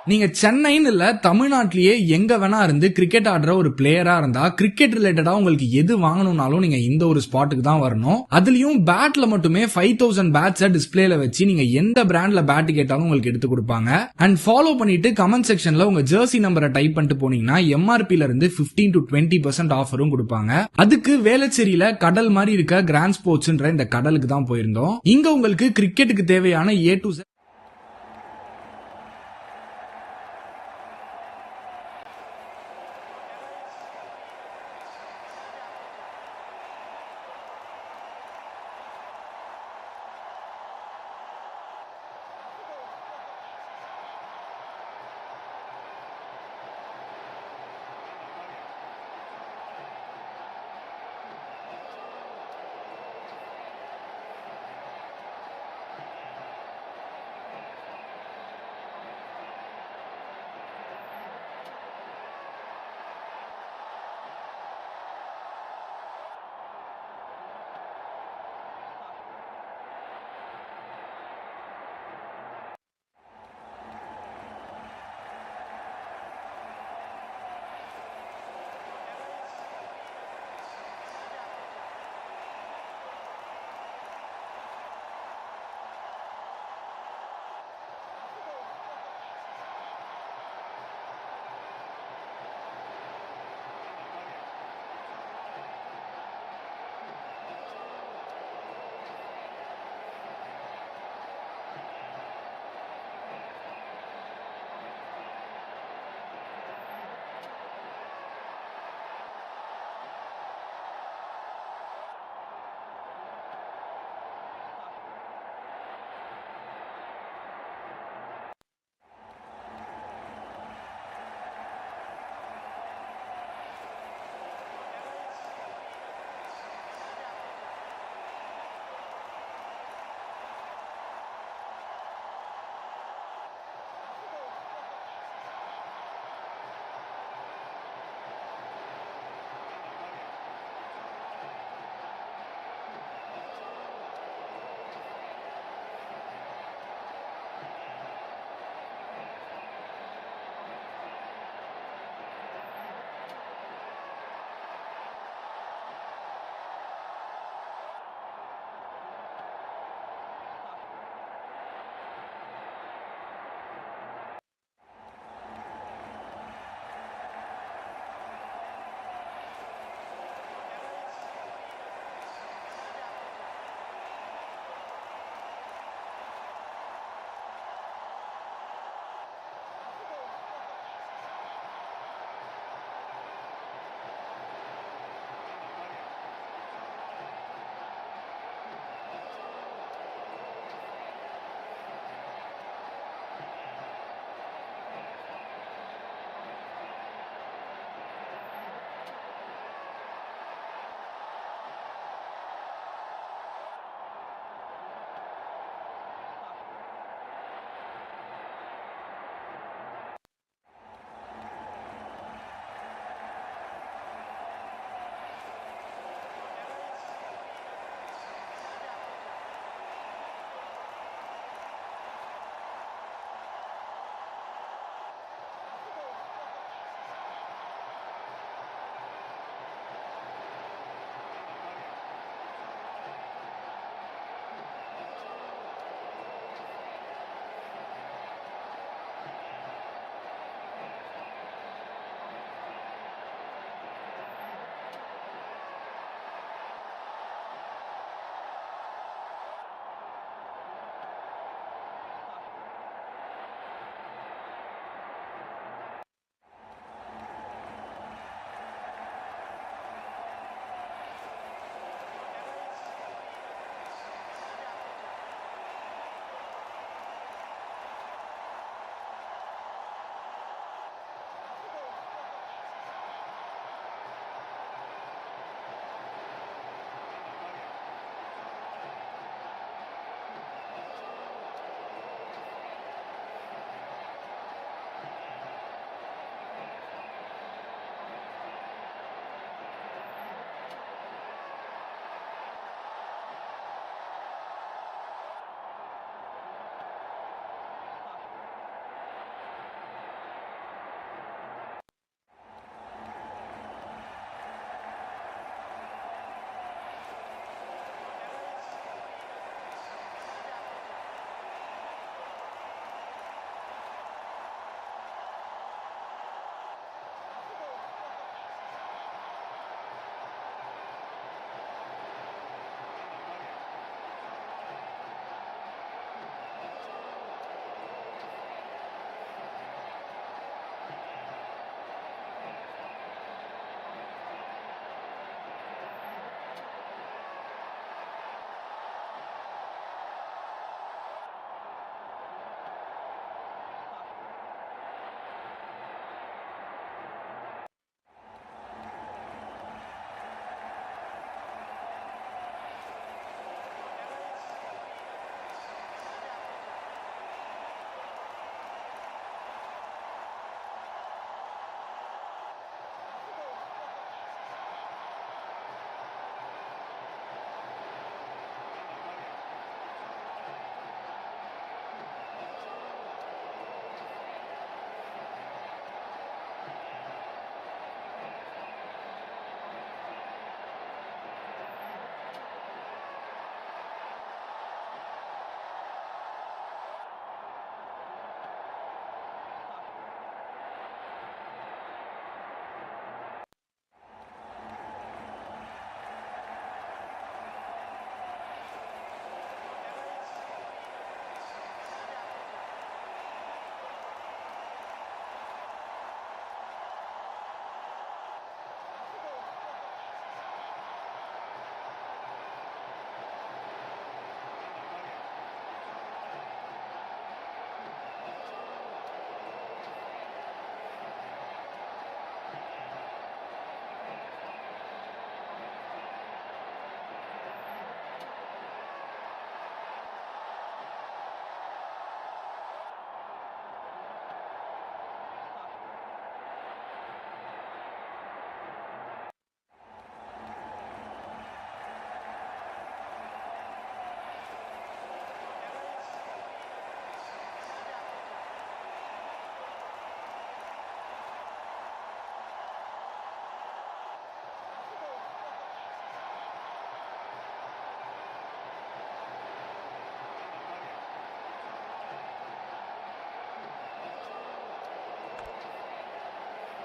நீங்க சென்னைன்னு இல்ல தமிழ்நாட்டிலேயே எங்க வேணா இருந்து கிரிக்கெட் ஆடுற ஒரு பிளேயரா இருந்தா கிரிக்கெட் ரிலேட்டடா உங்களுக்கு எது வாங்கணும்னாலும் நீங்க இந்த ஒரு ஸ்பாட்டுக்கு தான் வரணும். அதுலயும் பேட்ல மட்டுமே 5000 பேட்ஸை டிஸ்பிளேல வச்சு நீங்க எந்த பிராண்ட்ல பேட் கேட்டாலும் உங்களுக்கு எடுத்து கொடுப்பாங்க. அண்ட் ஃபாலோ பண்ணிட்டு கமெண்ட் செக்ஷன்ல உங்க ஜெர்சி நம்பரை டைப் பண்ணிட்டு போனீங்கன்னா எம்ஆர்பில இருந்து 15 to 20% ஆஃபரும் கொடுப்பாங்க. அதுக்கு வேளச்சேரியில கடல் மாதிரி இருக்க கிராண்ட் ஸ்போர்ட்ஸ்ன்ற இந்த கடலுக்கு தான் போயிருந்தோம். இங்க உங்களுக்கு கிரிக்கெட்டுக்கு தேவையான A to Z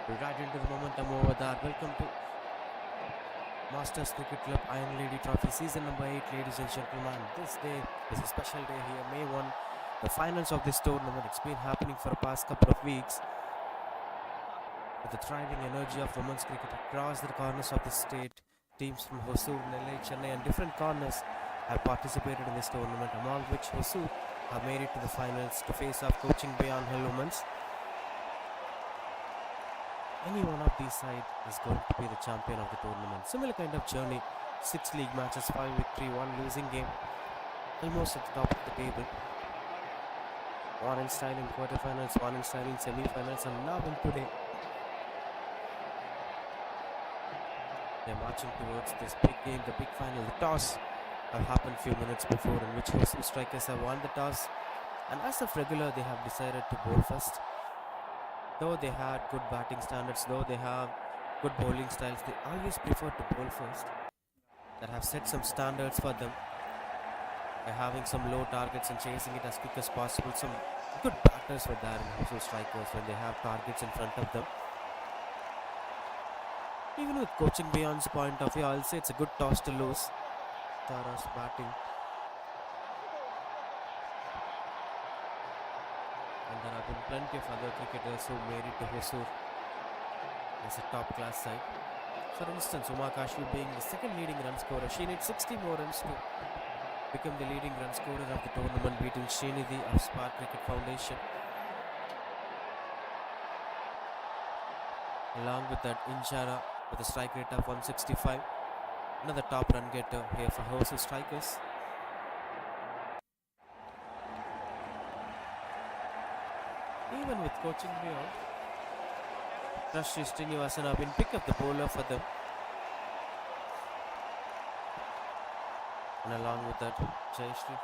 Right into the momentum over there. Welcome to Masters Cricket Club Iron Lady Trophy Season number 8, ladies and gentlemen. This day is a special day here, May 1, the finals of this tournament. It's been happening for the past couple of weeks. With the thriving energy of women's cricket across the corners of the state, teams from Hosur, Nellai, Chennai and different corners have participated in this tournament, among which Hosur have made it to the finals to face off Coaching Beyond Hill Women's. Any one of these sides is going to be the champion of the tournament. Similar kind of journey, 6 league matches, 5 victory, 1 losing game, almost at the top of the table. One in style in quarterfinals, one in style in semi-finals, and now in today they're marching towards this big game, the big final. The toss have happened few minutes before, in which Hioc Strickers have won the toss, and as of regular they have decided to bowl first. Though they had good batting standards, though they have good bowling styles, they always prefer to bowl first. That have set some standards for them by having some low targets and chasing it as quick as possible. Some good batters were there in Hioc Strickers when they have targets in front of them. Even with Coaching Beyond's point of view, I'll say it's a good toss to lose. Tara's batting. And there have been plenty of other cricketers who made it to Hosur as a top class side. For instance, Uma Kashmi being the second leading run scorer. She needs 60 more runs to become the leading run scorer of the tournament, beating Srinidhi of Spark Cricket Foundation. Along with that, Injara with a strike rate of 165. Another top run getter here for Hioc Strickers. Even with Coaching Beyond, Rashmi Srinivasan have been picked up the bowler for them. And along with that, Jayashree.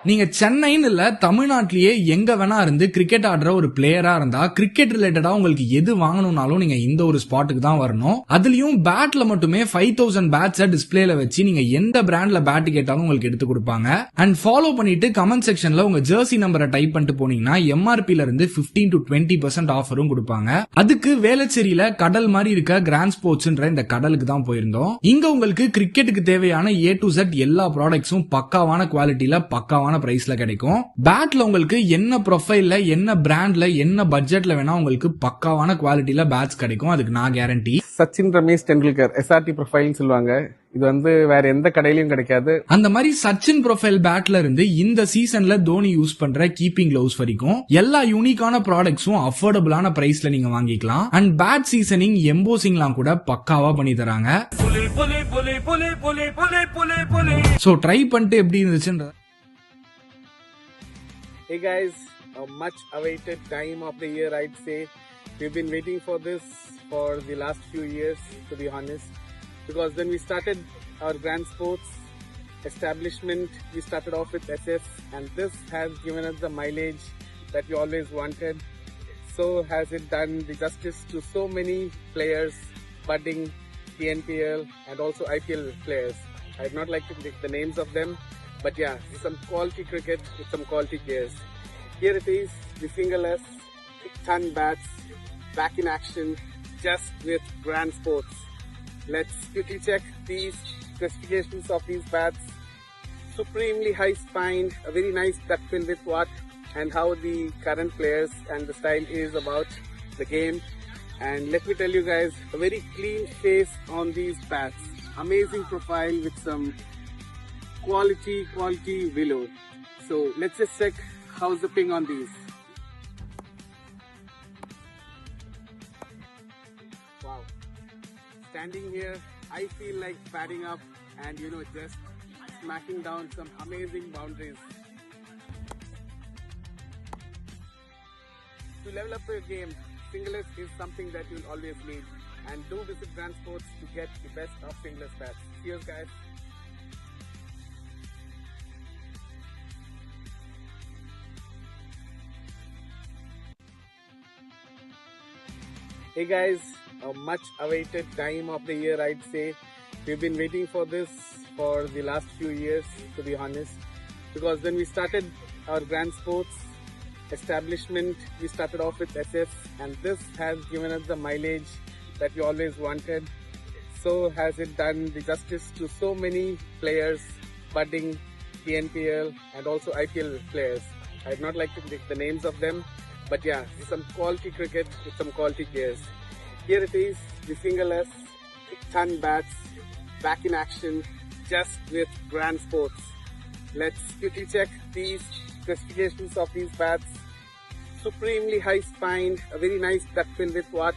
நீங்க சென்னைன்னு இல்ல தமிழ்நாட்டிலேயே எங்க வேணா இருந்து cricket ஆடுற ஒரு பிளேயரா இருந்தா கிரிக்கெட் ரிலேட்டடா உங்களுக்கு எது வாங்கணும்னாலும் நீங்க இந்த ஒரு ஸ்பாட்டுக்கு தான் வரணும். அதுலயும் பேட்ல மட்டுமே 5000 பேட்ஸ டிஸ்பிளேல வச்சு நீங்க எந்த பிராண்ட்ல பேட் கேட்டாலும் உங்களுக்கு எடுத்து கொடுப்பாங்க. அண்ட் ஃபாலோ பண்ணிட்டு கமெண்ட் செக்ஷன்ல உங்க ஜெர்சி நம்பரை டைப் பண்ணிட்டு போனீங்கன்னா எம்ஆர்பில இருந்து 15 to 20% ஆஃபரும் கொடுப்பாங்க. அதுக்கு வேளச்சேரியில கடல் மாதிரி இருக்க கிராண்ட் ஸ்போர்ட்ஸ்ன்ற இந்த கடலுக்கு தான் போயிருந்தோம். இங்க உங்களுக்கு கிரிக்கெட்டுக்கு தேவையான A to Z எல்லா ப்ராடக்ட்ஸும் பக்காவான குவாலிட்டியில பக்காவான பிரைஸ்ல கிடைக்கும். பேட்ல உங்களுக்கு என்ன ப்ரொஃபைல்ல என்ன பிராண்ட்ல என்ன பட்ஜெட்ல வேணா உங்களுக்கு பக்காவான குவாலிட்டியில பேட்ஸ் கிடைக்கும். அதுக்கு நான் கேரண்டி. சச்சின் ரமேஷ் டெண்டுல்கர் SRT ப்ரொஃபைல்னு சொல்லுவாங்க. இது வந்து வேற எந்த கடையிலயும் கிடைக்காது. அந்த மாதிரி சச்சின் ப்ரொஃபைல் பேட்ல இருந்து இந்த சீசன்ல தோனி யூஸ் பண்ற கீப்பிங் கிளவுஸ் வரைக்கும் எல்லா யூனிக்கான ப்ராடக்ட்ஸும் அஃபோர்டபுளான பிரைஸ்ல நீங்க வாங்கிக்கலாம். அண்ட் பேட் சீசனிங் எம்போசிங்லாம் கூட பக்காவா பண்ணி தராங்க. சோ ட்ரை பண்ணிட்டு எப்படி இருந்துச்சுன்ற. Hey guys, a much awaited time of the year, I'd say. We've been waiting for this for the last few years, to be honest, because when we started our Grand Sports establishment, we started off with SF, and this has given us the mileage that we always wanted. So has it done the justice to so many players, budding TNPL and also IPL players. I'd not like to take the names of them, but yeah, some quality cricket with some quality players. Here it is, the single S, ton bats, back in action, just with Grand Sports. Let's quickly check these specifications of these bats. Supremely high spine, a very nice duckbill with what and how the current players and the style is about. the game. And let me tell you guys, a very clean face on these bats. Amazing profile with some quality willow. So let's just check how's the ping on these. Wow. Standing here, I feel like batting up and just smacking down some amazing boundaries. To level up your game, singlers is something that you'll always need. And do visit Grand Sports to get the best of singlers bats. Cheers guys. Hey guys, a much awaited time of the year, I'd say. We've been waiting for this for the last few years, to be honest. Because when we started our Grand Sports establishment, we started off with SS, and this has given us the mileage that we always wanted. So has it done the justice to so many players, budding PNPL and also IPL players. I'd not like to pick the names of them, but yeah, some quality cricket with some quality players. Here it is, the single S, ton bats, back in action, just with Grand Sports. Let's quickly check these specifications of these bats. Supremely high spine, a very nice duckbill with what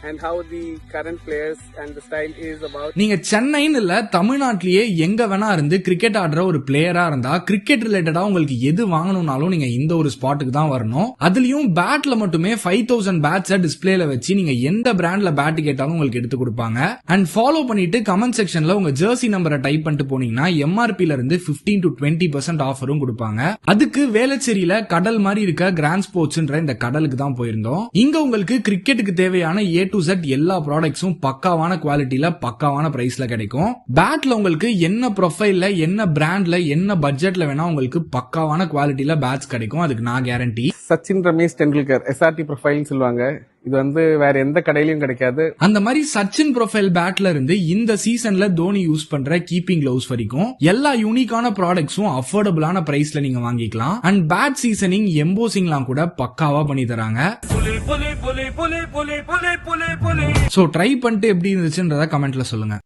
and how the current players and the style is about. நீங்க சென்னைன்னு இல்ல தமிழ்நாட்டிலேயே எங்க வேணா இருந்து cricket ஆடுற ஒரு பிளேயரா இருந்தா கிரிக்கெட் ரிலேட்டடா உங்களுக்கு எது வாங்கணும்னாலும் நீங்க இந்த ஒரு ஸ்பாட்டுக்கு தான் வரணும். அதுலயும் பேட்ல மட்டுமே 5000 பேட்ஸ் டிஸ்பிளேல வச்சு நீங்க எந்த பிராண்ட்ல பேட் கேட்டாலும் உங்களுக்கு எடுத்து கொடுப்பாங்க. அண்ட் ஃபாலோ பண்ணிட்டு கமெண்ட் செக்ஷன்ல உங்க ஜெர்சி நம்பரை டைப் பண்ணிட்டு போனீங்கன்னா எம்ஆர்பில இருந்து 15 to 20% ஆஃபரும் கொடுப்பாங்க. அதுக்கு வேளச்சேரியில கடல் மாதிரி இருக்க கிராண்ட் ஸ்போர்ட்ஸ்ன்ற இந்த கடலுக்கு தான் போயிருந்தோம். இங்க உங்களுக்கு கிரிக்கெட்டுக்கு தேவையான A to Z எல்லா ப்ராடக்ட்ஸும் பக்காவான குவாலிட்டில பக்காவான பிரைஸ்ல கிடைக்கும். பேட்ல உங்களுக்கு என்ன ப்ரொஃபைல்ல என்ன பிராண்ட்ல என்ன பட்ஜெட்ல வேணா உங்களுக்கு பக்காவான குவாலிட்டில பேட்ஸ் கிடைக்கும். அதுக்கு நான் கேரண்டி. சச்சின் ரமேஷ் டெண்டுல்கர் SRT ப்ரொஃபைல்னு சொல்லுவாங்க. இது வந்து வேற எந்த கடையிலயும் கிடைக்காது. அந்த மாதிரி சச்சின் ப்ரொஃபைல் பேட்ல இருந்து இந்த சீசன்ல தோனி யூஸ் பண்ற கீப்பிங் கிளவுஸ் வரைக்கும் எல்லா யூனிக்கான ப்ராடக்ட்ஸும் அஃபோர்டபுளான பிரைஸ்ல நீங்க வாங்கிக்கலாம். அண்ட் பேட் சீசனிங் எம்போசிங்லாம் கூட பக்காவா பண்ணி தராங்க. சோ ட்ரை பண்ணிட்டு எப்படி இருந்துச்சுன்றத கமெண்ட்ல சொல்லுங்க.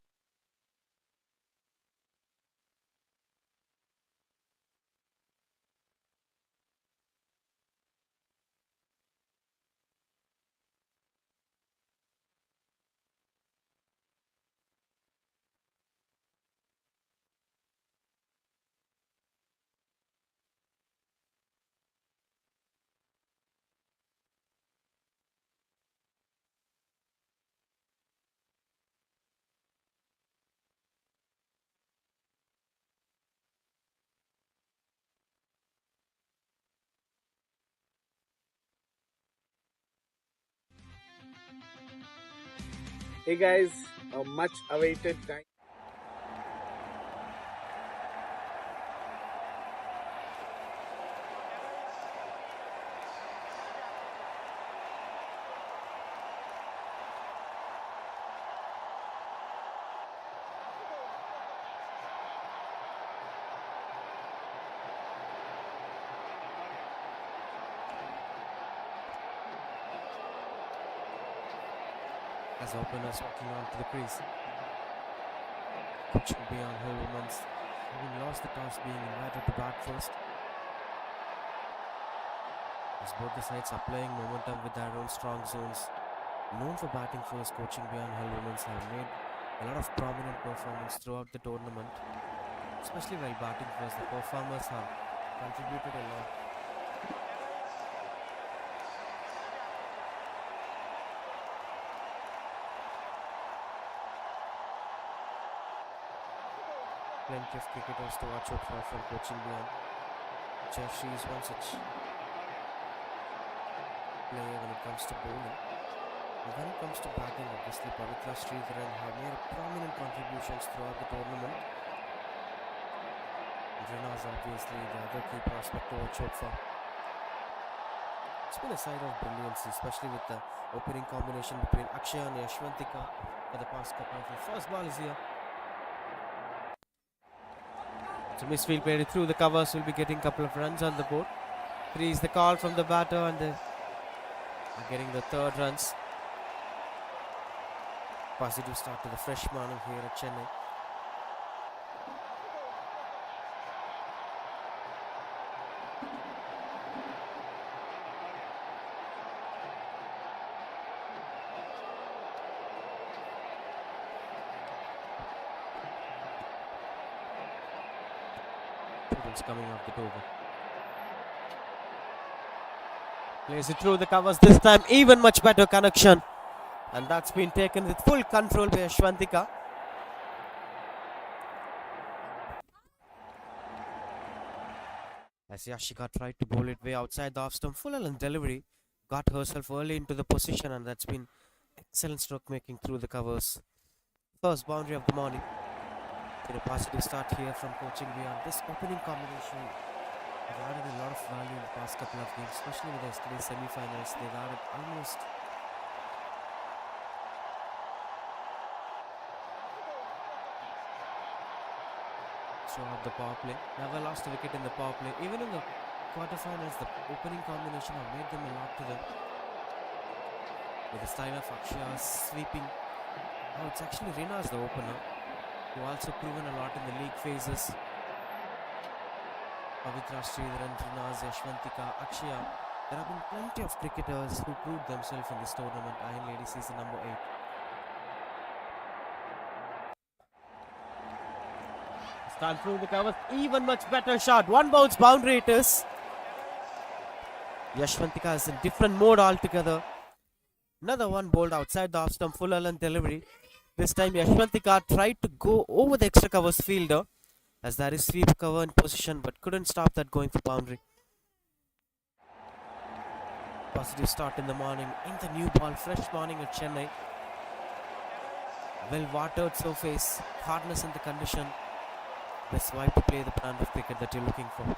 Hey guys, a much awaited time. As openers walking onto the crease. Coaching beyond her women's having lost the toss, being invited to bat first. As both the sides are playing momentum with their own strong zones. Known for batting first, coaching beyond her women's have made a lot of prominent performance throughout the tournament. Especially while batting first, the performers have contributed a lot. Plenty of cricketers to watch out for from coaching beyond. She is one such player when it comes to bowling. And when it comes to batting, obviously Pavitra Sridharan have made prominent contributions throughout the tournament. Rina is obviously the other key prospect to watch out for. It's been a side of brilliance, especially with the opening combination between Akshay and Yashwantika for the past couple of years. First ball is here. So Misfield played it through the covers, will be getting a couple of runs on the board. 3 is the call from the batter, and the are getting the third runs. Positive start to the fresh morning here at Chennai. Coming off the over. Plays it through the covers this time, even much better connection, and that's been taken with full control by Yashwantika. As Yashika tried to bowl it way outside the off stump, full and delivery, got herself early into the position, and that's been excellent stroke making through the covers. First boundary of the morning. A positive start here from coaching beyond. This opening combination have added a lot of value in the past couple of games, especially with yesterday's semi-finals. They've added almost throughout the power play. Never lost a wicket in the power play. Even in the quarterfinals, the opening combination have made them a lot to them. With the style of Akshaya sweeping. Oh, it's actually Rina as the opener, who also proven a lot in the league phases. Pavitra Sridharan, Rinaz, Yashwantika, Akshaya. There have been plenty of cricketers who proved themselves in this tournament. Iron Lady season number 8. Stand through the covers. Even much better shot. One bounce boundary it is. Yashwantika is in different mode altogether. Another one bowled outside the off stump, full and delivery. This time Yashwantika tried to go over the extra covers fielder, as there is sweep cover in position, but couldn't stop that going for boundary. Positive start in the morning, in the new ball, fresh morning at Chennai. Well watered surface, hardness in the condition. That's why to play the brand of cricket that you're looking for.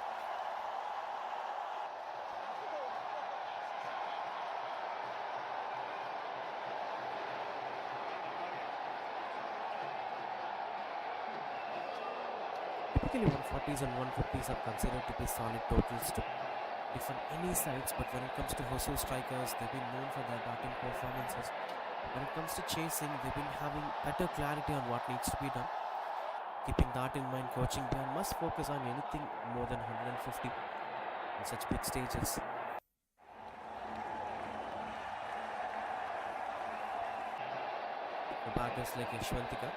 Typically 140s and 150s are considered to be solid totals to defend any sides, but when it comes to Hioc Strickers, they've been known for their batting performances. When it comes to chasing, they've been having better clarity on what needs to be done. Keeping that in mind, coaching beyond must focus on anything more than 150 in such big stages. The batters like Yashwantika.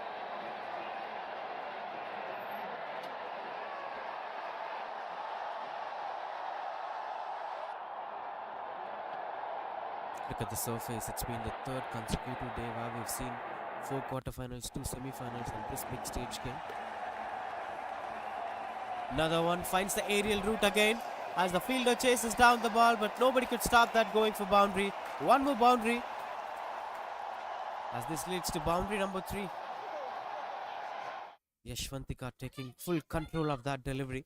Look at the surface. It's been the third consecutive day where we've seen 4 quarterfinals, 2 semi-finals and this big stage game. Another one finds the aerial route again as the fielder chases down the ball, but nobody could stop that going for boundary. One more boundary as this leads to boundary number 3. Yashwantika taking full control of that delivery.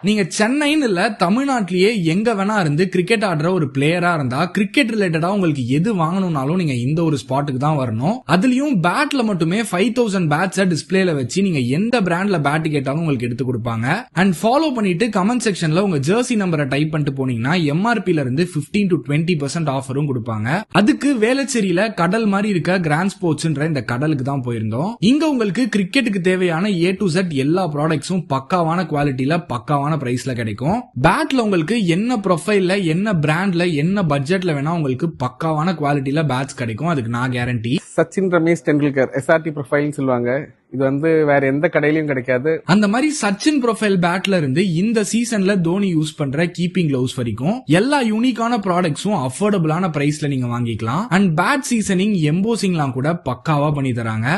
நீங்க சென்னைன்னு இல்ல தமிழ்நாட்டிலேயே எங்க வேணா இருந்து cricket ஆடுற ஒரு பிளேயரா இருந்தா கிரிக்கெட் ரிலேட்டடா உங்களுக்கு எது வாங்கணும்னாலும் நீங்க இந்த ஒரு ஸ்பாட்டுக்கு தான் வரணும். அதுலயும் பேட்ல மட்டுமே 5000 பேட்ஸ் டிஸ்பிளேல வச்சு நீங்க எந்த பிராண்ட்ல பேட் கேட்டாலும் உங்களுக்கு எடுத்து கொடுப்பாங்க. அண்ட் ஃபாலோ பண்ணிட்டு கமெண்ட் செக்ஷன்ல உங்க ஜெர்சி நம்பரை டைப் பண்ணிட்டு போனீங்கன்னா எம்ஆர்பில இருந்து 15 to 20% ஆஃபரும் கொடுப்பாங்க. அதுக்கு வேளச்சேரியில கடல் மாதிரி இருக்க கிராண்ட் ஸ்போர்ட்ஸ்ன்ற இந்த கடலுக்கு தான் போயிருந்தோம். இங்க உங்களுக்கு கிரிக்கெட்டுக்கு தேவையான A to Z எல்லா ப்ராடக்ட்ஸும் பக்காவான குவாலிட்டியில பக்காவான பிரைஸ்ல கிடைக்கும். பேட்ல உங்களுக்கு என்ன ப்ரொஃபைல்ல, என்ன பிராண்ட்ல, என்ன பட்ஜெட்ல வேணா உங்களுக்கு பக்காவான குவாலிட்டில பேட்ஸ் கிடைக்கும். அதுக்கு நான் கேரண்டி. சச்சின் ரமேஷ் டெண்டுல்கர் SRT ப்ரொஃபைல்னு சொல்லுவாங்க. இது வந்து வேற எந்த கடையிலயும் கிடைக்காது. அந்த மாதிரி சச்சின் ப்ரொஃபைல் பேட்ல இருந்து இந்த சீசன்ல தோனி யூஸ் பண்ற கீப்பிங் கிளவுஸ் வரைக்கும் எல்லா யூனிக்கான ப்ராடக்ட்ஸும் அஃபோர்டபுளான பிரைஸ்ல நீங்க வாங்கிக்கலாம். அண்ட் பேட் சீசனிங், எம்போசிங்லாம் கூட பக்காவா பண்ணி தராங்க.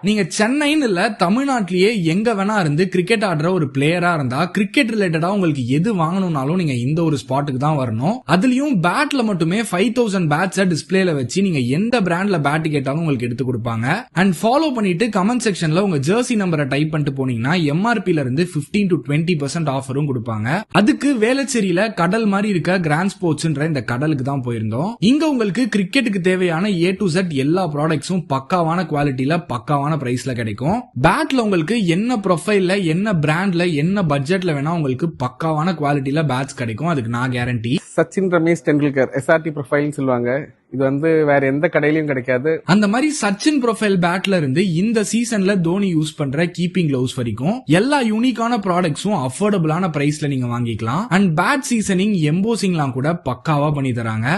நீங்க சென்னைன்னு இல்ல, தமிழ்நாட்டிலேயே எங்க வேணா இருந்து கிரிக்கெட் ஆடுற ஒரு பிளேயரா இருந்தா கிரிக்கெட் ரிலேட்டடா உங்களுக்கு எது வாங்கணும்னாலும் நீங்க இந்த ஒரு ஸ்பாட்டுக்கு தான் வரணும். அதுலயும் பேட்ல மட்டுமே 5000 பேட்ஸ் டிஸ்பிளேல வச்சு நீங்க எந்த பிராண்ட்ல பேட் கேட்டாலும் உங்களுக்கு எடுத்து கொடுப்பாங்க. அண்ட் ஃபாலோ பண்ணிட்டு கமெண்ட் செக்ஷன்ல உங்க ஜெர்சி நம்பரை டைப் பண்ணிட்டு போனீங்கன்னா MRPல இருந்து 15 to 20% ஆஃபரும் கொடுப்பாங்க. அதுக்கு வேளச்சேரியில கடல் மாதிரி இருக்க கிராண்ட் ஸ்போர்ட்ஸ்ன்ற இந்த கடலுக்கு தான் போயிருந்தோம். இங்க உங்களுக்கு கிரிக்கெட்டுக்கு தேவையான A to Z எல்லா ப்ராடக்ட்ஸும் பக்காவான குவாலிட்டியில பக்காவான பிரைஸ்ல கிடைக்கும். பேட்ல உங்களுக்கு என்ன ப்ரொஃபைல்ல, என்ன பிராண்ட்ல, என்ன பட்ஜெட்ல வேணா உங்களுக்கு பக்காவான குவாலிட்டியில பேட்ஸ் கிடைக்கும். அதுக்கு நான் கேரண்டி. சச்சின் ரமேஷ் டெண்டுல்கர் SRT ப்ரொஃபைல்னு சொல்லுவாங்க. இது வந்து வேற எந்த கடையிலயும் கிடைக்காது. அந்த மாதிரி சச்சின் ப்ரொஃபைல் பேட்ல இருந்து இந்த சீசன்ல தோனி யூஸ் பண்ற கீப்பிங் கிளவுஸ் வரைக்கும் எல்லா யூனிக்கான ப்ராடக்ட்ஸும் அஃபோர்டபுளான பிரைஸ்ல நீங்க வாங்கிக்கலாம். அண்ட் பேட் சீசனிங், எம்போசிங்லாம் கூட பக்காவா பண்ணி தராங்க.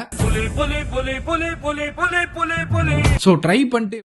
சோ ட்ரை பண்ணிட்டு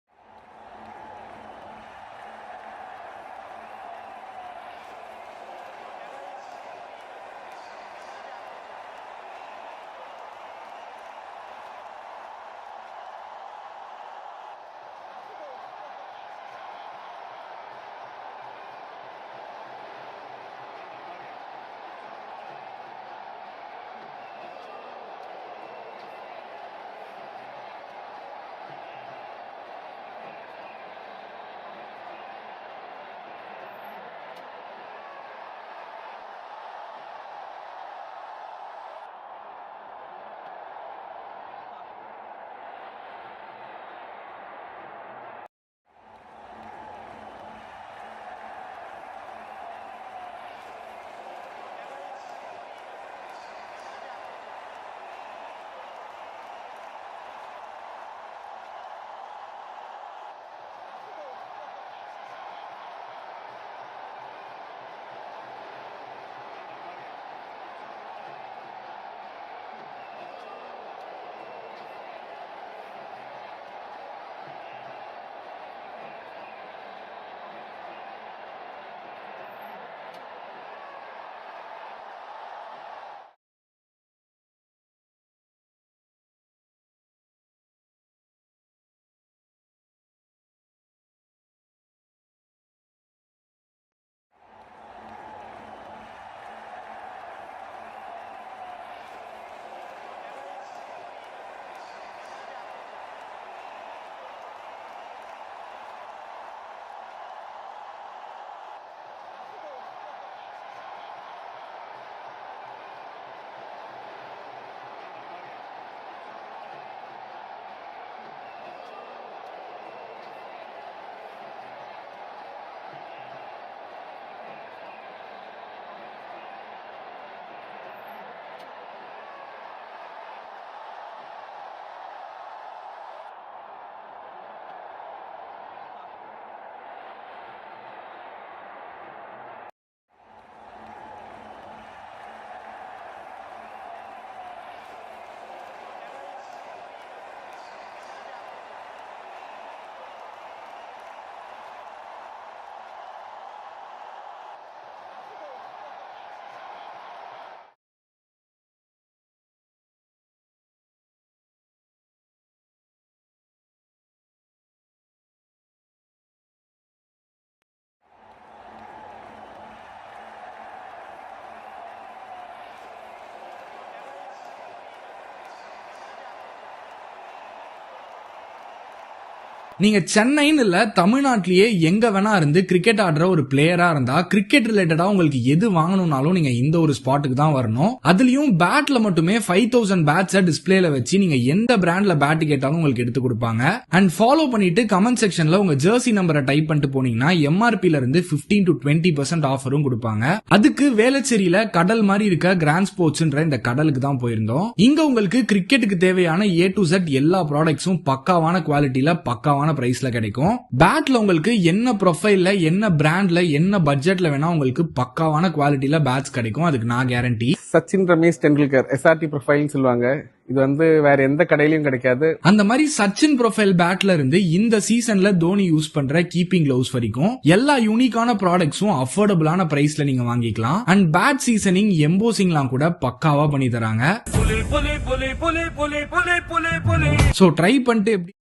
நீங்க சென்னைன்னு இல்ல தமிழ்நாட்டிலேயே எங்க வேணா இருந்து கிரிக்கெட் ஆடுற ஒரு பிளேயரா இருந்தா கிரிக்கெட் ரிலேட்டடா உங்களுக்கு எது வாங்கணும்னாலும் நீங்க இந்த ஒரு ஸ்பாட்டுக்கு தான் வரணும். அதுலயும் பேட்ல மட்டுமே 5000 பேட்ஸை டிஸ்பிளேல வச்சு நீங்க எந்த பிராண்ட்ல பேட் கேட்டாலும் உங்களுக்கு எடுத்து கொடுப்பாங்க. அண்ட் ஃபாலோ பண்ணிட்டு கமெண்ட் செக்ஷன்ல உங்க ஜெர்சி நம்பரை டைப் பண்ணிட்டு போனீங்கன்னா எம்ஆர்பில இருந்து 15 to 20% ஆஃபரும் கொடுப்பாங்க. அதுக்கு வேளச்சேரியில கடல் மாதிரி இருக்க கிராண்ட் ஸ்போர்ட்ஸ்ன்ற இந்த கடலுக்கு தான் போயிருந்தோம். இங்க உங்களுக்கு கிரிக்கெட்டுக்கு தேவையான A to Z எல்லா ப்ராடக்ட்ஸும் பக்காவான குவாலிட்டியில பக்காவான பிரைஸ்ல கிடைக்கும். பேட்ல உங்களுக்கு என்ன ப்ரொஃபைல்ல என்ன பிராண்ட்ல என்ன பட்ஜெட்ல வேணா உங்களுக்கு பக்காவான குவாலிட்டியில பேட்ஸ் கிடைக்கும். அதுக்கு நான் கேரண்டி. சச்சின் ரமேஷ் டெண்டுல்கர் SRT ப்ரொஃபைல்னு சொல்லுவாங்க. இது வந்து வேற எந்த கடையிலயும் கிடைக்காது. அந்த மாதிரி சச்சின் ப்ரொஃபைல் பேட்ல இருந்து இந்த சீசன்ல தோனி யூஸ் பண்ற கீப்பிங் கிளவுஸ் வரைக்கும் எல்லா யூனிக்கான ப்ராடக்ட்ஸும் அஃபோர்டபுளான பிரைஸ்ல நீங்க வாங்கிக்கலாம். அண்ட் பேட் சீசனிங் எம்போசிங்லாம் கூட பக்காவா பண்ணி தராங்க. சோ ட்ரை பண்ணிட்டு எப்படி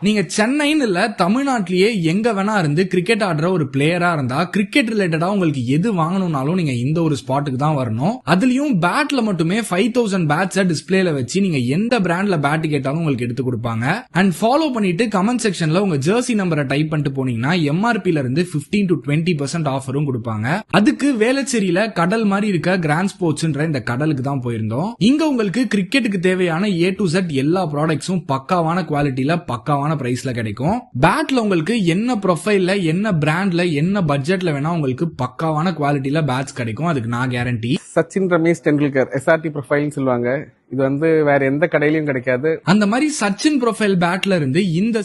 நீங்க சென்னைன்னு இல்ல தமிழ்நாட்டிலேயே எங்க வேணா இருந்து கிரிக்கெட் ஆடுற ஒரு பிளேயரா இருந்தா கிரிக்கெட் ரிலேட்டடா உங்களுக்கு எது வாங்கணும்னாலும் நீங்க இந்த ஒரு ஸ்பாட்டுக்கு தான் வரணும். அதுலயும் பேட்ல மட்டுமே 5000 பேட்ஸை டிஸ்பிளேல வச்சு நீங்க எந்த பிராண்ட்ல பேட் கேட்டாலும் உங்களுக்கு எடுத்து கொடுப்பாங்க. அண்ட் ஃபாலோ பண்ணிட்டு கமெண்ட் செக்ஷன்ல உங்க ஜெர்சி நம்பரை டைப் பண்ணிட்டு போனீங்கன்னா எம்ஆர்பில இருந்து 15 to 20% ஆஃபரும் கொடுப்பாங்க. அதுக்கு வேளச்சேரியில கடல் மாதிரி இருக்க கிராண்ட் ஸ்போர்ட்ஸ்ன்ற இந்த கடலுக்கு தான் போயிருந்தோம். இங்க உங்களுக்கு கிரிக்கெட்டுக்கு தேவையான A to Z எல்லா ப்ராடக்ட்ஸும் பக்காவான குவாலிட்டியில பக்காவான பிரைஸ்ல கிடைக்கும். பேட்ல உங்களுக்கு என்ன ப்ரொஃபைல்ல என்ன பிராண்ட்ல என்ன பட்ஜெட்ல வேணா உங்களுக்கு பக்காவான குவாலிட்டியில பேட்ஸ் கிடைக்கும். அதுக்கு நான் கேரண்டி. சச்சின் ரமேஷ் டெண்டுல்கர் SRT ப்ரொஃபைல்னு சொல்லுவாங்க. இது வந்து வேற எந்த கடையிலயும் கிடைக்காது. அந்த மாதிரி சச்சின் ப்ரொஃபைல் பேட்ல இருந்து இந்த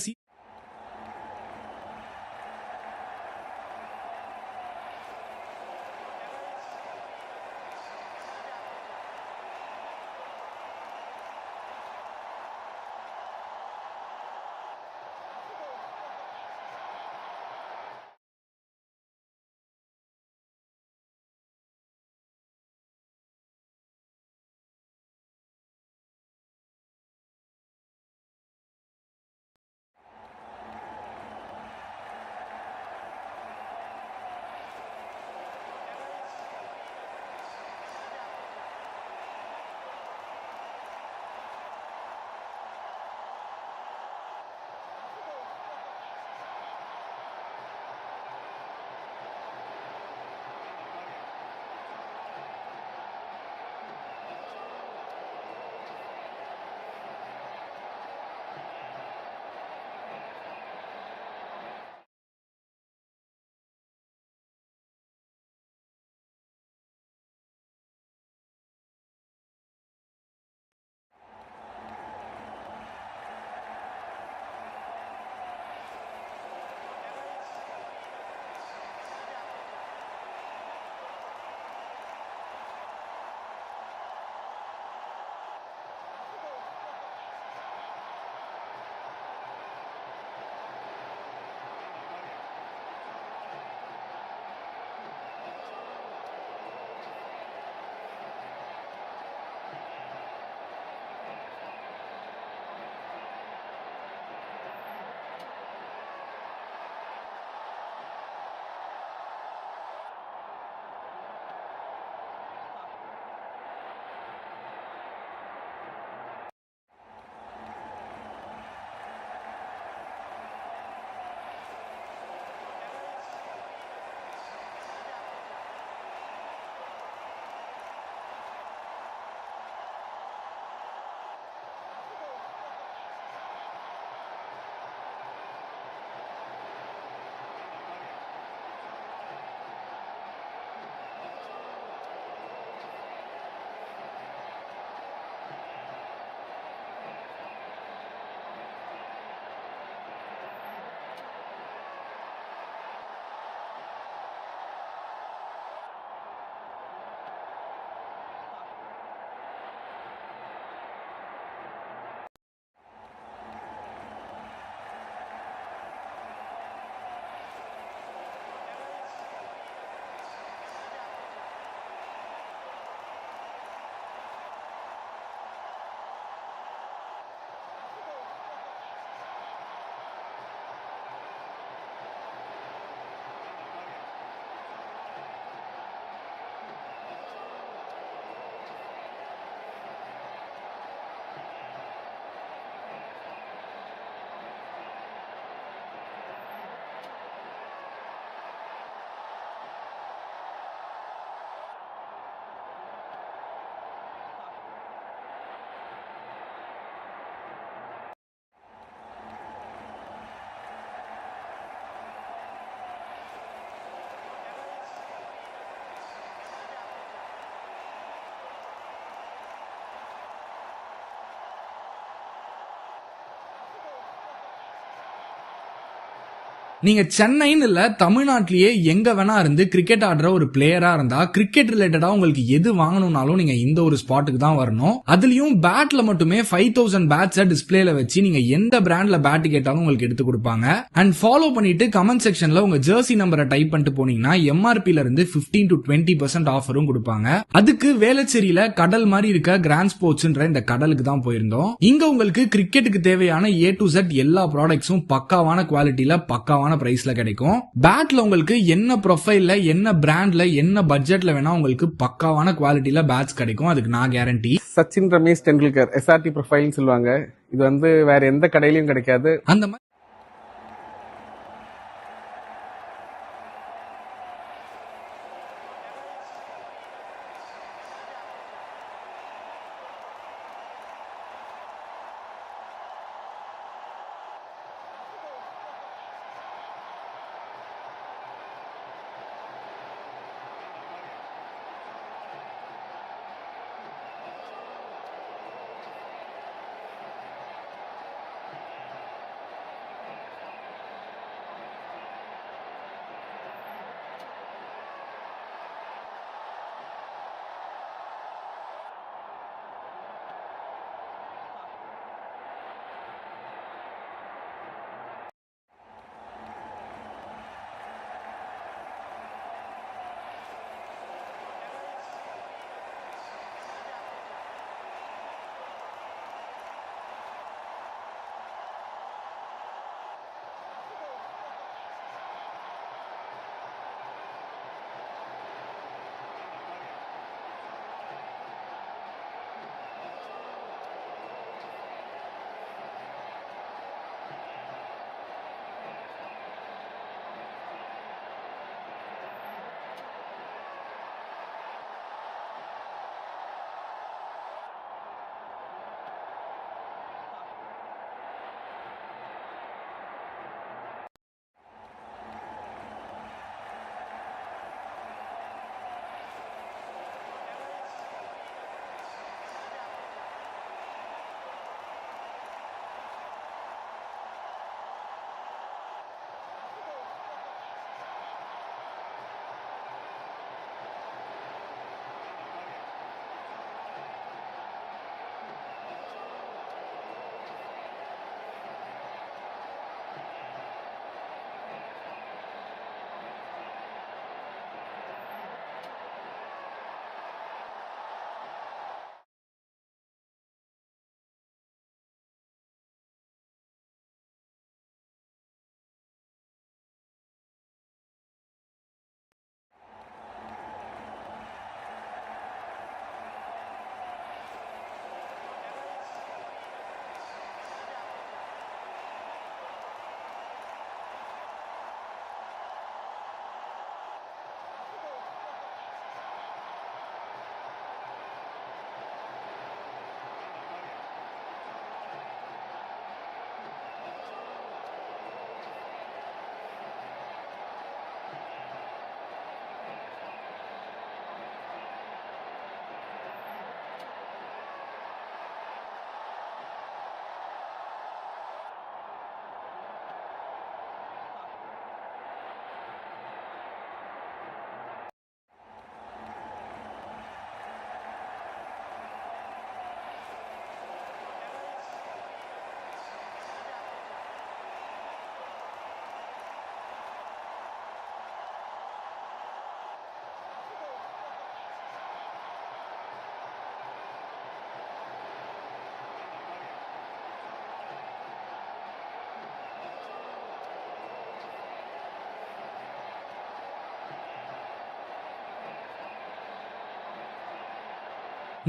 நீங்க சென்னைன்னு இல்ல தமிழ்நாட்டிலேயே எங்க வேணா இருந்து கிரிக்கெட் ஆடுற ஒரு பிளேயரா இருந்தா கிரிக்கெட் ரிலேட்டடா உங்களுக்கு எது வாங்கணும்னாலும் நீங்க இந்த ஒரு ஸ்பாட்டுக்கு தான் வரணும். அதுலயும் பேட்ல மட்டுமே 5000 பேட்ஸை டிஸ்பிளேல வச்சு நீங்க எந்த பிராண்ட்ல பேட் கேட்டாலும் உங்களுக்கு எடுத்து கொடுப்பாங்க. அண்ட் ஃபாலோ பண்ணிட்டு கமெண்ட் செக்ஷன்ல உங்க ஜெர்சி நம்பரை டைப் பண்ணிட்டு போனீங்கன்னா எம்ஆர்பில இருந்து 15 to 20% ஆஃபரும் கொடுப்பாங்க. அதுக்கு வேளச்சேரியில கடல் மாதிரி இருக்க கிராண்ட் ஸ்போர்ட்ஸ்ன்ற இந்த கடலுக்கு தான் போயிருந்தோம். இங்க உங்களுக்கு கிரிக்கெட்டுக்கு தேவையான A to Z எல்லா ப்ராடக்ட்ஸும் பக்காவான குவாலிட்டியில பக்காவான பிரைஸ்ல கிடைக்கும். பேட்ல உங்களுக்கு என்ன ப்ரொஃபைல்ல என்ன பிராண்ட்ல என்ன பட்ஜெட்ல வேணா உங்களுக்கு பக்காவான குவாலிட்டியில பேட்ஸ் கிடைக்கும். அதுக்கு நான் கேரண்டி. சச்சின் ரமேஷ் டெண்டுல்கர் SRT ப்ரொஃபைல்னு சொல்லுவாங்க. இது வந்து வேற எந்த கடையிலயும் கிடைக்காது. அந்த மாதிரி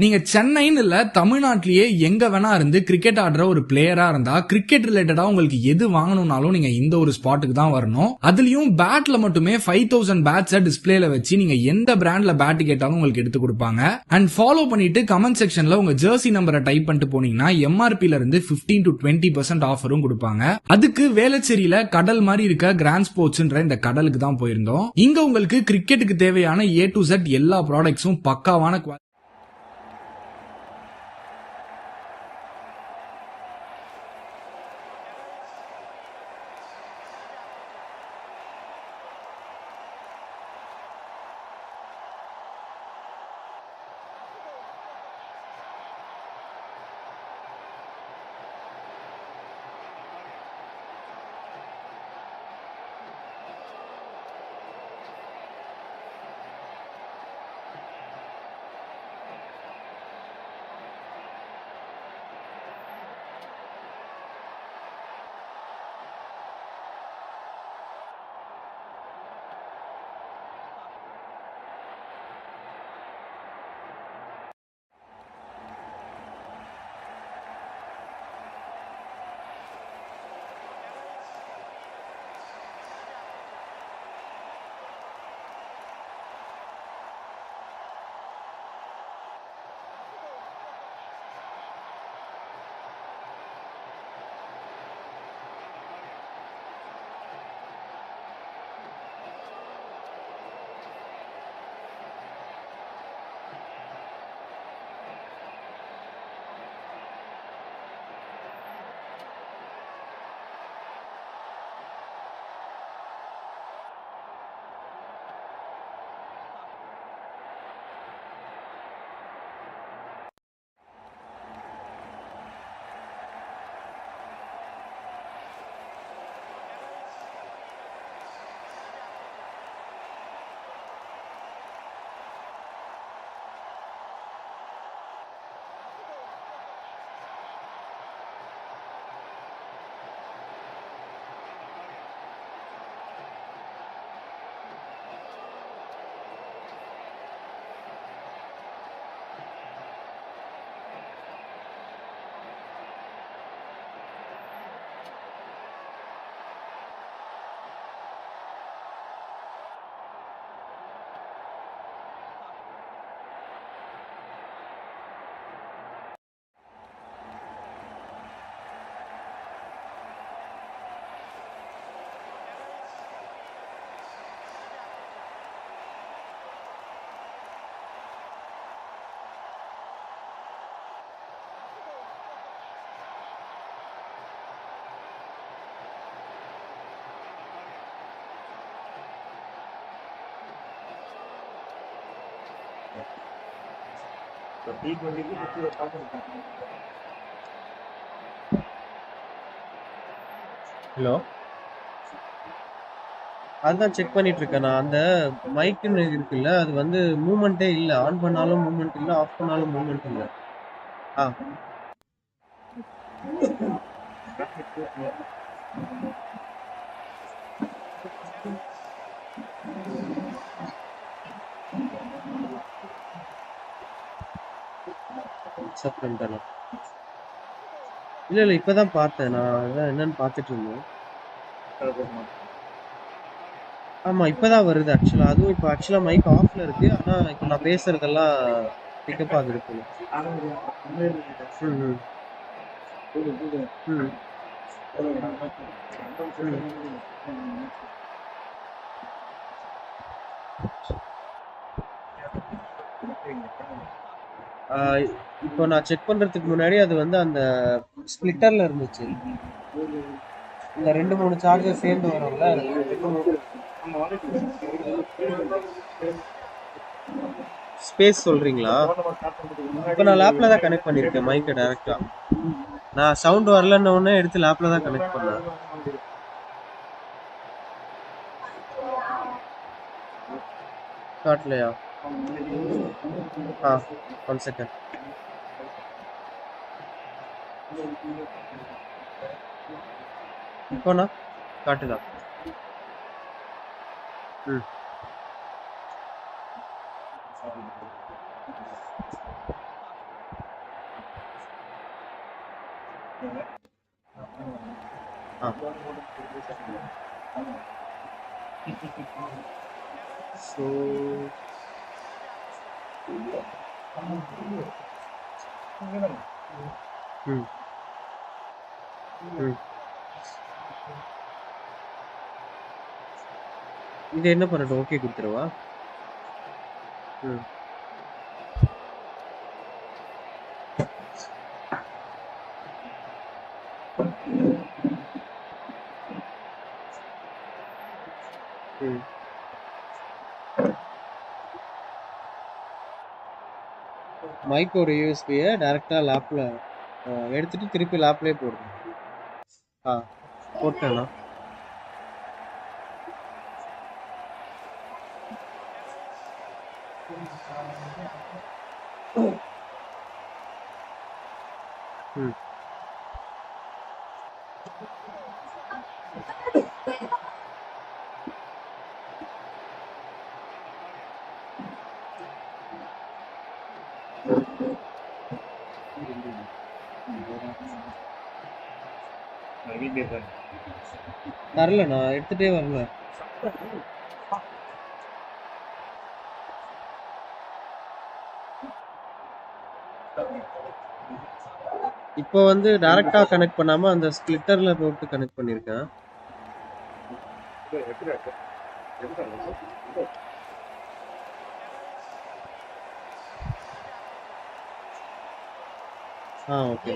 நீங்க சென்னைன்னு இல்ல தமிழ்நாட்டிலேயே எங்க வேணா இருந்து கிரிக்கெட் ஆடுற ஒரு பிளேயரா இருந்தா கிரிக்கெட் ரிலேட்டடா உங்களுக்கு எது வாங்கணும்னாலும் நீங்க இந்த ஒரு ஸ்பாட்டுக்கு தான் வரணும். அதுலயும் பேட்ல மட்டுமே 5000 பேட்ஸை டிஸ்பிளேல வச்சு நீங்க எந்த பிராண்ட்ல பேட் கேட்டாலும் உங்களுக்கு எடுத்து கொடுப்பாங்க. அண்ட் ஃபாலோ பண்ணிட்டு கமெண்ட் செக்ஷன்ல உங்க ஜெர்சி நம்பரை டைப் பண்ணிட்டு போனீங்கன்னா எம்ஆர்பில இருந்து 15 to 20% ஆஃபரும் கொடுப்பாங்க. அதுக்கு வேளச்சேரியில கடல் மாதிரி இருக்க கிராண்ட் ஸ்போர்ட்ஸ்ன்ற இந்த கடலுக்கு தான் போயிருந்தோம். இங்க உங்களுக்கு கிரிக்கெட்டுக்கு தேவையான A to Z எல்லா ப்ராடக்ட்ஸும் பக்காவான ஹலோ, அதுதான் செக் பண்ணிட்டு இருக்கேன் நான். அந்த மைக்குன்னு இருக்குல்ல, அது வந்து மூமெண்ட்டே இல்லை. ஆன் பண்ணாலும் மூமெண்ட் இல்லை, ஆஃப் பண்ணாலும் மூமெண்ட் இல்லை. ஆ அக்செப்ட் பண்ணிட்டேன். இல்லை இல்லை, இப்போதான் பார்த்தேன் நான். அதான் என்னன்னு பார்த்துட்டு இருந்தேன். ஆமா, இப்பதான் வருது ஆக்சுவலா. அதுவும் இப்போ ஆக்சுவலா மைக் ஆஃப்ல இருக்கு. ஆனா இப்போ நான் பேசுறதெல்லாம் பிக்கப் ஆகுது போல. ம் ம் ம் ம். ஆஹ் இப்போ நான் செக் பண்றதுக்கு முன்னாடி அது வந்து அந்த ஸ்பிளிட்டர்ல இருந்துச்சு. இந்த 2 3 சார்ஜர் சேர்ந்து வரும்ல, ஸ்பேஸ் சொல்றீங்களா? இப்போ நான் லேப்ல தான் கனெக்ட் பண்ணிருக்கேன் மைக்கை டைரக்டா. நான் சவுண்ட் வரலன்னு உடனே எடுத்து லேப்ல தான் கனெக்ட் பண்ணேன். காட்டலையா? ஆ, 1 செகண்ட். இப்போண்ணா காட்டுதா? ம் ஆ. ஸோ ம் ம். இது என்ன பண்ணட்டும்? ஓகே கொடுத்துருவா? ம் ம். மைக்கோட யூஎஸ்பியை டைரக்டா லேப்ல எடுத்துட்டு திருப்பி லேப்லயே போடுறேன். ஆ, போட்டேண்ணா. ம் தரல, நான் எடுத்துட்டே வரல. இப்போ வந்து டைரக்டா கனெக்ட் பண்ணாம அந்த ஸ்பிளிட்டர்ல போட்டு கனெக்ட் பண்ணிருக்கேன். ஆ, okay.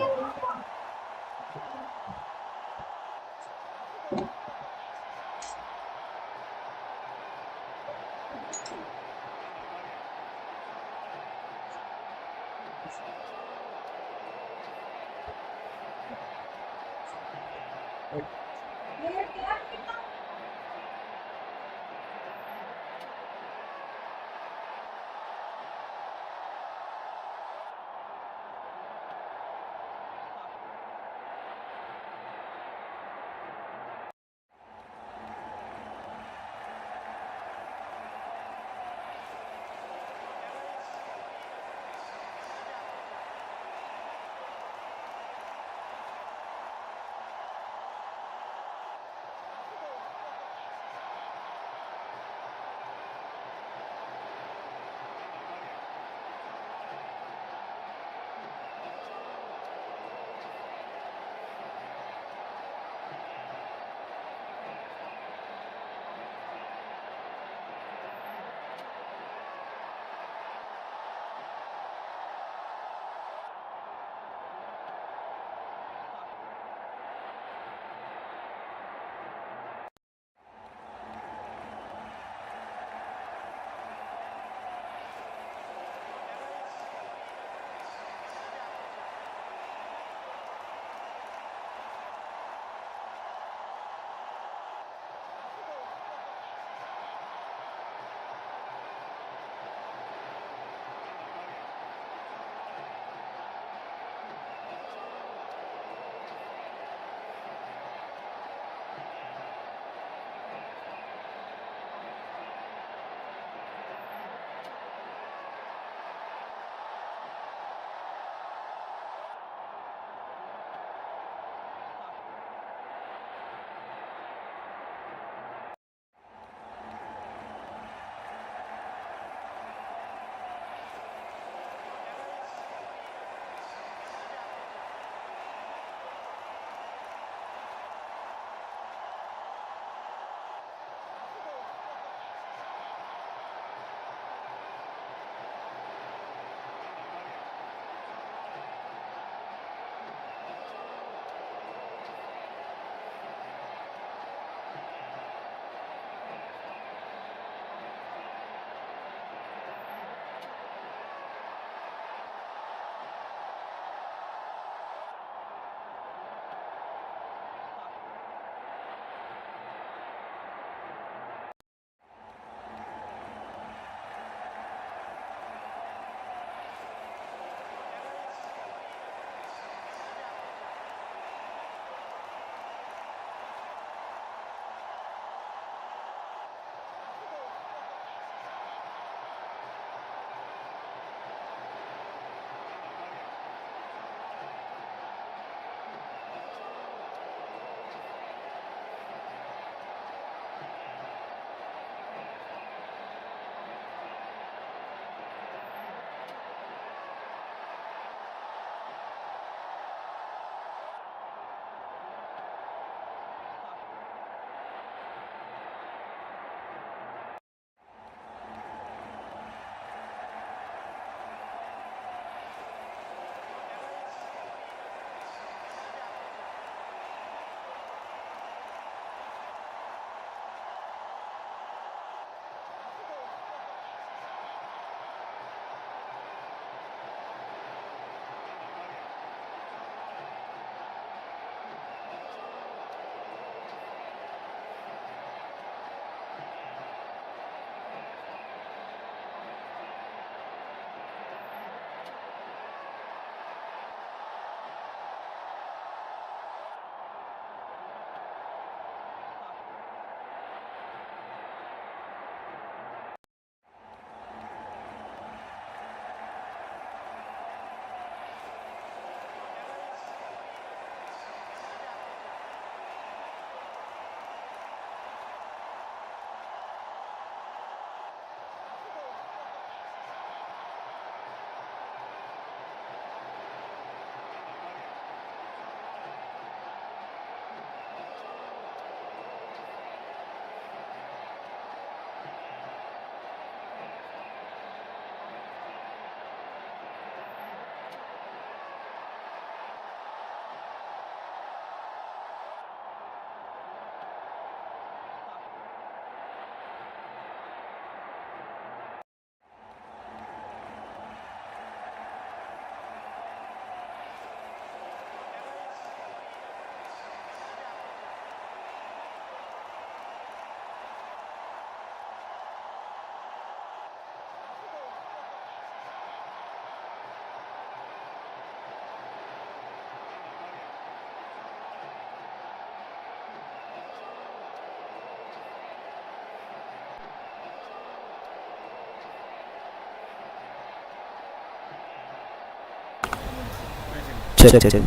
check.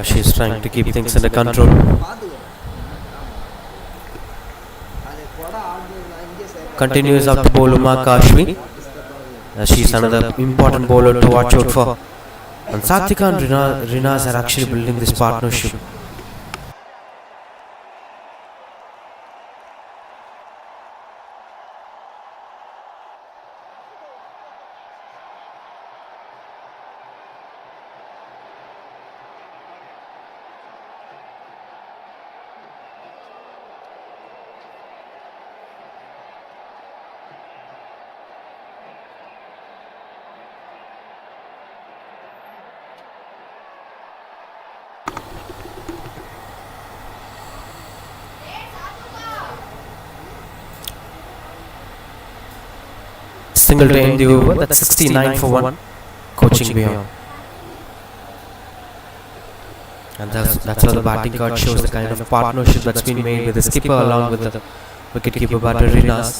She's trying to keep things under control. Continues out to bowl Uma Kashmi. She's another important bowler to watch out for. And Satvika and Rinaz are actually building this partnership. Single to end the over. That's 69 for 1. Coaching beyond. And that's how the batting card shows the kind of partnership that's been made with the skipper along with the wicketkeeper batter Rinas.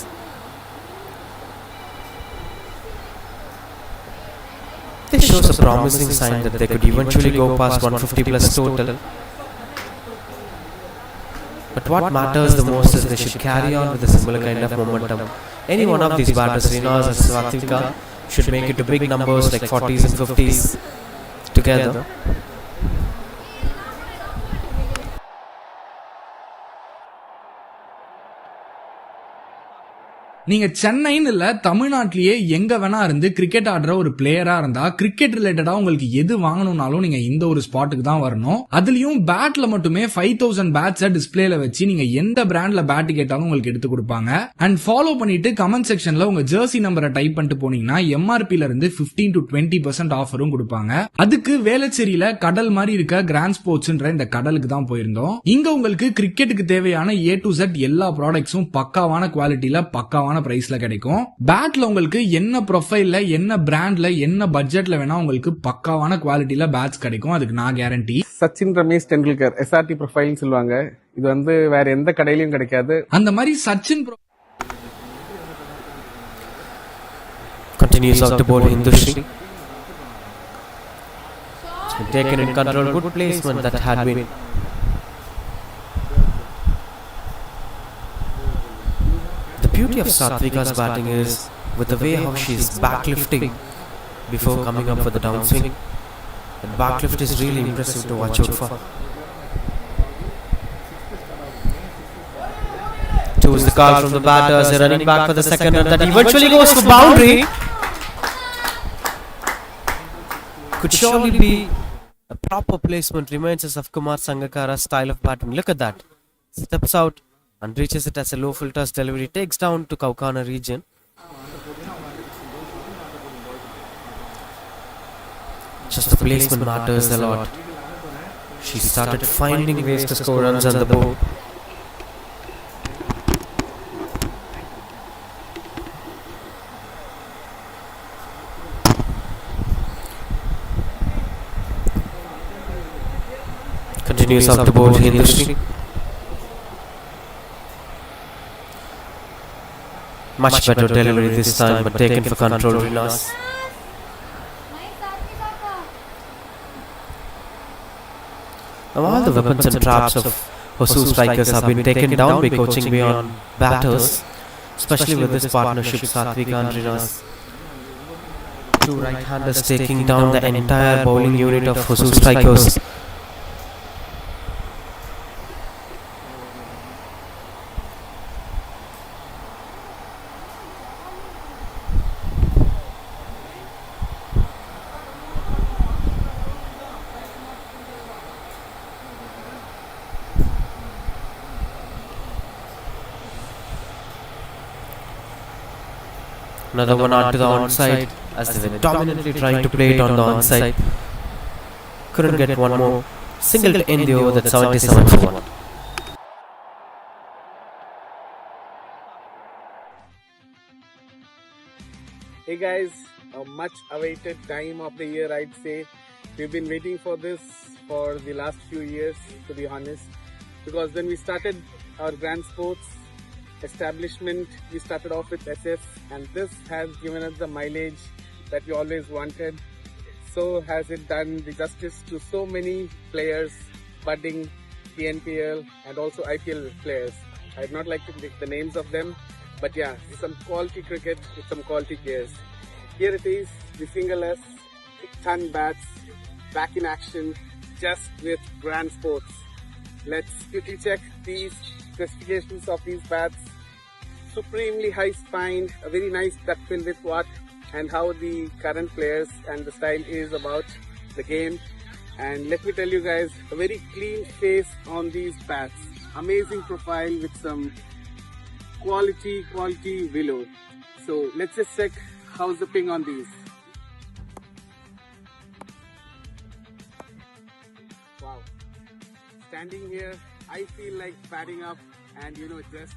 This shows a promising sign that they could eventually go past 150 plus total. But what matters the most is they should carry on with a similar kind of momentum. Any one of these batters, Rinas or Swatika, should make it to big numbers like 40s and 50s together. நீங்க சென்னைன்னு இல்ல தமிழ்நாட்டிலேயே எங்க வேணா இருந்து cricket ஆடுற ஒரு பிளேயரா இருந்தா கிரிக்கெட் ரிலேட்டடா உங்களுக்கு எது வாங்கணும்னாலும் நீங்க இந்த ஒரு ஸ்பாட்டுக்கு தான் வரணும். அதுலயும் பேட்ல மட்டுமே 5000 பேட்ஸை டிஸ்பிளேல வச்சு நீங்க எந்த பிராண்ட்ல பேட் கேட்டாலும் உங்களுக்கு எடுத்து கொடுப்பாங்க. அண்ட் ஃபாலோ பண்ணிட்டு கமெண்ட் செக்ஷன்ல உங்க ஜெர்சி நம்பரை டைப் பண்ணிட்டு போனீங்கன்னா எம்ஆர்பில இருந்து 15 to 20% ஆஃபரும் கொடுப்பாங்க. அதுக்கு வேளச்சேரியில கடல் மாதிரி இருக்க கிராண்ட் ஸ்போர்ட்ஸ்ன்ற இந்த கடலுக்கு தான் போயிருந்தோம். இங்க உங்களுக்கு கிரிக்கெட்டுக்கு தேவையான A to Z எல்லா ப்ராடக்ட்ஸும் பக்காவான குவாலிட்டியில பக்காவான பிரைஸ்ல கிடைக்கும். பேட்ல உங்களுக்கு என்ன ப்ரொஃபைல்ல என்ன பிராண்ட்ல என்ன பட்ஜெட்ல வேணா உங்களுக்கு பக்காவான குவாலிட்டியில பேட்ஸ் கிடைக்கும். அதுக்கு நான் guarantee. Sachin Ramesh Tendulkar SRT profile சொல்லுவாங்க. இது வந்து வேற எந்த கடையிலயும் கிடைக்காது. அந்த மாதிரி Sachin Continues out to bowl Hindushri. Taken in control, good placement that had been. The beauty of Satvika's batting is with the way how she is backlifting before coming up for the downswing. That backlift is really impressive to watch out for. Choose the call from the batters. They're running back for the second run that eventually goes for boundary. Could surely be a proper placement. Reminds us of Kumar Sangakkara's style of batting. Look at that. Steps out and reaches it as a low full toss delivery. Takes down to Kaukana region. Just the placement matters a lot. She started finding ways to score runs on the board. Continues out to bowl Hindushri. Much better delivery this time, but taken for control Rinas. Now all the weapons and traps of Hioc Strickers have been taken down by coaching beyond batters, especially with this partnership Satvika and Rinas. Two right-handers taking down the entire bowling unit of Hioc Strickers. Another one onto the onside as they were dominantly trying to play it on the onside. Couldn't get one more. Single to end the over, that's 77 for 1. Hey guys, a much awaited time of the year, I'd say. We've been waiting for this for the last few years, to be honest, because when we started our grand sports establishment, we started off with SS, and this has given us the mileage that we always wanted. So has it done the justice to so many players, budding TNPL and also IPL players. I'd not like to pick the names of them, but yeah, some quality cricket with some quality players. Here it is, the single S, ton bats, back in action, just with grand sports. Let's quickly check these specifications of these bats. Supremely high spine, a very nice duck bill with what and how the current players and the style is about the game. And let me tell you guys, a very clean face on these bats. Amazing profile with some quality willow. So let's just check how's the ping on these. Wow. Standing here, I feel like batting up and just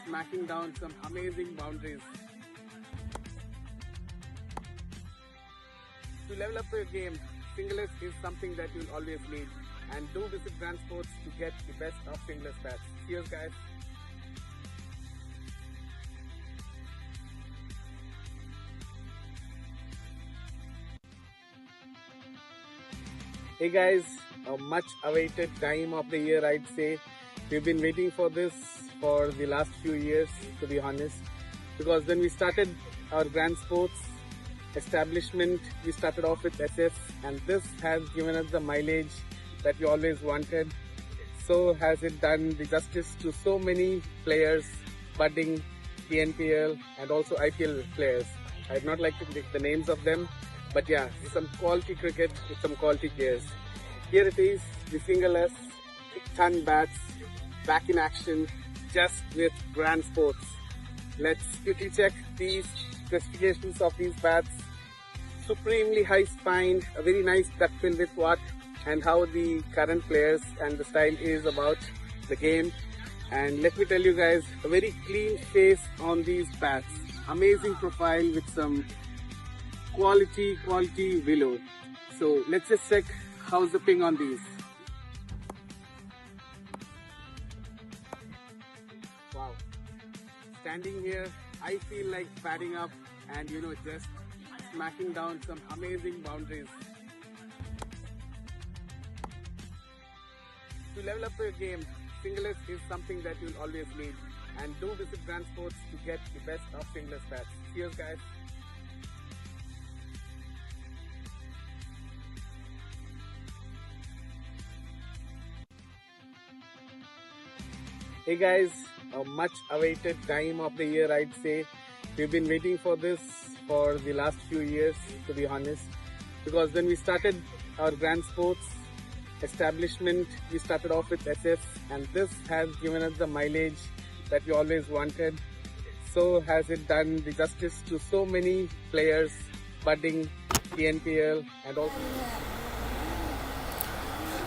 smacking down some amazing boundaries. To level up your game, singlers is something that you'll always need, and do visit Grand Sports to get the best of singlers bats. Cheers guys. Hey guys, a much awaited time of the year, I'd say. We've been waiting for this for the last few years, to be honest, because when we started our grand sports establishment, we started off with SS, and this has given us the mileage that we always wanted. So has it done the justice to so many players, budding TNPL and also IPL players. I'd not like to pick the names of them, but yeah, some quality cricket with some quality players. Here it is, the single S, ton bats, back in action, just with grand sports. Let's quickly check these specifications of these bats. Supremely high spine, a very nice duck bill with what and how the current players and the style is about the game. And let me tell you guys, a very clean face on these bats. Amazing profile with some quality willow. So let's just check how's the ping on these. Wow. Standing here, I feel like batting up and just smacking down some amazing boundaries. To level up your game, singlers is something that you'll always need, and do visit Grand Sports to get the best of singlers bats. Cheers guys. Hey guys, a much awaited time of the year, I'd say. We've been waiting for this for the last few years, to be honest, because when we started our grand sports establishment, we started off with SS, and this has given us the mileage that we always wanted. So has it done the justice to so many players, budding TNPL and also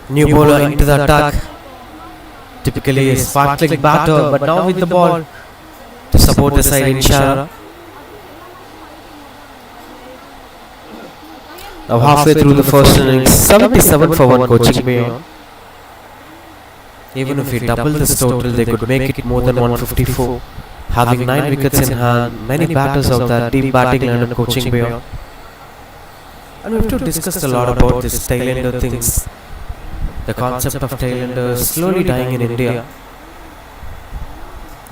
New bowler into the attack. Typically a sparkling batter, but now with the ball to support the side in Shara. Now halfway through the first innings, 77 for 1 coaching beyond. Even if we double this total, they could make it more than 154. Having 9 wickets in hand, many batters of that deep batting lineup coaching beyond. And we've discussed a lot about this tail-ender things. The concept of tail-enders slowly dying in India.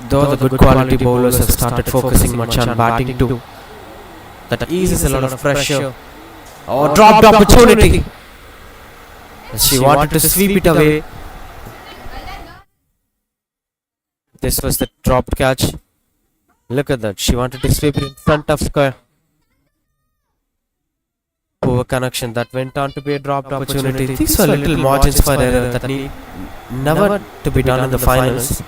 Though the good quality bowlers have started focusing much on batting too. That eases a lot of pressure. Oh, dropped opportunity. She wanted to sweep it away. This was the dropped catch. Look at that. She wanted to sweep it in front of square. Poor connection. That went on to be a dropped opportunity. These were little margins for error that need never to be done in the finals.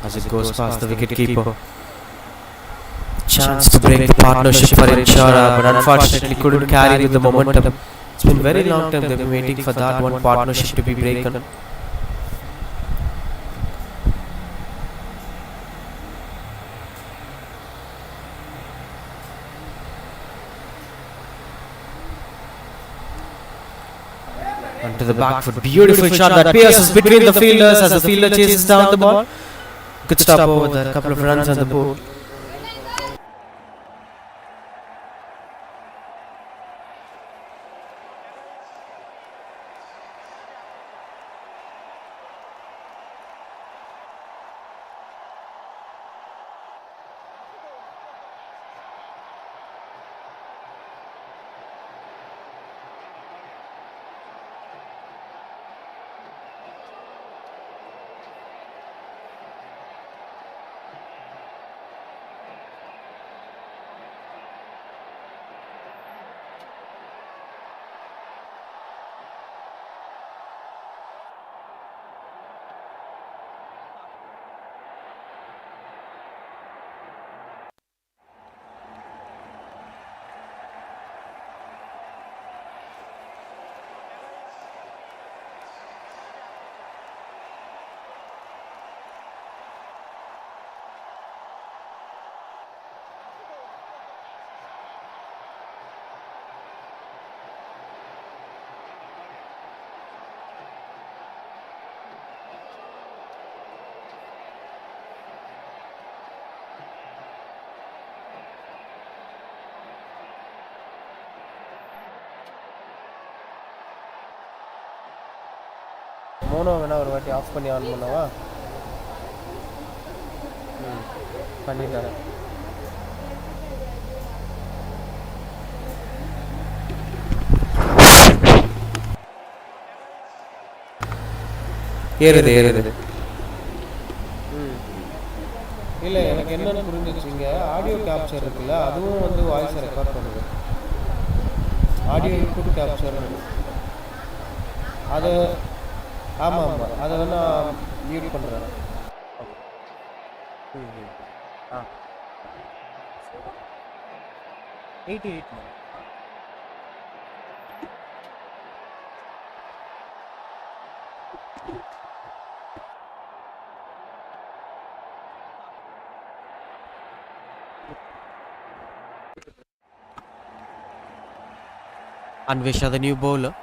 as it goes past the wicket keeper. Chance to break the partnership for Inshara, but unfortunately couldn't carry with the momentum. It's been very long time they've been waiting for that one partnership to be broken. Onto the back foot, beautiful shot that pierces between the fielders as the fielder chases down the ball. Good stop over there, a couple of runs on the board. Mono வேணா ஒரு வாட்டி of பண்ணி on பண்ணவா? பண்ணிட்டாரு. ஏறுது இல்லை, எனக்கு என்னன்னு புரிஞ்சிச்சுங்க. ஆடியோ கேப்சர் இருக்குல்ல, அதுவும் வந்து வாய்ஸை ரெக்கார்ட் பண்ணுது. ஆடியோ இன்புட் கேப்சர் அது ஆமாம், அதை வேணா மியூட் பண்ணுறேன். ஆ 88. Anvesha, the new bowler,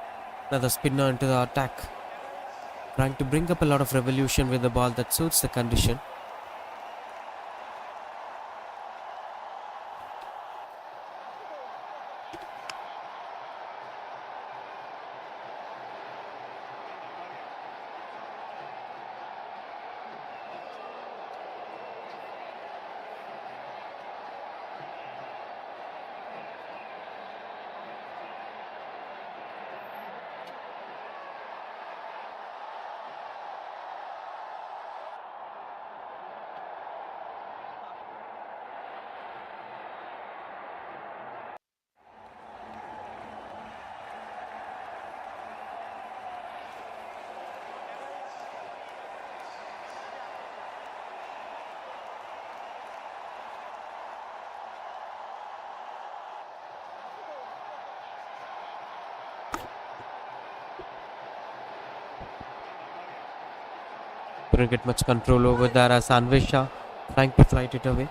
another spinner into the attack, trying to bring up a lot of revolution with the ball that suits the condition. Couldn't get much control over there as Anvesha trying to flight it away.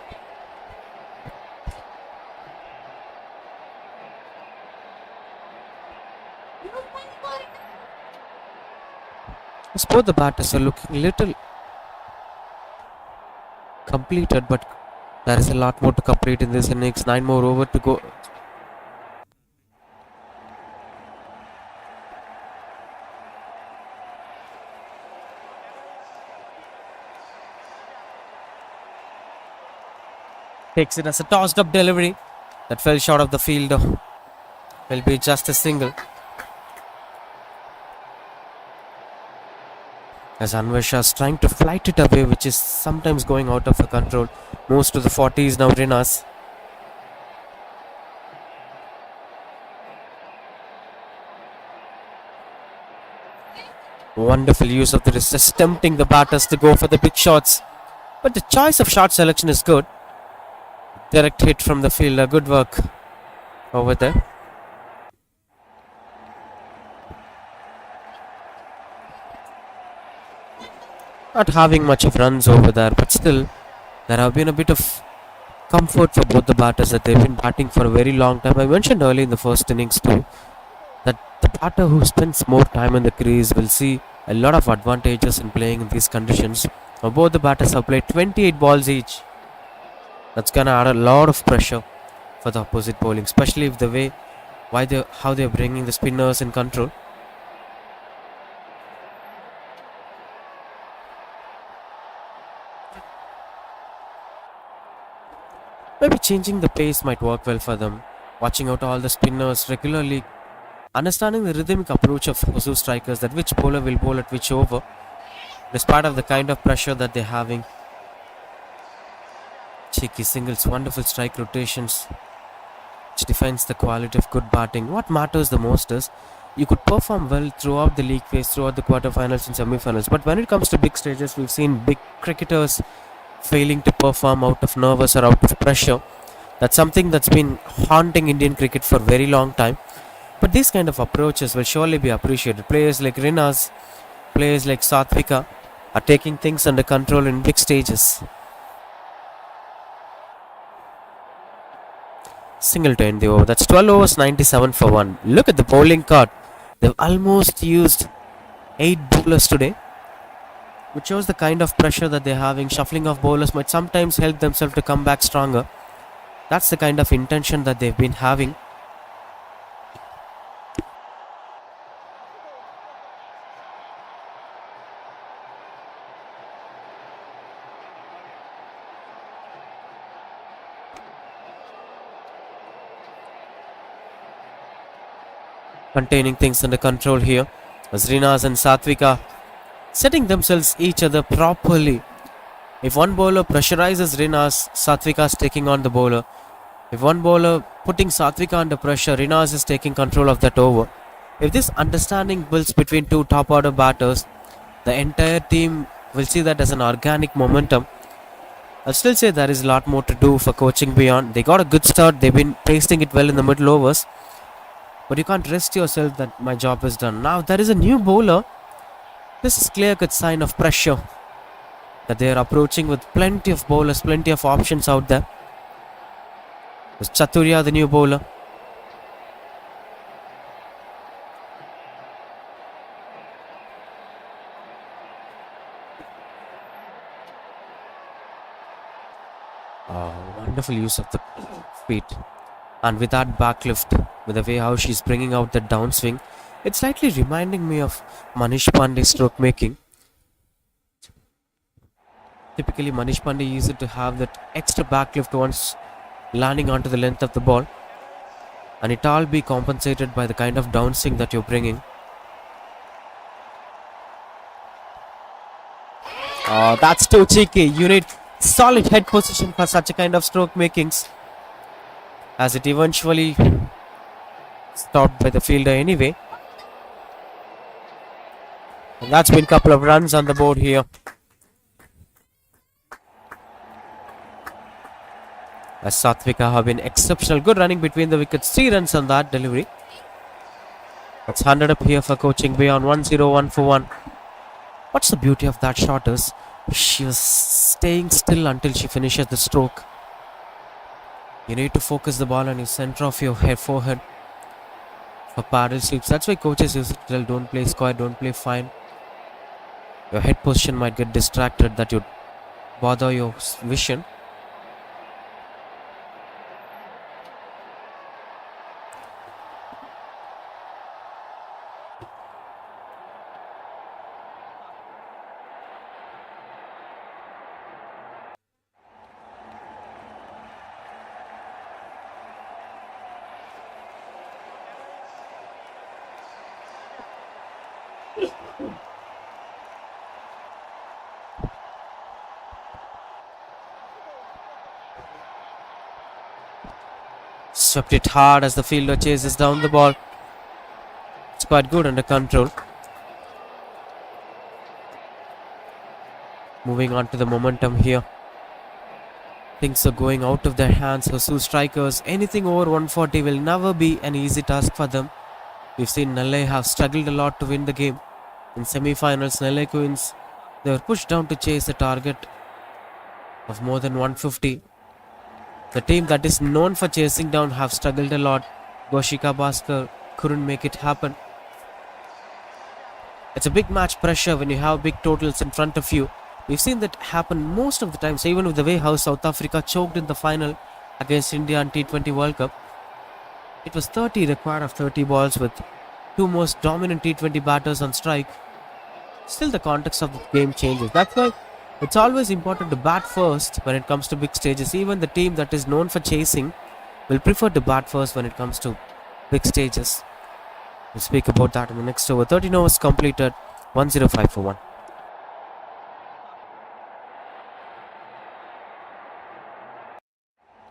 Both the batters are looking little completed, but there is a lot more to complete in this innings. 9 more over to go. Takes it as a tossed up delivery that fell short of the fielder. Will be just a single. As Anvesha is trying to flight it away, which is sometimes going out of her control. Moves to the 40s now, Rinas. Wonderful use of the wrist, just tempting the batters to go for the big shots. But the choice of shot selection is good. Direct hit from the fielder. Good work over there. Not having much of runs over there, but still, there have been a bit of comfort for both the batters that they've been batting for a very long time. I mentioned early in the first innings too that the batter who spends more time in the crease will see a lot of advantages in playing in these conditions. Now both the batters have played 28 balls each. That's gonna add a lot of pressure for the opposite bowling, especially if the way how they're bringing the spinners in control. Maybe changing the pace might work well for them. Watching out all the spinners regularly, understanding the rhythmic approach of Hioc Strickers, that which bowler will bowl at which over, despite of the kind of pressure that they're having. Cheeky singles, wonderful strike rotations, which defines the quality of good batting. What matters the most is you could perform well throughout the league phase, throughout the quarterfinals and semi-finals. But when it comes to big stages, we've seen big cricketers failing to perform out of nervous or out of pressure. That's something that's been haunting Indian cricket for a very long time. But these kind of approaches will surely be appreciated. Players like Rinas, players like Satvika are taking things under control in big stages. Single to end the over. That's 12 overs, 97 for 1. Look at the bowling card. They've almost used 8 bowlers today, which shows the kind of pressure that they're having. Shuffling of bowlers might sometimes help themselves to come back stronger. That's the kind of intention that they've been having. Containing things under control here. As Rinas and Satvika setting themselves each other properly. If one bowler pressurizes Rinas, Satvika is taking on the bowler. If one bowler putting Satvika under pressure, Rinas is taking control of that over. If this understanding builds between two top order batters, the entire team will see that as an organic momentum. I'll still say there is a lot more to do for coaching beyond. They got a good start, they've been pasting it well in the middle overs. But you can't rest yourself that my job is done. Now there is a new bowler. This is clear-cut sign of pressure that they are approaching with plenty of bowlers, plenty of options out there. There's Chaturya, the new bowler. Wonderful use of the feet. And with that back lift, with the way how she's bringing out the downswing, it's slightly reminding me of Manish Pandey's stroke making. Typically, Manish Pandey used to have that extra back lift once landing onto the length of the ball, and it all be compensated by the kind of downswing that you're bringing. Oh, that's too cheeky. You need solid head position for such a kind of stroke makings, as it eventually stopped by the fielder anyway. And that's been a couple of runs on the board here. As Satvika have been exceptional. Good running between the wickets. 3 runs on that delivery. That's 100 up here for coaching beyond. 1-0, 1-for-1. What's the beauty of that shot is she was staying still until she finishes the stroke. You need to focus the ball on your center of your forehead for paddle sweeps. That's why coaches use it to tell don't play square, don't play fine. Your head position might get distracted, that would bother your vision. Swept it hard as the fielder chases down the ball. It's quite good under control. Moving on to the momentum here. Things are going out of their hands. Hioc Strikers, anything over 140 will never be an easy task for them. We've seen Nelle have struggled a lot to win the game. In semi-finals, Nelle Queens, they were pushed down to chase a target of more than 150. The team that is known for chasing down have struggled a lot. Goshika Bhaskar couldn't make it happen. It's a big match pressure when you have big totals in front of you. We've seen that happen most of the time. So even with the way how South Africa choked in the final against India in T20 World Cup, it was 30 required of 30 balls with two most dominant T20 batters on strike. Still the context of the game changes. That's why it's always important to bat first when it comes to big stages. Even the team that is known for chasing will prefer to bat first when it comes to big stages. We'll speak about that in the next over. 13 overs completed, 105 for 1.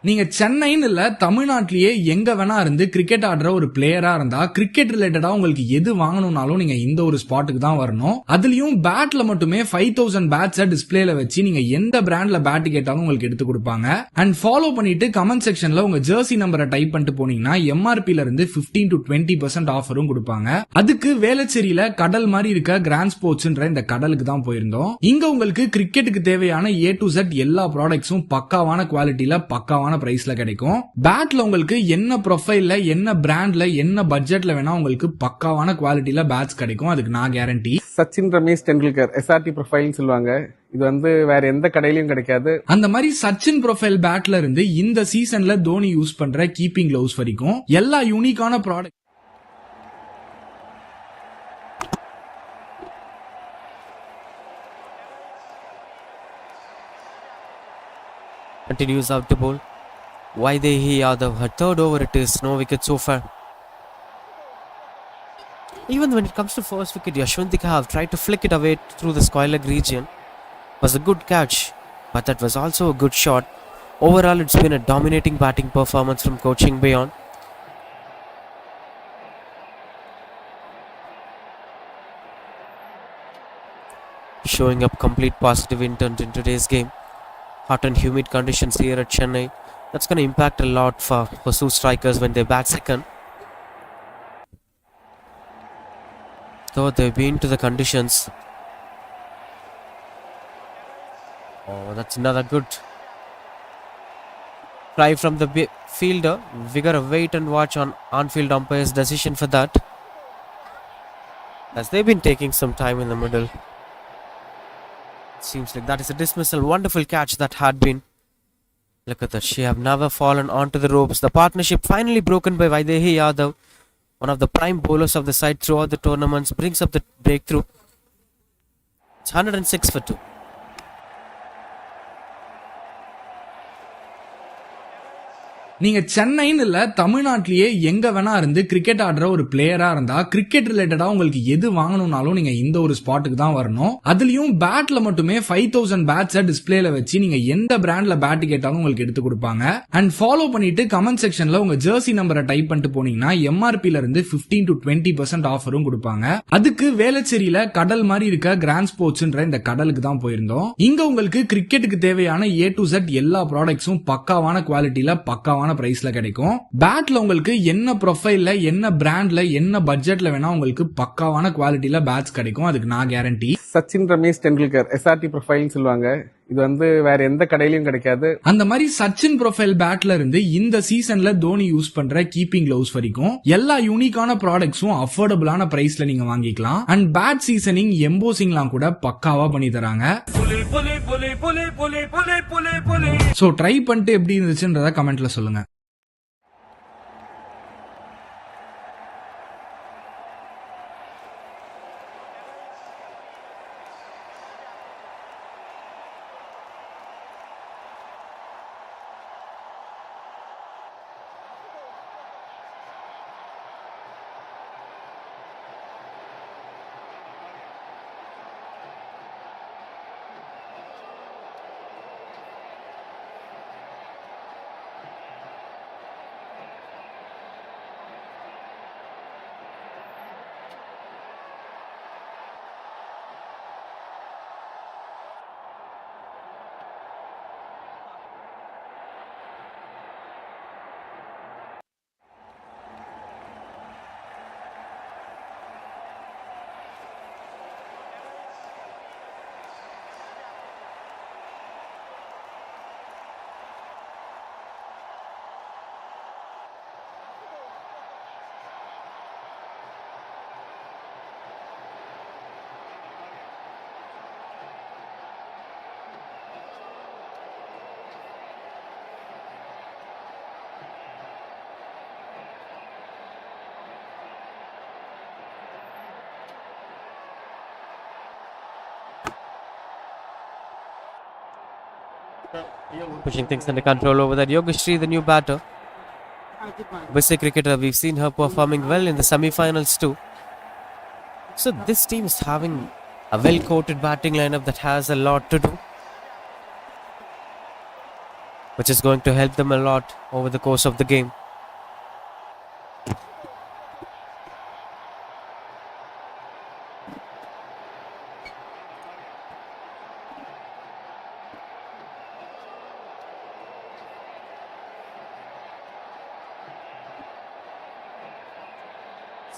நீங்க சென்னைன்னு இல்ல தமிழ்நாட்டிலேயே எங்க வேணா இருந்து cricket ஆடுற ஒரு பிளேயரா இருந்தா கிரிக்கெட் ரிலேட்டடா உங்களுக்கு எது வாங்கணும்னாலும் நீங்க இந்த ஒரு ஸ்பாட்டுக்கு தான் வரணும். அதுலயும் பேட்ல மட்டுமே 5000 பேட்ஸை டிஸ்பிளேல வச்சு நீங்க எந்த பிராண்ட்ல பேட் கேட்டாலும் உங்களுக்கு எடுத்து கொடுப்பாங்க. அண்ட் ஃபாலோ பண்ணிட்டு கமெண்ட் செக்ஷன்ல உங்க ஜெர்சி நம்பரை டைப் பண்ணிட்டு போனீங்கன்னா எம்ஆர்பில இருந்து 15 to 20% ஆஃபரும் கொடுப்பாங்க. அதுக்கு வேளச்சேரியில கடல் மாதிரி இருக்க கிராண்ட் ஸ்போர்ட்ஸ்ன்ற இந்த கடலுக்கு தான் போயிருந்தோம். இங்க உங்களுக்கு கிரிக்கெட்டுக்கு தேவையான A to Z எல்லா ப்ராடக்ட்ஸும் பக்காவான குவாலிட்டியில பக்காவான பிரைஸ்ல கிடைக்கும். பேட்ல உங்களுக்கு என்ன ப்ரொஃபைல்ல என்ன பிராண்ட்ல என்ன பட்ஜெட்ல வேணா உங்களுக்கு பக்காவான குவாலிட்டியில பேட்ஸ் கிடைக்கும். அதுக்கு நான் கேரண்டி. சச்சின் ரமேஷ் டெண்டுல்கர் SRT ப்ரொஃபைல்னு சொல்லுவாங்க. இது வந்து வேற எந்த கடையிலயும் கிடைக்காது. அந்த மாதிரி சச்சின் ப்ரொஃபைல் பேட்ல இருந்து இந்த சீசன்ல தோனி யூஸ் பண்ற கீப்பிங் கிளவுஸ் வரைக்கும் எல்லா யூனிக்கான product Continues out to bowl. Vaidehi Yadav, her third over it is, no wicket so far. Even when it comes to first wicket, Yashwantika have tried to flick it away through the square leg region. Was a good catch, but that was also a good shot. Overall, it's been a dominating batting performance from coaching beyond. Showing up complete positive intent in today's game. Hot and humid conditions here at Chennai. That's going to impact a lot for Hioc Strikers when they bat second. Though they've been to the conditions. Oh, that's another good try from the fielder. Vigor of wait and watch on on-field umpire's decision for that, as they've been taking some time in the middle. Seems like that is a dismissal. Wonderful catch that had been. Look at that. She have never fallen onto the ropes. The partnership finally broken by Vaidehi Yadav, one of the prime bowlers of the side throughout the tournaments, brings up the breakthrough. It's 106 for 2. நீங்க சென்னைன்னு இல்ல தமிழ்நாட்டிலேயே எங்க வேணா இருந்து cricket ஆடுற ஒரு பிளேயரா இருந்தா கிரிக்கெட் ரிலேட்டடா உங்களுக்கு எது வாங்கணும்னாலும் நீங்க இந்த ஒரு ஸ்பாட்டுக்கு தான் வரணும். அதுலயும் பேட்ல மட்டுமே 5000 பேட்ஸை டிஸ்பிளேல வச்சு நீங்க எந்த பிராண்ட்ல பேட் கேட்டாலும் உங்களுக்கு எடுத்து கொடுப்பாங்க. அண்ட் ஃபாலோ பண்ணிட்டு கமெண்ட் செக்ஷன்ல உங்க ஜெர்சி நம்பரை டைப் பண்ணிட்டு போனீங்கன்னா எம்ஆர்பில இருந்து 15 to 20% ஆஃபரும் கொடுப்பாங்க. அதுக்கு வேளச்சேரியில கடல் மாதிரி இருக்க கிராண்ட் ஸ்போர்ட்ஸ்ன்ற இந்த கடலுக்கு தான் போயிருந்தோம். இங்க உங்களுக்கு கிரிக்கெட்டுக்கு தேவையான A to Z எல்லா ப்ராடக்ட்ஸும் பக்காவான குவாலிட்டியில பக்காவான பிரைஸ்ல கிடைக்கும். பேட்ல உங்களுக்கு என்ன ப்ரொஃபைல்ல என்ன பிராண்ட்ல என்ன பட்ஜெட்ல வேணா உங்களுக்கு பக்காவான குவாலிட்டியில பேட்ஸ் கிடைக்கும். அதுக்கு நான் கேரண்டி. சச்சின் ரமேஷ் டெண்டுல்கர் SRT ப்ரொஃபைல்னு சொல்லுவாங்க. இது வந்து வேற எந்த கடையிலயும் கிடைக்காது. அந்த மாதிரி சச்சின் ப்ரொஃபைல் பேட்ல இருந்து இந்த சீசன்ல தோனி யூஸ் பண்ற கீப்பிங் கிளவுஸ் வரைக்கும் எல்லா யூனிக்கான ப்ராடக்ட்ஸும் அஃபோர்டபுளான பிரைஸ்ல நீங்க வாங்கிக்கலாம். அண்ட் பேட் சீசனிங் எம்போசிங்லாம் கூட பக்காவா பண்ணி தராங்க. சோ ட்ரை பண்ணிட்டு எப்படி இருந்துச்சுன்றத கமெண்ட்ல சொல்லுங்க. Pushing things under control over that. Hioc Strickers, the new batter. Busy cricketer, we've seen her performing well in the semi-finals too. So this team is having a well-coated batting lineup that has a lot to do, which is going to help them a lot over the course of the game.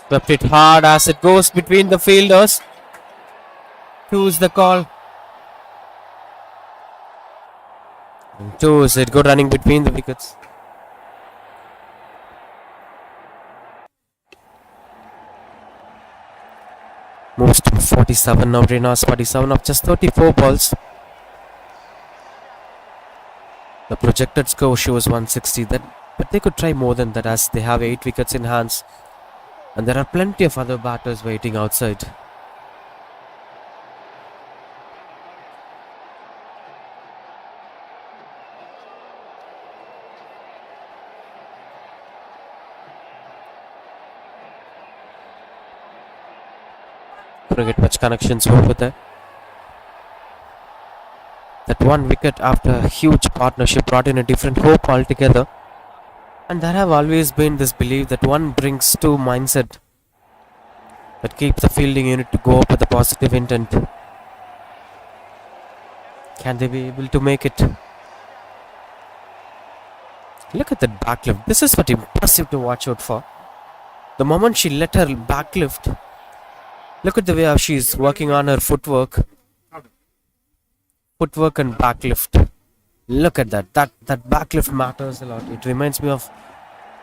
Swept it hard as it goes between the fielders. Two's the call. And two is it. Good running between the wickets. Moves to 47 now. Rena's 47 of just 34 balls. The projected score shows 160. But they could try more than that as they have 8 wickets in hands. And there are plenty of other batters waiting outside. Couldn't get much connections over there. That one wicket after a huge partnership brought in a different hope altogether. And there have always been this belief that one brings two mindset that keeps the fielding unit to go up with a positive intent. Can they be able to make it? Look at that backlift. This is what impressive to watch out for. The moment she let her backlift, look at the way how she's working on her footwork and backlift. Look at that. That backlift matters a lot. It reminds me of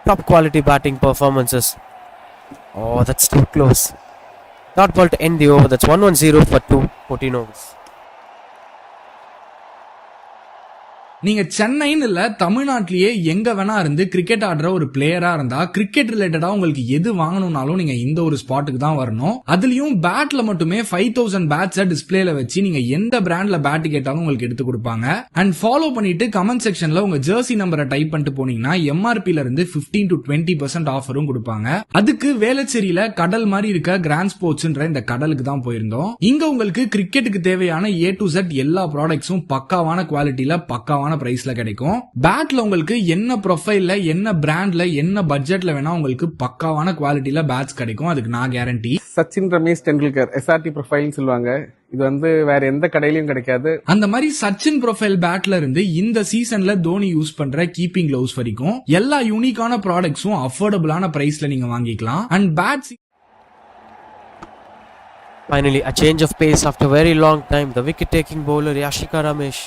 top quality batting performances. Oh, that's too close. Dot ball to end the over. That's 110 for 14 overs. நீங்க சென்னைன்னு இல்ல தமிழ்நாட்டிலேயே எங்க வேணா இருந்து cricket ஆடுற ஒரு பிளேயரா இருந்தா கிரிக்கெட் ரிலேட்டடா உங்களுக்கு எது வாங்கணும்னாலும் நீங்க இந்த ஒரு ஸ்பாட்டுக்கு தான் வரணும். அதுலயும் பேட்ல மட்டுமே 5000 பேட்ஸ டிஸ்பிளேல வச்சு நீங்க எந்த பிராண்ட்ல பேட் கேட்டாலும் உங்களுக்கு எடுத்து கொடுப்பாங்க. அண்ட் ஃபாலோ பண்ணிட்டு கமெண்ட் செக்ஷன்ல உங்க ஜெர்சி நம்பரை டைப் பண்ணிட்டு போனீங்கன்னா எம்ஆர்பில இருந்து 15 to 20% ஆஃபரும் கொடுப்பாங்க. அதுக்கு வேளச்சேரியில கடல் மாதிரி இருக்க கிராண்ட் ஸ்போர்ட்ஸ்ன்ற இந்த கடலுக்கு தான் போயிருந்தோம். இங்க உங்களுக்கு கிரிக்கெட்டுக்கு தேவையான A to Z எல்லா ப்ராடக்ட்ஸும் பக்காவான குவாலிட்டியில பக்காவான பிரைஸ்ல கிடைக்கும். பேட்ல உங்களுக்கு என்ன ப்ரொஃபைல்ல என்ன பிராண்ட்ல என்ன பட்ஜெட்ல வேணா உங்களுக்கு பக்காவான குவாலிட்டியில பேட்ஸ் கிடைக்கும். அதுக்கு நான் கேரண்டி. சச்சின் ரமேஷ் டெண்டுல்கர் SRT ப்ரொஃபைல்னு சொல்லுவாங்க. இது வந்து வேற எந்த கடையிலயும் கிடைக்காது. அந்த மாதிரி சச்சின் ப்ரொஃபைல் பேட்ல இருந்து இந்த சீசன்ல தோனி யூஸ் பண்ற கீப்பிங் கிளவுஸ் வரைக்கும் எல்லா யூனிக்கான ப்ராடக்ட்ஸும் அஃபோர்டபுளான பிரைஸ்ல நீங்க வாங்கிக்கலாம். And bats Finally, a change of pace after a very long time. The wicket-taking bowler Yashika Ramesh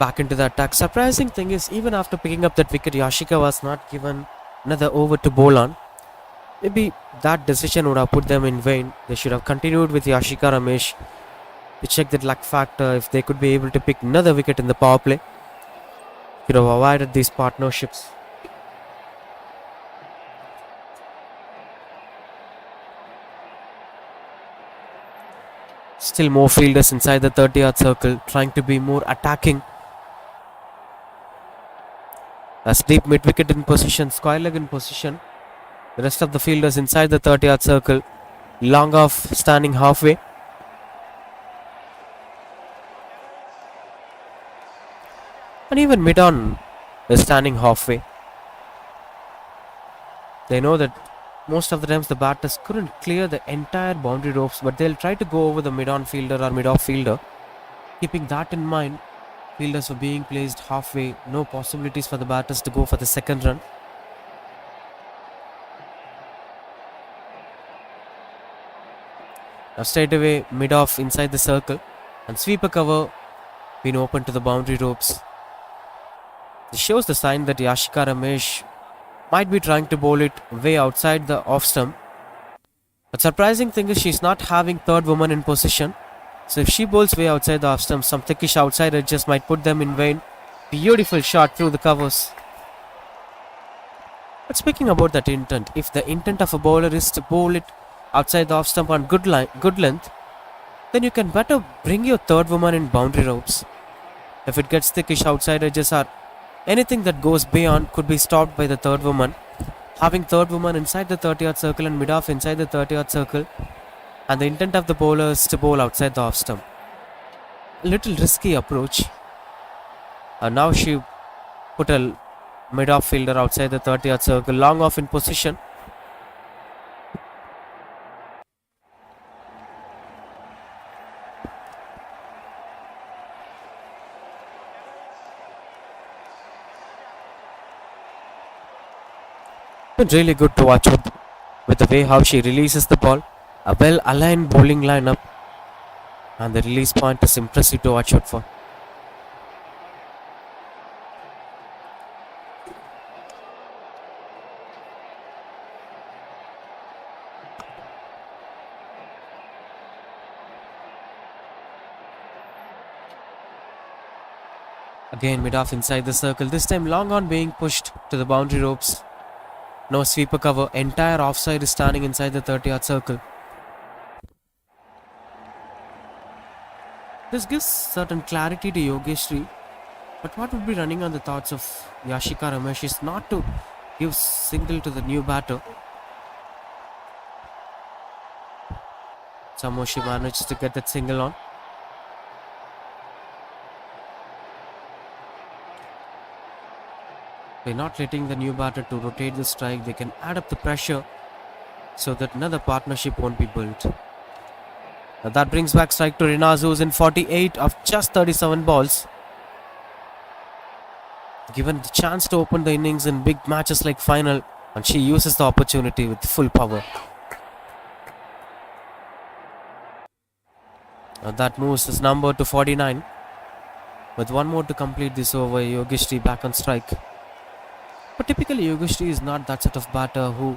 back into the attack. Surprising thing is, even after picking up that wicket, Yashika was not given another over to bowl on. Maybe that decision would have put them in vain. They should have continued with Yashika Ramesh to check that luck factor. If they could be able to pick another wicket in the power play, could have avoided these partnerships. Still more fielders inside the 30-yard circle, trying to be more attacking. As deep mid-wicket in position, square leg in position. The rest of the fielders inside the 30-yard circle, long off, standing halfway. And even mid-on is standing halfway. They know that most of the times the batters couldn't clear the entire boundary ropes, but they'll try to go over the mid-on fielder or mid-off fielder. Keeping that in mind, fielders were being placed halfway, no possibilities for the batters to go for the second run. Now straight away mid-off inside the circle, and sweeper cover been open to the boundary ropes. This shows the sign that Yashika Ramesh might be trying to bowl it way outside the off stump. But surprising thing is she's not having third woman in position. So if she bowls way outside the off stump, some thickish outside edges might put them in vain. Beautiful shot through the covers. But speaking about that intent, if the intent of a bowler is to bowl it outside the off stump on good length, then you can better bring your third woman in boundary ropes. If it gets thickish, outside edges are anything that goes beyond could be stopped by the third woman. Having third woman inside the 30-yard circle and mid-off inside the 30-yard circle, and the intent of the bowler is to bowl outside the off stump. A little risky approach. Now she put a mid-off fielder outside the 30-yard circle, long off in position. Been really good to watch with the way how she releases the ball. A well-aligned bowling lineup, and the release point is impressive to watch out for. Again mid-off inside the circle, this time long on being pushed to the boundary ropes. No sweeper cover, entire offside is standing inside the 30-yard circle. This gives certain clarity to Yogeshri, but what would be running on the thoughts of Yashika Ramesh is not to give single to the new batter. Somehow she managed to get that single on. By not letting the new batter to rotate the strike, they can add up the pressure so that another partnership won't be built. Now that brings back strike to Rinaz, who's in 48 of just 37 balls. Given the chance to open the innings in big matches like final, and she uses the opportunity with full power. Now that moves his number to 49. With one more to complete this over, Yogeshri back on strike. But typically Yogeshri is not that sort of batter who,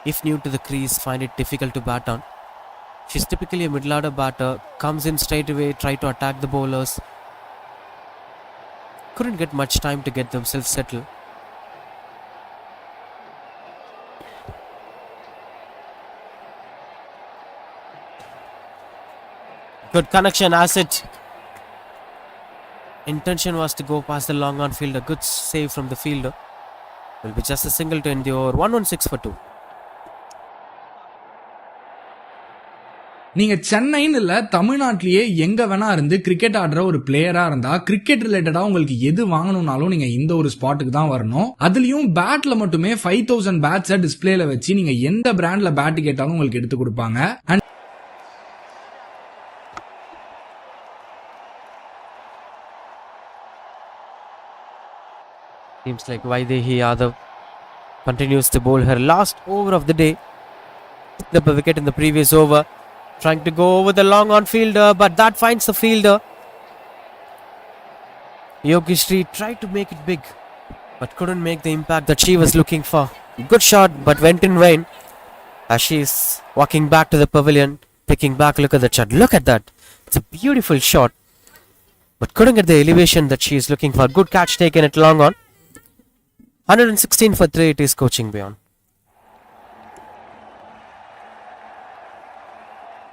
if new to the crease, find it difficult to bat on. She's typically a middle-order batter, comes in straight away, try to attack the bowlers. Couldn't get much time to get themselves settled. Good connection as it. Intention was to go past the long on fielder. Good save from the fielder. Will be just a single to end the over. 116 for 2. நீங்க சென்னைன்னு இல்ல தமிழ்நாட்டிலேயே எங்க வேணா இருந்து cricket ஆடுற ஒரு பிளேயரா இருந்தா கிரிக்கெட் ரிலேட்டடா உங்களுக்கு எது வாங்கணும்னாலும் நீங்க இந்த ஒரு ஸ்பாட்டுக்கு தான் வரணும். அதுலயும் பேட்ல மட்டுமே 5000 பேட்ஸை டிஸ்பிளேல வச்சு நீங்க எந்த பிராண்ட்ல பேட் கேட்டாலும் உங்களுக்கு எடுத்து கொடுப்பாங்க. And Seems like Vaidehi Yadav continues to bowl her last over of the day. The wicket in the previous over. Trying to go over the long on fielder, but that finds the fielder. Yogeshri tried to make it big, but couldn't make the impact that she was looking for. Good shot, but went in vain. As she is walking back to the pavilion, picking back, look at that shot. Look at that. It's a beautiful shot, but couldn't get the elevation that she is looking for. Good catch taken at long on. 116 for 3, it is coaching beyond.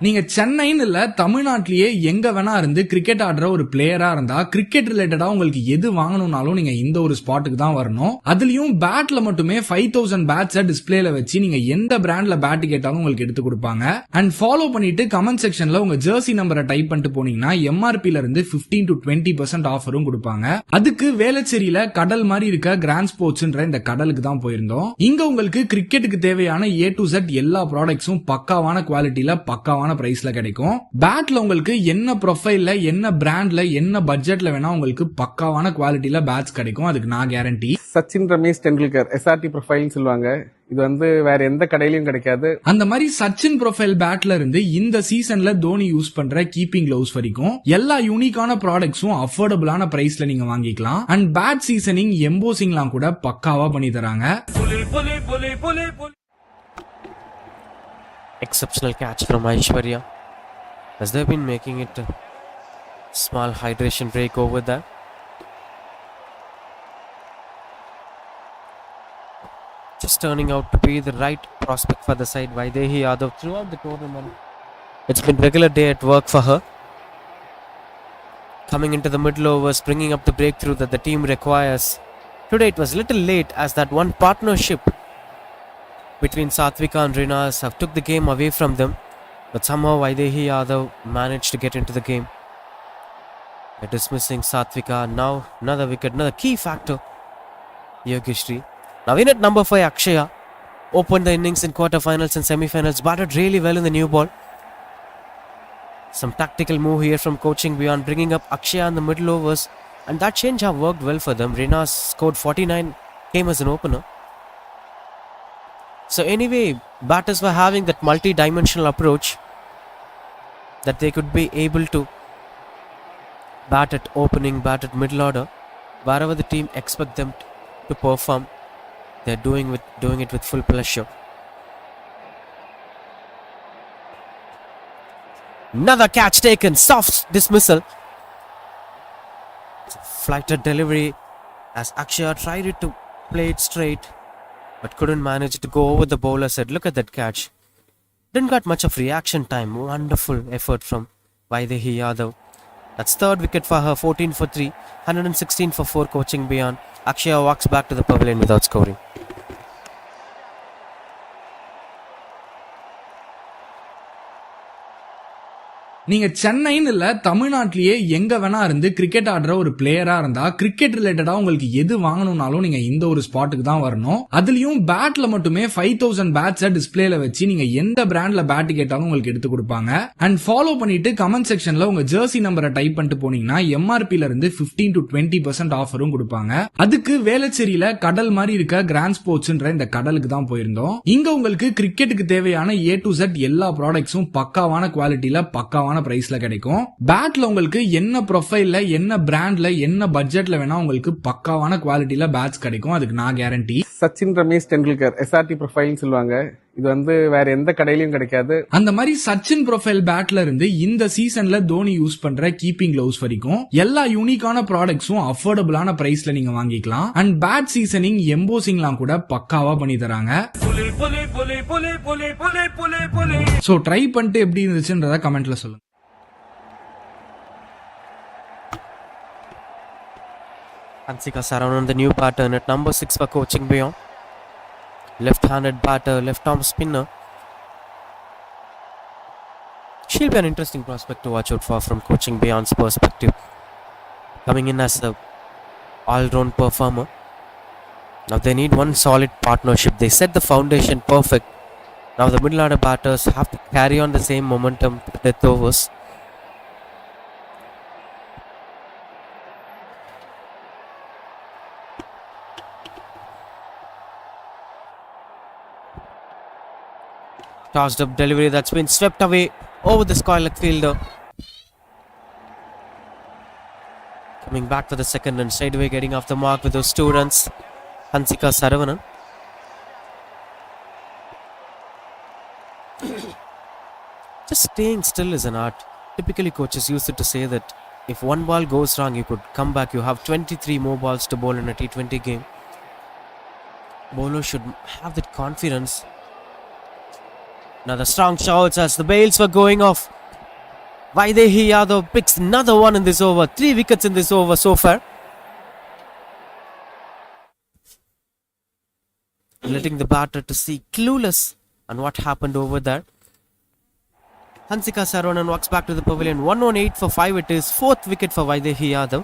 நீங்க சென்னைன்னு இல்ல தமிழ்நாட்டிலேயே எங்க வேணா இருந்து cricket ஆடுற ஒரு பிளேயரா இருந்தா கிரிக்கெட் ரிலேட்டடா உங்களுக்கு எது வாங்கணும்னாலும் நீங்க இந்த ஒரு ஸ்பாட்டுக்கு தான் வரணும். அதுலயும் பேட்ல மட்டுமே 5000 பேட்ஸை டிஸ்பிளேல வச்சு நீங்க எந்த பிராண்ட்ல பேட் கேட்டாலும் உங்களுக்கு எடுத்து கொடுப்பாங்க. அண்ட் ஃபாலோ பண்ணிட்டு கமெண்ட் செக்ஷன்ல உங்க ஜெர்சி நம்பரை டைப் பண்ணிட்டு போனீங்கன்னா எம்ஆர்பில இருந்து 15 to 20% ஆஃபரும் கொடுப்பாங்க. அதுக்கு வேளச்சேரியில கடல் மாதிரி இருக்க கிராண்ட் ஸ்போர்ட்ஸ்ன்ற இந்த கடலுக்கு தான் போயிருந்தோம். இங்க உங்களுக்கு கிரிக்கெட்டுக்கு தேவையான A to Z எல்லா ப்ராடக்ட்ஸும் பக்காவான குவாலிட்டியில பக்காவான பிரைஸ்ல கிடைக்கும். பேட்ல உங்களுக்கு என்ன ப்ரொஃபைல்ல என்ன பிராண்ட்ல என்ன பட்ஜெட்ல வேணா உங்களுக்கு பக்காவான குவாலிட்டியில பேட்ஸ் கிடைக்கும். அதுக்கு நான் guarantee. Sachin Ramesh Tendulkar SRT profile சொல்லுவாங்க. இது வந்து வேற எந்த கடையிலயும் கிடைக்காது. அந்த மாதிரி சச்சின் ப்ரொஃபைல் பேட்ல இருந்து இந்த சீசன்ல தோனி யூஸ் பண்ற கீப்பிங் கிளவுஸ் வரைக்கும் எல்லா யூனிக்கான ப்ராடக்ட்ஸும் அஃபோர்டபுளான பிரைஸ்ல நீங்க வாங்கிக்கலாம். அண்ட் பேட் சீசனிங் எம்போசிங்லாம் கூட பக்காவா பண்ணி தராங்க. Exceptional catch from Aishwarya, as they've been making it a small hydration break over there. Just turning out to be the right prospect for the side. Vaidehi Yadav throughout the tournament, it's been regular day at work for her. coming into the middle overs, bringing up the breakthrough that the team requires. Today it was little late as that one partnership between Satvika and Rinas have took the game away from them, but somehow Vaidehi Yadav managed to get into the game. They're dismissing Satvika. Now another wicket, another key factor. Hioc Strickers. Now in at number 5, Akshaya opened the innings in quarterfinals and semi-finals, batted really well in the new ball. Some tactical move here from coaching beyond, bringing up Akshaya in the middle overs, and that change have worked well for them. Rinas scored 49, came as an opener. So anyway, batters were having that multi-dimensional approach that they could be able to bat at opening, bat at middle order. Wherever the team expect them to perform, they're doing it with full pleasure. Another catch taken, soft dismissal. Flighted delivery as Akshaya tried it to play it straight, but couldn't manage to go over the bowler's head. Look at that catch. Didn't got much of reaction time. Wonderful effort from Vaidehi Yadav. That's third wicket for her, 14 for 3, 116 for 4 coaching beyond. Akshaya walks back to the pavilion without scoring. நீங்க சென்னைன்னு இல்ல தமிழ்நாட்டிலேயே எங்க வேணா இருந்து cricket ஆடுற ஒரு பிளேயரா இருந்தா கிரிக்கெட் ரிலேட்டடா உங்களுக்கு எது வாங்கணும்னாலும் நீங்க இந்த ஒரு ஸ்பாட்டுக்கு தான் வரணும். அதுலயும் பேட்ல மட்டுமே 5000 பேட்ஸ டிஸ்பிளேல வச்சு நீங்க எந்த பிராண்ட்ல பேட் கேட்டாலும் உங்களுக்கு எடுத்து கொடுப்பாங்க. அண்ட் ஃபாலோ பண்ணிட்டு கமெண்ட் செக்ஷன்ல உங்க ஜெர்சி நம்பரை டைப் பண்ணிட்டு போனீங்கன்னா எம்ஆர்பில இருந்து 15 to 20% ஆஃபரும் கொடுப்பாங்க. அதுக்கு வேளச்சேரியில கடல் மாதிரி இருக்க கிராண்ட் ஸ்போர்ட்ஸ்ன்ற இந்த கடலுக்கு தான் போயிருந்தோம். இங்க உங்களுக்கு கிரிக்கெட்டுக்கு தேவையான A to Z எல்லா ப்ராடக்ட்ஸும் பக்காவான குவாலிட்டியில பக்காவான பிரைஸ்ல கிடைக்கும். பேட்ல உங்களுக்கு என்ன ப்ரொஃபைல்ல, என்ன பிராண்ட்ல, என்ன பட்ஜெட்ல வேணா உங்களுக்கு பக்காவான குவாலிட்டியில பேட்ஸ் கிடைக்கும். அதுக்கு நான் கேரண்டி. சச்சின் ரமேஷ் டெண்டுல்கர் SRT ப்ரொஃபைல்னு சொல்லுவாங்க. இது வந்து வேற எந்த கடையிலயும் கிடைக்காது. அந்த மாதிரி சச்சின் ப்ரொஃபைல் பேட்ல இருந்து இந்த சீசன்ல தோனி யூஸ் பண்ற கீப்பிங் கிளவுஸ் வரைக்கும் எல்லா யூனிக்கான ப்ராடக்ட்ஸும் அஃபோர்டபுளான பிரைஸ்ல நீங்க வாங்கிக்கலாம். அண்ட் பேட் சீசனிங், எம்போசிங்லாம் கூட பக்காவா பண்ணி தராங்க. சோ ட்ரை பண்ணிட்டு எப்படி இருந்துச்சுன்றத கமெண்ட்ல சொல்லுங்க. Hansika Saravan, the new batter at number 6 for coaching beyond. Left-handed batter, left-arm spinner. She'll be an interesting prospect to watch out for from coaching beyond's perspective. Coming in as a all-round performer. Now they need one solid partnership. They set the foundation perfect. Now the middle order batters have to carry on the same momentum to death overs. Tossed up delivery that's been swept away over the square-leg fielder. Coming back for the second and straight away getting off the mark with those 2 runs. Hansika Saravanan. Just staying still is an art. Typically coaches used to say that if one ball goes wrong, you could come back. You have 23 more balls to bowl in a T20 game. Bowlers should have that confidence. Another strong shots as the bails were going off. Vaidehi Yadav picks another one in this over. 3 wickets in this over so far. Letting the batter to see clueless on what happened over there. Hansika Saravanan walks back to the pavilion. 118 for 5 it is. 4th wicket for Vaidehi Yadav.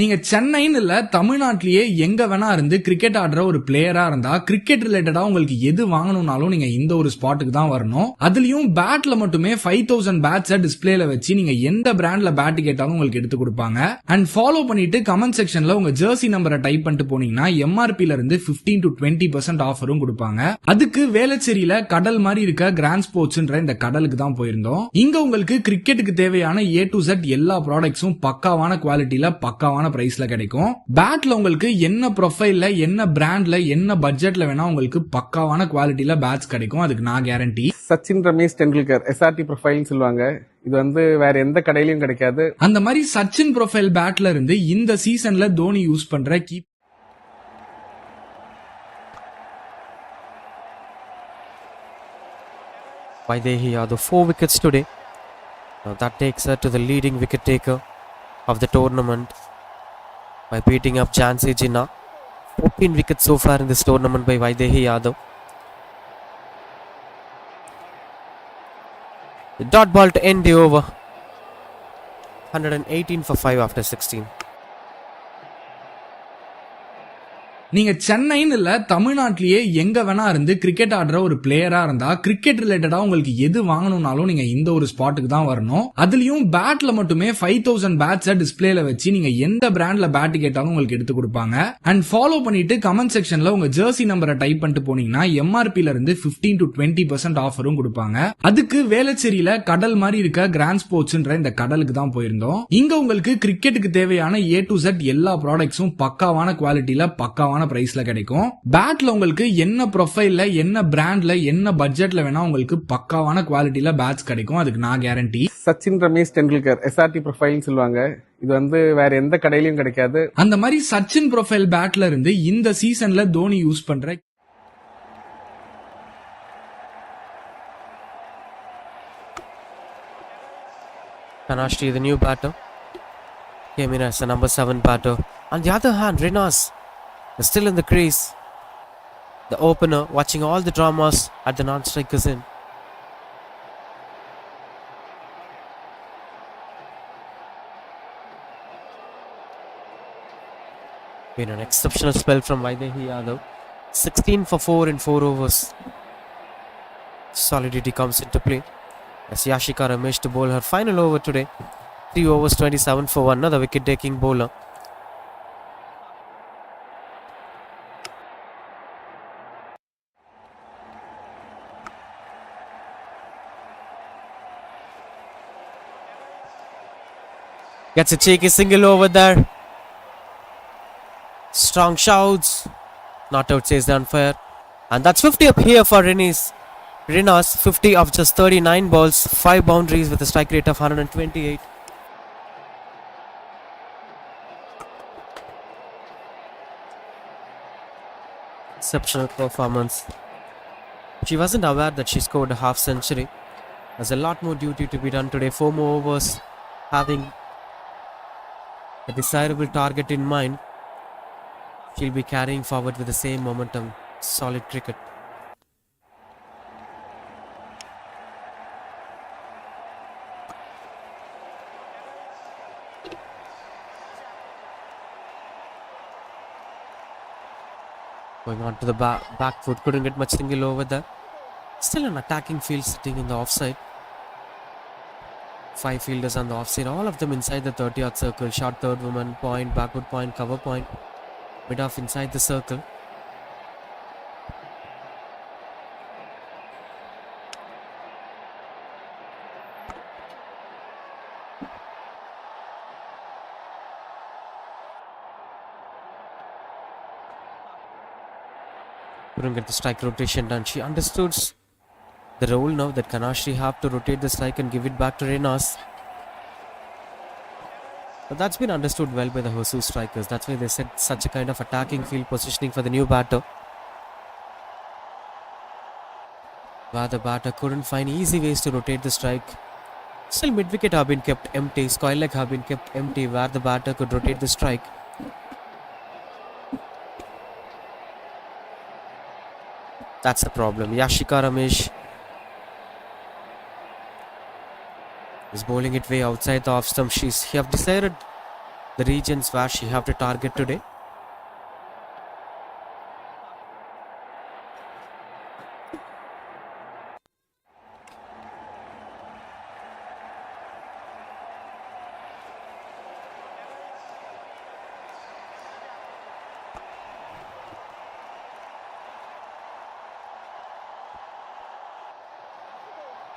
நீங்க சென்னைன்னு இல்ல தமிழ்நாட்டிலேயே எங்க வேணா இருந்து cricket ஆடுற ஒரு பிளேயரா இருந்தா கிரிக்கெட் ரிலேட்டடா உங்களுக்கு எது வாங்கணும்னாலும் நீங்க இந்த ஒரு ஸ்பாட்டுக்கு தான் வரணும். அதுலயும் பேட்ல மட்டுமே 5000 பேட்ஸ டிஸ்பிளேல வச்சு நீங்க எந்த பிராண்ட்ல பேட் கேட்டாலும் உங்களுக்கு எடுத்து கொடுப்பாங்க. அண்ட் ஃபாலோ பண்ணிட்டு கமெண்ட் செக்ஷன்ல உங்க ஜெர்சி நம்பரை டைப் பண்ணிட்டு போனீங்கன்னா எம்ஆர்பில இருந்து 15 to 20% ஆஃபரும் கொடுப்பாங்க. அதுக்கு வேளச்சேரியில கடல் மாதிரி இருக்க கிராண்ட் ஸ்போர்ட்ஸ்ன்ற இந்த கடலுக்கு தான் போயிருந்தோம். இங்க உங்களுக்கு கிரிக்கெட்டுக்கு தேவையான A to Z எல்லா ப்ராடக்ட்ஸும் பக்காவான குவாலிட்டியில பக்காவான பிரைஸ்ல கிடைக்கும். பேட்ல உங்களுக்கு என்ன ப்ரொஃபைல்ல, என்ன பிராண்ட்ல, என்ன பட்ஜெட்ல வேணா உங்களுக்கு பக்காவான குவாலிட்டியில பேட்ஸ் கிடைக்கும். அதுக்கு நான் கேரண்டி. சச்சின் ரமேஷ் டெண்டுல்கர் SRT ப்ரொஃபைல்னு சொல்லுவாங்க. இது வந்து வேற எந்த கடையிலயும் கிடைக்காது. அந்த மாதிரி சச்சின் ப்ரொஃபைல் பேட்ல இருந்து இந்த சீசன்ல தோனி யூஸ் பண்ற Vaidehi Yadav 4 wickets today. Now that takes her to the leading wicket taker of the tournament by beating up Jansi Jinnah. 14 wickets so far in this tournament by Vaidehi Yadav. The dot ball to end the over. 118 for 5 after 16. நீங்க சென்னைன்னு இல்ல தமிழ்நாட்டிலேயே எங்க வேணா இருந்து cricket ஆடுற ஒரு பிளேயரா இருந்தா கிரிக்கெட் ரிலேட்டடா உங்களுக்கு எது வாங்கணும்னாலும் நீங்க இந்த ஒரு ஸ்பாட்டுக்கு தான் வரணும். அதுலயும் பேட்ல மட்டுமே 5000 பேட்ஸை டிஸ்பிளேல வச்சு நீங்க எந்த பிராண்ட்ல பேட் கேட்டாலும் உங்களுக்கு எடுத்து கொடுப்பாங்க. அண்ட் ஃபாலோ பண்ணிட்டு கமெண்ட் செக்ஷன்ல உங்க ஜெர்சி நம்பரை டைப் பண்ணிட்டு போனீங்கன்னா MRPல இருந்து 15 to 20% ஆஃபரும் கொடுப்பாங்க. அதுக்கு வேளச்சேரியில கடல் மாதிரி இருக்க கிராண்ட் ஸ்போர்ட்ஸ்ன்ற இந்த கடலுக்கு தான் போயிருந்தோம். இங்க உங்களுக்கு கிரிக்கெட்டுக்கு தேவையான A to Z எல்லா ப்ராடக்ட்ஸும் பக்காவான குவாலிட்டியில பக்காவான பிரைஸ்ல கிடைக்கும். பேட்ல உங்களுக்கு என்ன ப்ரொஃபைல்ல, என்ன பிராண்ட்ல, என்ன பட்ஜெட்ல வேணா உங்களுக்கு பக்காவான குவாலிட்டியில பேட்ஸ் கிடைக்கும். அதுக்கு நான் கேரண்டி. சச்சின் ரமேஷ் டெண்டுல்கர் SRT ப்ரொஃபைல்னு சொல்லுவாங்க. இது வந்து வேற எந்த கடையிலயும் கிடைக்காது. அந்த மாதிரி சச்சின் ப்ரொஃபைல் பேட்ல இருந்து இந்த சீசன்ல தோனி யூஸ் பண்ற Kanashri, the new batter, came in as a number 7 batter. On the other hand, Renas is still in the crease. The opener watching all the dramas at the non-strikers end. Been an exceptional spell from Vaidehi Yadav. 16 for 4 in 4 overs. Solidity comes into play as Yashika Ramesh to bowl her final over today. 3 overs 27 for 1, another wicket taking bowler. Gets a cheeky single over there. Strong shouts. Not out, says the umpire. And that's 50 up here for Renas. 50 of just 39 balls, 5 boundaries with a strike rate of 128. Exceptional performance. She wasn't aware that she scored a half century. There's a lot more duty to be done today. 4 more overs, having a desirable target in mind. She'll be carrying forward with the same momentum. Solid cricket. Going on to the back foot, couldn't get much single over there. Still an attacking field sitting in the offside. 5 fielders on the offside, all of them inside the 30-yard circle. Short third woman, point, backward point, cover point. Mid off inside the circle. Couldn't get the strike rotation done. She understood the role now that Kanashri have to rotate the strike and give it back to Renas. But that's been understood well by the Hioc Strickers. That's why they set such a kind of attacking field positioning for the new batter. Where the batter couldn't find easy ways to rotate the strike. Still mid-wicket have been kept empty. Square leg have been kept empty where the batter could rotate the strike. That's the problem. Yashika Ramesh is bowling it way outside the off stump. She have decided the regions where she have to target today.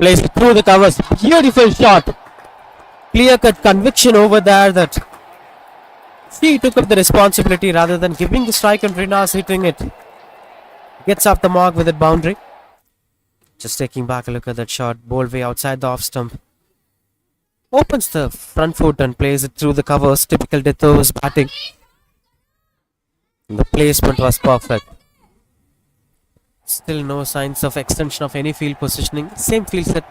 Plays it through the covers. Beautiful shot. Clear cut conviction over there that She took up the responsibility rather than giving the strike and Rinas hitting it. Gets off the mark with that boundary. Just taking back a look at that shot, bowled way outside the off stump. Opens the front foot and plays it through the covers. Typical death overs batting. The placement was perfect. Still no signs of extension of any field positioning. Same field set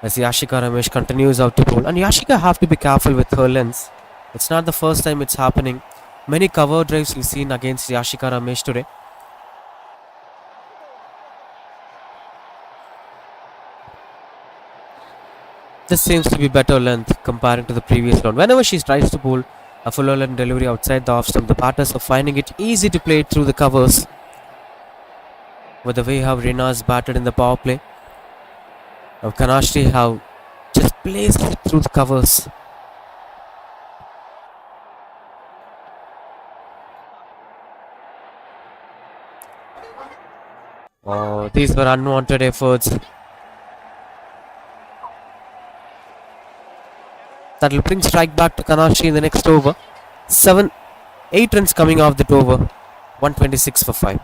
as Yashika Ramesh continues out to bowl. And Yashika have to be careful with her lengths. It's not the first time it's happening. Many cover drives we've seen against Yashika Ramesh today. This seems to be better length comparing to the previous round. Whenever she tries to bowl a fuller length delivery outside the off stump, the batters are finding it easy to play it through the covers. With the way how Rinas batted in the power play, now Kanashri have just placed it through the covers. Oh, these were unwanted efforts. That will bring strike back to Kanashri in the next over. 8 runs coming off that over. 126 for 5.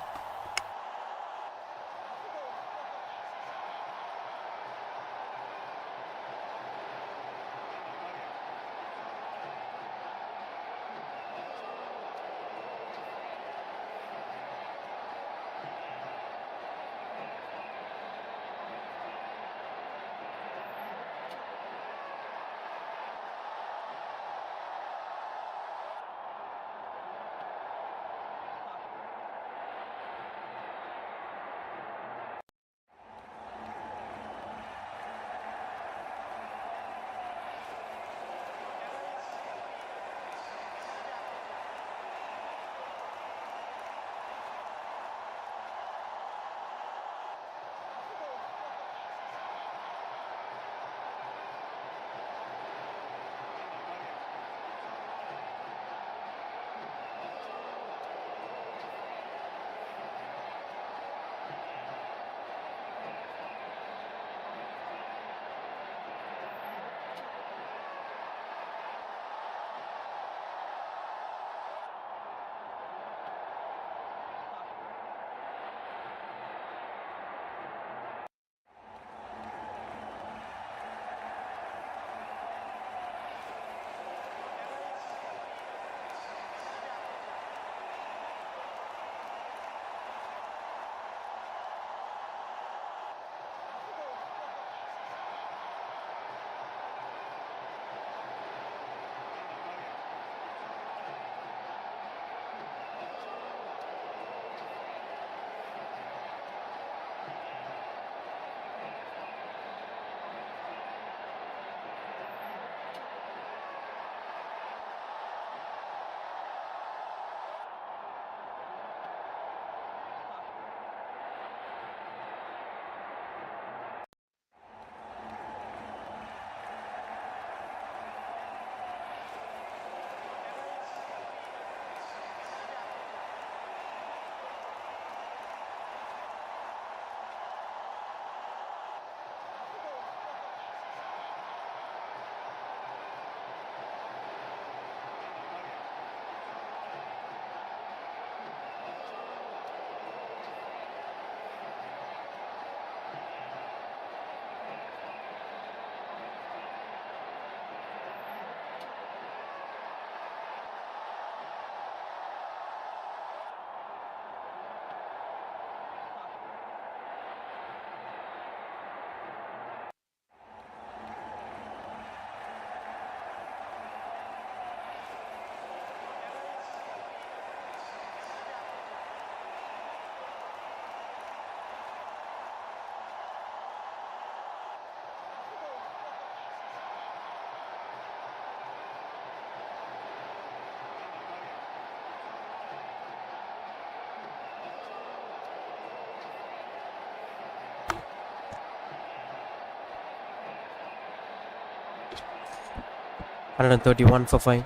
(131 for 5).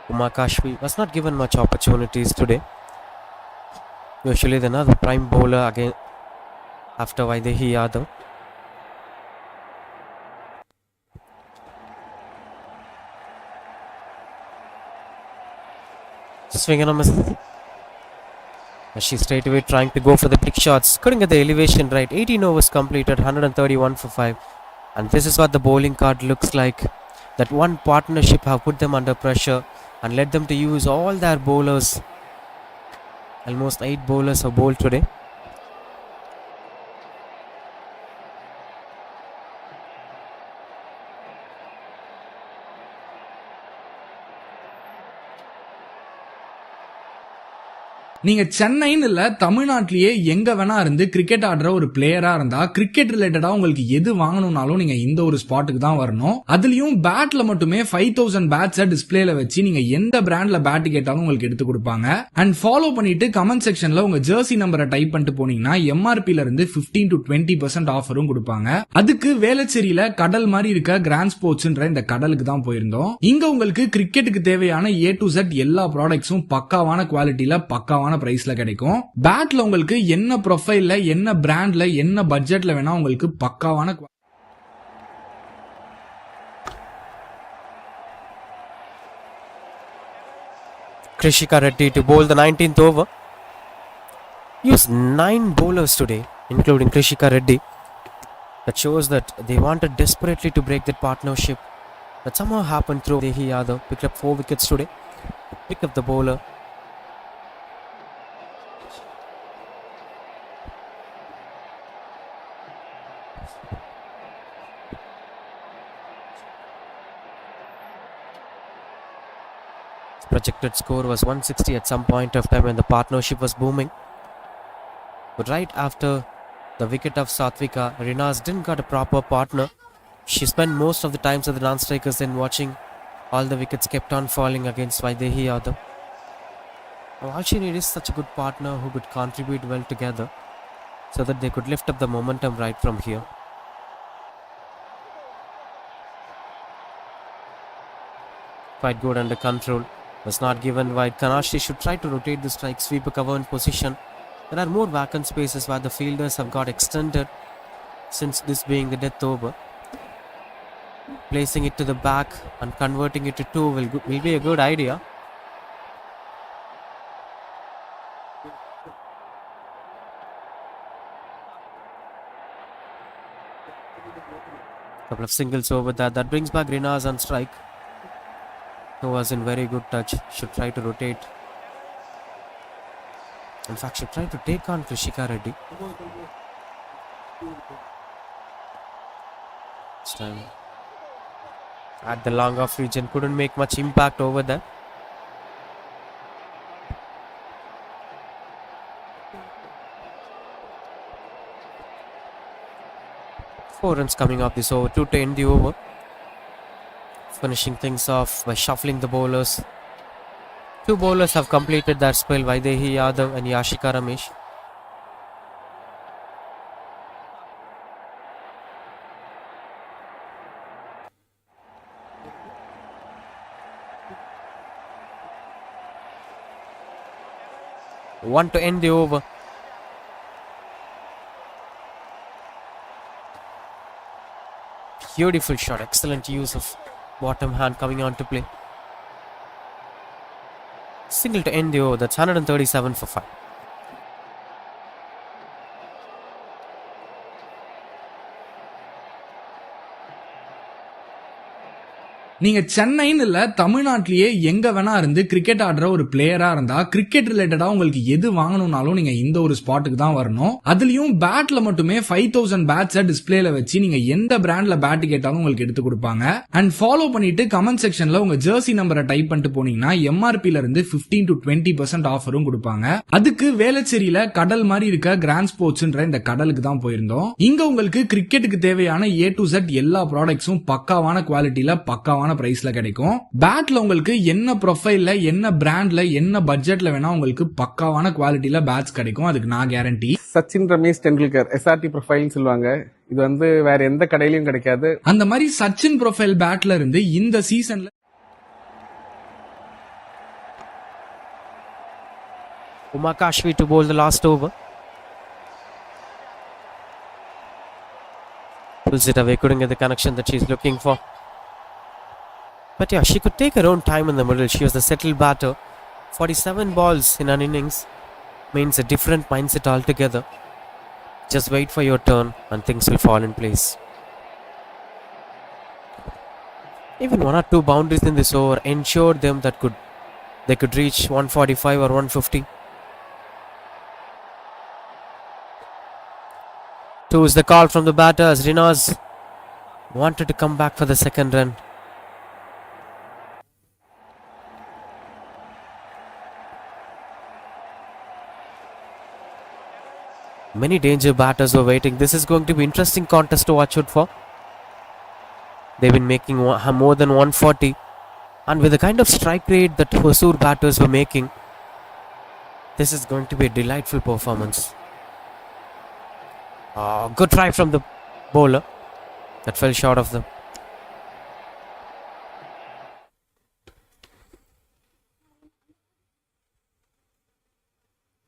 Uma Kashmi was not given much opportunities today. Usually they're not the prime bowler again after Vaidehi Yadav. Swing and a miss. And she's straight away trying to go for the big shots. Couldn't get the elevation right. 18 overs completed, 131 for 5. And this is what the bowling card looks like. That one partnership have put them under pressure and led them to use all their bowlers. Almost 8 bowlers have bowled today. நீங்க சென்னைன்னு இல்ல தமிழ்நாட்டிலேயே எங்க வேணா இருந்து cricket ஆடுற ஒரு பிளேயரா இருந்தா கிரிக்கெட் ரிலேட்டடா உங்களுக்கு எது வாங்கணும்னாலும் நீங்க இந்த ஒரு ஸ்பாட்டுக்கு தான் வரணும். அதுலயும் பேட்ல மட்டுமே 5000 பேட்ஸ டிஸ்பிளேல வச்சு நீங்க எந்த பிராண்ட்ல பேட் கேட்டாலும் உங்களுக்கு எடுத்து கொடுப்பாங்க. அண்ட் ஃபாலோ பண்ணிட்டு கமெண்ட் செக்ஷன்ல உங்க ஜெர்சி நம்பரை டைப் பண்ணிட்டு போனீங்கன்னா எம்ஆர்பில இருந்து 15 to 20% ஆஃபரும் கொடுப்பாங்க. அதுக்கு வேளச்சேரியில கடல் மாதிரி இருக்க கிராண்ட் ஸ்போர்ட்ஸ்ன்ற இந்த கடலுக்கு தான் போயிருந்தோம். இங்க உங்களுக்கு கிரிக்கெட்டுக்கு தேவையான A to Z எல்லா ப்ராடக்ட்ஸும் பக்காவான குவாலிட்டியில பக்காவான பிரைஸ்ல கிடைக்கும். பேட்ல உங்களுக்கு என்ன ப்ரொஃபைல்ல என்ன பிராண்ட்ல என்ன பட்ஜெட்ல வேணா உங்களுக்கு பக்காவான Krishika Reddy to bowl the 19th over. Used 9 bowlers today, including Krishika Reddy. That shows that they wanted desperately to break that partnership. That somehow happened through Dehi Yadav. Picked up 4 wickets today. Picked up the bowler. Projected score was 160 at some point of time when the partnership was booming. But right after the wicket of Satvika, Rinaz didn't got a proper partner. She spent most of the times at the non-strikers then watching all the wickets kept on falling against Vaidehi Yadav. All she needed is such a good partner who could contribute well together so that they could lift up the momentum right from here. Quite good under control. Was not given wide. Kanashi should try to rotate the strike sweeper cover in position. There are more vacant spaces where the fielders have got extended since this being the death over. Placing it to the back and converting it to 2 will be a good idea. Couple of singles over that. That brings back Rinaz on strike, who was in very good touch. Should try to rotate. In fact, should try to take on Krishika Reddy. This time at the long off region, couldn't make much impact over there. Four runs coming off this over, 2 to end the over. Finishing things off by shuffling the bowlers. 2 bowlers have completed their spell, Vaidehi Yadav and Yashika Ramesh. One to end the over. Beautiful shot, excellent use of bottom hand coming on to play. Single to end the over, that's 137 for 5. நீங்க சென்னைன்னு இல்ல தமிழ்நாட்டிலேயே எங்க வேணா இருந்து cricket ஆடுற ஒரு பிளேயரா இருந்தா கிரிக்கெட் ரிலேட்டடா உங்களுக்கு எது வாங்கணும்னாலும் நீங்க இந்த ஒரு ஸ்பாட்டுக்கு தான் வரணும். அதுலயும் பேட்ல மட்டுமே 5000 பேட்ஸ டிஸ்பிளேல வச்சு நீங்க எந்த பிராண்ட்ல பேட் கேட்டாலும் உங்களுக்கு எடுத்து கொடுப்பாங்க. அண்ட் ஃபாலோ பண்ணிட்டு கமெண்ட் செக்ஷன்ல உங்க ஜெர்சி நம்பரை டைப் பண்ணிட்டு போனீங்கன்னா எம்ஆர்பில இருந்து 15 to 20% ஆஃபரும் கொடுப்பாங்க. அதுக்கு வேளச்சேரியில கடல் மாதிரி இருக்க கிராண்ட் ஸ்போர்ட்ஸ்ன்ற இந்த கடலுக்கு தான் போயிருந்தோம். இங்க உங்களுக்கு கிரிக்கெட்டுக்கு தேவையான A to Z எல்லா ப்ராடக்ட்ஸும் பக்காவான குவாலிட்டியில பக்காவான பிரைஸ்ல கிடைக்கும். பேட்ல உங்களுக்கு என்ன ப்ரொஃபைல்ல என்ன பிராண்ட்ல என்ன பட்ஜெட்ல வேணா உங்களுக்கு பக்காவான குவாலிட்டியில பேட்ஸ் கிடைக்கும். அதுக்கு நான் கேரண்டி. சச்சின் ரமேஷ் டெண்டுல்கர் SRT ப்ரொஃபைல்னு சொல்லுவாங்க. இது வந்து வேற எந்த கடையிலயும் கிடைக்காது. அந்த மாதிரி சச்சின் ப்ரொஃபைல் பேட்ல இருந்து இந்த சீசன்ல Umakashvi to bowl the last over. Pulls it away, couldn't get the connection that she's looking for. But yeah, she could take her own time in the middle. She was the settled batter 47 balls in an innings means a different mindset altogether. Just wait for your turn and things will fall in place. Even one or two boundaries in this over ensured them that they could reach 145 or 150. Two is the call from the batters. Rinas wanted to come back for the second run. Many danger batters were waiting. This is going to be interesting contest to watch out for. They've been making more than 140, and with the kind of strike rate that Hosur batters were making, this is going to be a delightful performance. Good try from the bowler that fell short of them.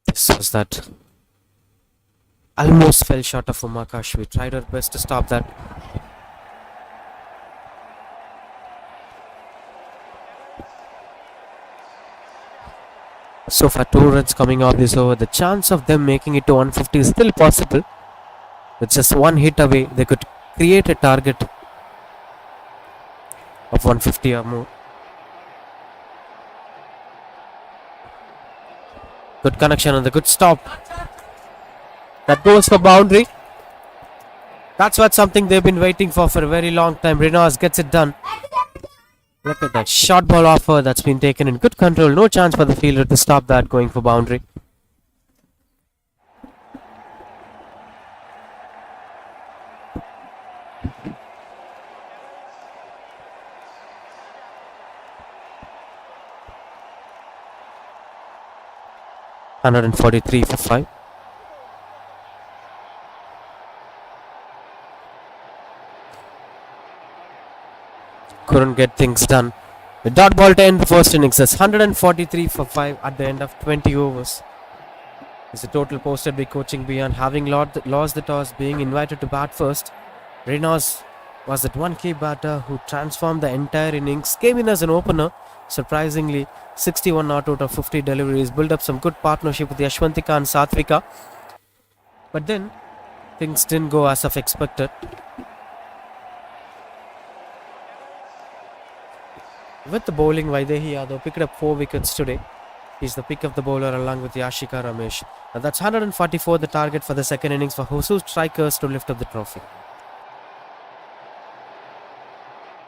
This was that. Almost fell short of Umakash. We tried our best to stop that. So far 2 runs coming off this over. The chance of them making it to 150 is still possible. With just one hit away, they could create a target of 150 or more. Good connection and the good stop. That goes for boundary. That's what something they've been waiting for a very long time. Rinas gets it done. Look at that short ball offer that's been taken in good control. No chance for the fielder to stop that going for boundary. $143 for 5. Couldn't get things done. The dot ball to end the first innings. That's 143 for 5 at the end of 20 overs. It's a total posted by coaching beyond. Having lost the toss, being invited to bat first, Reynolds was that one key batter who transformed the entire innings. Came in as an opener. Surprisingly, 61 not out of 50 deliveries. Built up some good partnership with Yashwantika and Satvika. But then, things didn't go as of expected. With the bowling, Vaidehi Yadav picked up 4 wickets today. He's the pick of the bowler along with Yashika Ramesh. And that's 144 the target for the second innings for Hioc Strickers to lift up the trophy.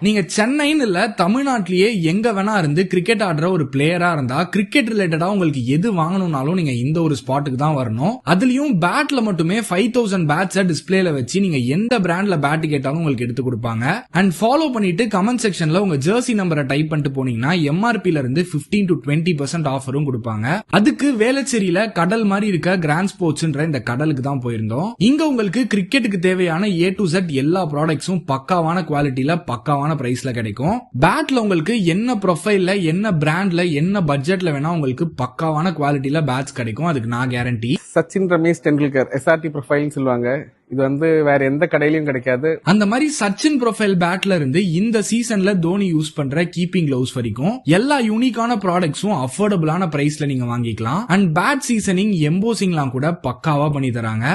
நீங்க சென்னைன்னு இல்ல தமிழ்நாட்டிலேயே எங்க வேணா இருந்து cricket ஆடுற ஒரு பிளேயரா இருந்தா கிரிக்கெட் ரிலேட்டடா உங்களுக்கு எது வாங்கணும்னாலும் நீங்க இந்த ஒரு ஸ்பாட்டுக்கு தான் வரணும். அதுலயும் பேட்ல மட்டுமே 5000 பேட்ஸை டிஸ்பிளேல வச்சு நீங்க எந்த பிராண்ட்ல பேட் கேட்டாலும் உங்களுக்கு எடுத்து கொடுப்பாங்க. அண்ட் ஃபாலோ பண்ணிட்டு கமெண்ட் செக்ஷன்ல உங்க ஜெர்சி நம்பரை டைப் பண்ணிட்டு போனீங்கன்னா எம்ஆர்பில இருந்து 15 to 20% ஆஃபரும் கொடுப்பாங்க. அதுக்கு வேளச்சேரியில கடல் மாதிரி இருக்க கிராண்ட் ஸ்போர்ட்ஸ்ன்ற இந்த கடலுக்கு தான் போயிருந்தோம். இங்க உங்களுக்கு கிரிக்கெட்டுக்கு தேவையான A to Z எல்லா ப்ராடக்ட்ஸும் பக்காவான குவாலிட்டியில பக்காவான பிரைஸ்ல கிடைக்கும். பேட்ல உங்களுக்கு என்ன ப்ரொஃபைல்ல என்ன பிராண்ட்ல என்ன பட்ஜெட்ல வேணா உங்களுக்கு பக்காவான குவாலிட்டியில பேட்ஸ் கிடைக்கும். அதுக்கு நான் கேரண்டி. சச்சின் ரமேஷ் டெண்டுல்கர் SRT ப்ரொஃபைல்னு சொல்லுவாங்க. இது வந்து வேற எந்த கடையிலயும் கிடைக்காது. அந்த மாதிரி சச்சின் ப்ரொஃபைல் பேட்ல இருந்து இந்த சீசன்ல தோனி யூஸ் பண்ற கீப்பிங் கிளவுஸ் வரைக்கும் எல்லா யூனிக்கான ப்ராடக்ட்ஸும் அஃபோர்டபுளான பிரைஸ்ல நீங்க வாங்கிக்கலாம். அண்ட் பேட் சீசனிங் எம்போசிங்லாம் கூட பக்காவா பண்ணி தராங்க.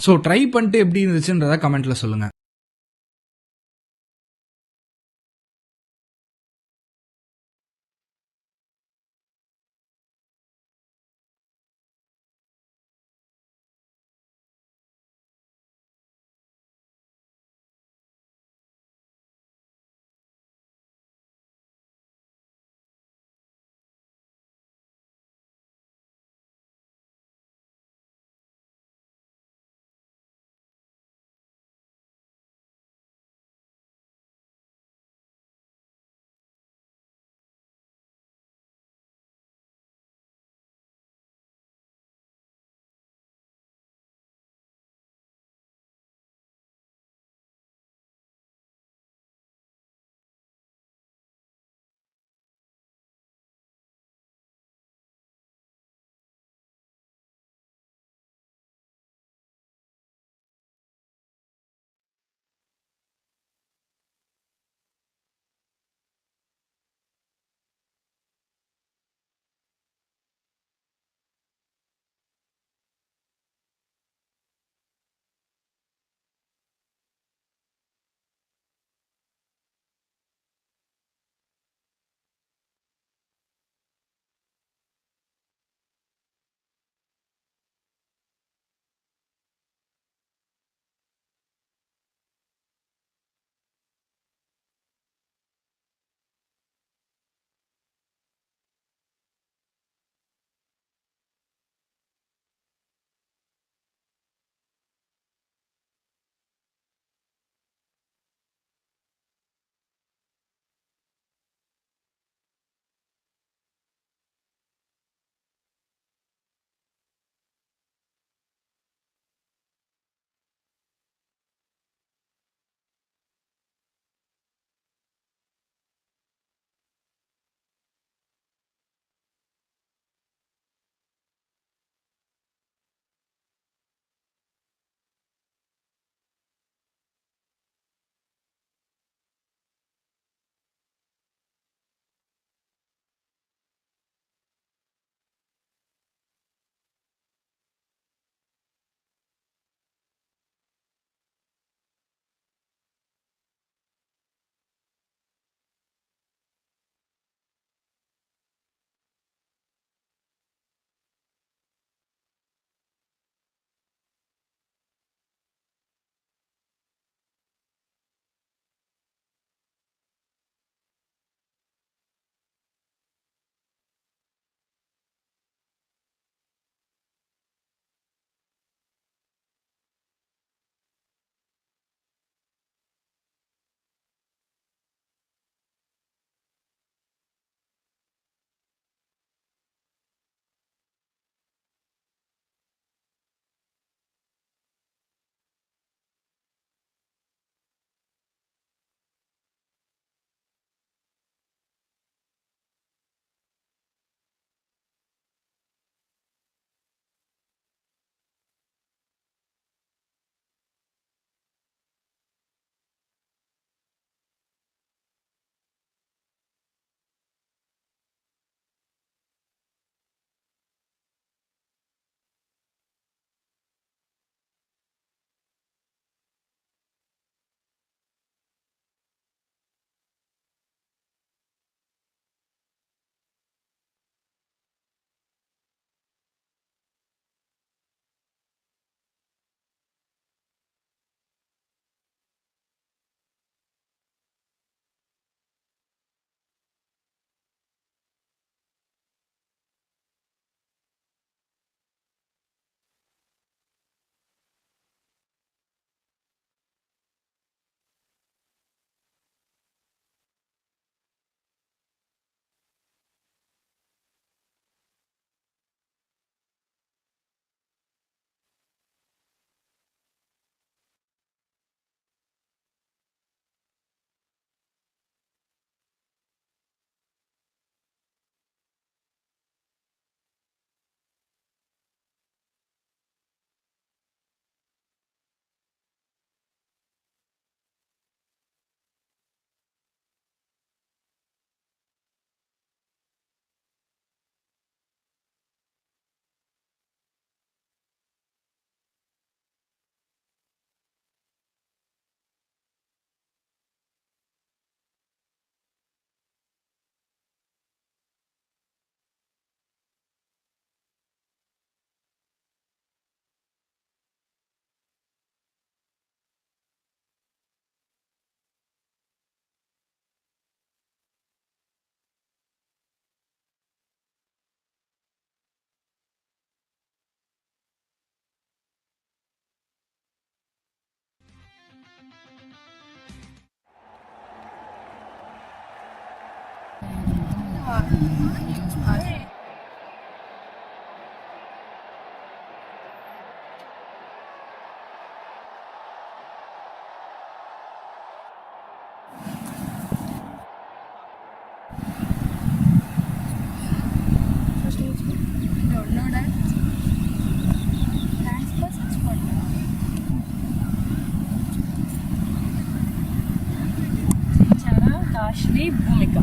சோ ட்ரை பண்ணிட்டு எப்படி இருந்துச்சுன்றத கமெண்ட்ல சொல்லுங்க. Ashli Bhumika.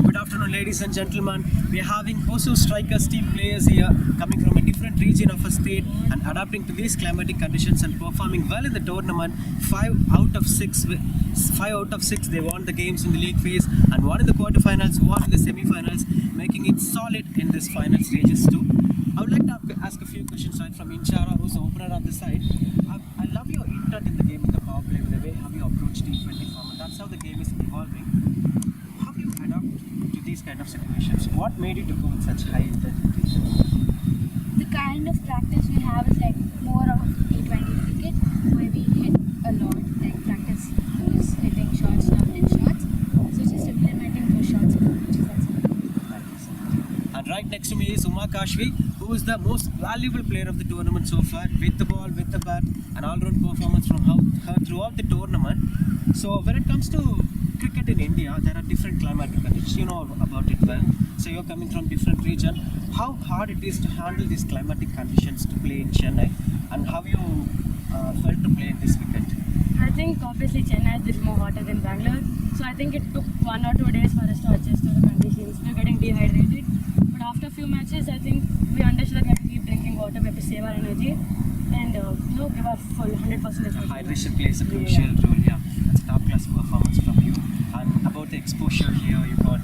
Good afternoon, ladies and gentlemen. We are having Hioc Strickers team players here, coming from a different region of a state and adapting to these climatic conditions and performing well in the tournament. 5 out of 6 they won the games in the league phase and one in the quarterfinals, one in the semi-finals, making it solid in this final stages too. I would like to ask a few questions right from Inchara, who's the opener on the side. I love your intent in the game with the power play, with the way how you approach T20 format. That's how the game is evolving. How do you adapt to these kind of situations? What made you to go with such high intensity? The kind of practice we have is like more of T20 cricket, where we hit a lot, like practice is hitting shots, not in shots. So just implementing those shots, which is that's it. And right next to me is Uma Kashvi, who is the most valuable player of the tournament so far, with the ball, with the bat, an all-round performance from her throughout the tournament. So when it comes to cricket in India, there are different climatic conditions. You know about it well. So you're coming from different region. How hard it is to handle these climatic conditions to play in Chennai, and how you felt to play in this wicket? I think obviously Chennai is a little more hotter than Bangalore, so I think it took 1 or 2 days for us to adjust to the conditions. We were getting dehydrated, but after a few matches, I think we understood that we have to keep drinking water, we have to save our energy, and give our full 100% effort. Hydration plays a crucial role. Yeah, that's a top-class performance from you. And about the exposure here, you got.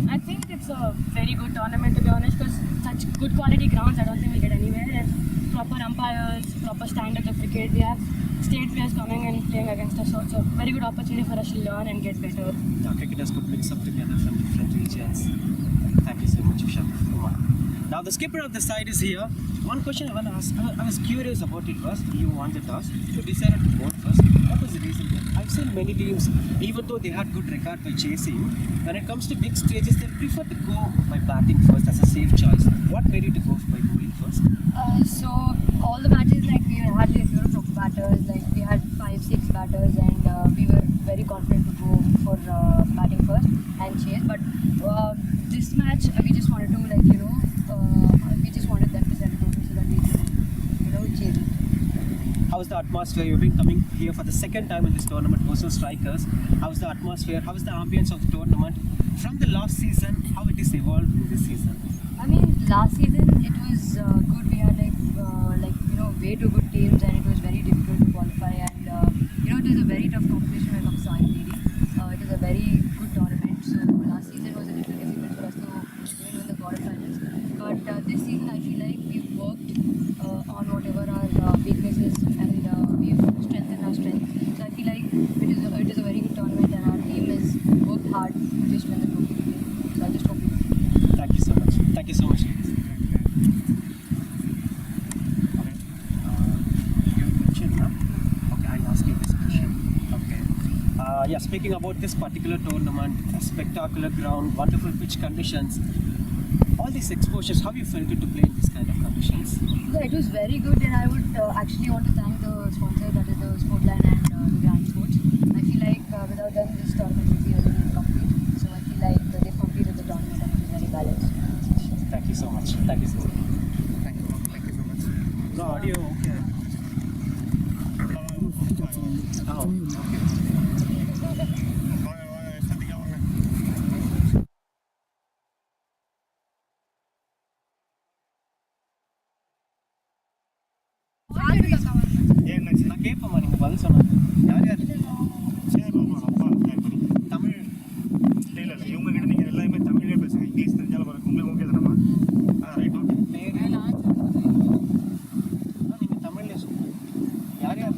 I think it's a very good tournament, to be honest, because such good quality grounds, I don't think we'll get anywhere. And proper umpires, proper standards of cricket. We have state players coming and playing against us, so very good opportunity for us to learn and get better. Yeah, cricketers could mix up together from different regions. Thank you so much, Vishal. Now the skipper of the side is here. One question I want to ask, I was curious about it was, you won the toss, you decided to bowl first. What was the reason? I've seen many teams, even though they had good record by chasing, when it comes to big stages, they prefer to go by batting first as a safe choice. What made you to go by bowling first? So all the matches, like we had like top batters, like we had 5-6 batters, and we were very confident to go for batting first and chase. But this match, we just wanted to we just wanted them to set a total so that we could chase it. How's the atmosphere? You've been coming here for the second time in this tournament, Hioc Strickers. How's the atmosphere? How is the ambience of the tournament from the last season? How it is evolved in this season? I mean, last season it was good. We had way too good teams, and it was very difficult to qualify. And it was a very tough competition when it comes to IPD. It was a very good tournament. So last season was a little difficult for us to win the quarterfinals. But this season, I feel like we've worked on whatever our weaknesses, and we've strengthened our strengths. So I feel like it is a very good tournament, and our team has worked hard to just win the trophy. So I just hope we win. Thank you so much. Thank you so much. Yeah, speaking about this particular tournament, a spectacular ground, wonderful pitch conditions, all these exposures, how you felt it to play in this kind of conditions? Yeah, it was very good, and I would actually want to thank the sponsor, that is the Sportline and the Grand Sports. I feel like without them, this tournament would be a little incomplete. So I feel like they've completed the tournament and it was very balanced. Thank you so much. Thank you so much. Thank you so much. No audio, okay. Oh, okay. நான் கேட்போம்மா, நீங்கள் பதில் சொன்னாங்க. யார் யார் தமிழ் இல்லை இவங்க கிட்ட நீங்கள் எல்லாருமே தமிழ்லேயே பேசுங்க. இங்கிலீஷ் தெரிஞ்சாலும் பாருங்க, உங்களுக்கு ஓகே தானம்மா? Right okay. பேர் நீங்கள் தமிழ்லேயே சொல்லுங்கள். யார் யார்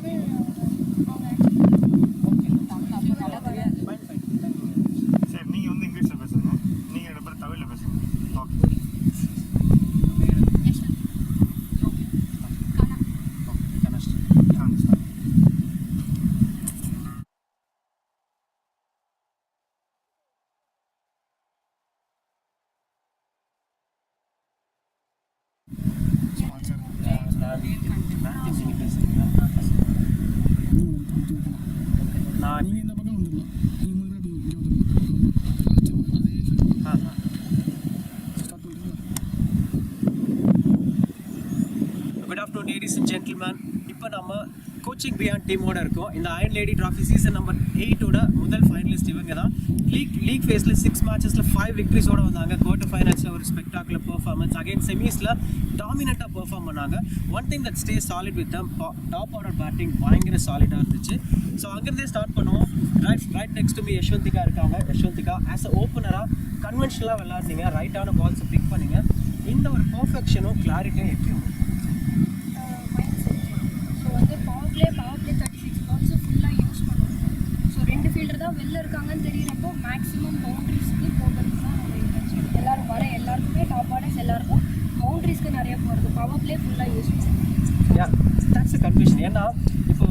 சரி, நீங்கள் வந்து இங்கிலீஷில் பேசுங்க, நீங்கள் 2 பேரும் தமிழில் பேசுங்க. ஓகே. மேத்யூ நீங்கள் பேசுகிறீங்களா? நான் நீங்கள் இந்த பக்கம் வந்துடலாம். நீங்கள் முதல்ல இங்கே வந்துடலாம். ஸ்டார்ட் பண்ணுறீங்களா? Good afternoon ladies and gentlemen. இப்போ நம்ம கோச்சிங் பியாண்ட் டீமோட இருக்கோம். இந்த iron lady trophy season number 8ஓட முதல் ஃபைனலிஸ்ட் இவங்க தான். லீக் ஃபேஸில் 6 மேட்சஸில் 5 விக்ட்ரிஸோடு வந்தாங்க. குவார்டர் ஃபைனல்ஸில் ஒரு ஸ்பெக்டாகுலர் பெர்ஃபார்மன்ஸ், அகைன் செமிஸில் டாமினண்ட்டாக பெர்ஃபார்ம் பண்ணாங்க. One thing that stay solid with them, top order batting பயங்கர சாலிடாக இருந்துச்சு. ஸோ அங்கேருந்தே ஸ்டார்ட் பண்ணுவோம். ரைட் நெக்ஸ்ட் டு மீ யஷ்வந்திகா இருக்காங்க. யஷ்வந்திகா ஆஸ் அ ஓப்பனராக கன்வென்ஷனலாக விளாட்னீங்க, ரைட்டான பால்ஸை பிக் பண்ணிங்க. இந்த ஒரு பர்ஃபெக்ஷனும் கிளாரிட்டியும் எப்படி பவர் பிளே 36 பால்ஸை ஃபுல்லாக யூஸ் பண்ணுவோம். ஸோ 2 ஃபீல்டர் தான் வெளில இருக்காங்கன்னு தெரியிறப்போ மேக்ஸிமம் பவுண்ட்ரிஸ்க்கு போகிறது தான் நம்ம இன்டென்ஷன். எல்லோரும் வர எல்லாருக்குமே டாப் ஆர்டர்ஸ் எல்லாருக்கும் பவுண்ட்ரிஸ்க்கு நிறைய போகிறது. பவர் பிளே ஃபுல்லாக யூஸ் பண்ணுவோம். Yeah that's a confusion. ஏன்னா இப்போ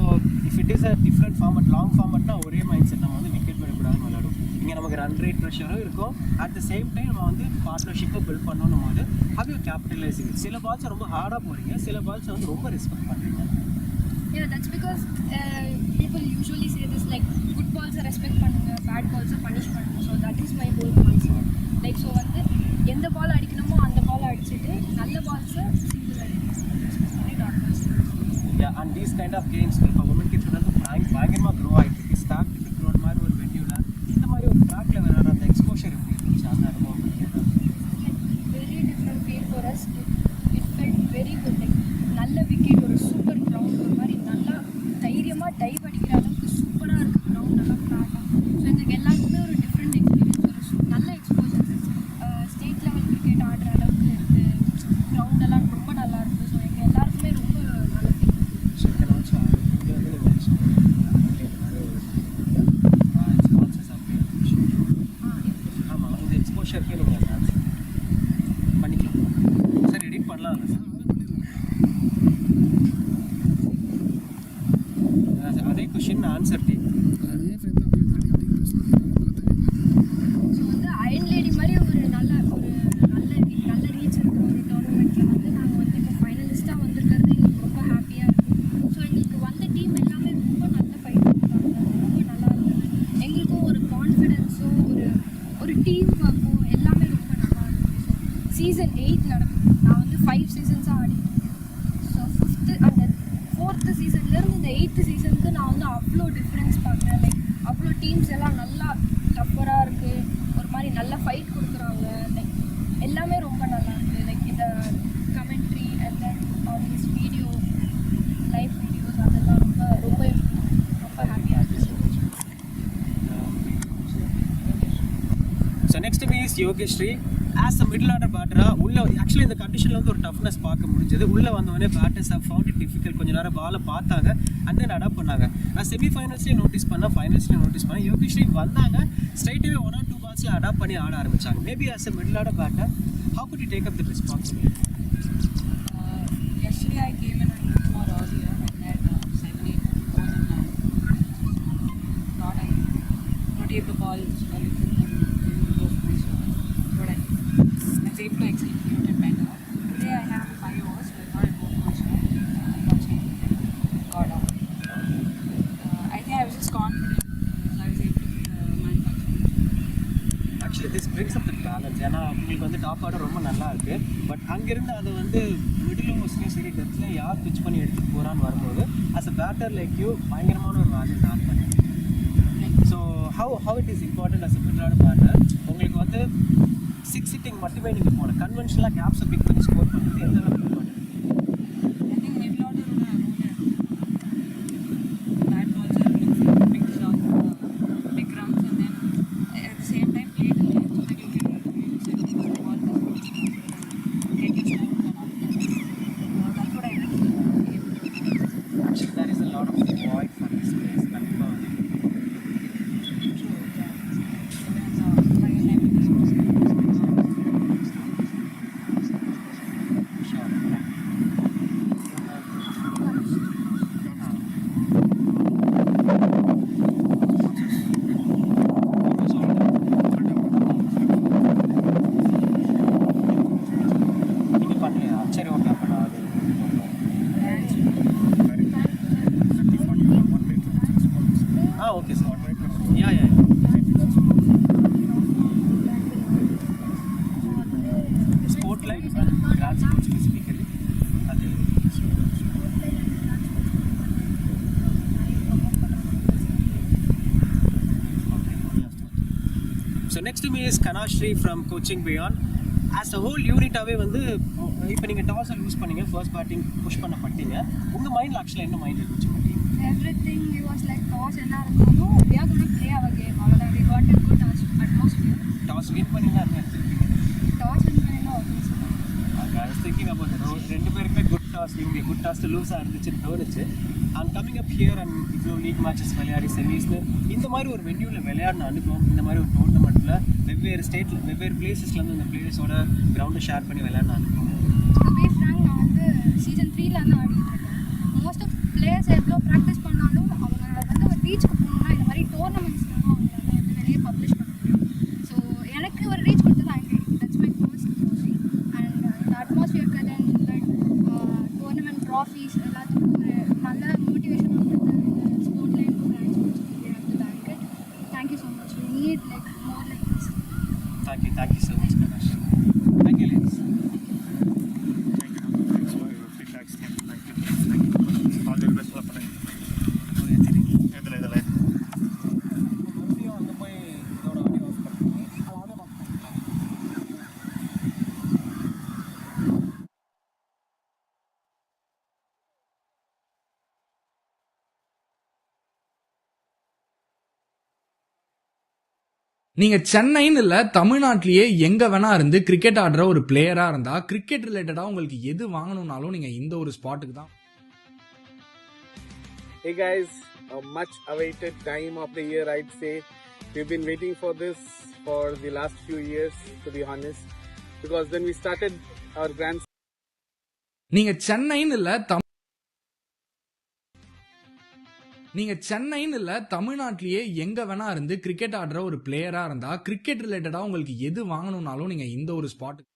if it is a different format, long ஃபார்மட்னா ஒரே மைண்ட் செட், நம்ம வந்து விக்கெட் விடக்கூடாதுன்னு விளையாடும். இங்கே நமக்கு ரன் ரேட் ப்ரெஷரும் இருக்கும். அட் த சேம் டைம் நம்ம வந்து பார்ட்னர்ஷிப்பை பில்ட் பண்ணணும் போது ஹவ் யூ கேபிட்டலைசிங். சில பால்ஸை ரொம்ப ஹார்டாக போகிறீங்க, சில பால்ஸை வந்து ரொம்ப ரெஸ்பெக்ட் பண்ணுறீங்க. Yeah, that's because people usually say this like good balls are respect பண்ணுங்க, bad balls are punish பண்ணுங்க. So that is my whole concept. Like so வந்து எந்த பால் அடிக்கணுமோ அந்த பால் அடிச்சிட்டு நல்ல பால்ஸை சிங்கிள் அடிக்கணும். Dot balls. Yeah, and these kind of games இப்போ women kids வந்து பயங்கரமாக க்ரோ ஆகிட்டு இருக்கு. ஸ்டாக் க்ரோட் மாதிரி ஒரு வென்யூவில் இந்த மாதிரி ஒரு ட்ராக்ல விளையாடுற அந்த எக்ஸ்போஷர் எப்படி இருந்துச்சு? அந்த அனுபவம் very different feel for us. It felt very good. Like நல்ல விக்கெட், ஒரு சூப்பர் கிரவுண்ட், ஒரு மாதிரி நல்லா தைரியமாக டைவ் அடிக்கிற அளவுக்கு சூப்பராக இருக்குது கிரவுண்ட், நல்லா ஃப்ளாட்டாக. ஸோ எங்களுக்கு எல்லாருக்குமே ஒரு டிஃப்ரெண்ட் எக்ஸ்பீரியன்ஸ், ஒரு நல்ல எக்ஸ்போஜர். ஸ்டேட் லெவல் கிரிக்கெட் ஆடுற அளவுக்கு இருக்குது, கிரவுண்டெல்லாம் ரொம்ப நல்லா இருக்குது. ஸோ எங்கள் எல்லாருக்குமே ரொம்ப நல்ல ஃபீல். ஆமாம், இந்த எக்ஸ்போஷருக்கு நீங்கள் பண்ணிக்கலாம் சார், எடிட் பண்ணலாம் சார். அதே கொஷின் ஆன்சர் டீ. அதே ஃப்ரெண்ட் தான் அப்படியே பேசலாம். ஸோ வந்து அயன் லேடி மாதிரி ஒரு நல்ல ரீச் இருக்கிற ஒரு டோர்னமெண்ட்டில் வந்து நாங்கள் வந்து இப்போ ஃபைனலிஸ்ட்டாக வந்திருக்கிறது எங்களுக்கு ரொம்ப ஹாப்பியாக இருக்குது. ஸோ எங்களுக்கு வந்த டீம் எல்லாமே ரொம்ப நல்ல ஃபைட் பண்ணுறாங்க, ரொம்ப நல்லா இருந்தது. எங்களுக்கும் ஒரு கான்ஃபிடென்ஸும் ஒரு டீம் ஒர்க்கும் எல்லாமே ரொம்ப நல்லா இருக்குது. ஸோ சீசன் 8 நடக்குது. நான் வந்து 5 சீசன்ஸாக ஆடிட்டேன். ஸோ 5th அந்த 4th சீசன்லேருந்து இந்த 8th சீசனுக்கு நான் வந்து அவ்வளோ டிஃப்ரென்ஸ் பார்க்குறேன். லைக் அவ்வளோ டீம்ஸ் எல்லாம் நல்லா டஃப்பராக இருக்குது, ஒரு மாதிரி நல்ல ஃபைட் கொடுக்குறாங்க. லைக் எல்லாமே ரொம்ப நல்லா இருக்குது. லைக் இந்த commentary and then all this video, live videos அதெல்லாம் ரொம்ப ரொம்ப ரொம்ப ஹாப்பியாக இருந்துச்சு. So next me is Yogeshree. As a middle order பேட்டராக உள்ள ஆக்சுவலி இந்த கண்டிஷனில் வந்து ஒரு டஃப்னஸ் பார்க்க முடிஞ்சது. உள்ளே வந்தவொடனே batters have found it difficult. கொஞ்சம் நேரம் பாலை பார்த்தாங்க அண்ட் தென் அடாப்ட் பண்ணாங்க. நான் செமிஃபைனல்ஸ்லேயும் நோட்டீஸ் பண்ணேன், ஃபைனல்ஸ்லேயும் நோட்டீஸ் பண்ணேன். யோகேஸ்ரீ வந்தாங்க, ஸ்ட்ரைட்டாகவே 1 or 2 பால்ஸில் அடாப்ட் பண்ணி ஆட ஆரம்பித்தாங்க. Maybe as a middle order batter how could you take up the responsibility? Yesterday I came in a little more earlier. I had 7-8 balls and thought I rotate the ball a little and go for my shot. But I was able to execute it better. Today I have 5 overs, so I thought I'd go for a shot. Unfortunately, got out. I think I was just confident, so I was able to manufacture. Actually this brings up the balance. ஏன்னா உங்களுக்கு வந்து top order ரொம்ப நல்லா இருக்குது, but அங்கேருந்து அதை வந்து middle ஓவர்ஸ்லேயும் சரி டெப்த்லேயும் யார் பிச் பண்ணி எடுத்துகிட்டு போகிறான்னு வரும்போது as a batter like you பயங்கரமான ஒரு வேல்யூ ஆட் பண்ணி. So how it is important as a middle order batter. உங்களுக்கு வந்து 6 சிட்டிங் மட்டுமே நீங்கள் போகல, கன்வென்ஷனலாக கேப்ஸை பிக் பண்ணி ஸ்கோர் பண்ணுறது எந்த அளவுக்கு important? I think middle order on a roll. Bad balls are looking for big shots, big runs, and then at the same time play the game so that you can set the ball get your score and all. That's what I did. Actually, there is a lot of void for this place. True, yeah. And then by the time it is Sure. next to me is Kanashri from Coaching Beyond. As a whole யூனிட்டாகவே வந்து இப்போ நீங்கள் டாஸை loose பண்ணீங்க, first batting push பண்ணப்பட்டீங்க, உங்கள் மைண்டில் ஆக்சுவலாக என்ன mind இருந்துச்சு? Everything it was like toss என்ன இருந்தாலும் we are going to play our game. அவ்வளோதான். We got a good atmosphere. Toss win பண்ணிங்கன்னா என்ன எடுத்துருக்கீங்க? Toss win பண்ணினா obviously. I was thinking about it. ரெண்டு பேருக்குமே குட் டாஸ், இவங்க குட் டாஸ் லூஸாக இருந்துச்சுன்னு தோணுச்சு. And coming up here and இவ்வளோ லீக் மேட்சஸ் விளையாடி செமிஸ்னு இந்த மாதிரி ஒரு வென்யூவில் விளையாடின அனுபவம், இந்த மாதிரி ஒரு டோர்னமெண்ட்டில் வெவ்வேறு ஸ்டேட்டில் வெவ்வேறு பிளேசஸ்லேருந்து இந்த பிளேயர்ஸோட கிரவுண்டை ஷேர் பண்ணி விளையாடின அனுபவம். To be frank, நான் வந்து சீசன் 3ல இருந்து ஆடிட்டு இருக்கேன். மோஸ்ட் ஆஃப் பிளேயர்ஸ் எவ்வளோ ப்ராக்டிஸ் பண்ணாலும் அவங்களோட வந்து ஒரு ரீச்சுக்கு போகணும்னா இந்த மாதிரி டோர்னமெண்ட்ஸ்லாம் அவங்களால வந்து வெளியே பப்ளிஷ் பண்ண முடியும். ஸோ எனக்கு ஒரு ரீச் கொடுத்தது அங்கே. That's my first coaching. And இந்த அட்மாஸ்பியருக்கு தென் டோர்னமெண்ட் ட்ராஃபீஸ் எல்லாத்துக்கும் ஒரு நல்ல மோட்டிவேஷன் கொடுத்து இந்த ஸ்போர்ட்ல இன்னும் பிரான்ச் கொடுத்து thank it. Thank you so much. We need like more like this. Thank you so much Ganesh. Thank you ladies. Thanks for your feedback, Steve. Thank you. All the best for the இதில் மறுபடியும் அங்கே போய் இதோட ஆடியோ ஆஃப் பண்ணுறேன். நீங்க சென்னைன்னு இல்ல தமிழ்நாட்டிலேயே எங்க வேணா இருந்து கிரிக்கெட் ஆடுற ஒரு பிளேயரா இருந்தா கிரிக்கெட் ரிலேட்டடா உங்களுக்கு எது வாங்கணும்னாலும் நீங்க இந்த ஒரு ஸ்பாட்டுக்கு தான். Hey guys, a much awaited time of the year, I'd say. We've been waiting for this for the last few years, to be honest, because when we started our grand நீங்க சென்னைன்னு இல்ல தமிழ்நாட்டிலேயே எங்க வேணா இருந்து கிரிக்கெட் ஆடுற ஒரு பிளேயரா இருந்தா கிரிக்கெட் ரிலேட்டடா உங்களுக்கு எது வாங்கணும்னாலும் நீங்க இந்த ஒரு ஸ்பாட்டுக்கு.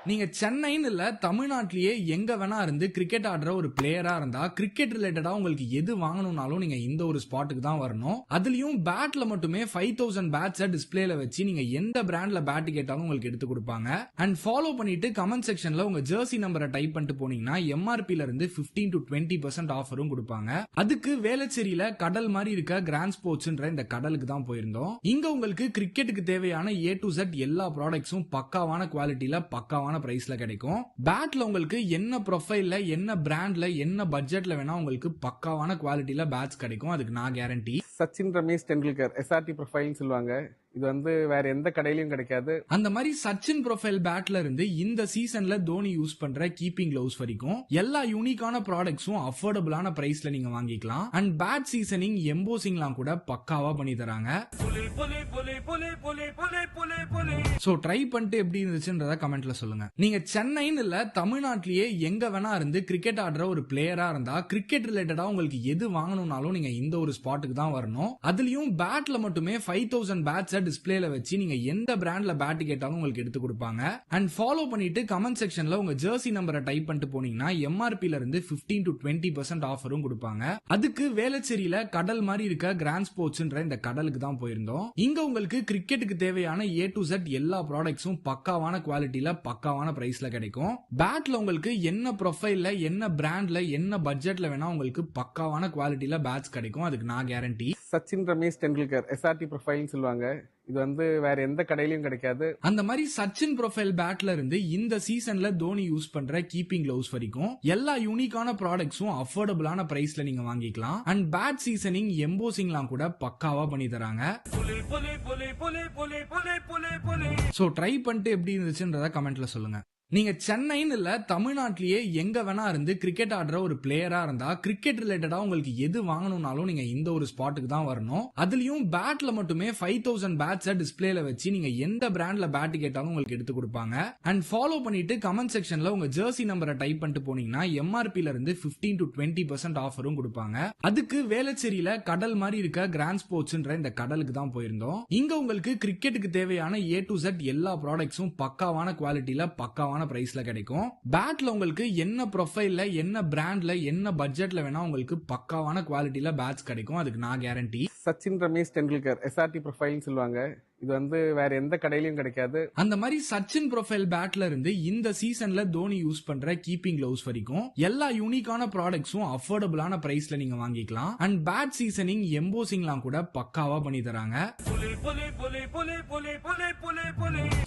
நீங்க சென்னைன்னு இல்ல தமிழ்நாட்டிலேயே எங்க வேணா இருந்து கிரிக்கெட் ஆடுற ஒரு பிளேயரா இருந்தா கிரிக்கெட் ரிலேட்டடா உங்களுக்கு எது வாங்கணும்னாலும் நீங்க இந்த ஒரு ஸ்பாட்டுக்கு தான் வரணும். அதுலயும் பேட்ல மட்டுமே 5000 பேட்ஸை டிஸ்பிளேல வச்சு நீங்க எந்த பிராண்ட்ல பேட் கேட்டாலும் உங்களுக்கு எடுத்து கொடுப்பாங்க. அண்ட் ஃபாலோ பண்ணிட்டு கமெண்ட் செக்ஷன்ல உங்க ஜெர்சி நம்பரை டைப் பண்ணிட்டு போனீங்கன்னா எம்ஆர்பில இருந்து 15 to 20% ஆஃபரும் கொடுப்பாங்க. அதுக்கு வேளச்சேரியில கடல் மாதிரி இருக்க கிராண்ட் ஸ்போர்ட்ஸ்ன்ற இந்த கடலுக்கு தான் போயிருந்தோம். இங்க உங்களுக்கு கிரிக்கெட்டுக்கு தேவையான A to Z எல்லா ப்ராடக்ட்ஸும் பக்காவான குவாலிட்டியில பக்காவான பிரைஸ்ல கிடைக்கும். பேட்ல உங்களுக்கு என்ன ப்ரொஃபைல்ல என்ன பிராண்ட்ல என்ன பட்ஜெட்ல வேணா உங்களுக்கு பக்காவான குவாலிட்டியில பேட்ஸ் கிடைக்கும். அதுக்கு நான் கேரண்டி. சச்சின் ரமேஷ் டெண்டுல்கர் SRT ப்ரொஃபைல்னு சொல்லுவாங்க. இது வந்து வேற எந்த கடையிலயும் கிடைக்காது. அந்த மாதிரி சச்சின் ப்ரொஃபைல் பேட்ல இருந்து இந்த சீசன்ல தோனி யூஸ் பண்ற கீப்பிங் கிளவுஸ் வரைக்கும் எல்லா யூனிக்கான ப்ராடக்ட்ஸும் அஃபோர்டபுளான பிரைஸ்ல நீங்க வாங்கிக்கலாம். அண்ட் பேட் சீசனிங் எம்போசிங்லாம் கூட பக்காவா பண்ணி தராங்க. சோ ட்ரை பண்ணிட்டு எப்படி இருந்துச்சுன்றத கமெண்ட்ல சொல்லுங்க. நீங்க சென்னைன்னு இல்ல தமிழ்நாட்டிலேயே எங்க வேணா இருந்து கிரிக்கெட் ஆடுற ஒரு பிளேயரா இருந்தா கிரிக்கெட் ரிலேட்டடா உங்களுக்கு எது வாங்கணும்னாலும் நீங்க இந்த ஒரு ஸ்பாட்டுக்கு தான் வரணும். அதுலயும் பேட்ல மட்டுமே 5000 பேட்ஸை டிஸ்பிளேல வச்சு நீங்க எந்த பிராண்ட்ல பேட் கேட்டாலும் உங்களுக்கு எடுத்து கொடுப்பாங்க. அண்ட் ஃபாலோ பண்ணிட்டு கமெண்ட் செக்ஷன்ல உங்க ஜெர்சி நம்பரை டைப் பண்ணிட்டு போனீங்கன்னா எம்ஆர்பில இருந்து 15 to 20% ஆஃபரும் கொடுப்பாங்க. அதுக்கு வேளச்சேரியில கடல் மாதிரி இருக்க கிராண்ட் ஸ்போர்ட்ஸ்ன்ற இந்த கடலுக்கு தான் போயிருந்தோம். இங்க உங்களுக்கு கிரிக்கெட்டுக்கு தேவையான A to Z எல்லா ப்ராடக்ட்ஸும் பக்காவான குவாலிட்டியில பக்காவான பிரைஸ்ல கிடைக்கும். பேட்ல உங்களுக்கு என்ன ப்ரொஃபைல்ல என்ன பிராண்ட்ல என்ன பட்ஜெட்ல வேணா உங்களுக்கு பக்காவான குவாலிட்டியில பேட்ஸ் கிடைக்கும். அதுக்கு நான் கேரண்டி. சச்சின் ரமேஷ் டெண்டுல்கர் SRT ப்ரொஃபைல்னு சொல்லுவாங்க. இது வந்து வேற எந்த கடையிலயும் கிடைக்காது. அந்த மாதிரி சச்சின் ப்ரொஃபைல் பேட்ல இருந்து இந்த சீசன்ல தோனி யூஸ் பண்ற கீப்பிங் கிளவுஸ் வரைக்கும் எல்லா யூனிக்கான ப்ராடக்ட்ஸும் அஃபோர்டபுளான பிரைஸ்ல நீங்க வாங்கிக்கலாம். அண்ட் பேட் சீசனிங் எம்போசிங்லாம் கூட பக்காவா பண்ணி தராங்க. சோ ட்ரை பண்ணிட்டு எப்படி இருந்துச்சுன்றத கமெண்ட்ல சொல்லுங்க. நீங்க சென்னைன்னு இல்ல தமிழ்நாட்டிலேயே எங்க வேணா இருந்து கிரிக்கெட் ஆடுற ஒரு பிளேயரா இருந்தா கிரிக்கெட் ரிலேட்டடா உங்களுக்கு எது வாங்கணும்னாலும் நீங்க இந்த ஒரு ஸ்பாட்டுக்கு தான் வரணும். அதுலயும் பேட்ல மட்டுமே 5000 பேட்ஸை டிஸ்பிளேல வச்சு நீங்க எந்த பிராண்ட்ல பேட் கேட்டாலும் உங்களுக்கு எடுத்து கொடுப்பாங்க. அண்ட் ஃபாலோ பண்ணிட்டு கமெண்ட் செக்ஷன்ல உங்க ஜெர்சி நம்பரை டைப் பண்ணிட்டு போனீங்கன்னா எம்ஆர்பில இருந்து 15 to 20% ஆஃபரும் கொடுப்பாங்க. அதுக்கு வேளச்சேரியில கடல் மாதிரி இருக்க கிராண்ட் ஸ்போர்ட்ஸ்ன்ற இந்த கடலுக்கு தான் போயிருந்தோம். இங்க உங்களுக்கு கிரிக்கெட்டுக்கு தேவையான A to Z எல்லா ப்ராடக்ட்ஸும் பக்காவான குவாலிட்டியில பக்காவான அஃபோர்டபுளான பிரைஸ்ல கிடைக்கும். பேட்ல உங்களுக்கு என்ன ப்ரொஃபைல்ல, என்ன பிராண்ட்ல, என்ன பட்ஜெட்ல வேணா உங்களுக்கு பக்காவான குவாலிட்டியில பேட்ஸ் கிடைக்கும். அதுக்கு நான் கேரண்டி. சச்சின் ரமேஷ் டெண்டுல்கர் எஸ்ஆர்டி ப்ரொஃபைல்னு சொல்லுவாங்க. இது வந்து வேற எந்த கடையிலயும் கிடைக்காது. அந்த மாதிரி சச்சின் ப்ரொஃபைல் பேட்ல இருந்து இந்த சீசன்ல தோனி யூஸ் பண்ற கீப்பிங் கிளவுஸ் வரைக்கும் எல்லா யூனிக்கான ப்ராடக்ட்ஸும் அஃபோர்டபுளான பிரைஸ்ல நீங்க வாங்கிக்கலாம். அண்ட் பேட் சீசனிங் எம்போசிங்லாம் கூட பக்காவா பண்ணி தராங்க.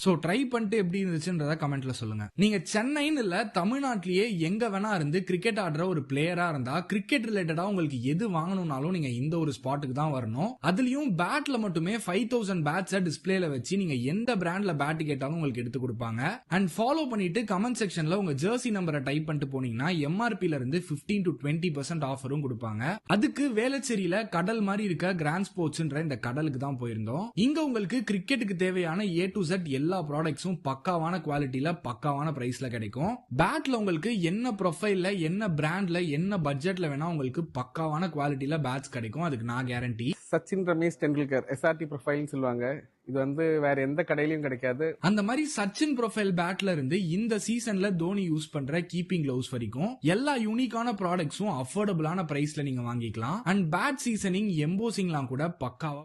சோ ட்ரை பண்ணிட்டு எப்படி இருந்துச்சுன்றத கமெண்ட்ல சொல்லுங்க. நீங்க சென்னைன்னு இல்ல தமிழ்நாட்டிலேயே எங்க வேணா இருந்து கிரிக்கெட் ஆடுற ஒரு பிளேயரா இருந்தா கிரிக்கெட் ரிலேட்டடா உங்களுக்கு எது வாங்கணும்னாலும் நீங்க இந்த ஒரு ஸ்பாட்டுக்கு தான் வரணும். அதுலயும் பேட்ல மட்டுமே 5000 பேட்ஸ் டிஸ்பிளேல வச்சு நீங்க எந்த பிராண்ட்ல பேட் கேட்டாலும் உங்களுக்கு எடுத்து கொடுப்பாங்க. அண்ட் ஃபாலோ பண்ணிட்டு கமெண்ட் செக்ஷன்ல உங்க ஜெர்சி நம்பரை டைப் பண்ணிட்டு போனீங்கன்னா எம்ஆர்பில இருந்து 15 to 20% ஆஃபரும் கொடுப்பாங்க. அதுக்கு வேளச்சேரியில கடல் மாதிரி இருக்க கிராண்ட் ஸ்போர்ட்ஸ்ன்ற இந்த கடலுக்கு தான் போயிருந்தோம். இங்க உங்களுக்கு கிரிக்கெட்டுக்கு தேவையான A to Z எல்லா ப்ராடக்ட்ஸும் பக்காவான குவாலிட்டியில பக்காவான பிரைஸ்ல கிடைக்கும். பேட்ல உங்களுக்கு என்ன ப்ரொஃபைல்ல, என்ன பிராண்ட்ல, என்ன பட்ஜெட்ல வேணா உங்களுக்கு பக்காவான குவாலிட்டியில பேட்ஸ் கிடைக்கும். அதுக்கு நான் கேரண்டி. சச்சின் ரமேஷ் டெண்டுல்கர் எஸ்ஆர்டி ப்ரொஃபைல்னு சொல்லுவாங்க. இது வந்து வேற எந்த கடையிலயும் கிடைக்காது. அந்த மாதிரி சச்சின் ப்ரொஃபைல் பேட்ல இருந்து இந்த சீசன்ல தோனி யூஸ் பண்ற கீப்பிங் கிளவுஸ் வரைக்கும் எல்லா யூனிக்கான ப்ராடக்ட்ஸும் அஃபோர்டபுளான பிரைஸ்ல நீங்க வாங்கிக்கலாம். அண்ட் பேட் சீசனிங் எம்போசிங்லாம் கூட பக்காவா.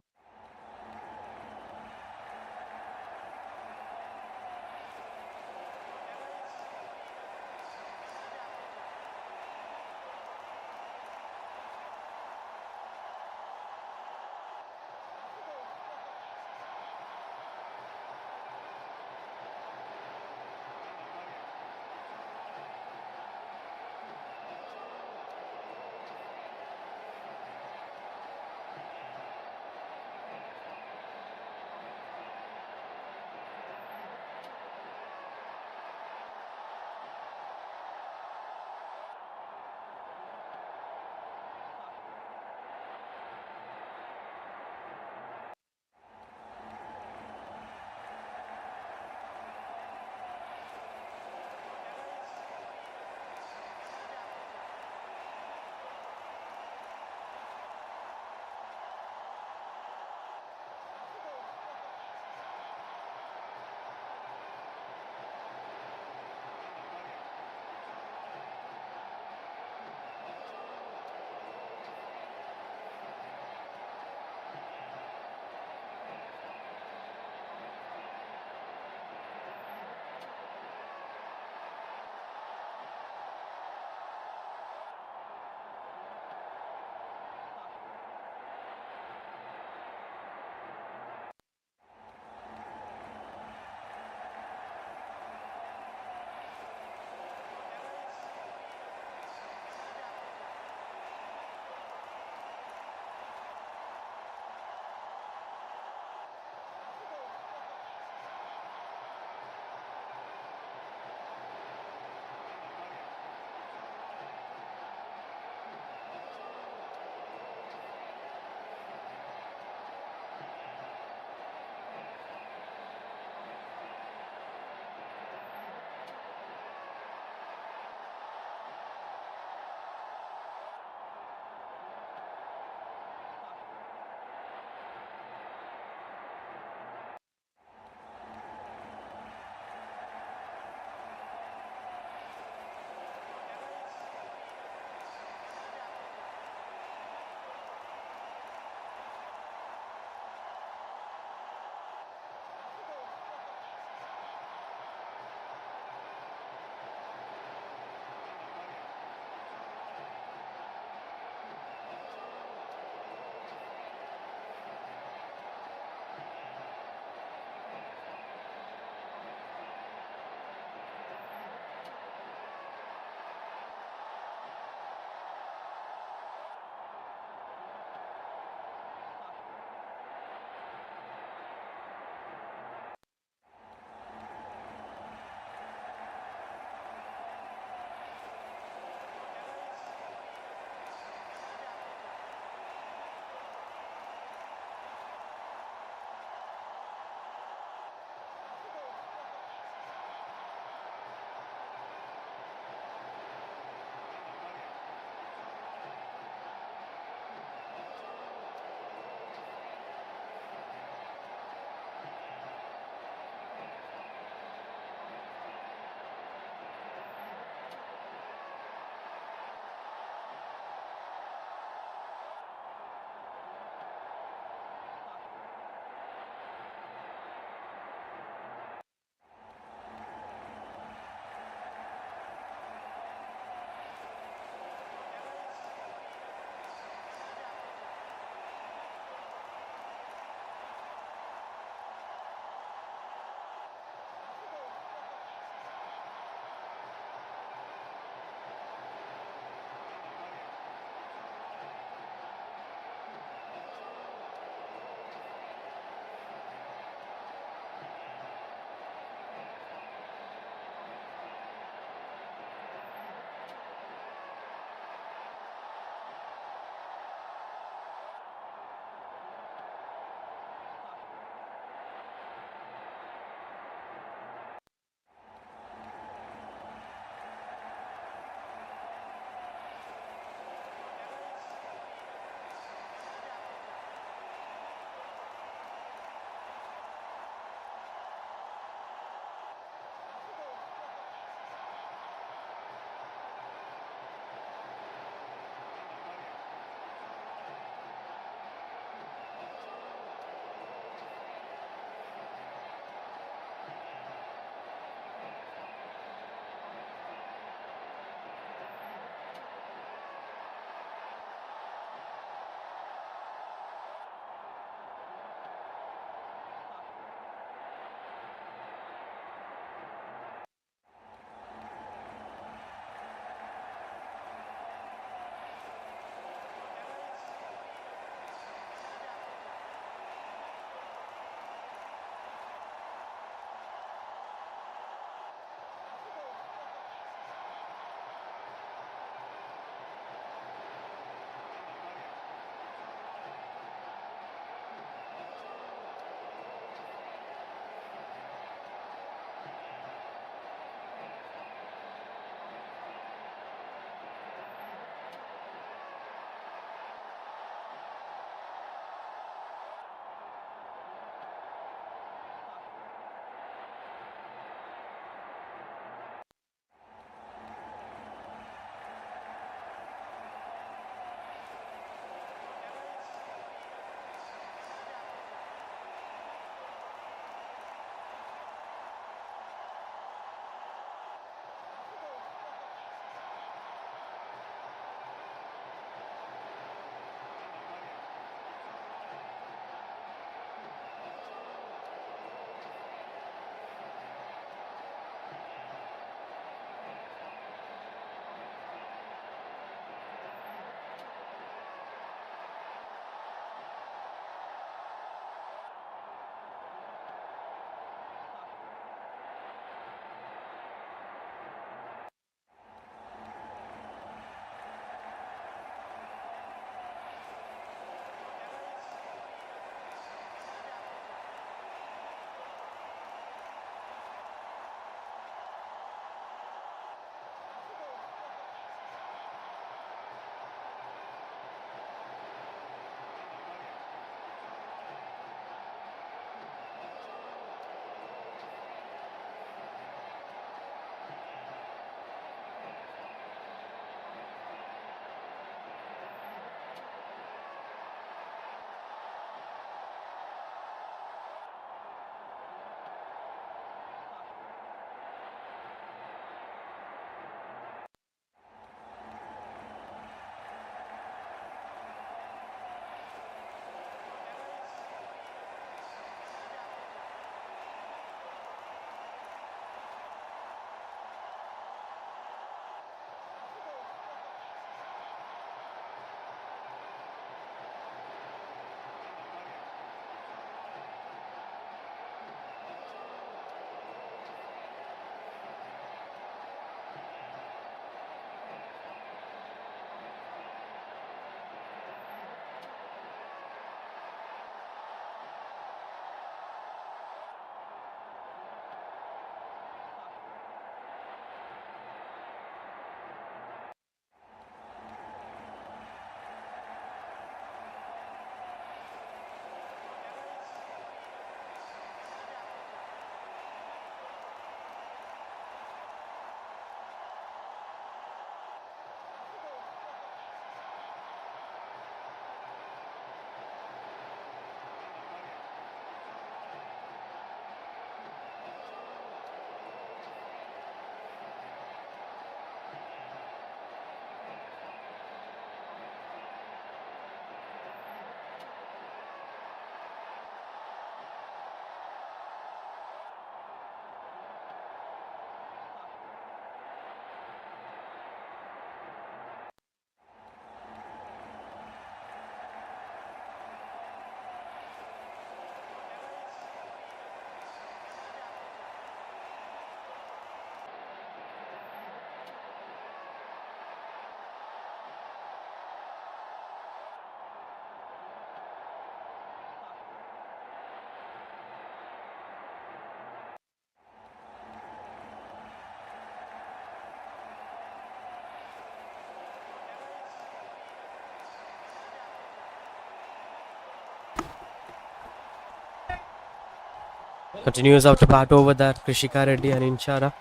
Continues out to bat over that Krishika Reddy and Inchara.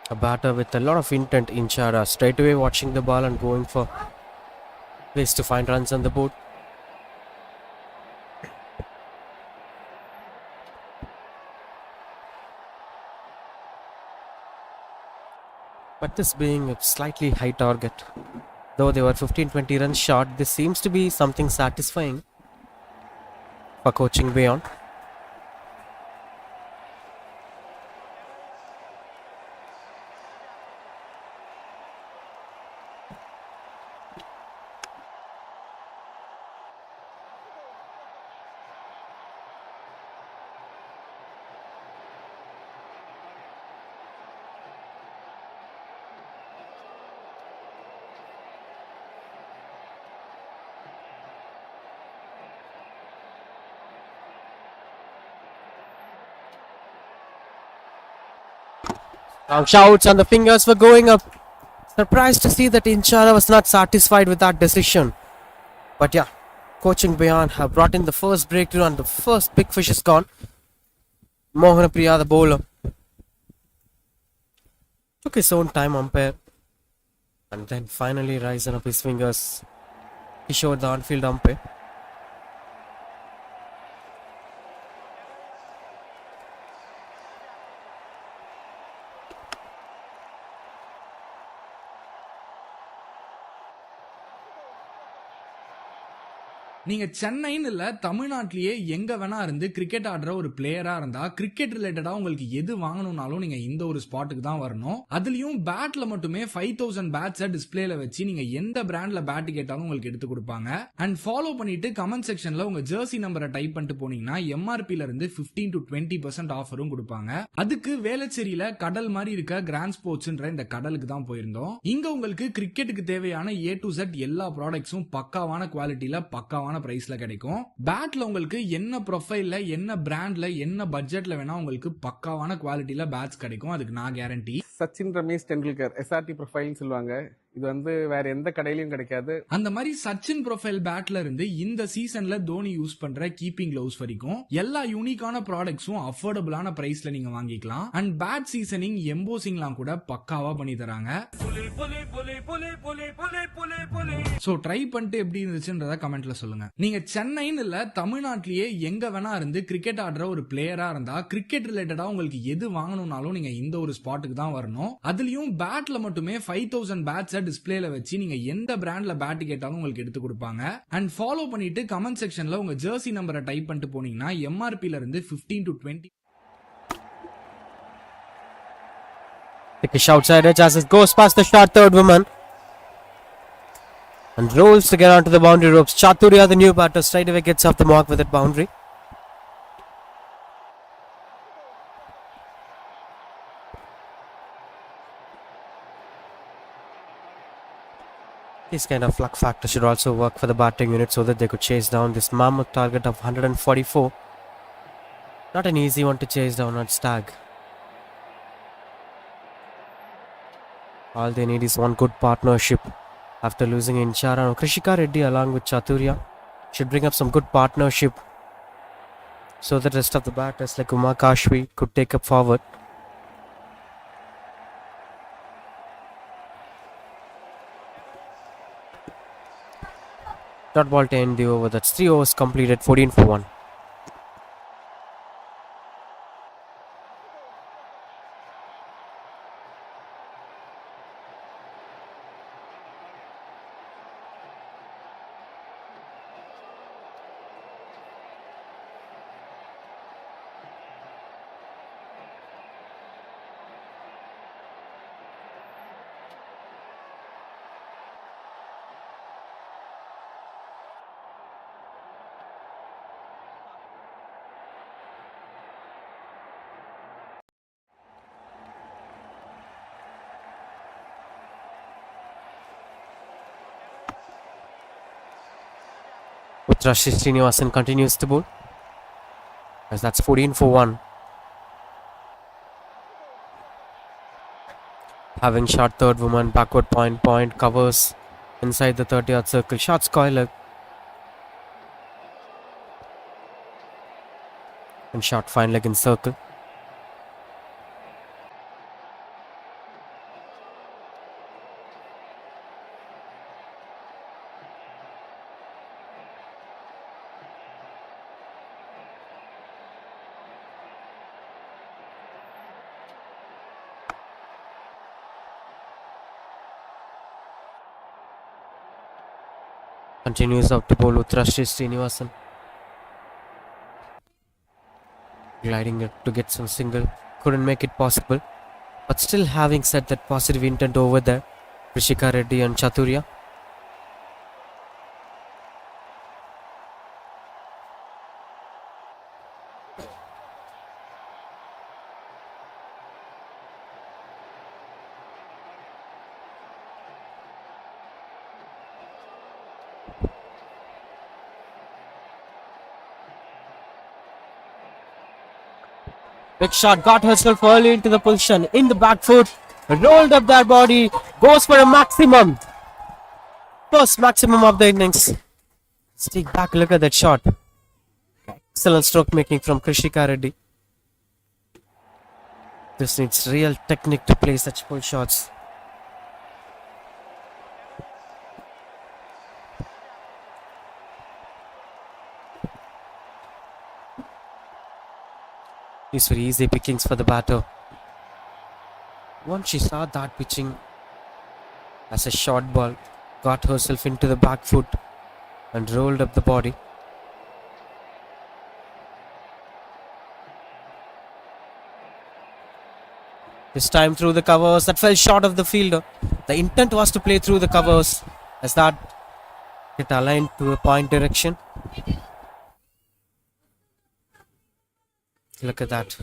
A batter with a lot of intent, Inchara. Straight away watching the ball and going for place to find runs on the board. But this being a slightly high target, though they were 15-20 runs short, this seems to be something satisfying for coaching beyond. Long shouts and the fingers were going up. Surprised to see that Inchara was not satisfied with that decision. But yeah, coaching beyond have brought in the first breakthrough and the first big fish is gone. Mohanapriya, the bowler, took his own time, umpire, and then finally rising up his fingers. He showed the on-field umpire. நீங்க சென்னைன்னு இல்ல தமிழ்நாட்டிலேயே எங்க வேணா இருந்து cricket ஆடுற ஒரு பிளேயரா இருந்தா கிரிக்கெட் ரிலேட்டடா உங்களுக்கு எது வாங்கணும்னாலும் நீங்க இந்த ஒரு ஸ்பாட்டுக்கு தான் வரணும். அதுலயும் பேட்ல மட்டுமே 5000 பேட்ஸை டிஸ்பிளேல வச்சு நீங்க எந்த பிராண்ட்ல பேட் கேட்டாலும் உங்களுக்கு எடுத்து கொடுப்பாங்க. அண்ட் ஃபாலோ பண்ணிட்டு கமெண்ட் செக்ஷன்ல உங்க ஜெர்சி நம்பரை டைப் பண்ணிட்டு போனீங்கன்னா எம்ஆர்பில இருந்து 15 to 20% ஆஃபரும் கொடுப்பாங்க. அதுக்கு வேளச்சேரியில கடல் மாதிரி இருக்க கிராண்ட் ஸ்போர்ட்ஸ்ன்ற இந்த கடலுக்கு தான் போயிருந்தோம். இங்க உங்களுக்கு கிரிக்கெட்டுக்கு தேவையான A to Z எல்லா ப்ராடக்ட்ஸும் பக்காவான குவாலிட்டியில பக்காவான பிரைஸ்ல கிடைக்கும். பேட்ல உங்களுக்கு என்ன ப்ரொஃபைல்ல என்ன பிராண்ட்ல என்ன பட்ஜெட்ல வேணா உங்களுக்கு பக்காவான குவாலிட்டியில பேட்ஸ் கிடைக்கும். அதுக்கு நான் கேரண்டி. சச்சின் ரமேஷ் டெண்டுல்கர் SRT ப்ரொஃபைல்னு சொல்லுவாங்க. இது வந்து வேற எந்த கடையிலயும் கிடைக்காது. அந்த மாதிரி சச்சின் ப்ரொஃபைல் பேட்ல இருந்து இந்த சீசன்ல தோனி யூஸ் பண்ற கீப்பிங் கிளவுஸ் வரைக்கும் எல்லா யூனிக்கான ப்ராடக்ட்ஸும் அஃபோர்டபுளான பிரைஸ்ல நீங்க வாங்கிக்கலாம். அண்ட் பேட் சீசனிங் எம்போசிங்லாம் கூட பக்காவா பண்ணி தராங்க. சோ ட்ரை பண்ணிட்டு எப்படி இருந்துச்சுன்றத கமெண்ட்ல சொல்லுங்க. நீங்க சென்னைன்னு இல்ல தமிழ்நாட்டிலேயே எங்க வேணா இருந்து கிரிக்கெட் ஆடுற ஒரு பிளேயரா இருந்தா கிரிக்கெட் ரிலேட்டடா உங்களுக்கு எது வாங்கணும்னாலும் நீங்க இந்த ஒரு ஸ்பாட்டுக்கு தான் வரணும். அதுலயும் பேட்ல மட்டுமே 5000 பேட்ஸ் டிஸ்பிளேல வச்சு நீங்க எந்த பிராண்ட்ல பேட் கேட்டாலும் உங்களுக்கு எடுத்து கொடுப்பாங்க. அண்ட் ஃபாலோ பண்ணிட்டு கமெண்ட் செக்ஷன்ல உங்க ஜெர்சி நம்பரை டைப் பண்ணிட்டு போனீங்கன்னா எம்ஆர்பில இருந்து 15 to 20. Pick outside edge as it goes past the short third woman and rolls to get onto the boundary ropes. Chaturya, the new batter, straight away gets off the mark with that boundary. This kind of luck factor should also work for the batting unit so that they could chase down this mammoth target of 144. Not an easy one to chase down on Stag. All they need is one good partnership. After losing Inchara, Krishika Reddy along with Chaturya should bring up some good partnership so that the rest of the batters like Uma Kashvi could take up forward. Dot ball to end the over. That's 3 overs completed, 14 for 1. Utrashi Srinivasan continues to bowl, as that's 14 for 1. Having shot third woman, backward point, covers inside the 30-yard circle. Shot square leg. And shot fine leg in circle. Continues out to bowl with Rashid Srinivasan. Gliding it to get some single. Couldn't make it possible. But still having said that positive intent over there. Rishika Reddy and Chaturya. Big shot, got herself early into the position, in the back foot, rolled up that body, goes for a maximum. First maximum of the innings. Let's take back a look at that shot. Excellent stroke making from Krishika Reddy. This needs real technique to play such pull shots. These were easy pickings for the batter. Once she saw that pitching as a short ball, got herself into the back foot and rolled up the body. This time through the covers, that fell short of the fielder. The intent was to play through the covers as that get aligned to a point direction. Look at that.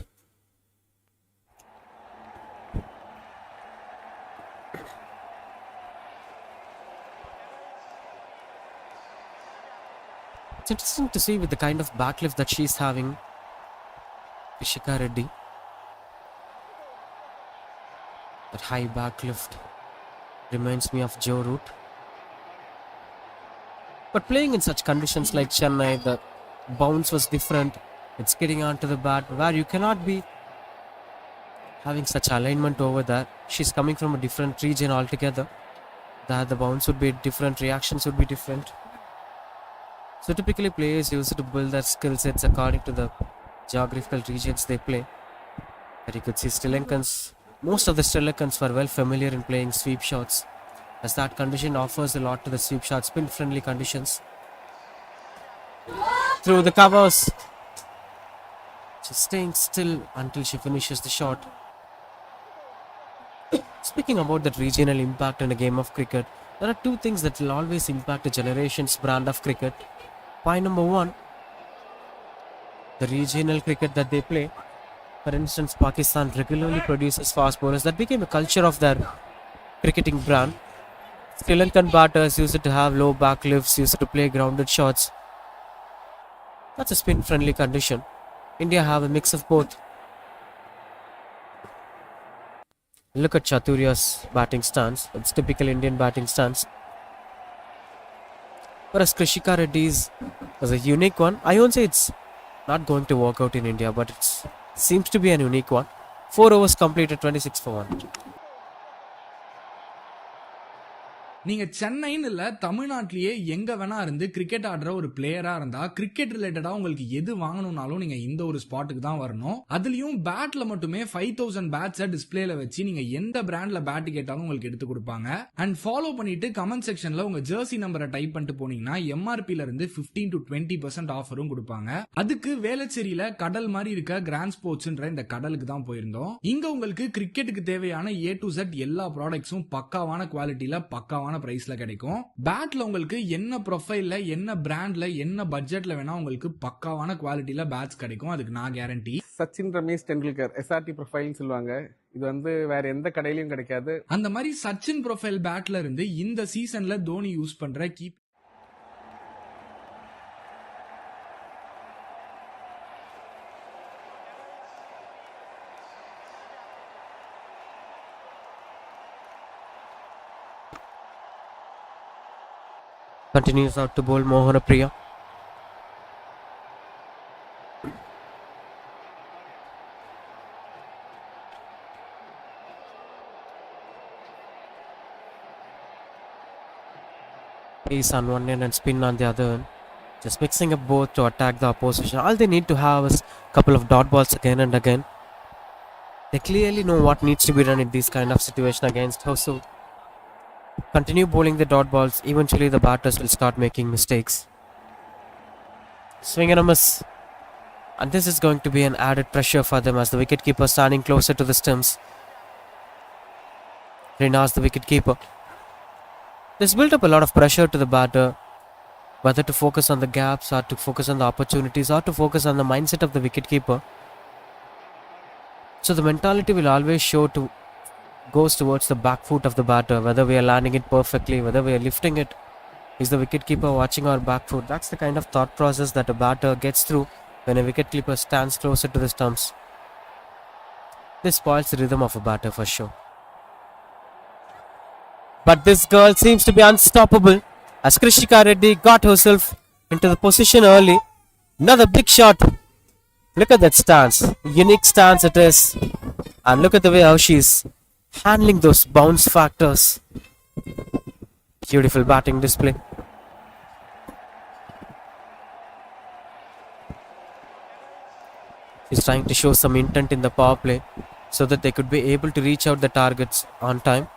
It's interesting to see with the kind of backlift that she's having, Rishika Reddy. That high backlift reminds me of Joe Root. But playing in such conditions like Chennai, the bounce was different. It's getting onto the bat where you cannot be having such alignment over there. She's coming from a different region altogether. The bounce would be different, reactions would be different. So typically players use it to build their skill sets according to the geographical regions they play. And you could see most of the Sri Lankans were well familiar in playing sweep shots, as that condition offers a lot to the sweep shot, spin friendly conditions. Through the covers. Just staying still until she finishes the shot. Speaking about that regional impact in a game of cricket, there are two things that will always impact a generation's brand of cricket. Point number one, the regional cricket that they play. For instance, Pakistan regularly produces fast bowlers. That became a culture of their cricketing brand. Sri Lankan batters used to have low back lifts, used to play grounded shots. That's a spin friendly condition. India have a mix of both. Look at Chaturya's batting stance. It's typical Indian batting stance. Whereas Krishika Reddy's was a unique one. I won't say it's not going to work out in India, but it seems to be an unique one. 4 overs completed, 26 for 1. நீங்க சென்னைன்னு இல்ல தமிழ்நாட்டிலேயே எங்க வேணா இருந்து cricket ஆடுற ஒரு பிளேயரா இருந்தா கிரிக்கெட் ரிலேட்டடா உங்களுக்கு எது வாங்கணும்னாலும் நீங்க இந்த ஒரு ஸ்பாட்டுக்கு தான் வரணும். அதுலயும் பேட்ல மட்டுமே 5000 பேட்ஸை டிஸ்பிளேல வச்சு நீங்க எந்த பிராண்ட்ல பேட் கேட்டாலும் உங்களுக்கு எடுத்து கொடுப்பாங்க. அண்ட் ஃபாலோ பண்ணிட்டு கமெண்ட் செக்ஷன்ல உங்க ஜெர்சி நம்பரை டைப் பண்ணிட்டு போனீங்கன்னா எம்ஆர்பில இருந்து 15 to 20% ஆஃபரும் கொடுப்பாங்க. அதுக்கு வேளச்சேரியில கடல் மாதிரி இருக்க கிராண்ட் ஸ்போர்ட்ஸ்ன்ற இந்த கடலுக்கு தான் போயிருந்தோம். இங்க உங்களுக்கு கிரிக்கெட்டுக்கு தேவையான A to Z எல்லா ப்ராடக்ட்ஸும் பக்காவான குவாலிட்டியில பக்காவான பிரைஸ்ல கிடைக்கும். பேட்ல உங்களுக்கு என்ன ப்ரொஃபைல்ல என்ன பிராண்ட்ல என்ன பட்ஜெட்ல வேணா உங்களுக்கு பக்காவான குவாலிட்டியில பேட்ஸ் கிடைக்கும். அதுக்கு நான் guarantee. Sachin Ramesh Tendulkar SRT profile சொல்லுவாங்க. இது வந்து வேற எந்த கடையிலயும் கிடைக்காது. அந்த மாதிரி சச்சின் ப்ரொஃபைல் பேட்ல இருந்து இந்த சீசன்ல தோனி யூஸ் பண்ற Continues out to bowl Mohanapriya. Pace on one end and spin on the other end. Just mixing up both to attack the opposition. All they need to have is a couple of dot balls again and again. They clearly know what needs to be done in this kind of situation against Hosu. Continue bowling the dot balls. Eventually the batters will start making mistakes. Swing and a miss. And this is going to be an added pressure for them as the wicketkeeper standing closer to the stumps. Rinaz, the wicketkeeper. This built up a lot of pressure to the batter, whether to focus on the gaps or to focus on the opportunities or to focus on the mindset of the wicketkeeper. So the mentality will always goes towards the back foot of the batter, whether we are landing it perfectly, whether we are lifting it. Is the wicketkeeper watching our back foot? That's the kind of thought process that a batter gets through when a wicketkeeper stands closer to the stumps. This spoils the rhythm of a batter for sure. But this girl seems to be unstoppable as Krishika Reddy got herself into the position early. Another big shot. Look at that stance. Unique stance it is. And look at the way how she's handling those bounce factors. Beautiful batting display. She's trying to show some intent in the power play so that they could be able to reach out the targets on time.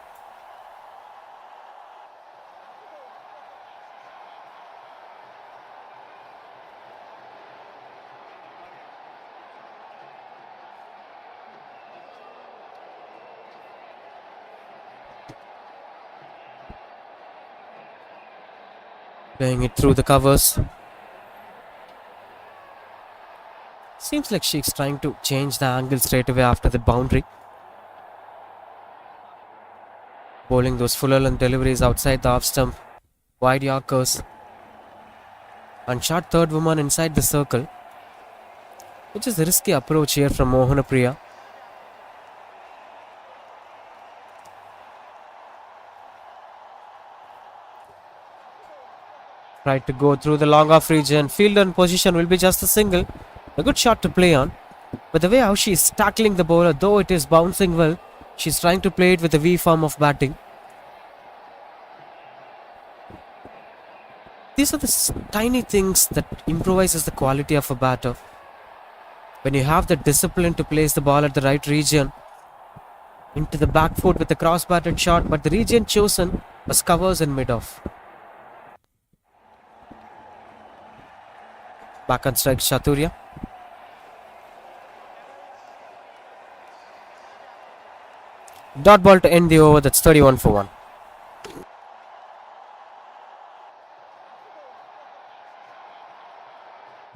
Playing it through the covers. Seems like she's trying to change the angle straight away after the boundary. Bowling those fuller length deliveries outside the off stump. Wide Yorkers. And shot third woman inside the circle, which is a risky approach here from Mohanapriya. Tried to go through the long off region. Fielder in position will be just a single. A good shot to play on. But the way how she is tackling the bowler, though it is bouncing well, she's trying to play it with a V form of batting. These are the tiny things that improvises the quality of a batter. When you have the discipline to place the ball at the right region, into the back foot with a cross-batted shot, but the region chosen was covers in mid-off. Back on strike Chaturya. Dot ball to end the over. That's 31 for 1.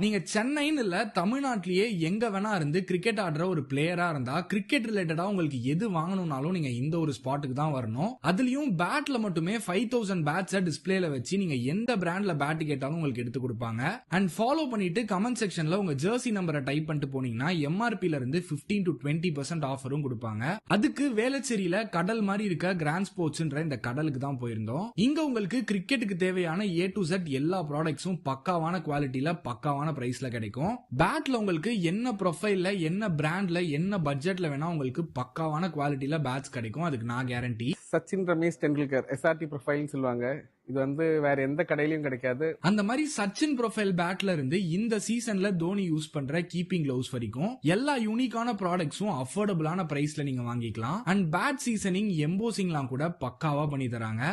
நீங்க சென்னைன்னு இல்ல தமிழ்நாட்டிலேயே எங்க வேணா இருந்து cricket ஆடுற ஒரு பிளேயரா இருந்தா கிரிக்கெட் ரிலேட்டடா உங்களுக்கு எது வாங்கணும்னாலும் நீங்க இந்த ஒரு ஸ்பாட்டுக்கு தான் வரணும். அதுலயும் பேட்ல மட்டுமே 5000 பேட்ஸை டிஸ்பிளேல வச்சு நீங்க எந்த பிராண்ட்ல பேட் கேட்டாலும் உங்களுக்கு எடுத்து கொடுப்பாங்க. அண்ட் ஃபாலோ பண்ணிட்டு கமெண்ட் செக்ஷன்ல உங்க ஜெர்சி நம்பரை டைப் பண்ணிட்டு போனீங்கன்னா எம்ஆர்பில இருந்து 15 to 20% ஆஃபரும் கொடுப்பாங்க. அதுக்கு வேளச்சேரியில கடல் மாதிரி இருக்க கிராண்ட் ஸ்போர்ட்ஸ்ன்ற இந்த கடலுக்கு தான் போயிருந்தோம். இங்க உங்களுக்கு கிரிக்கெட்டுக்கு தேவையான A to Z எல்லா ப்ராடக்ட்ஸும் பக்காவான குவாலிட்டியில பக்காவான பிரைஸ்ல கிடைக்கும். பேட்ல உங்களுக்கு என்ன ப்ரொஃபைல்ல என்ன பிராண்ட்ல என்ன பட்ஜெட்ல வேணா உங்களுக்கு பக்காவான குவாலிட்டியில பேட்ஸ் கிடைக்கும். அதுக்கு நான் கேரண்டி. சச்சின் ரமேஷ் டெண்டுல்கர் SRT ப்ரொஃபைல்னு சொல்லுவாங்க. இது வேற எந்த கடையிலயும் கிடைக்காது. அந்த மாதிரி சச்சின் ப்ரொஃபைல் பேட்ல இருந்து இந்த சீசன்ல தோனி யூஸ் பண்ற கீப்பிங் கிளவுஸ் வரைக்கும் எல்லா யூனிக்கான ப்ராடக்ட்ஸும் அஃபோர்டபுளான பிரைஸ்ல நீங்க வாங்கிக்கலாம். அண்ட் பேட் சீசனிங் எம்போசிங்லாம் கூட பக்காவா பண்ணி தராங்க.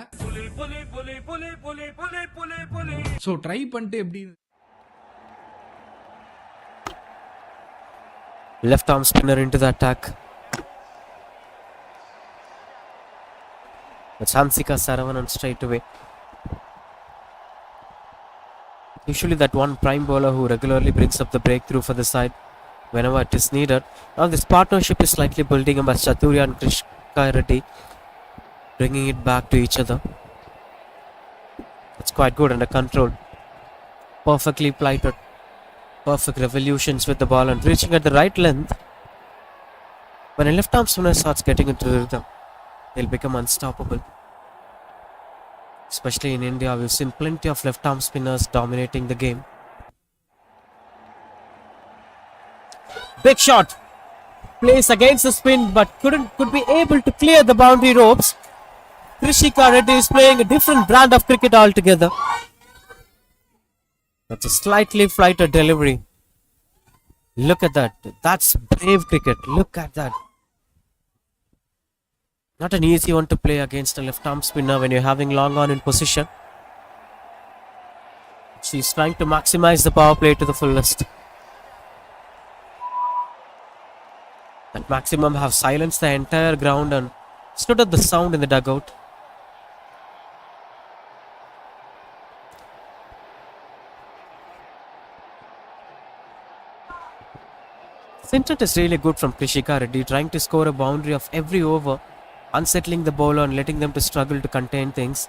சோ ட்ரை பண்ணிட்டு எப்படி Left arm spinner into the attack. That's Hansika Saravanan straight away. Usually that one prime bowler who regularly brings up the breakthrough for the side whenever it is needed. Now this partnership is slightly building up as Chaturya and Krishika Reddy bringing it back to each other. It's quite good under control. Perfectly plighted. Perfect revolutions with the ball and reaching at the right length. When a left arm spinner starts getting into the rhythm, they'll become unstoppable. Especially in India, we've seen plenty of left-arm spinners dominating the game. Big shot. Plays against the spin, but could be able to clear the boundary ropes. Krishika Reddy is playing a different brand of cricket altogether. That's a slightly flighted delivery. Look at that. That's brave cricket. Look at that. Not an easy one to play against a left-arm spinner when you're having long on in position. She's trying to maximize the power play to the fullest. At maximum have silenced the entire ground and stood at the sound in the dugout. This intent is really good from Krishika Reddy, trying to score a boundary of every over, unsettling the bowler and letting them to struggle to contain things.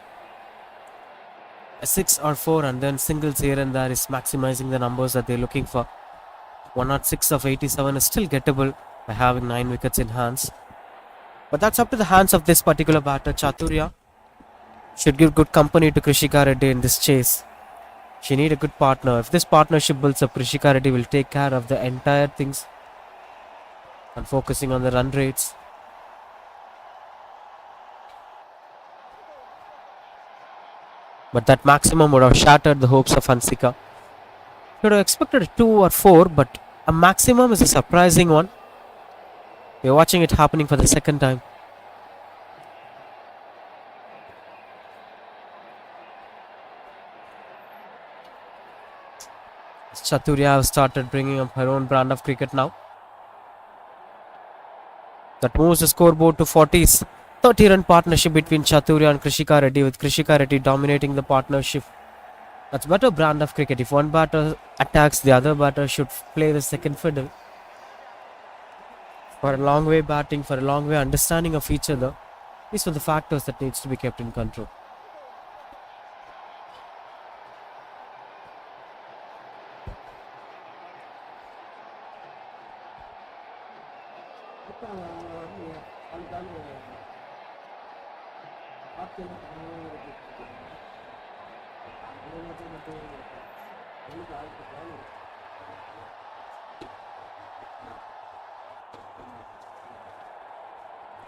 A 6 or 4 and then singles here and there is maximizing the numbers that they're looking for. 106 of 87 is still gettable by having 9 wickets in hands. But that's up to the hands of this particular batter. Chaturya should give good company to Krishika Reddy in this chase. She need a good partner. If this partnership builds up, Krishika Reddy will take care of the entire things and focusing on the run rates. But that maximum would have shattered the hopes of Hansika. Should have expected a 2 or 4, but a maximum is a surprising one. We're watching it happening for the second time. Chaturya has started bringing up her own brand of cricket now. That moves the scoreboard to 40s. 30-run partnership between Chaturya and Krishika Reddy, with Krishika Reddy dominating the partnership. That's better brand of cricket. If one batter attacks, the other batter should play the second fiddle. For a long way batting, for a long way understanding of each other, these are the factors that needs to be kept in control.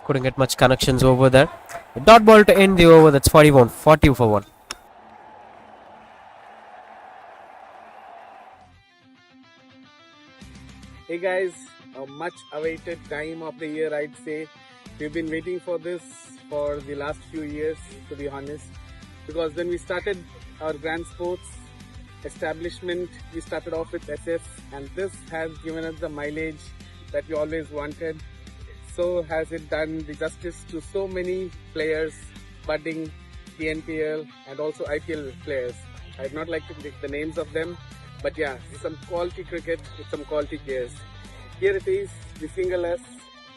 Couldn't get much connections over there. A dot ball to end the over. That's 40 for 1. Hey guys, a much awaited time of the year, I'd say. We've been waiting for this for the last few years, to be honest, because when we started our grand sports establishment, we started off with SF, and this has given us the mileage that we always wanted. So has it done the justice to so many players, budding PNPL and also IPL players. I'd not like to pick the names of them, but yeah, some quality cricket with some quality players. Here it is, the single S,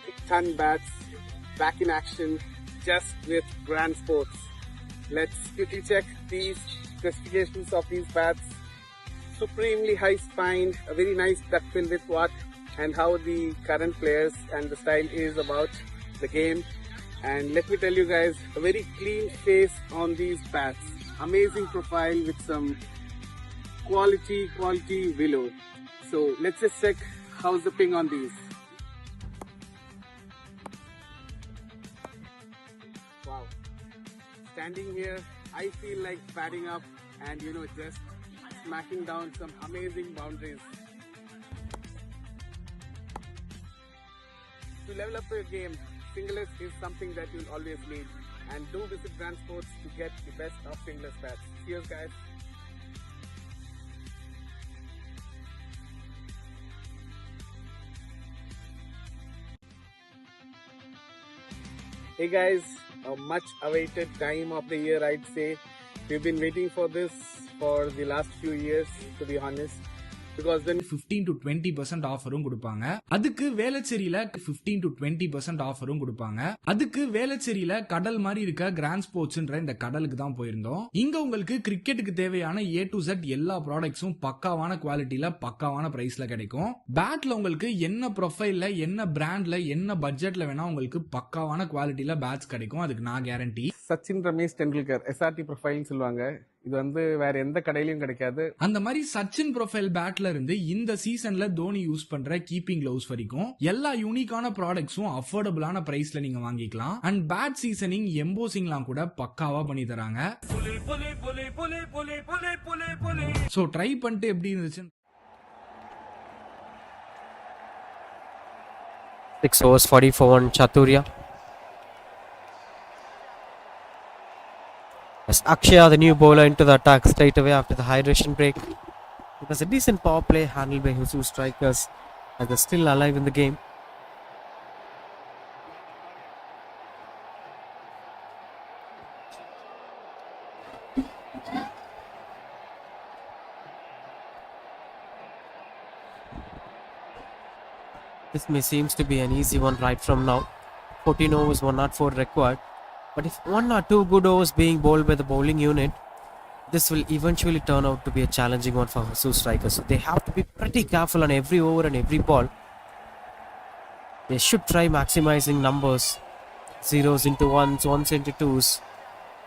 6-ton bats, back in action, just with grand sports. Let's quickly check these specifications of these bats. Supremely high spined, a very nice duckbill with what and how the current players and the style is about the game. And let me tell you guys, a very clean face on these bats. Amazing profile with some quality willow. So let's just check how's the ping on these. Wow. Standing here, I feel like batting up and just smacking down some amazing boundaries. To level up your game, singlers is something that you'll always need, and do visit Grand Sports to get the best of singlers bats. Cheers guys. Hey guys, a much awaited time of the year, I'd say. We've been waiting for this for the last few years, to be honest, because then 15 to 20% ஆஃபரும் கொடுப்பாங்க. அதுக்கு வேளச்சேரியில 15 to 20% ஆஃபரும் கொடுப்பாங்க. அதுக்கு வேளச்சேரியில கடல் மாதிரி இருக்க grand ஸ்போர்ட்ஸ்ன்ற இந்த கடலுக்கு தான் போயிருந்தோம். இங்க உங்களுக்கு கிரிக்கெட்டுக்கு தேவையான A to Z எல்லா ப்ராடக்ட்ஸும் பக்காவான குவாலிட்டியில பக்காவான பிரைஸ்ல கிடைக்கும். பேட்ல உங்களுக்கு என்ன ப்ரொஃபைல்ல என்ன பிராண்ட்ல என்ன பட்ஜெட்ல வேணா உங்களுக்கு பக்காவான குவாலிட்டியில பேட்ஸ் கிடைக்கும். அதுக்கு நான் கேரண்டி. சச்சின் ரமேஷ் டெண்டுல்கர் SRT ப்ரொஃபைல்னு சொல்லுவாங்க. இது வந்து வேற எந்த கடையிலயும் கிடைக்காது. அந்த மாதிரி சச்சின் ப்ரொஃபைல் பேட்ல இருந்து இந்த சீசன்ல தோனி யூஸ் பண்ற கீப்பிங் கிளவுஸ் வரைக்கும் எல்லா யூனிக்கான ப்ராடக்ட்ஸும் அஃபோர்டபுளான பிரைஸ்ல நீங்க வாங்கிக்கலாம். அண்ட் பேட் சீசனிங் எம்போசிங்லாம் கூட பக்காவா பண்ணி தராங்க. சோ ட்ரை பண்ணிட்டு எப்படி இருந்துச்சு? 6 overs 40 for 1 Chaturya. As Akshaya, the new bowler, into the attack straight away after the hydration break. It was a decent power play handled by Hioc Strickers as they're still alive in the game. This may seems to be an easy one right from now. 14 overs, 104 required. But if 1 or 2 good overs being bowled by the bowling unit, this will eventually turn out to be a challenging one for Hioc Strickers. So they have to be pretty careful on every over and every ball. They should try maximizing numbers. Zeros into ones, ones into twos.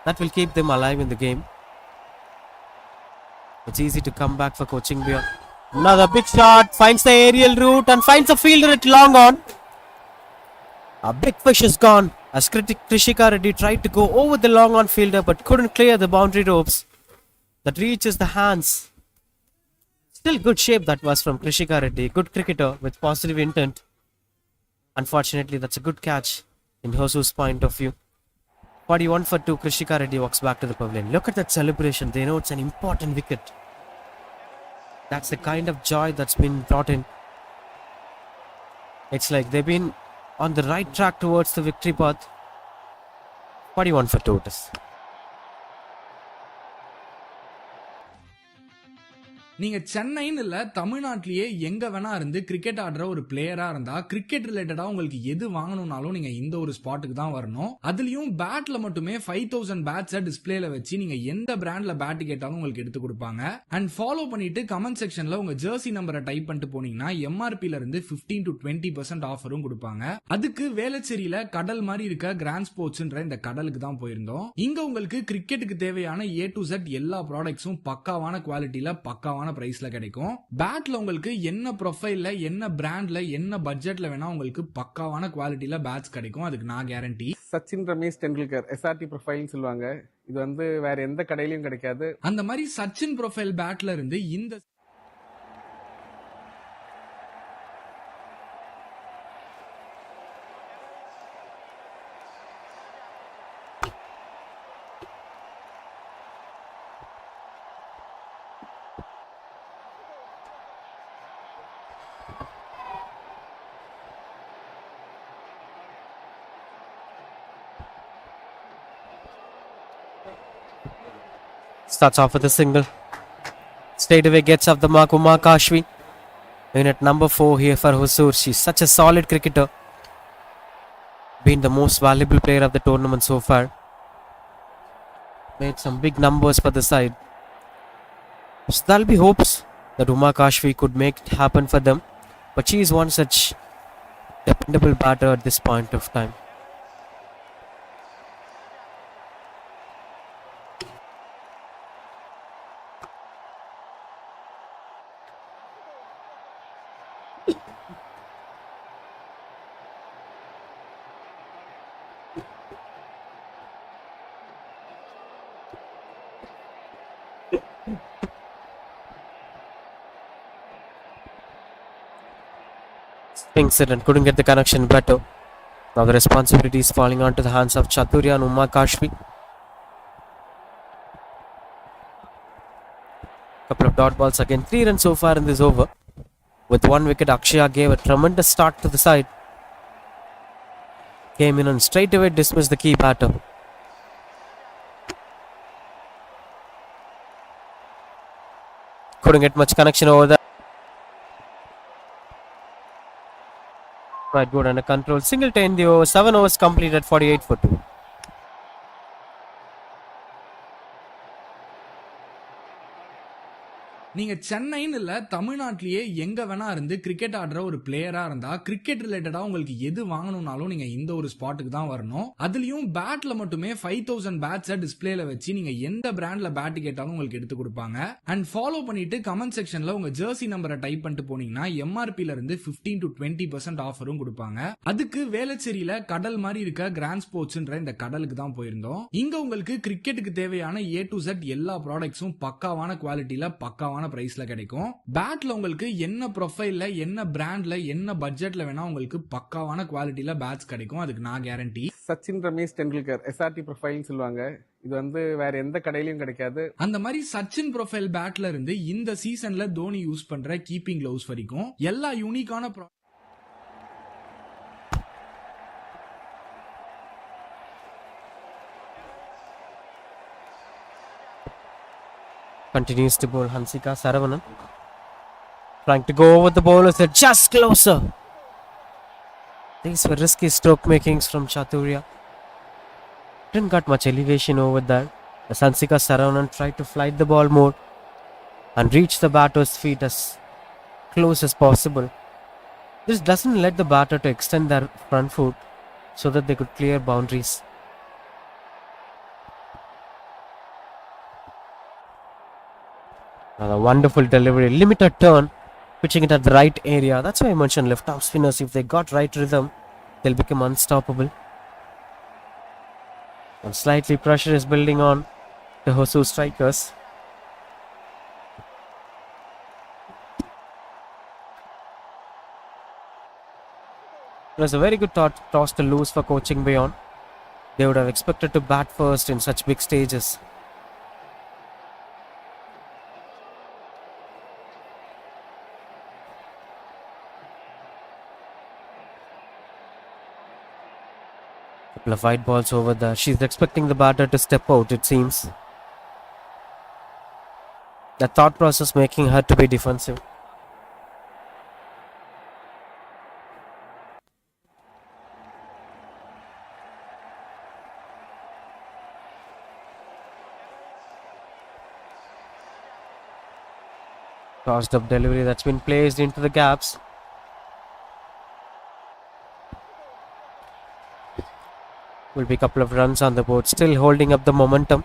That will keep them alive in the game. It's easy to come back for coaching beyond. Another big shot, finds the aerial route and finds a fielder at long on. A big fish is gone as Krishika Reddy tried to go over the long on fielder but couldn't clear the boundary ropes that reaches the hands. Still good shape that was from Krishika Reddy, good cricketer with positive intent. Unfortunately, that's a good catch in Hiocu's point of view. 41 for 2, Krishika Reddy walks back to the pavilion. Look at that celebration, they know it's an important wicket. That's the kind of joy that's been brought in. It's like they've been on the right track towards the victory path. 41 for 2 it is. நீங்க சென்னைன்னு இல்ல தமிழ்நாட்டிலேயே எங்க வேணா இருந்து cricket ஆடுற ஒரு பிளேயரா இருந்தா கிரிக்கெட் ரிலேட்டடா உங்களுக்கு எது வாங்கணும்னாலும் நீங்க இந்த ஒரு ஸ்பாட்டுக்கு தான் வரணும். அதுலயும் பேட்ல மட்டுமே 5000 பேட்ஸை டிஸ்பிளேல வச்சு நீங்க எந்த பிராண்ட்ல பேட் கேட்டாலும் உங்களுக்கு எடுத்து கொடுப்பாங்க. அண்ட் ஃபாலோ பண்ணிட்டு கமெண்ட் செக்ஷன்ல உங்க ஜெர்சி நம்பரை டைப் பண்ணிட்டு போனீங்கன்னா எம்ஆர்பில இருந்து 15 to 20% ஆஃபரும் கொடுப்பாங்க. அதுக்கு வேளச்சேரியில கடல் மாதிரி இருக்க கிராண்ட் ஸ்போர்ட்ஸ்ன்ற இந்த கடலுக்கு தான் போயிருந்தோம். இங்க உங்களுக்கு கிரிக்கெட்டுக்கு தேவையான A to Z எல்லா ப்ராடக்ட்ஸும் பக்காவான குவாலிட்டியில பக்காவான பிரைஸ்ல கிடைக்கும். பேட்ல உங்களுக்கு என்ன ப்ரொஃபைல்ல என்ன பிராண்ட்ல என்ன பட்ஜெட்ல வேணா உங்களுக்கு பக்காவான குவாலிட்டியில பேட்ஸ் கிடைக்கும். அதுக்கு நான் கேரண்டி. சச்சின் ரமேஷ் டெண்டுல்கர் SRT ப்ரொஃபைல்னு சொல்லுவாங்க. இது வந்து வேற எந்த கடையிலயும் கிடைக்காது. அந்த மாதிரி சச்சின் ப்ரொஃபைல் பேட்ல இருந்து இந்த Starts off with a single. Straight away gets up the mark Uma Kashvi. In at number 4 here for Hosur. She's such a solid cricketer. Been the most valuable player of the tournament so far. Made some big numbers for the side. So there'll be hopes that Uma Kashvi could make it happen for them. But she is one such dependable batter at this point of time. Swings it and couldn't get the connection better. Now the responsibility is falling onto the hands of Chaturya and Uma Kashvi. Couple of dot balls again. 3 runs so far in this over. With 1 wicket, Akshaya gave a tremendous start to the side. Came in and straight away dismissed the key batter. Couldn't get much connection over there. Quite good under control. Single to end the over. 7 overs completed, 48 for 2. நீங்க சென்னைன்னு இல்ல தமிழ்நாட்டிலேயே எங்க வேணா இருந்து cricket ஆடுற ஒரு பிளேயரா இருந்தா கிரிக்கெட் ரிலேட்டடா உங்களுக்கு எது வாங்கணும்னாலும் நீங்க இந்த ஒரு ஸ்பாட்டுக்கு தான் வரணும். அதுலயும் பேட்ல மட்டுமே 5000 பேட்ஸை டிஸ்பிளேல வச்சு நீங்க எந்த பிராண்ட்ல பேட் கேட்டாலும் உங்களுக்கு எடுத்து கொடுப்பாங்க. அண்ட் ஃபாலோ பண்ணிட்டு கமெண்ட் செக்ஷன்ல உங்க ஜெர்சி நம்பரை டைப் பண்ணிட்டு போனீங்கன்னா எம்ஆர்பில இருந்து 15 to 20% ஆஃபரும் கொடுப்பாங்க. அதுக்கு வேளச்சேரியில கடல் மாதிரி இருக்க கிராண்ட் ஸ்போர்ட்ஸ்ன்ற இந்த கடலுக்கு தான் போயிருந்தோம். இங்க உங்களுக்கு கிரிக்கெட்டுக்கு தேவையான A to Z எல்லா ப்ராடக்ட்ஸும் பக்காவான குவாலிட்டியில பக்காவான பிரைஸ்ல கிடைக்கும். பேட்ல உங்களுக்கு என்ன ப்ரொஃபைல்ல என்ன பிராண்ட்ல என்ன பட்ஜெட்ல வேணா உங்களுக்கு பக்காவான குவாலிட்டியில பேட்ஸ் கிடைக்கும். அதுக்கு நான் கேரண்டி. சச்சின் ரமேஷ் டெண்டுல்கர் SRT ப்ரொஃபைல்னு சொல்லுவாங்க. இது வந்து வேற எந்த கடையிலயும் கிடைக்காது. அந்த மாதிரி சச்சின் ப்ரொஃபைல் பேட்ல இருந்து இந்த சீசன்ல தோனி யூஸ் பண்ற கீப்பிங் கிளவுஸ் வரைக்கும் எல்லா யூனிக்கான Continues to bowl Hansika Saravanan. Trying to go over the bowlers, they're just closer. These were risky stroke makings from Chaturya. Didn't got much elevation over there. As Hansika Saravanan tried to flight the ball more and reach the batter's feet as close as possible. This doesn't let the batter to extend their front foot so that they could clear boundaries. Another wonderful delivery, limited turn, pitching it at the right area. That's why I mentioned left-arm spinners. If they got right rhythm, they'll become unstoppable. And slightly pressure is building on the Hioc Strickers. It was a very good toss to lose for coaching beyond. They would have expected to bat first in such big stages. Couple of wide balls over there. She's expecting the batter to step out, it seems. The thought process making her to be defensive. Tossed up delivery that's been placed into the gaps. Will be a couple of runs on the board, still holding up the momentum.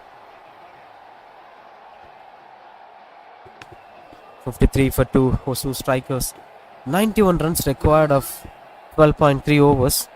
53 for 2 Hioc Strickers. 91 runs required of 12.3 overs.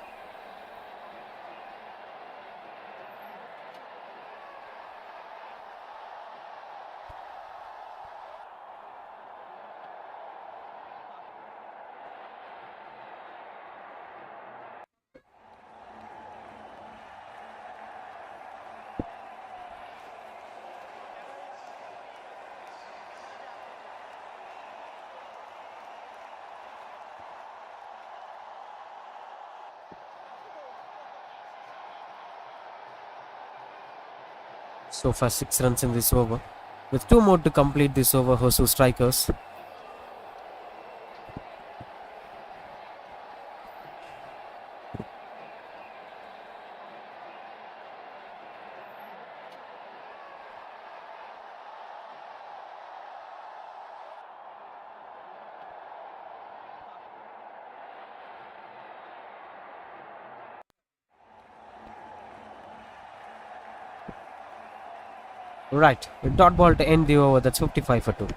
So far 6 runs in this over. With 2 more to complete this over, Hioc Strickers. Right, a dot ball to end the over. That's 55 for 2.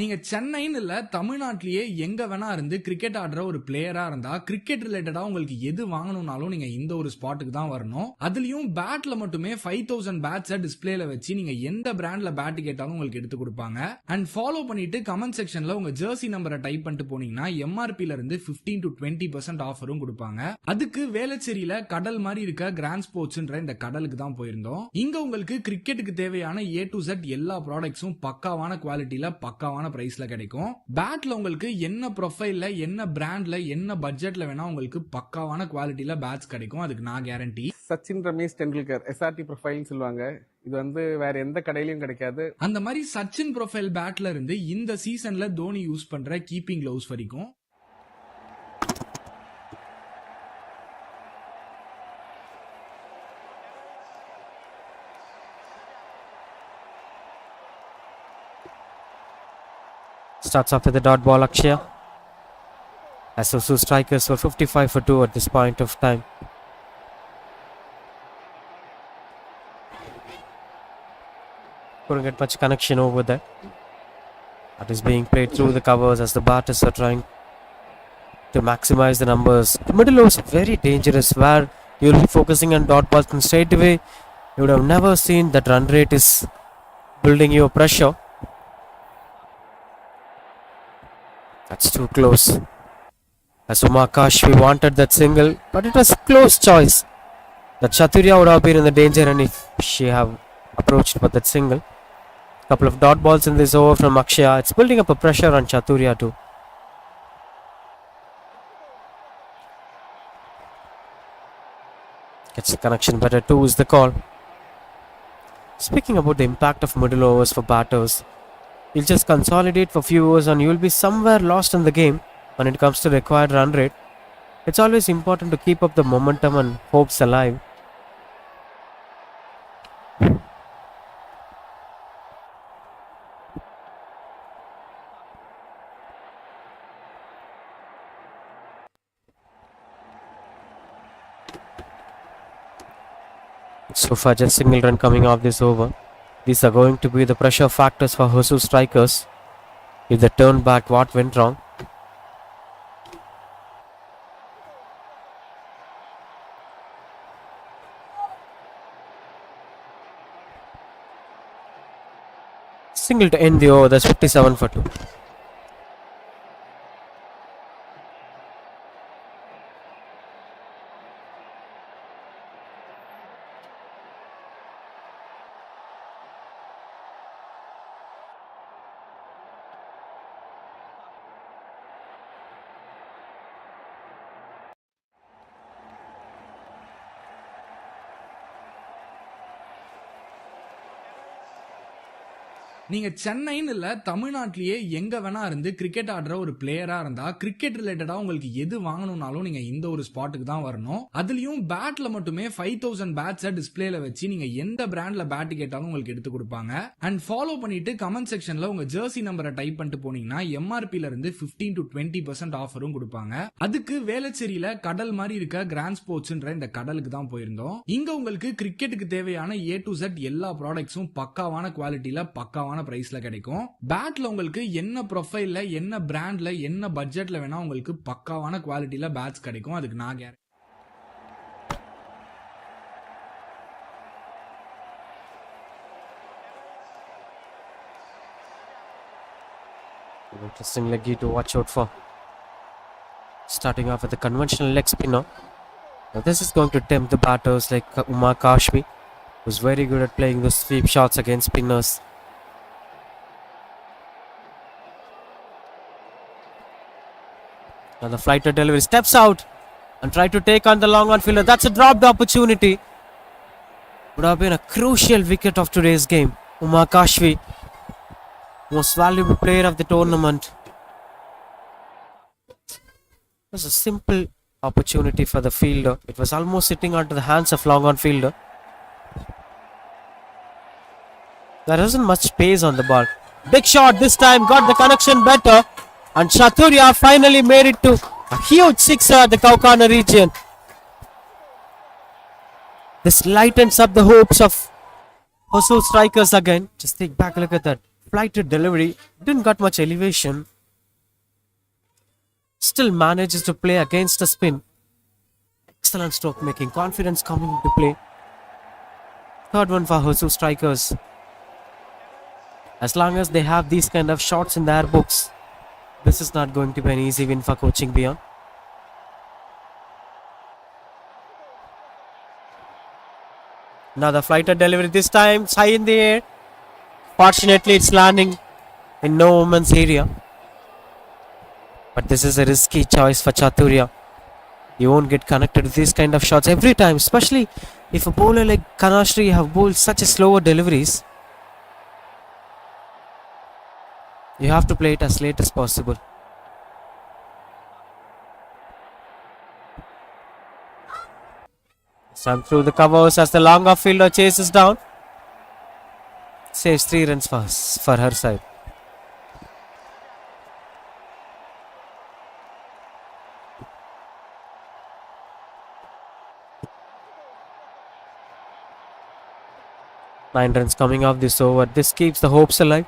நீங்க சென்னைன்னு இல்ல தமிழ்நாட்டிலேயே எங்க வேணா இருந்து cricket ஆடுற ஒரு பிளேயரா இருந்தா கிரிக்கெட் ரிலேட்டடா உங்களுக்கு எது வாங்கணும்னாலும் நீங்க இந்த ஒரு ஸ்பாட்டுக்கு தான் வரணும். அதுலயும் பேட்ல மட்டுமே 5000 பேட்ஸை டிஸ்பிளேல வச்சு நீங்க எந்த பிராண்ட்ல பேட் கேட்டாலும் உங்களுக்கு எடுத்து கொடுப்பாங்க. அண்ட் ஃபாலோ பண்ணிட்டு கமெண்ட் செக்ஷன்ல உங்க ஜெர்சி நம்பரை டைப் பண்ணிட்டு போனீங்கன்னா எம்ஆர்பில இருந்து 15 to 20% ஆஃபரும் கொடுப்பாங்க. அதுக்கு வேளச்சேரியில கடல் மாதிரி இருக்க கிராண்ட் ஸ்போர்ட்ஸ்ன்ற இந்த கடலுக்கு தான் போயிருந்தோம். இங்க உங்களுக்கு கிரிக்கெட்டுக்கு தேவையான A to Z எல்லா ப்ராடக்ட்ஸும் பக்காவான குவாலிட்டியில பக்காவான பிரைஸ்ல கிடைக்கும். பேட்ல உங்களுக்கு என்ன ப்ரொஃபைல்ல என்ன பிராண்ட்ல என்ன பட்ஜெட்ல வேணா உங்களுக்கு பக்காவான குவாலிட்டியில பேட்ஸ் கிடைக்கும். அதுக்கு நான் கேரண்டி. சச்சின் ரமேஷ் டெண்டுல்கர் SRT ப்ரொஃபைல்னு சொல்லுவாங்க. இது வந்து வேற எந்த கடையிலயும் கிடைக்காது. அந்த மாதிரி சச்சின் ப்ரொஃபைல் பேட்ல இருந்து இந்த சீசன்ல தோனி யூஸ் பண்ற கீப்பிங் கிளவுஸ் வரைக்கும் Starts off with the dot ball, Akshaya. As Hioc Strickers were 55 for 2 at this point of time. Couldn't get much connection over there. That is being played through the covers as the batters are trying to maximize the numbers. The middle overs are very dangerous where you'll be focusing on dot balls and straight away you would have never seen that run rate is building your pressure. That's too close. As Umakash, we wanted that single, but it was close choice. That Chaturya would have been in the danger and if she have approached for that single. Couple of dot balls in this over from Akshaya. It's building up a pressure on Chaturya too. Gets the connection better too is the call. Speaking about the impact of middle overs for batters, you'll just consolidate for few overs and you'll be somewhere lost in the game when it comes to required run rate. It's always important to keep up the momentum and hopes alive. So far just single run coming off this over. These are going to be the pressure factors for Hioc Strickers. If they turn back, what went wrong? Single to end the over. That's 57 for 2. நீங்க சென்னைன்னு இல்ல தமிழ்நாட்டிலேயே எங்க வேணா இருந்து cricket ஆடுற ஒரு பிளேயரா இருந்தா கிரிக்கெட் ரிலேட்டடா உங்களுக்கு எது வாங்கணும்னாலும் நீங்க இந்த ஒரு ஸ்பாட்டுக்கு தான் வரணும். அதுலயும் பேட்ல மட்டுமே 5000 பேட்ஸை டிஸ்பிளேல வச்சு நீங்க எந்த பிராண்ட்ல பேட் கேட்டாலும் உங்களுக்கு எடுத்து கொடுப்பாங்க. அண்ட் ஃபாலோ பண்ணிட்டு கமெண்ட் செக்ஷன்ல உங்க ஜெர்சி நம்பரை டைப் பண்ணிட்டு போனீங்கன்னா எம்ஆர்பில இருந்து 15 to 20% ஆஃபரும் கொடுப்பாங்க. அதுக்கு வேளச்சேரியில கடல் மாதிரி இருக்க கிராண்ட் ஸ்போர்ட்ஸ்ன்ற இந்த கடலுக்கு தான் போயிருந்தோம். இங்க உங்களுக்கு கிரிக்கெட்டுக்கு தேவையான A to Z எல்லா ப்ராடக்ட்ஸும் பக்காவான குவாலிட்டியில பக்காவான பிரைஸ்ல கிடைக்கும். பேட்ல உங்களுக்கு என்ன ப்ரொஃபைல்ல என்ன பிராண்ட்ல என்ன பட்ஜெட்ல வேணா உங்களுக்கு பக்காவான குவாலிட்டியில பேட்ஸ் கிடைக்கும். அதுக்கு நான் guarantee. Interesting leggy to watch out for. Starting off with the conventional leg spinner. Now this is going to tempt the batters like Umar Kashmi, who's very good at playing those sweep shots against spinners. Now the flighter delivery steps out and try to take on the long on fielder. That's a dropped opportunity. Would have been a crucial wicket of today's game. Umar Kashmi, most valuable player of the tournament. It was a simple opportunity for the fielder. It was almost sitting onto the hands of long on fielder. There isn't much space on the ball. Big shot this time, got the connection better. And Chaturya finally made it to a huge sixer at the Kaukana region. This lightens up the hopes of Hioc Strickers again. Just take back a look at that. Flighted delivery. Didn't got much elevation. Still manages to play against the spin. Excellent stroke making. Confidence coming into play. Third one for Hioc Strickers. As long as they have these kind of shots in their books, this is not going to be an easy win for Coaching Beyond. Another flighter delivery this time. It's high in the air. Fortunately, it's landing in no woman's area. But this is a risky choice for Chaturya. You won't get connected with these kind of shots every time, especially if a bowler like Kanashri have bowled such a slower deliveries. You have to play it as late as possible. Sun through the covers as the long off fielder chases down. Saves 3 runs for her side. Nine runs coming off this over. This keeps the hopes alive.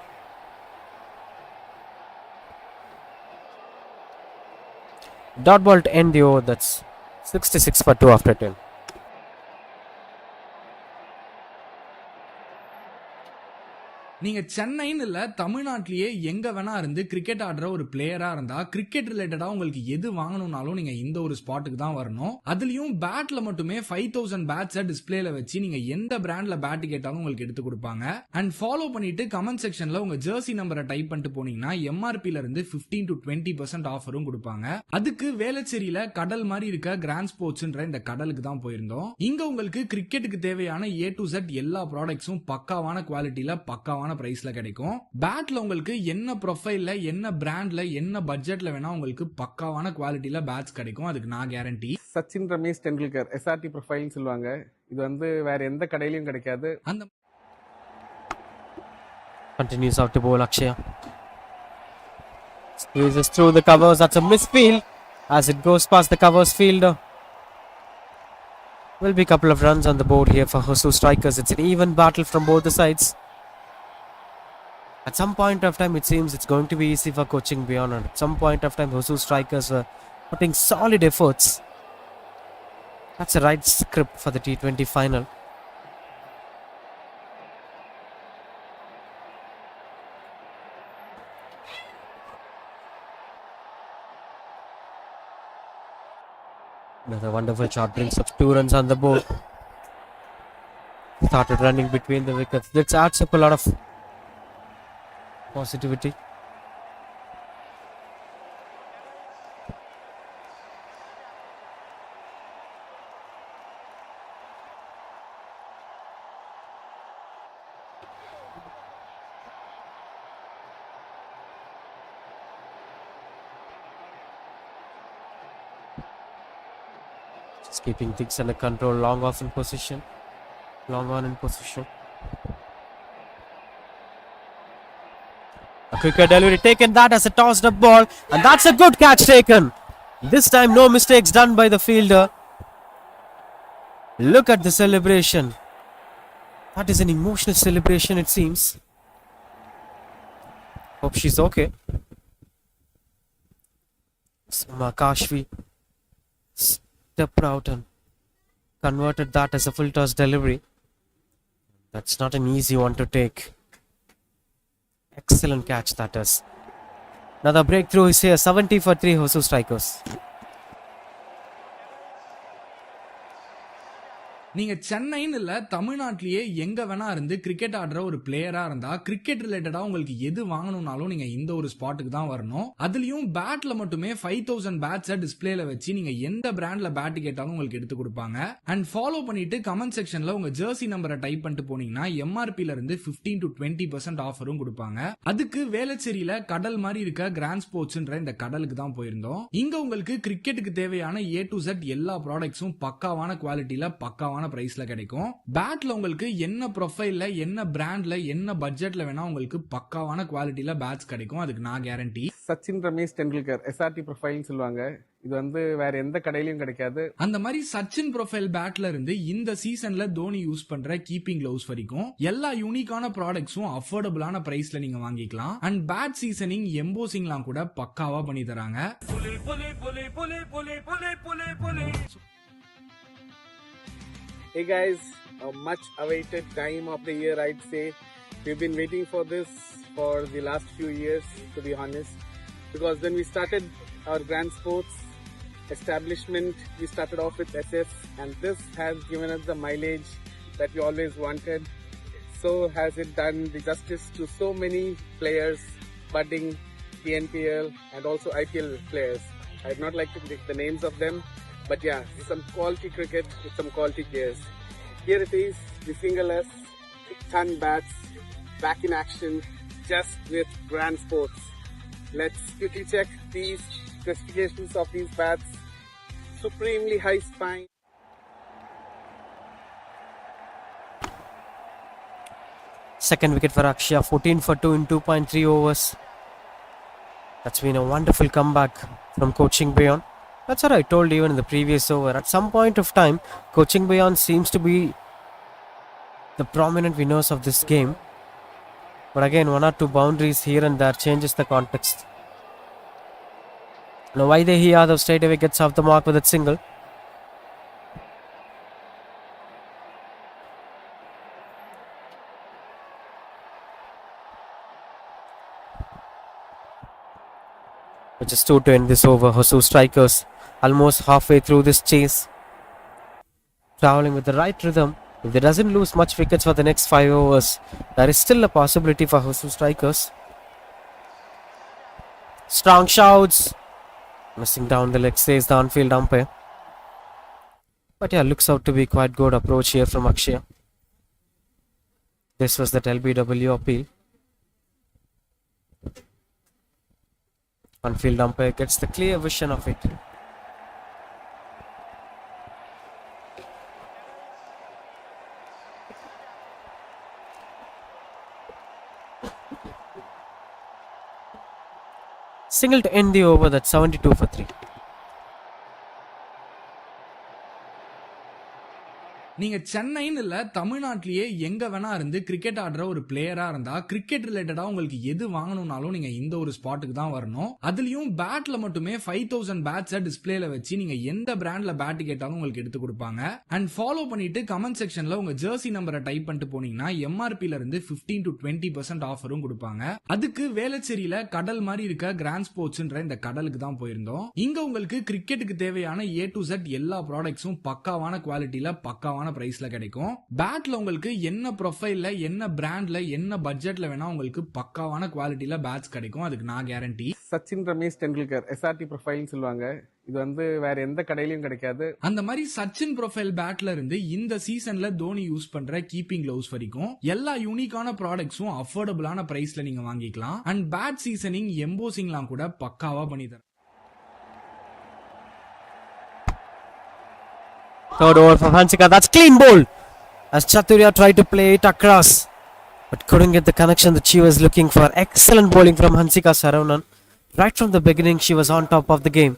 Dot ball to end the over. That's 66 for 2 after 10. நீங்க சென்னைன்னு இல்ல தமிழ்நாட்டிலேயே எங்க வேணா இருந்து cricket ஆடுற ஒரு பிளேயரா இருந்தா கிரிக்கெட் ரிலேட்டடா உங்களுக்கு எது வாங்கணும்னாலும் நீங்க இந்த ஒரு ஸ்பாட்டுக்கு தான் வரணும். அதுலயும் பேட்ல மட்டுமே 5000 பேட்ஸை டிஸ்பிளேல வச்சு நீங்க எந்த பிராண்ட்ல பேட் கேட்டாலும் உங்களுக்கு எடுத்து கொடுப்பாங்க. அண்ட் ஃபாலோ பண்ணிட்டு கமெண்ட் செக்ஷன்ல உங்க ஜெர்சி நம்பரை டைப் பண்ணிட்டு போனீங்கன்னா எம்ஆர்பில இருந்து 15 to 20% ஆஃபரும் கொடுப்பாங்க. அதுக்கு வேளச்சேரியில கடல் மாதிரி இருக்க கிராண்ட் ஸ்போர்ட்ஸ்ன்ற இந்த கடலுக்கு தான் போயிருந்தோம். இங்க உங்களுக்கு கிரிக்கெட்டுக்கு தேவையான A to Z எல்லா ப்ராடக்ட்ஸும் பக்காவான குவாலிட்டியில பக்காவான பிரைஸ்ல கிடைக்கும். பேட்ல உங்களுக்கு என்ன ப்ரொஃபைல்ல என்ன பிராண்ட்ல என்ன பட்ஜெட்ல வேணா உங்களுக்கு பக்காவான குவாலிட்டியில பேட்ஸ் கிடைக்கும். அதுக்கு நான் கேரண்டி. சச்சின் ரமேஷ் டெண்டுல்கர் SRT ப்ரொஃபைல்னு சொல்லுவாங்க. இது வந்து வேற எந்த கடையிலயும் கிடைக்காது. அந்த Continues out to bowl Akshaya. Squeezes through the covers. That's a misfield as it goes past the covers fielder. Will be a couple of runs on the board here for Hioc Strickers. It's an even battle from both the sides. At some point of time, it seems it's going to be easy for coaching beyond. At some point of time, Hioc Strickers were putting solid efforts. That's the right script for the T20 final. Another wonderful shot brings up 2 runs on the board. Started running between the wickets. This adds up a lot of positivity. Just keeping things under control. Long on in position. A quicker delivery taken, that as a tossed up ball, and that's a good catch taken. This time no mistakes done by the fielder. Look at the celebration. That is an emotional celebration, it seems. Hope she's okay. Makashvi stepped out and converted that as a full toss delivery. That's not an easy one to take. Excellent catch that is. Another breakthrough is here. 70 for 3 Hioc Strickers. நீங்க சென்னைன்னு இல்ல தமிழ்நாட்டிலேயே எங்க வேணா இருந்து cricket ஆடுற ஒரு பிளேயரா இருந்தா கிரிக்கெட் ரிலேட்டடா உங்களுக்கு எது வாங்கணும்னாலும் நீங்க இந்த ஒரு ஸ்பாட்டுக்கு தான் வரணும். அதுலயும் பேட்ல மட்டுமே 5000 பேட்ஸை டிஸ்பிளேல வச்சு நீங்க எந்த பிராண்ட்ல பேட் கேட்டாலும் உங்களுக்கு எடுத்து கொடுப்பாங்க. அண்ட் ஃபாலோ பண்ணிட்டு கமெண்ட் செக்ஷன்ல உங்க ஜெர்சி நம்பரை டைப் பண்ணிட்டு போனீங்கன்னா எம்ஆர்பில இருந்து 15 to 20% ஆஃபரும் கொடுப்பாங்க. அதுக்கு வேளச்சேரியில கடல் மாதிரி இருக்க கிராண்ட் ஸ்போர்ட்ஸ்ன்ற இந்த கடலுக்கு தான் போயிருந்தோம். இங்க உங்களுக்கு கிரிக்கெட்டுக்கு தேவையான A to Z எல்லா ப்ராடக்ட்ஸும் பக்காவான குவாலிட்டியில பக்காவான பிரைஸ்ல கிடைக்கும். பேட்ல உங்களுக்கு என்ன ப்ரொஃபைல்ல என்ன பிராண்ட்ல என்ன பட்ஜெட்ல வேணா உங்களுக்கு பக்காவான குவாலிட்டியில பேட்ஸ் கிடைக்கும். அதுக்கு நான் கேரண்டி. சச்சின் ரமேஷ் டெண்டுல்கர் SRT ப்ரொஃபைல்னு சொல்லுவாங்க. இது வந்து வேற எந்த கடையிலயும் கிடைக்காது. அந்த மாதிரி சச்சின் ப்ரொஃபைல் பேட்ல இருந்து இந்த சீசன்ல தோனி யூஸ் பண்ற கீப்பிங் கிளவுஸ் வரைக்கும் எல்லா யூனிக்கான ப்ராடக்ட்ஸும் அஃபோர்டபுளான பிரைஸ்ல நீங்க வாங்கிக்கலாம். அண்ட் பேட் சீசனிங் எம்போசிங்லாம் கூட பக்காவா பண்ணி தராங்க. Hey guys, a much awaited time of the year, I'd say. We've been waiting for this for the last few years, to be honest, because when we started our grand sports establishment, we started off with SF, and this has given us the mileage that we always wanted. So has it done the justice to so many players, budding PNPL and also IPL players. I'd not like to pick the names of them, But yeah, some quality cricket with some quality players. Here it is, the single-S, ton bats, back in action, just with grand sports. Let's quickly check these specifications of these bats. Supremely high spine. Second wicket for Akshya, 14 for 2 in 2.3 overs. That's been a wonderful comeback from Coaching Beyond. That's what I told even in the previous over. At some point of time, Coaching Beyond seems to be the prominent winners of this game. But again, one or two boundaries here and there changes the context. Now, Vaidehi Yadav straight away gets off the mark with that single. Just 2 to end this over. Hioc Strickers almost halfway through this chase. Traveling with the right rhythm. If they doesn't lose much wickets for the next 5 overs, there is still a possibility for Hioc Strickers. Strong shouts. Missing down the leg, says the on-field umpire. But yeah, looks out to be quite good approach here from Akshaya. This was that LBW appeal. On-field umpire gets the clear vision of it. Single to end the over, that's 72 for 3. நீங்க சென்னைன்னு இல்ல தமிழ்நாட்டிலேயே எங்க வேணா இருந்து cricket ஆடுற ஒரு பிளேயரா இருந்தா கிரிக்கெட் ரிலேட்டடா உங்களுக்கு எது வாங்கணும்னாலும் நீங்க இந்த ஒரு ஸ்பாட்டுக்கு தான் வரணும். அதுலயும் பேட்ல மட்டுமே 5000 பேட்ஸை டிஸ்பிளேல வச்சு நீங்க எந்த பிராண்ட்ல பேட் கேட்டாலும் உங்களுக்கு எடுத்து கொடுப்பாங்க. அண்ட் ஃபாலோ பண்ணிட்டு கமெண்ட் செக்ஷன்ல உங்க ஜெர்சி நம்பரை டைப் பண்ணிட்டு போனீங்கன்னா எம்ஆர்பில இருந்து 15 to 20% ஆஃபரும் கொடுப்பாங்க. அதுக்கு வேளச்சேரியில கடல் மாதிரி இருக்க கிராண்ட் ஸ்போர்ட்ஸ்ன்ற இந்த கடலுக்கு தான் போயிருந்தோம். இங்க உங்களுக்கு கிரிக்கெட்டுக்கு தேவையான A to Z எல்லா ப்ராடக்ட்ஸும் பக்காவான குவாலிட்டியில பக்காவான பிரைஸ்ல கிடைக்கும். பேட்ல உங்களுக்கு என்ன ப்ரொஃபைல்ல என்ன பிராண்ட்ல என்ன பட்ஜெட்ல வேணா உங்களுக்கு பக்காவான குவாலிட்டியில பேட்ஸ் கிடைக்கும். அதுக்கு நான் கேரண்டி. சச்சின் ரமேஷ் டெண்டுல்கர் SRT ப்ரொஃபைல்னு சொல்லுவாங்க. இது வந்து வேற எந்த கடையிலயும் கிடைக்காது. அந்த மாதிரி சச்சின் ப்ரொஃபைல் பேட்ல இருந்து இந்த சீசன்ல தோனி யூஸ் பண்ற கீப்பிங் கிளவுஸ் வரைக்கும் எல்லா யூனிக்கான ப்ராடக்ட்ஸும் அஃபோர்டபுளான பிரைஸ்ல நீங்க வாங்கிக்கலாம். அண்ட் பேட் சீசனிங் எம்போசிங்லாம் கூட பக்காவா பண்ணி தரேன். Third over for Hansika, that's clean ball as Chaturya tried to play it across but couldn't get the connection that she was looking for. Excellent bowling from Hansika Saravanan. Right from the beginning she was on top of the game,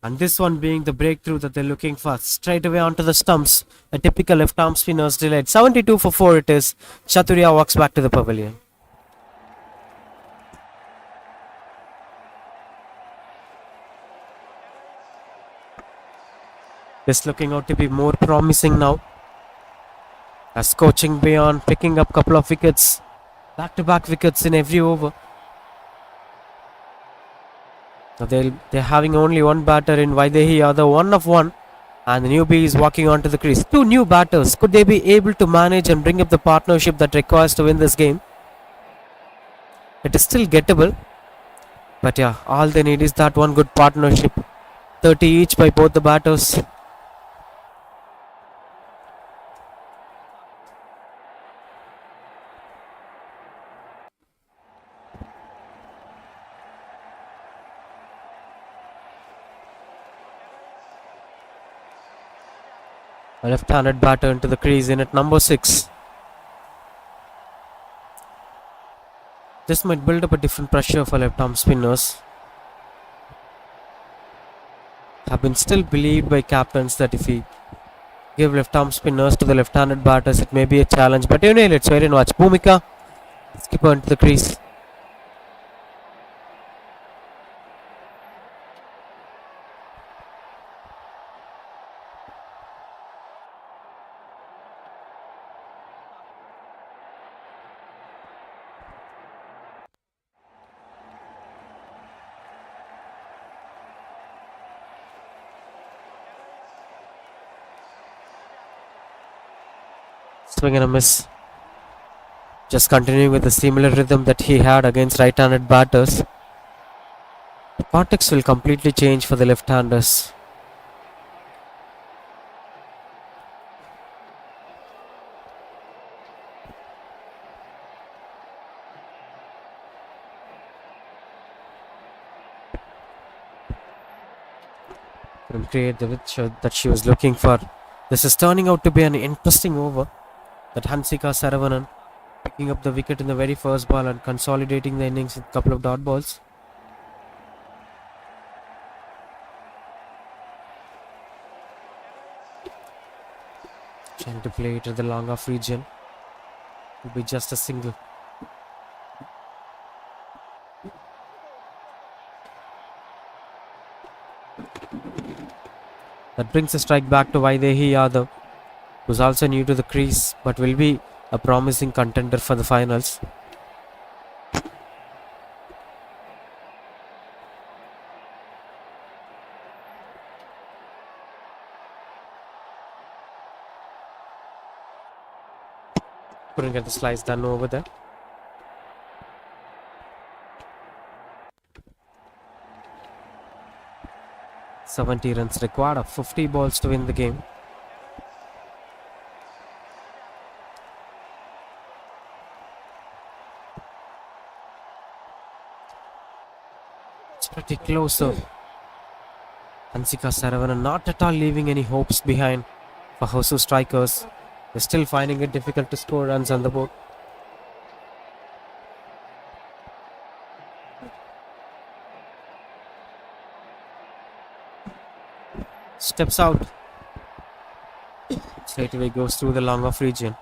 and this one being the breakthrough that they're looking for. Straight away onto the stumps, a typical left arm spinner's delayed. 72 for 4 it is. Chaturya walks back to the pavilion. This looking out to be more promising now, as Coaching Beyond picking up couple of wickets, back-to-back wickets in every over. So they're having only one batter in Vaidehi Yadav, 1 of 1, and the newbie is walking onto the crease. 2 new batters. Could they be able to manage and bring up the partnership that requires to win this game? It is still gettable, but yeah, all they need is that one good partnership. 30 each by both the batters. A left-handed batter into the crease in at number 6. This might build up a different pressure for left-arm spinners. Have been still believed by captains that if we give left-arm spinners to the left-handed batters, it may be a challenge. But you know, let's wait and watch. Bhumika, skipper into the crease. Swing and a miss. Just continuing with the similar rhythm that he had against right-handed batters. The context will completely change for the left-handers. couldn't create the hit that she was looking for. This is turning out to be an interesting over. That Hansika Saravanan picking up the wicket in the very first ball and consolidating the innings with a couple of dot balls. Trying to play it to the long off region. Will be just a single. That brings a strike back to Vaidehi Yadav, who's also new to the crease but will be a promising contender for the finals. Couldn't get the slice done over there. "70 runs required of 50 balls to win the game." It's pretty close though. Hansika Saravanan not at all leaving any hopes behind for Hioc Strickers. They're still finding it difficult to score runs on the board. Steps out. Straight away goes through the long off region.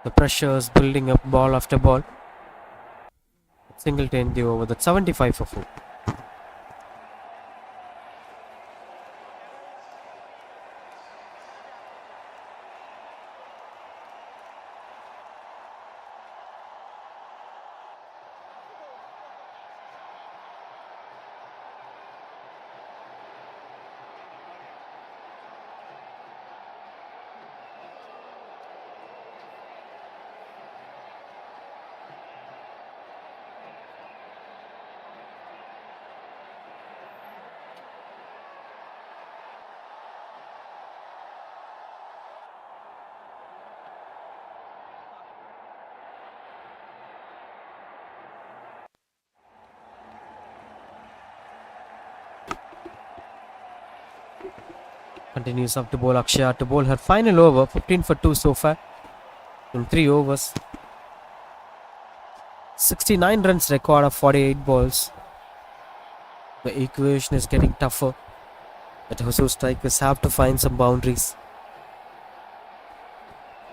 The pressure is building up ball after ball. Single to end the over. That's 75 for 4. Continues up to bowl Akshaya to bowl her final over. 15 for 2 so far in 3 overs. 69 runs record of 48 balls. The equation is getting tougher. But Hioc Strikers have to find some boundaries.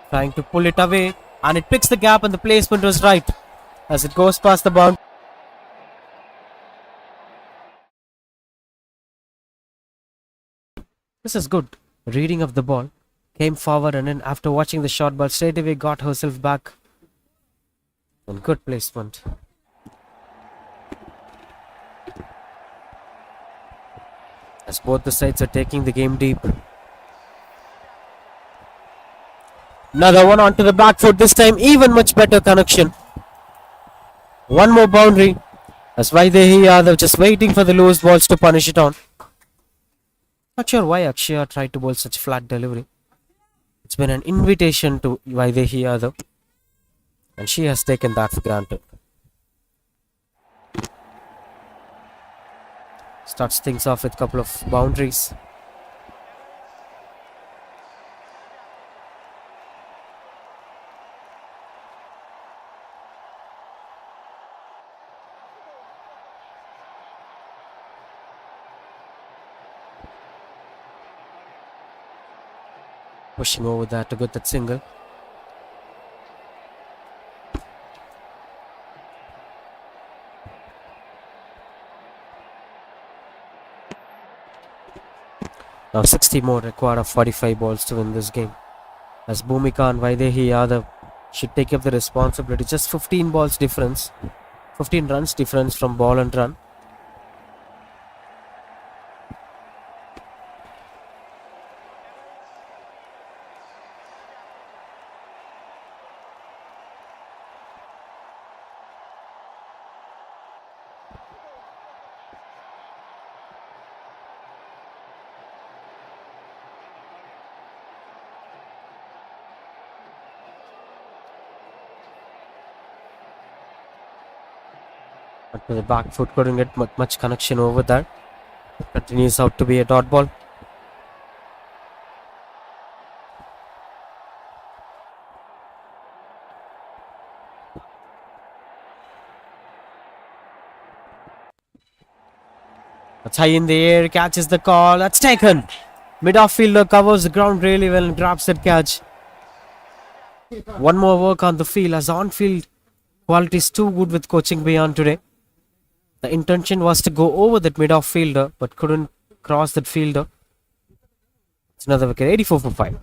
Trying to pull it away, and it picks the gap, and the placement was right as it goes past the boundary. This is good. Reading of the ball. Came forward and then after watching the short ball straight away got herself back. And good placement. As both the sides are taking the game deep. Another one onto the back foot. This time even much better connection. One more boundary. As Vaidehi Yadav just waiting for the loose balls to punish it on. Not sure why Akshaya tried to bowl such flat delivery. It's been an invitation to Vaidehi Yadav, and she has taken that for granted. Starts things off with a couple of boundaries. Pushing over there to get that single. Now 60 more required of 45 balls to win this game. As Bhumika and Vaidehi Yadav should take up the responsibility. Just 15 balls difference. 15 runs difference from ball and run. But the back foot couldn't get much connection over there. Continues out to be a dot ball. That's high in the air, catches the call, that's taken. Mid-off fielder covers the ground really well and grabs that catch. One more work on the field as on-field quality is too good with coaching beyond today. The intention was to go over that mid-off fielder but couldn't cross that fielder. It's another wicket, 84 for 5.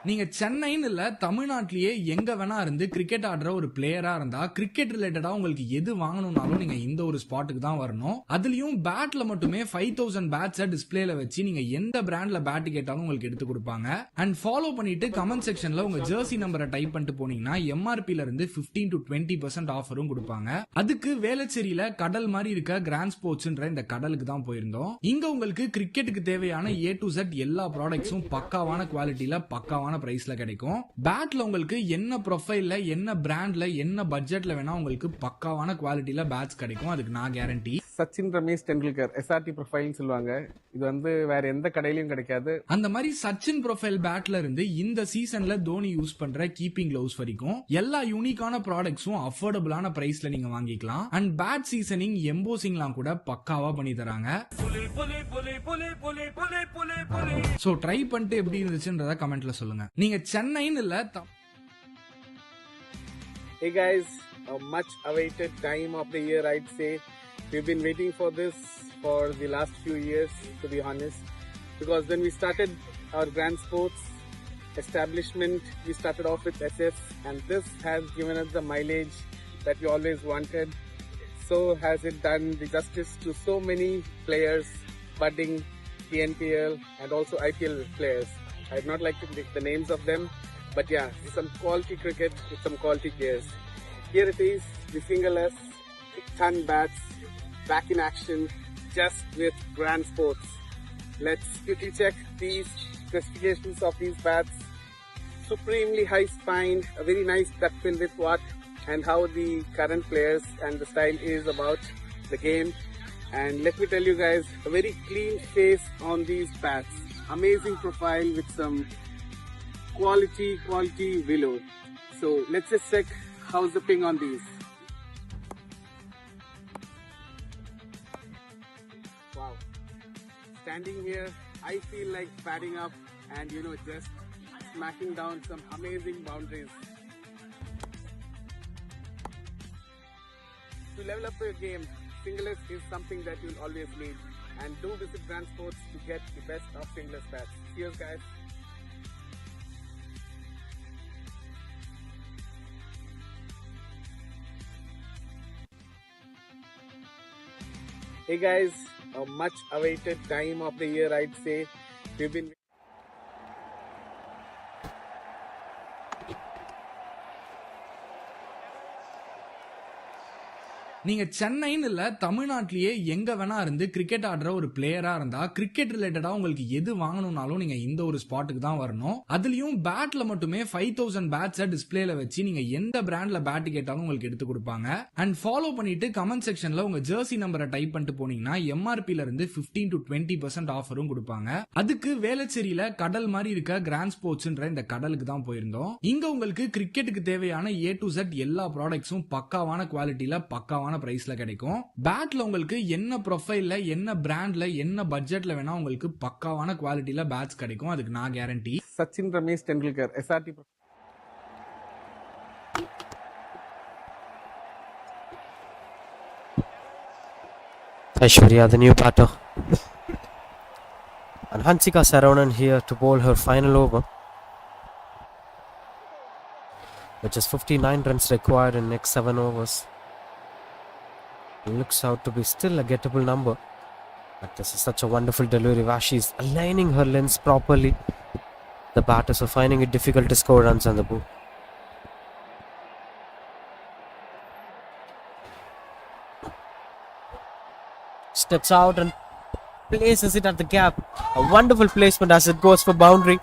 நீங்க சென்னைன்னு இல்ல தமிழ்நாட்டிலேயே எங்க வேணா இருந்து cricket ஆடுற ஒரு பிளேயரா இருந்தா கிரிக்கெட் ரிலேட்டடா உங்களுக்கு எது வாங்கணும்னாலும் நீங்க இந்த ஒரு ஸ்பாட்டுக்கு தான் வரணும். அதுலயும் பேட்ல மட்டுமே 5000 பேட்ஸை டிஸ்பிளேல வச்சு நீங்க எந்த பிராண்ட்ல பேட் கேட்டாலும் உங்களுக்கு எடுத்து கொடுப்பாங்க. அண்ட் ஃபாலோ பண்ணிட்டு கமெண்ட் செக்ஷன்ல உங்க ஜெர்சி நம்பரை டைப் பண்ணிட்டு போனீங்கன்னா எம்ஆர்பில இருந்து 15 to 20% ஆஃபரும் கொடுப்பாங்க. அதுக்கு வேளச்சேரியில கடல் மாதிரி இருக்க கிராண்ட் ஸ்போர்ட்ஸ்ன்ற இந்த கடலுக்கு தான் போயிருந்தோம். இங்க உங்களுக்கு கிரிக்கெட்டுக்கு தேவையான A to Z எல்லா ப்ராடக்ட்ஸும் பக்காவான குவாலிட்டியில பக்காவான பிரைஸ்ல கிடைக்கும். பேட்ல உங்களுக்கு என்ன ப்ரொஃபைல்ல என்ன பிராண்ட்ல என்ன பட்ஜெட்ல வேணா உங்களுக்கு பக்காவான குவாலிட்டியில பேட்ஸ் கிடைக்கும். அதுக்கு நான் கேரண்டி. சச்சின் ரமேஷ் டெண்டுல்கர் SRT ப்ரொஃபைல்னு சொல்லுவாங்க. இது வந்து வேற எந்த கடையிலயும் கிடைக்காது. அந்த மாதிரி சச்சின் ப்ரொஃபைல் பேட்ல இருந்து இந்த சீசன்ல தோனி யூஸ் பண்ற கீப்பிங் கிளவுஸ் வரைக்கும் எல்லா யூனிக்கான ப்ராடக்ட்ஸும் அஃபோர்டபுளான பிரைஸ்ல நீங்க வாங்கிக்கலாம். அண்ட் பேட் சீசனிங் எம்போசிங்லாம் கூட பக்காவா பண்ணி தராங்க. சோ ட்ரை பண்ணிட்டு எப்படி இருந்துச்சுன்றத கமெண்ட்ல சொல்லுங்க. நீங்க சென்னைன்னு இல்ல Hey guys, a much awaited time of the year, I'd say. We've been waiting for this for the last few years, to be honest, because when we started our grand sports establishment, we started off with SF, and this has given us the mileage that we always wanted. So has it done the justice to so many players, budding TNPL and also IPL players. I'd not like to pick the names of them, but yeah, some quality cricket with some quality players. Here it is, the fingerless, ton bats, back in action, just with grand sports. Let's quickly check these specifications of these bats. Supremely high spine, a very nice duck bill with what and how the current players and the style is about the game. And let me tell you guys, a very clean face on these bats. Amazing profile with some quality willow. So let's just check how's the ping on these. Wow. Standing here, I feel like padding up and just smacking down some amazing boundaries. To level up your game, fingerless is something that you'll always need. And do visit Grand Sports to get the best of fingerless bats. Cheers guys. Hey guys, a much awaited time of the year, I'd say. We've been நீங்க சென்னைன்னு இல்ல தமிழ்நாட்டிலேயே எங்க வேணா இருந்து cricket ஆடுற ஒரு பிளேயரா இருந்தா கிரிக்கெட் ரிலேட்டடா உங்களுக்கு எது வாங்கணும்னாலும் நீங்க இந்த ஒரு ஸ்பாட்டுக்கு தான் வரணும். அதுலயும் பேட்ல மட்டுமே 5000 பேட்ஸை டிஸ்பிளேல வச்சு நீங்க எந்த பிராண்ட்ல பேட் கேட்டாலும் உங்களுக்கு எடுத்து கொடுப்பாங்க. அண்ட் ஃபாலோ பண்ணிட்டு கமெண்ட் செக்ஷன்ல உங்க ஜெர்சி நம்பரை டைப் பண்ணிட்டு போனீங்கன்னா எம்ஆர்பில இருந்து 15 to 20% ஆஃபரும் கொடுப்பாங்க. அதுக்கு வேளச்சேரியில கடல் மாதிரி இருக்க கிராண்ட் ஸ்போர்ட்ஸ்ன்ற இந்த கடலுக்கு தான் போயிருந்தோம். இங்க உங்களுக்கு கிரிக்கெட்டுக்கு தேவையான A to Z எல்லா ப்ராடக்ட்ஸும் பக்காவான குவாலிட்டியில பக்காவான பிரைஸ்ல கிடைக்கும். பேட்ல உங்களுக்கு என்ன ப்ரொஃபைல்ல என்ன பிராண்ட்ல என்ன பட்ஜெட்ல வேணா உங்களுக்கு பக்காவான குவாலிட்டியில பேட்ஸ் கிடைக்கும். அதுக்கு நான் guarantee. Sachin Ramesh Tendulkar SRT. Aishwarya, the new batter. And Hansika Saravanan here to bowl her final over. With just 59 runs required in next 7 overs. Looks out to be still a gettable number. But this is such a wonderful delivery where she's aligning her lens properly. The batters are finding it difficult to score runs on the board. Steps out and places it at the gap. A wonderful placement as it goes for boundary.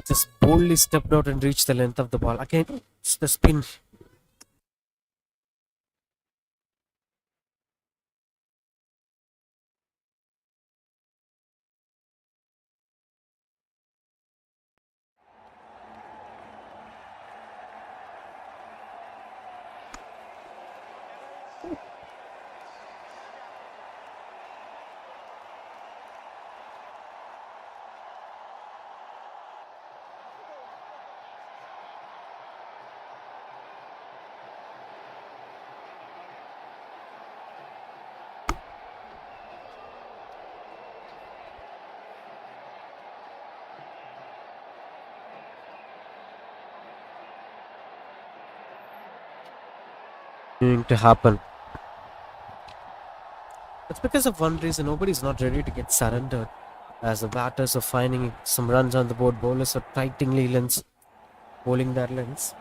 Just boldly stepped out and reached the length of the ball. Again, it's the spin. Going to happen. It's because of one reason. Nobody's not ready to get surrendered. As the batters are finding some runs on the board, bowlers are tightening lengths, bowling their lengths.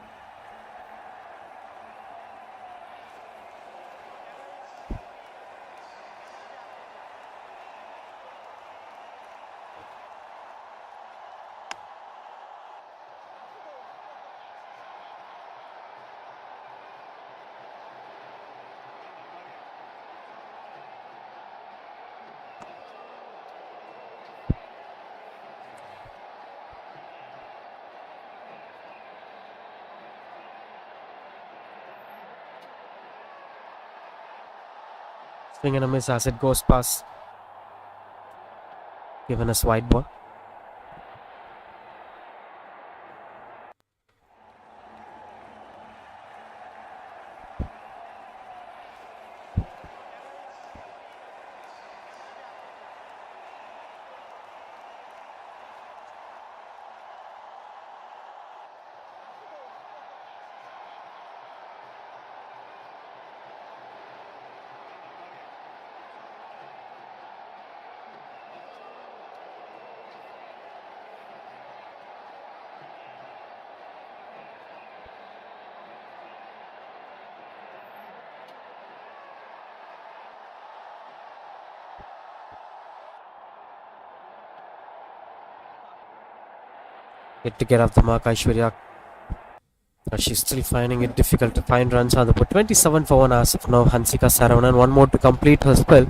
Swing and a miss as it goes past. Given us wide ball. Yet to get off the mark, Aishwarya. She's still finding it difficult to find runs on the board. 27 for 1 as of now. Hansika Saravanan, one more to complete her spell.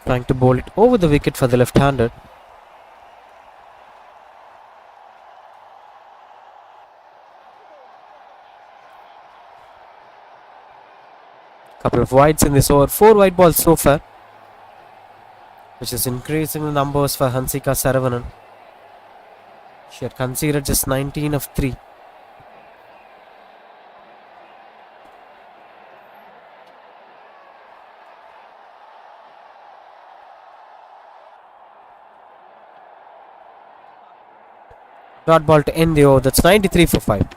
Trying to bowl it over the wicket for the left-hander. Couple of wides in this over. 4 white balls so far, which is increasing the numbers for Hansika Saravanan. She had conceded just 19 of 3. Dot ball to end the over. That's 93 for 5.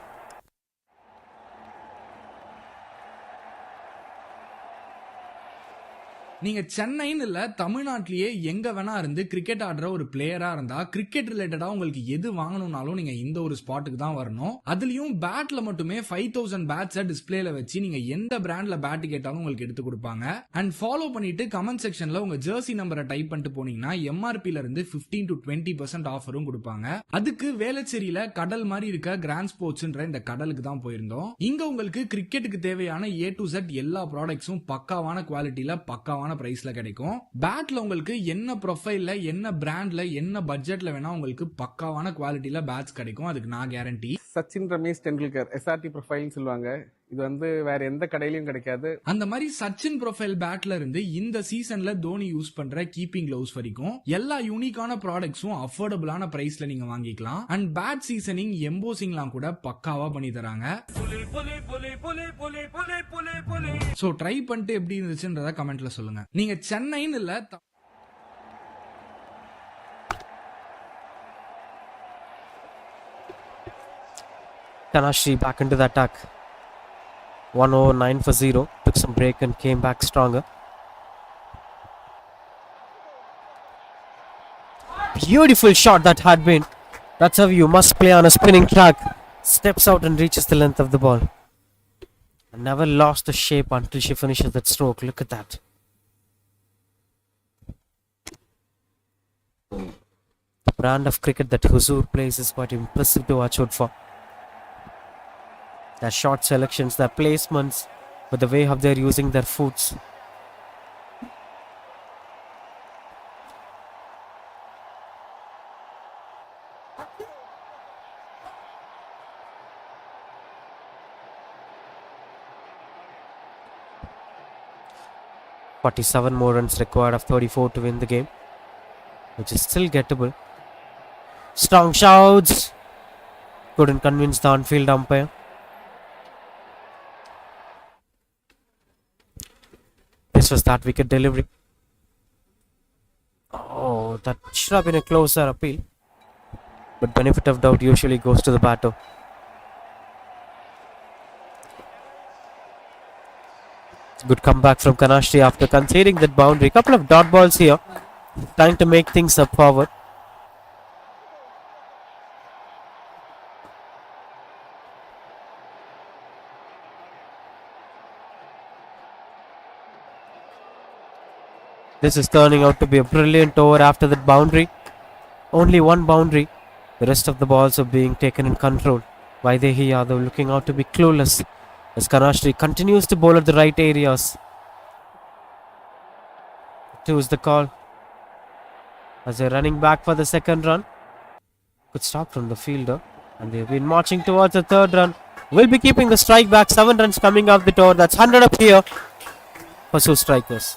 நீங்க சென்னைன்னு இல்ல தமிழ்நாட்டிலேயே எங்க வேணா இருந்து cricket ஆடுற ஒரு பிளேயரா இருந்தா கிரிக்கெட் ரிலேட்டடா உங்களுக்கு எது வாங்கணும்னாலும் நீங்க இந்த ஒரு ஸ்பாட்டுக்கு தான் வரணும். அதுலயும் பேட்ல மட்டுமே 5000 பேட்ஸை டிஸ்பிளேல வச்சு நீங்க எந்த பிராண்ட்ல பேட் கேட்டாலும் உங்களுக்கு எடுத்து கொடுப்பாங்க. அண்ட் ஃபாலோ பண்ணிட்டு கமெண்ட் செக்ஷன்ல உங்க ஜெர்சி நம்பரை டைப் பண்ணிட்டு போனீங்கன்னா எம்ஆர்பில இருந்து 15 to 20% ஆஃபரும் கொடுப்பாங்க. அதுக்கு வேளச்சேரியில கடல் மாதிரி இருக்க கிராண்ட் ஸ்போர்ட்ஸ்ன்ற இந்த கடலுக்கு தான் போயிருந்தோம். இங்க உங்களுக்கு கிரிக்கெட்டுக்கு தேவையான A to Z எல்லா ப்ராடக்ட்ஸும் பக்காவான குவாலிட்டியில பக்காவான பிரைஸ்ல கிடைக்கும். பேட்ல உங்களுக்கு என்ன ப்ரொஃபைல்ல என்ன பிராண்ட்ல என்ன பட்ஜெட்ல வேணா உங்களுக்கு பக்காவான குவாலிட்டியில பேட்ஸ் கிடைக்கும். அதுக்கு நான் கேரண்டி. சச்சின் ரமேஷ் டெண்டுல்கர் SRT ப்ரொஃபைல்னு சொல்லுவாங்க. இது வந்து வேற எந்த கடையிலயும் கிடைக்காது. அந்த மாதிரி சச்சின் ப்ரொஃபைல் பேட்ல இருந்து இந்த சீசன்ல தோனி யூஸ் பண்ற கீப்பிங் கிளவுஸ் வரைக்கும் எல்லா யூனிக்கான ப்ராடக்ட்ஸும் அஃபோர்டபுளான பிரைஸ்ல நீங்க வாங்கிக்கலாம். அண்ட் பேட் சீசனிங் எம்போசிங்லாம் கூட பக்காவா பண்ணி தராங்க. சோ ட்ரை பண்ணிட்டு எப்படி இருந்துச்சுன்றத கமெண்ட்ல சொல்லுங்க. நீங்க சென்னைன்னு இல்ல Tanashri back into the attack. 1 over 9 for 0. Took some break and came back stronger. Beautiful shot that had been. That's how you must play on a spinning track. Steps out and reaches the length of the ball. And never lost the shape until she finishes that stroke. Look at that. brand of cricket that Huzur plays is quite impressive to watch out for. Their short selections, their placements, with the way how they're using their foots. "47 more runs required of 34 to win the game, which is still gettable." Strong shouts. Couldn't convince the on-field umpire. This was that wicket delivery. Oh, that should have been a closer appeal. But benefit of doubt usually goes to the batter. Good comeback from Kanashri after conceding that boundary. Couple of dot balls here, trying to make things up forward. This is turning out to be a brilliant over after that boundary. Only one boundary. The rest of the balls are being taken in control. Vaidehi Yadav looking out to be clueless as Kanashri continues to bowl at the right areas. 2 is the call. As they're running back for the second run. Good stop from the fielder. And they've been marching towards the third run. Will be keeping the strike back. 7 runs coming off the tower. That's 100 up here for Hioc Strickers.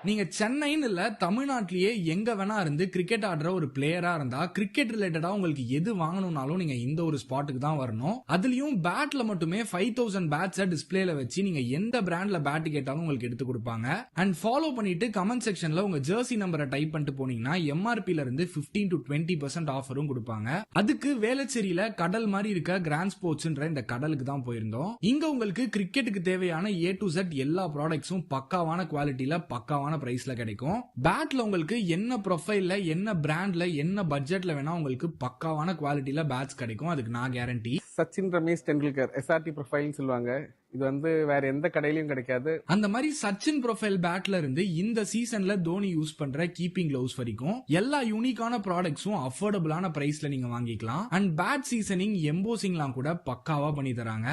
நீங்க சென்னைன்னு இல்ல தமிழ்நாட்டிலேயே எங்க வேணா இருந்து cricket ஆடுற ஒரு பிளேயரா இருந்தா கிரிக்கெட் ரிலேட்டடா உங்களுக்கு எது வாங்கணும்னாலும் நீங்க இந்த ஒரு ஸ்பாட்டுக்கு தான் வரணும். அதுலயும் பேட்ல மட்டுமே 5000 பேட்ஸை டிஸ்பிளேல வச்சு நீங்க எந்த பிராண்ட்ல பேட் கேட்டாலும் உங்களுக்கு எடுத்து கொடுப்பாங்க. அண்ட் ஃபாலோ பண்ணிட்டு கமெண்ட் செக்ஷன்ல உங்க ஜெர்சி நம்பரை டைப் பண்ணிட்டு போனீங்கன்னா எம்ஆர்பில இருந்து 15 to 20% ஆஃபரும் கொடுப்பாங்க. அதுக்கு வேளச்சேரியில கடல் மாதிரி இருக்க கிராண்ட் ஸ்போர்ட்ஸ்ன்ற இந்த கடலுக்கு தான் போயிருந்தோம். இங்க உங்களுக்கு கிரிக்கெட்டுக்கு தேவையான A to Z எல்லா ப்ராடக்ட்ஸும் பக்காவான குவாலிட்டியில பக்காவான பிரைஸ்ல கிடைக்கும். பேட்ல உங்களுக்கு என்ன ப்ரொஃபைல்ல என்ன பிராண்ட்ல என்ன பட்ஜெட்ல வேணா உங்களுக்கு பக்காவான குவாலிட்டியில பேட்ஸ் கிடைக்கும். அதுக்கு நான் கேரண்டி. சச்சின் ரமேஷ் டெண்டுல்கர் SRT ப்ரொஃபைல்னு சொல்லுவாங்க. இது வந்து வேற எந்த கடையிலயும் கிடைக்காது. அந்த மாதிரி சச்சின் ப்ரொஃபைல் பேட்ல இருந்து இந்த சீசன்ல தோனி யூஸ் பண்ற கீப்பிங் கிளவுஸ் வரைக்கும் எல்லா யூனிக்கான ப்ராடக்ட்ஸும் அஃபோர்டபுளான பிரைஸ்ல நீங்க வாங்கிக்கலாம். அண்ட் பேட் சீசனிங் எம்போசிங்லாம் கூட பக்காவா பண்ணி தராங்க.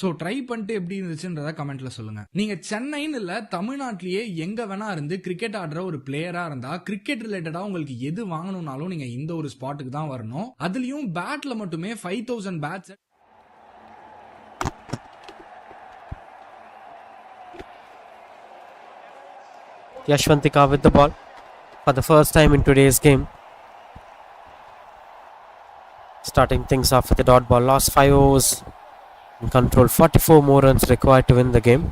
சோ ட்ரை பண்ணிட்டு எப்படி இருந்துச்சுன்றத கமெண்ட்ல சொல்லுங்க. நீங்க சென்னைன்னு இல்ல தமிழ்நாட்டிலேயே எங்க வேணா இருந்து கிரிக்கெட் ஆடுற ஒரு பிளேயரா இருந்தா கிரிக்கெட் ரிலேட்டடா உங்களுக்கு எது வாங்கணும்னாலும் நீங்க இந்த ஒரு ஸ்பாட்டுக்கு தான் வரணும். அதுலயும் பேட்ல மட்டுமே 5000 bats. Yashwantika with the ball for the first time in today's game. Starting things off with the dot ball. Lost 5 overs in control. 44 more runs required to win the game.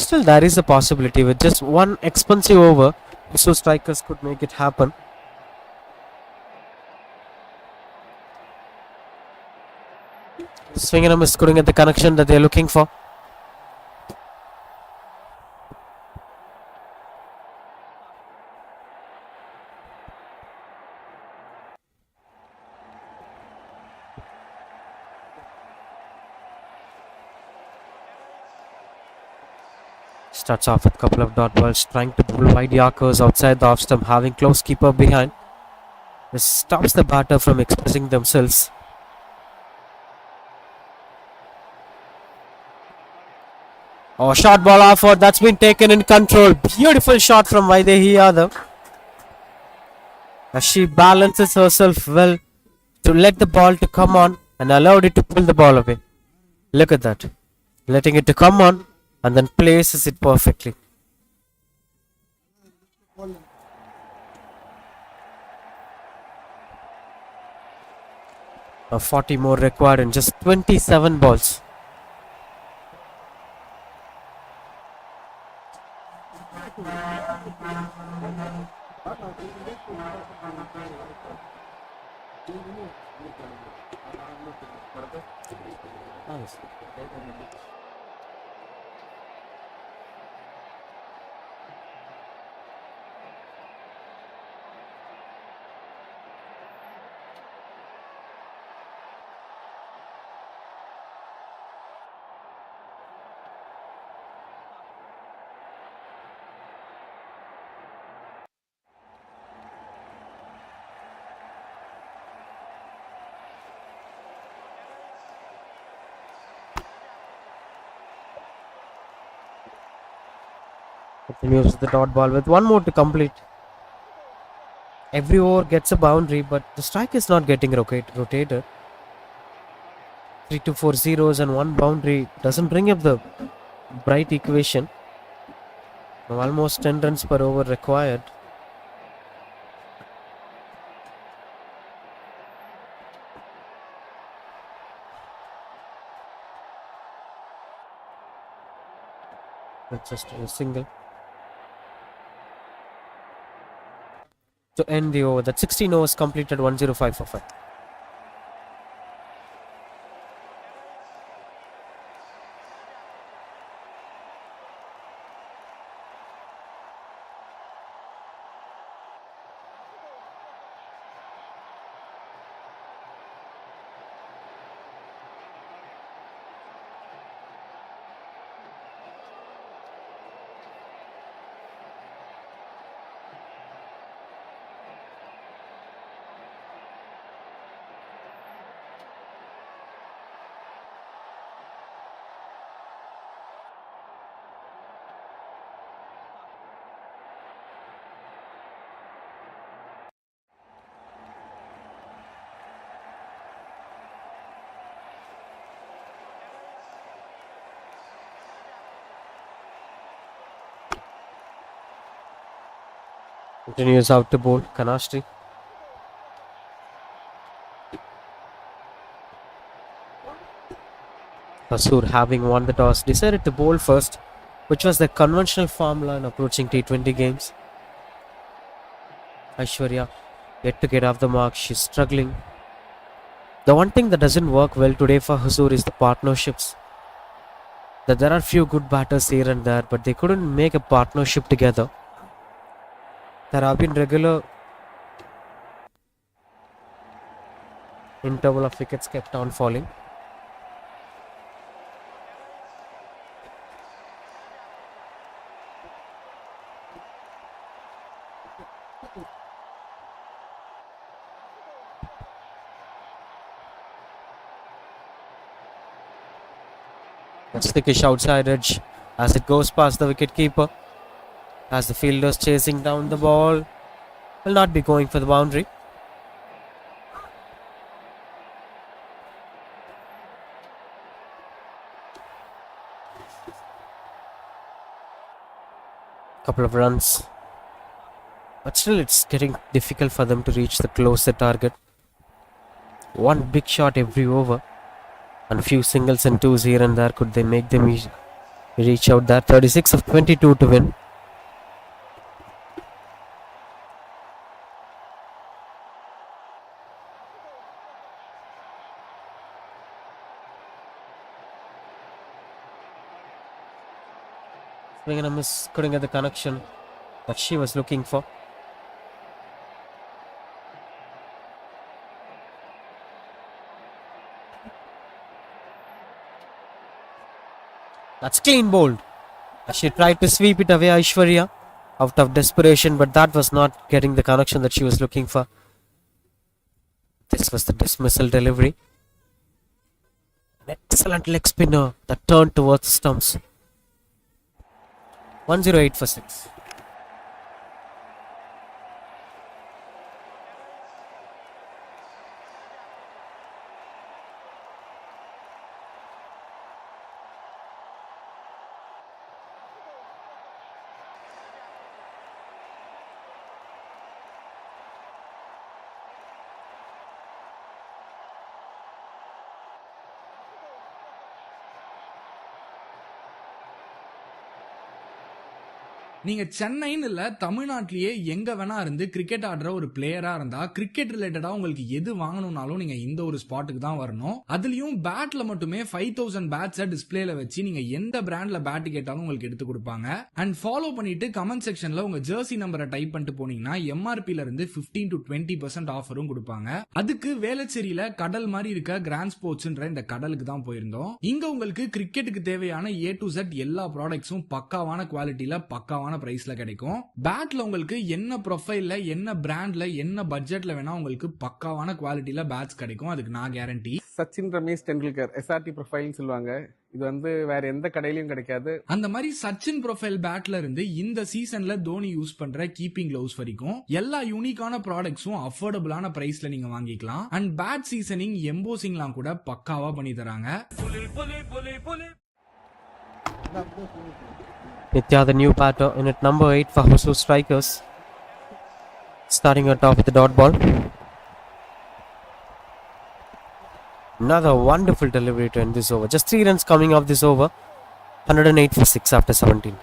Still, there is a possibility with just one expensive over, Hioc Strickers could make it happen. Swing and a miss, couldn't get the connection that they're looking for. Starts off with a couple of dot balls, trying to pull wide Yorkers outside the off stump, having close keeper behind. This stops the batter from expressing themselves. Oh, short ball offward, that's been taken in control. Beautiful shot from Vaidehi Yadav. As she balances herself well to let the ball to come on and allowed it to pull the ball away. Look at that. Letting it to come on and then places it perfectly. A 40 more required in just 27 balls. Nice. Continues the dot ball with one more to complete. Every over gets a boundary, but the strike is not getting rotated. 3 to 4 zeros and one boundary doesn't bring up the bright equation. Now almost 10 runs per over required. That's just a single to end the over. That 16 overs completed 105 for 5. Continues out to bowl. Kanashri. Hasur, having won the toss, decided to bowl first, which was the conventional formula in approaching T20 games. Aishwarya yet to get off the mark. She's struggling. The one thing that doesn't work well today for Hasur is the partnerships. That there are few good batters here and there, but they couldn't make a partnership together. There have been regular interval of wickets kept on falling. That's thickish outside edge as it goes past the wicket keeper. As the fielders chasing down the ball, will not be going for the boundary. Couple of runs, but still it's getting difficult for them to reach the closer target. One big shot every over and a few singles and twos here and there. Could they make them reach out there? 36 of 22 to win. Swing and a miss, couldn't get the connection that she was looking for. That's clean bowled. She tried to sweep it away, Aishwarya, out of desperation, but that was not getting the connection that she was looking for. This was the dismissal delivery. An excellent leg spinner that turned towards the stumps. 108 for 6. நீங்க சென்னைன்னு இல்ல தமிழ்நாட்டிலேயே எங்க வேணா இருந்து cricket ஆடுற ஒரு பிளேயரா இருந்தா கிரிக்கெட் ரிலேட்டடா உங்களுக்கு எது வாங்கணும்னாலும் நீங்க இந்த ஒரு ஸ்பாட்டுக்கு தான் வரணும். அதுலயும் பேட்ல மட்டுமே 5000 பேட்ஸை டிஸ்பிளேல வச்சு நீங்க எந்த பிராண்ட்ல பேட் கேட்டாலும் உங்களுக்கு எடுத்து கொடுப்பாங்க. அண்ட் ஃபாலோ பண்ணிட்டு கமெண்ட் செக்ஷன்ல உங்க ஜெர்சி நம்பரை டைப் பண்ணிட்டு போனீங்கன்னா எம்ஆர்பில இருந்து 15 to 20% ஆஃபரும் கொடுப்பாங்க. அதுக்கு வேளச்சேரியில கடல் மாதிரி இருக்க கிராண்ட் ஸ்போர்ட்ஸ்ன்ற இந்த கடலுக்கு தான் போயிருந்தோம். இங்க உங்களுக்கு கிரிக்கெட்டுக்கு தேவையான A to Z எல்லா ப்ராடக்ட்ஸும் பக்காவான குவாலிட்டியில பக்காவான பிரைஸ்ல கிடைக்கும். பேட்ல உங்களுக்கு என்ன ப்ரொஃபைல்ல என்ன பிராண்ட்ல என்ன பட்ஜெட்ல வேணா உங்களுக்கு பக்காவான குவாலிட்டியில பேட்ஸ் கிடைக்கும். அதுக்கு நான் கேரண்டி. சச்சின் ரமேஷ் டெண்டுல்கர் SRT ப்ரொஃபைல்னு சொல்லுவாங்க. இது வந்து வேற எந்த கடையிலயும் கிடைக்காது. அந்த மாதிரி சச்சின் ப்ரொஃபைல் பேட்ல இருந்து இந்த சீசன்ல தோனி யூஸ் பண்ற கீப்பிங் கிளவுஸ் வரைக்கும் எல்லா யூனிக்கான ப்ராடக்ட்ஸும் அஃபோர்டபுளான பிரைஸ்ல நீங்க வாங்கிக்கலாம். அண்ட் பேட் சீசனிங் எம்போசிங்லாம் கூட பக்காவா பண்ணி தராங்க. Nitya, the new batter, in at number 8 for Hioc Strickers. Starting at top with the dot ball. Another wonderful delivery to end this over. Just 3 runs coming off this over. 108 for 6 after 17.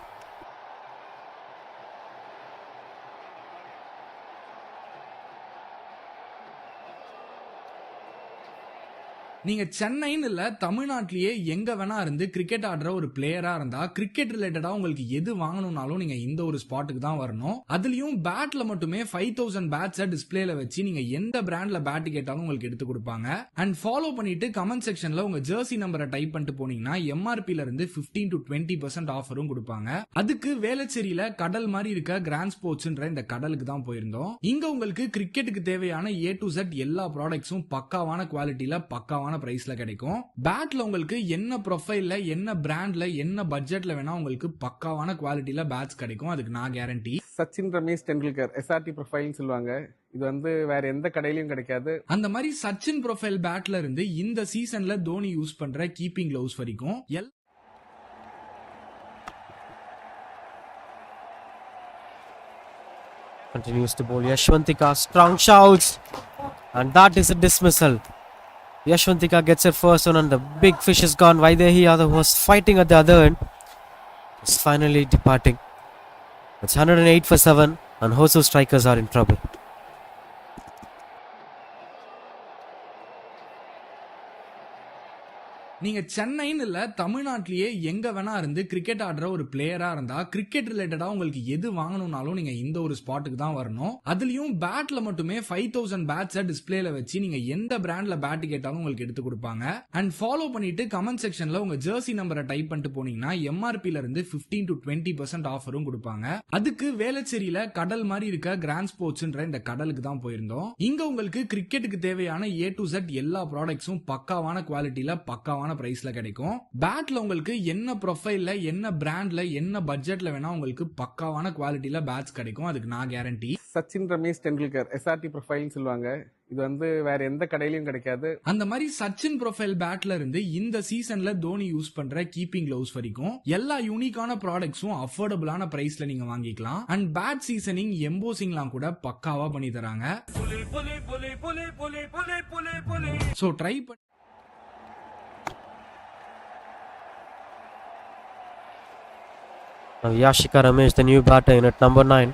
நீங்க சென்னைன்னு இல்ல தமிழ்நாட்டிலேயே எங்க வேணா இருந்து cricket ஆடுற ஒரு பிளேயரா இருந்தா கிரிக்கெட் ரிலேட்டடா உங்களுக்கு எது வாங்கணும்னாலும் நீங்க இந்த ஒரு ஸ்பாட்டுக்கு தான் வரணும். அதுலயும் பேட்ல மட்டுமே 5000 பேட்ஸை டிஸ்பிளேல வச்சு நீங்க எந்த பிராண்ட்ல பேட் கேட்டாலும் உங்களுக்கு எடுத்து கொடுப்பாங்க. அண்ட் ஃபாலோ பண்ணிட்டு கமெண்ட் செக்ஷன்ல உங்க ஜெர்சி நம்பரை டைப் பண்ணிட்டு போனீங்கன்னா எம்ஆர்பில இருந்து 15 to 20% ஆஃபரும் கொடுப்பாங்க. அதுக்கு வேளச்சேரியில கடல் மாதிரி இருக்க கிராண்ட் ஸ்போர்ட்ஸ்ன்ற இந்த கடலுக்கு தான் போயிருந்தோம். இங்க உங்களுக்கு கிரிக்கெட்டுக்கு தேவையான A to Z எல்லா ப்ராடக்ட்ஸும் பக்காவான குவாலிட்டியில பக்காவான பிரைஸ்ல கிடைக்கும். பேட்ல உங்களுக்கு என்ன ப்ரொஃபைல்ல என்ன பிராண்ட்ல என்ன பட்ஜெட்ல வேணா உங்களுக்கு பக்காவான குவாலிட்டியில பேட்ஸ் கிடைக்கும். அதுக்கு நான் கேரண்டி. சச்சின் ரமேஷ் டெண்டுல்கர் SRT ப்ரொஃபைல்னு சொல்லுவாங்க. இது வந்து வேற எந்த கடையிலயும் கிடைக்காது. அந்த மாதிரி சச்சின் ப்ரொஃபைல் பேட்ல இருந்து இந்த சீசன்ல தோனி யூஸ் பண்ற கீப்பிங் கிளவுஸ் வரைக்கும் Continues to bowl Yashwantika. Strong shouts. And that is a dismissal. Yashwantika gets it first one and the big fish is gone. Vaidehi Yadav was fighting at the other end. Is finally departing. It's 108 for 7 and Hioc Strickers are in trouble. நீங்க சென்னைன்னு இல்ல தமிழ்நாட்டிலேயே எங்க வேணா இருந்து cricket ஆடுற ஒரு பிளேயரா இருந்தா கிரிக்கெட் ரிலேட்டடா உங்களுக்கு எது வாங்கணும்னாலும் நீங்க இந்த ஒரு ஸ்பாட்டுக்கு தான் வரணும். அதுலயும் பேட்ல மட்டுமே 5000 பேட்ஸை டிஸ்பிளேல வச்சு நீங்க எந்த பிராண்ட்ல பேட் கேட்டாலும் உங்களுக்கு எடுத்து கொடுப்பாங்க. அண்ட் ஃபாலோ பண்ணிட்டு கமெண்ட் செக்ஷன்ல உங்க ஜெர்சி நம்பரை டைப் பண்ணிட்டு போனீங்கன்னா எம்ஆர்பில இருந்து 15 to 20% ஆஃபரும் கொடுப்பாங்க. அதுக்கு வேளச்சேரியில கடல் மாதிரி இருக்க கிராண்ட் ஸ்போர்ட்ஸ்ன்ற இந்த கடலுக்கு தான் போயிருந்தோம். இங்க உங்களுக்கு கிரிக்கெட்டுக்கு தேவையான A to Z எல்லா ப்ராடக்ட்ஸும் பக்காவான குவாலிட்டியில பக்காவான பிரைஸ்ல கிடைக்கும். பேட்ல உங்களுக்கு என்ன ப்ரொஃபைல்ல என்ன பிராண்ட்ல என்ன பட்ஜெட்ல வேணா உங்களுக்கு பக்காவான குவாலிட்டியில பேட்ஸ் கிடைக்கும். அதுக்கு நான் கேரண்டி. சச்சின் ரமேஷ் டெண்டுல்கர் SRT ப்ரொஃபைல்னு சொல்லுவாங்க. இது வந்து வேற எந்த கடையிலயும் கிடைக்காது. அந்த மாதிரி சச்சின் ப்ரொஃபைல் பேட்ல இருந்து இந்த சீசன்ல தோனி யூஸ் பண்ற கீப்பிங் கிளவுஸ் வரைக்கும் எல்லா யூனிக்கான ப்ராடக்ட்ஸும் அஃபோர்டபுளான பிரைஸ்ல நீங்க வாங்கிக்கலாம். அண்ட் பேட் சீசனிங் எம்போசிங்லாம் கூட பக்காவா பண்ணி தராங்க. சோ ட்ரை பண்ணி Now Yashika Ramesh, the new batter, in at number 9.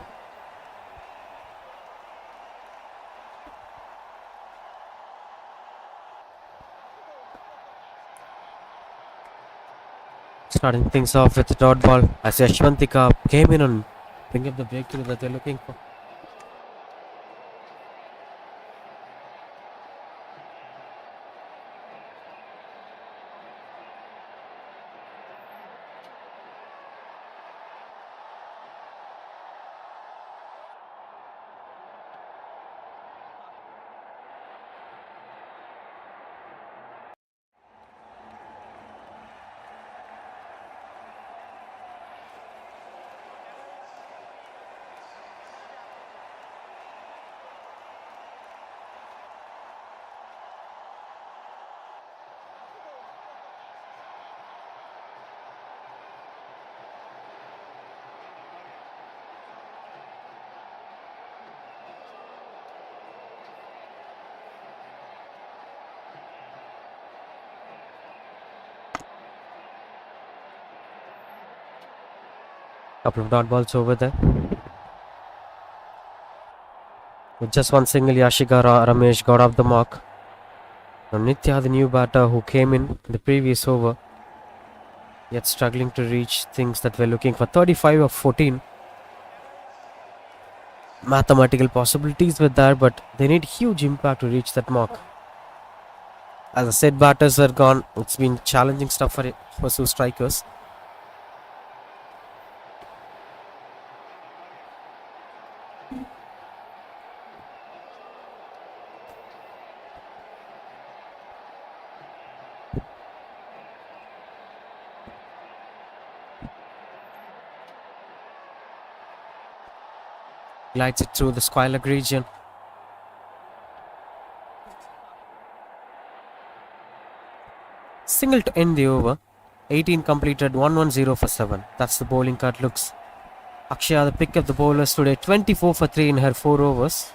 Starting things off with the dot ball as Yashwantika came in and bring up the breakthrough that they're looking for. Couple of dot balls over there. With just one single, Yashiga Ramesh got off the mark. Now Nitya, the new batter who came in the previous over, yet struggling to reach things that we're looking for. 35 of 14. Mathematical possibilities were there, but they need huge impact to reach that mark. As I said, batters are gone. It's been challenging stuff for Hioc Strikers. Glides it through the square leg region. Single to end the over. 18 completed, 110 for 7. That's the bowling card looks. Akshaya, the pick of the bowlers today, 24 for 3 in her 4 overs.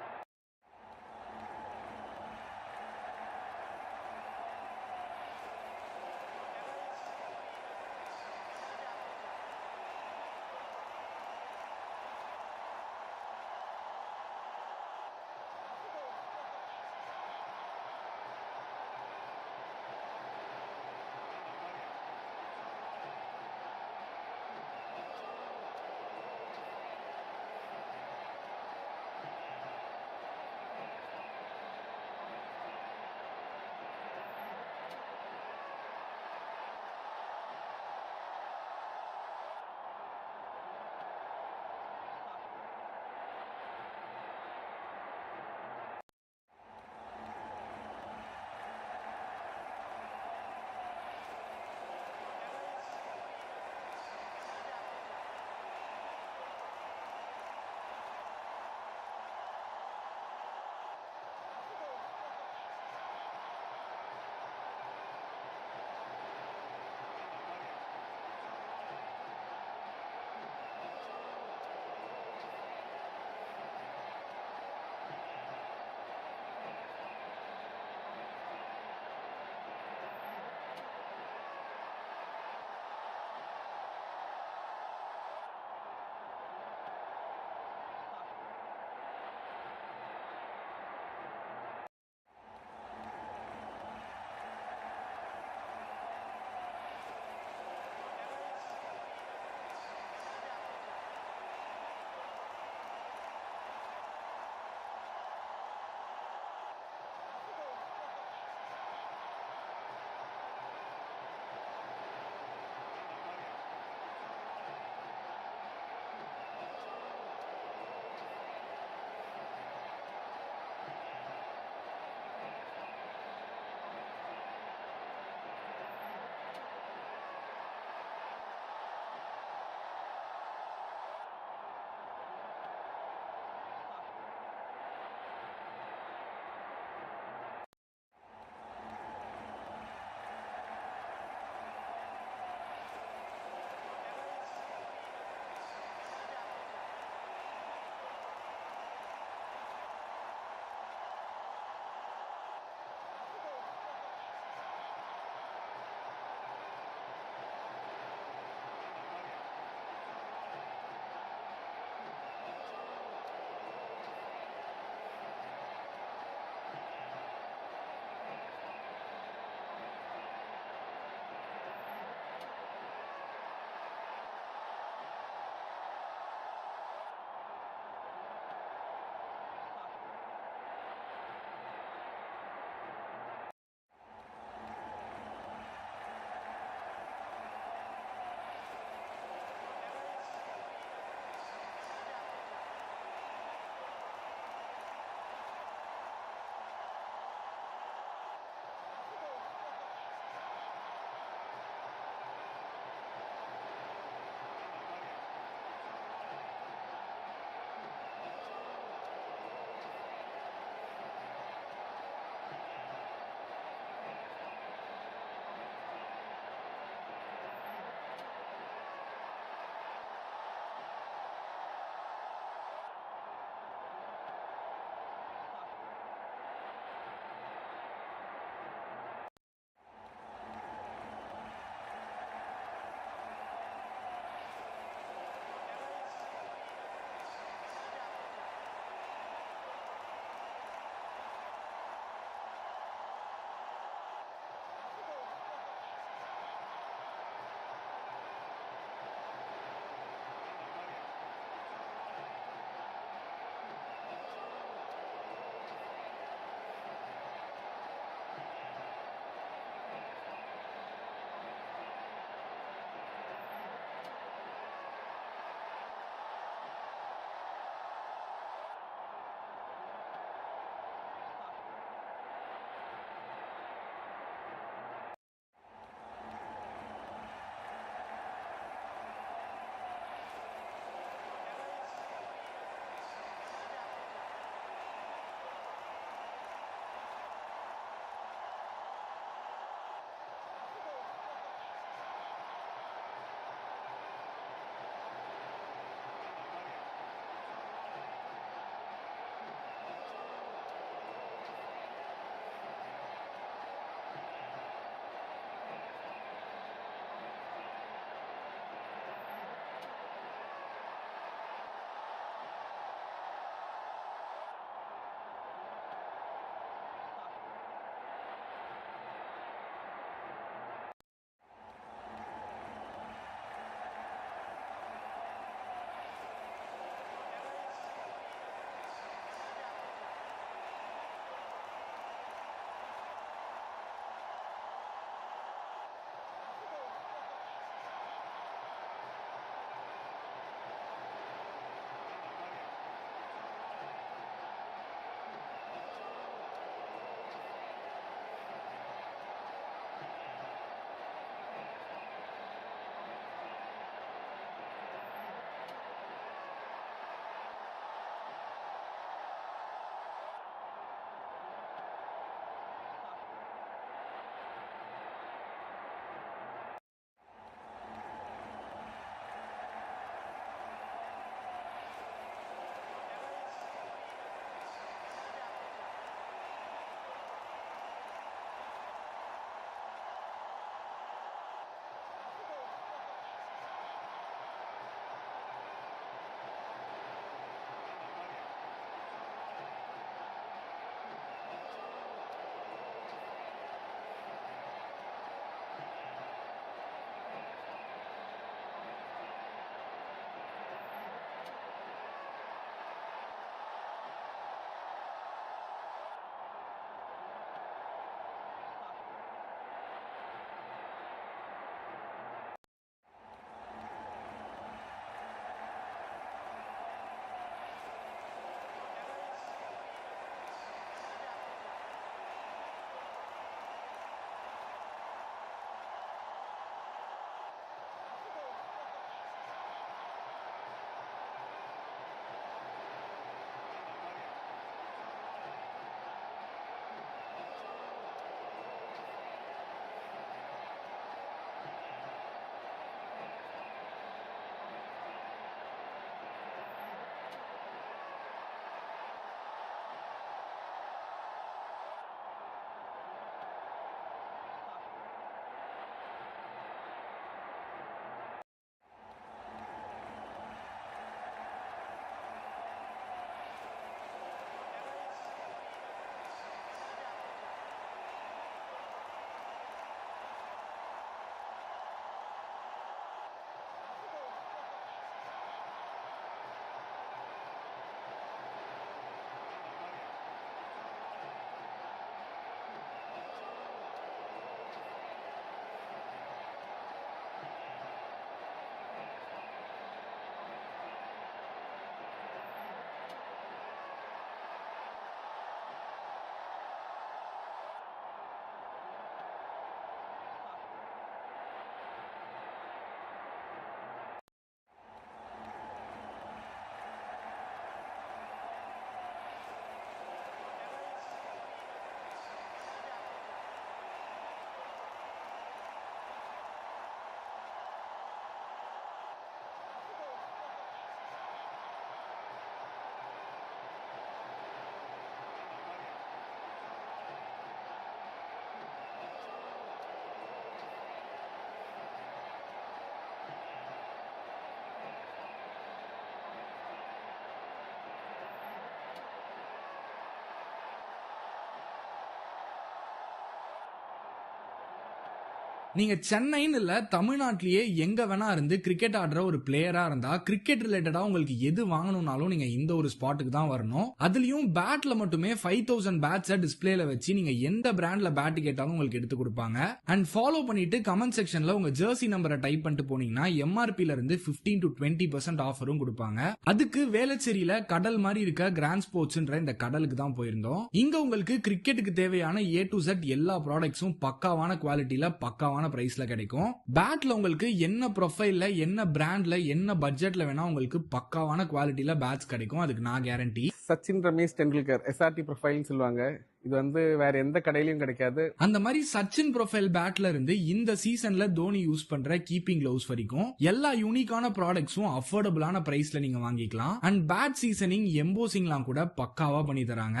நீங்க சென்னைன்னு இல்ல தமிழ்நாட்டிலேயே எங்க வேணா இருந்து cricket ஆடுற ஒரு பிளேயரா இருந்தா கிரிக்கெட் ரிலேட்டடா உங்களுக்கு எது வாங்கணும்னாலும் நீங்க இந்த ஒரு ஸ்பாட்டுக்கு தான் வரணும். அதுலயும் பேட்ல மட்டுமே 5000 பேட்ஸை டிஸ்பிளேல வச்சு நீங்க எந்த பிராண்ட்ல பேட் கேட்டாலும் உங்களுக்கு எடுத்து கொடுப்பாங்க. அண்ட் ஃபாலோ பண்ணிட்டு கமெண்ட் செக்ஷன்ல உங்க ஜெர்சி நம்பரை டைப் பண்ணிட்டு போனீங்கன்னா எம்ஆர்பில இருந்து 15 to 20% ஆஃபரும் கொடுப்பாங்க. அதுக்கு வேளச்சேரியில கடல் மாதிரி இருக்க கிராண்ட் ஸ்போர்ட்ஸ்ன்ற இந்த கடலுக்கு தான் போயிருந்தோம். இங்க உங்களுக்கு கிரிக்கெட்டுக்கு தேவையான A to Z எல்லா ப்ராடக்ட்ஸும் பக்காவான குவாலிட்டியில பக்காவான பிரைஸ்ல கிடைக்கும். பேட்ல உங்களுக்கு என்ன ப்ரொஃபைல்ல என்ன பிராண்ட்ல என்ன பட்ஜெட்ல வேணா உங்களுக்கு பக்காவான குவாலிட்டியில பேட்ஸ் கிடைக்கும். அதுக்கு நான் கேரண்டி. சச்சின் ரமேஷ் டெண்டுல்கர் SRT ப்ரொஃபைல்னு சொல்லுவாங்க. இது வந்து வேற எந்த கடையிலயும் கிடைக்காது. அந்த மாதிரி சச்சின் ப்ரொஃபைல் பேட்ல இருந்து இந்த சீசன்ல தோனி யூஸ் பண்ற கீப்பிங் கிளவுஸ் வரைக்கும் எல்லா யூனிக்கான ப்ராடக்ட்ஸும் அஃபோர்டபுளான பிரைஸ்ல நீங்க வாங்கிக்கலாம். அண்ட் பேட் சீசனிங் எம்போசிங்லாம் கூட பக்காவா பண்ணி தராங்க.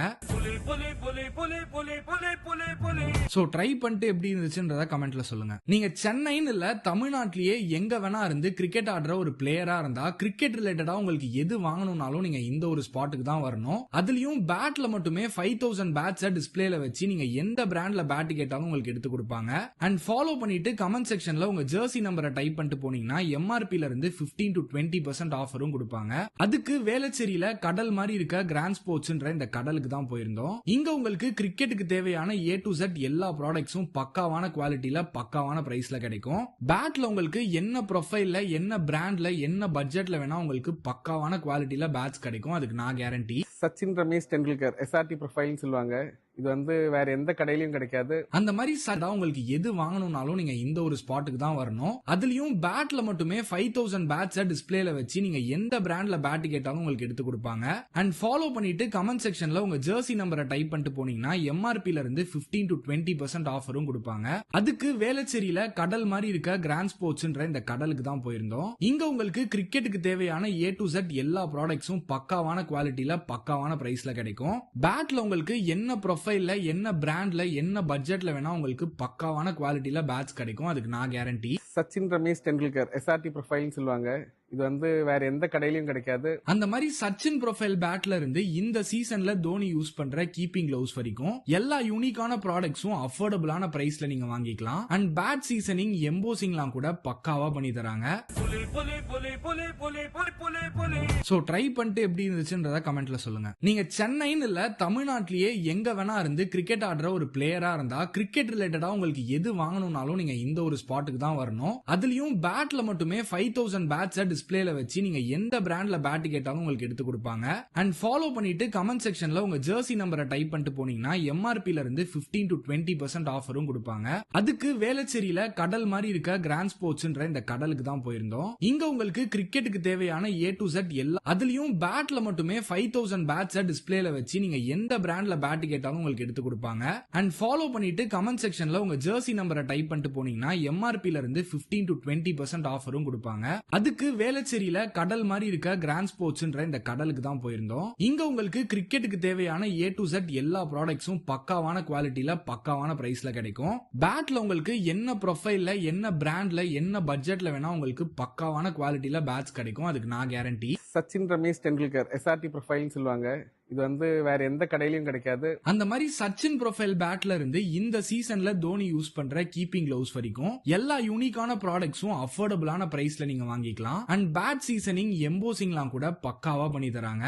சோ ட்ரை பண்ணிட்டு எப்படி இருந்துச்சுன்றத கமெண்ட்ல சொல்லுங்க. நீங்க சென்னைன்னு இல்ல தமிழ்நாட்டிலேயே எங்க வேணா இருந்து கிரிக்கெட் ஆடுற ஒரு பிளேயரா இருந்தா கிரிக்கெட் ரிலேட்டடா உங்களுக்கு எது வாங்கணும்னாலும் நீங்க இந்த ஒரு ஸ்பாட்டுக்கு தான் வரணும். அதுலயும் பேட்ல மட்டுமே 5000 பேட்ஸை டிஸ்பிளேல வச்சு நீங்க எந்த பிராண்ட்ல பேட் கேட்டாலும் உங்களுக்கு எடுத்து கொடுப்பாங்க. அண்ட் ஃபாலோ பண்ணிட்டு கமெண்ட் செக்ஷன்ல உங்க ஜெர்சி நம்பரை டைப் பண்ணிட்டு போனீங்கன்னா எம்ஆர்பில இருந்து 15 to 20% ஆஃபரும் கொடுப்பாங்க. அதுக்கு வேளச்சேரியில கடல் மாதிரி இருக்க கிராண்ட் ஸ்போர்ட்ஸ்ன்ற இந்த கடலுக்கு தான் போயிருந்தோம். இங்க உங்களுக்கு கிரிக்கெட்டுக்கு தேவையான A to Z எல்லா ப்ராடக்ட்ஸும் பக்காவான குவாலிட்டியில பக்காவான பிரைஸ்ல கிடைக்கும். பேட்ல உங்களுக்கு என்ன ப்ரொஃபைல்ல என்ன பிராண்ட்ல என்ன பட்ஜெட்ல வேணா உங்களுக்கு பக்காவான குவாலிட்டியில பேட்ஸ் கிடைக்கும். அதுக்கு நான் கேரண்டி. சச்சின் ரமேஷ் டெண்டுல்கர் SRT ப்ரொஃபைல்னு சொல்லுவாங்க. இது வந்து வேற எந்த கடையிலயும் கிடைக்காது. அந்த மாதிரி உங்களுக்கு எது வாங்கணும்னாலும் நீங்க இந்த ஒரு ஸ்பாட்டுக்கு தான் வரணும். அதுலயும் பேட்ல மட்டுமே 5000 பேட்ஸை டிஸ்பிளேல வச்சு நீங்க எந்த பிராண்ட்ல பேட் கேட்டாலும் உங்களுக்கு எடுத்து கொடுப்பாங்க. அண்ட் ஃபாலோ பண்ணிட்டு கமெண்ட் செக்ஷன்ல உங்க ஜெர்சி நம்பரை டைப் பண்ணிட்டு போனீங்கன்னா எம்ஆர்பில இருந்து 15 to 20% ஆஃபரும் கொடுப்பாங்க. அதுக்கு வேளச்சேரியில கடல் மாதிரி இருக்க கிராண்ட் ஸ்போர்ட்ஸ்ன்ற இந்த கடலுக்கு தான் போயிருந்தோம். இங்க உங்களுக்கு கிரிக்கெட்டுக்கு தேவையான A to Z எல்லா ப்ராடக்ட்ஸும் பக்காவான குவாலிட்டியில பக்காவான பிரைஸ்ல கிடைக்கும். பேட்ல உங்களுக்கு என்ன ப்ரொஃபைல்ல என்ன பிராண்ட்ல என்ன பட்ஜெட்ல வேணா உங்களுக்கு பக்காவான குவாலிட்டியில பேட்ஸ் கிடைக்கும். அதுக்கு நான் கேரண்டி. சச்சின் ரமேஷ் டெண்டுல்கர் SRT ப்ரொஃபைல்னு சொல்லுவாங்க. இது வந்து வேற எந்த கடையிலயும் கிடைக்காது. அந்த மாதிரி சச்சின் ப்ரொஃபைல் பேட்ல இருந்து இந்த சீசன்ல தோனி யூஸ் பண்ற கீப்பிங் கிளவுஸ் வரைக்கும் எல்லா யூனிக்கான ப்ராடக்ட்ஸும் அஃபோர்டபுளான பிரைஸ்ல நீங்க வாங்கிக்கலாம். அண்ட் பேட் சீசனிங் எம்போசிங்லாம் கூட பக்காவா பண்ணி தராங்க. சோ ட்ரை பண்ணிட்டு எப்படி இருந்துச்சுன்றத கமெண்ட்ல சொல்லுங்க. நீங்க சென்னைன்னு இல்ல தமிழ்நாட்டிலேயே எங்க வேணா இருந்து கிரிக்கெட் ஆடுற ஒரு பிளேயரா இருந்தா கிரிக்கெட் ரிலேட்டடா உங்களுக்கு எது வாங்கணும்னாலும் நீங்க இந்த ஒரு ஸ்பாட்டுக்கு தான் வரணும். அதுலயும் பேட்ல மட்டுமே 5000 பேட்ஸை டிஸ்பிளேல வச்சு நீங்க எந்த பிராண்ட்ல பேட் கேட்டாலும் உங்களுக்கு எடுத்து கொடுப்பாங்க. அண்ட் ஃபாலோ பண்ணிட்டு கமெண்ட் செக்ஷன்ல உங்க ஜெர்சி நம்பரை டைப் பண்ணிட்டு போனீங்கன்னா எம்ஆர்பில இருந்து 15 to 20% ஆஃபரும் கொடுப்பாங்க. அதுக்கு வேளச்சேரியில கடல் மாதிரி இருக்க கிராண்ட் ஸ்போர்ட்ஸ்ன்ற இந்த கடலுக்கு தான் போயிருந்தோம். இங்க உங்களுக்கு கிரிக்கெட்டுக்கு தேவையான A to Z எல்லா அதுலயும் பேட்ல மட்டுமே 5000 பேட்ஸை டிஸ்பிளேல வச்சு நீங்க எந்த பிராண்ட்ல பேட் கேட்டாலும் உங்களுக்கு எடுத்து கொடுப்பாங்க. அண்ட் ஃபாலோ பண்ணிட்டு கமெண்ட் செக்ஷன்ல உங்க ஜெர்சி நம்பரை டைப் பண்ணிட்டு போனீங்கன்னா எம்ஆர்பில இருந்து 15 to 20% ஆஃபரும் கொடுப்பாங்க. அதுக்கு வேளச்சேரியில கடல் மாதிரி இருக்க கிராண்ட் ஸ்போர்ட்ஸ்ன்ற இந்த கடலுக்கு தான் போயிருந்தோம். இங்க உங்களுக்கு கிரிக்கெட்டுக்கு தேவையான A to Z எல்லா ப்ராடக்ட்ஸும் பக்காவான குவாலிட்டியில பக்காவான பிரைஸ்ல கிடைக்கும். பேட்ல உங்களுக்கு என்ன ப்ரொஃபைல்ல என்ன பிராண்ட்ல என்ன பட்ஜெட்ல வேணா உங்களுக்கு பக்காவான குவாலிட்டியில பேட்ஸ் கிடைக்கும். அதுக்கு நான் கேரண்டி. சச்சின் ரமேஷ் டெண்டுல்கர் SRT ப்ரொஃபைல்னு சொல்லுவாங்க. இது வந்து வேற எந்த கடையிலயும் கிடைக்காது. அந்த மாதிரி சச்சின் ப்ரொஃபைல் பேட்ல இருந்து இந்த சீசன்ல தோனி யூஸ் பண்ற கீப்பிங் கிளவுஸ் வரைக்கும் எல்லா யூனிக்கான ப்ராடக்ட்ஸும் அஃபோர்டபுளான பிரைஸ்ல நீங்க வாங்கிக்கலாம். அண்ட் பேட் சீசனிங் எம்போசிங்லாம் கூட பக்காவா பண்ணி தராங்க.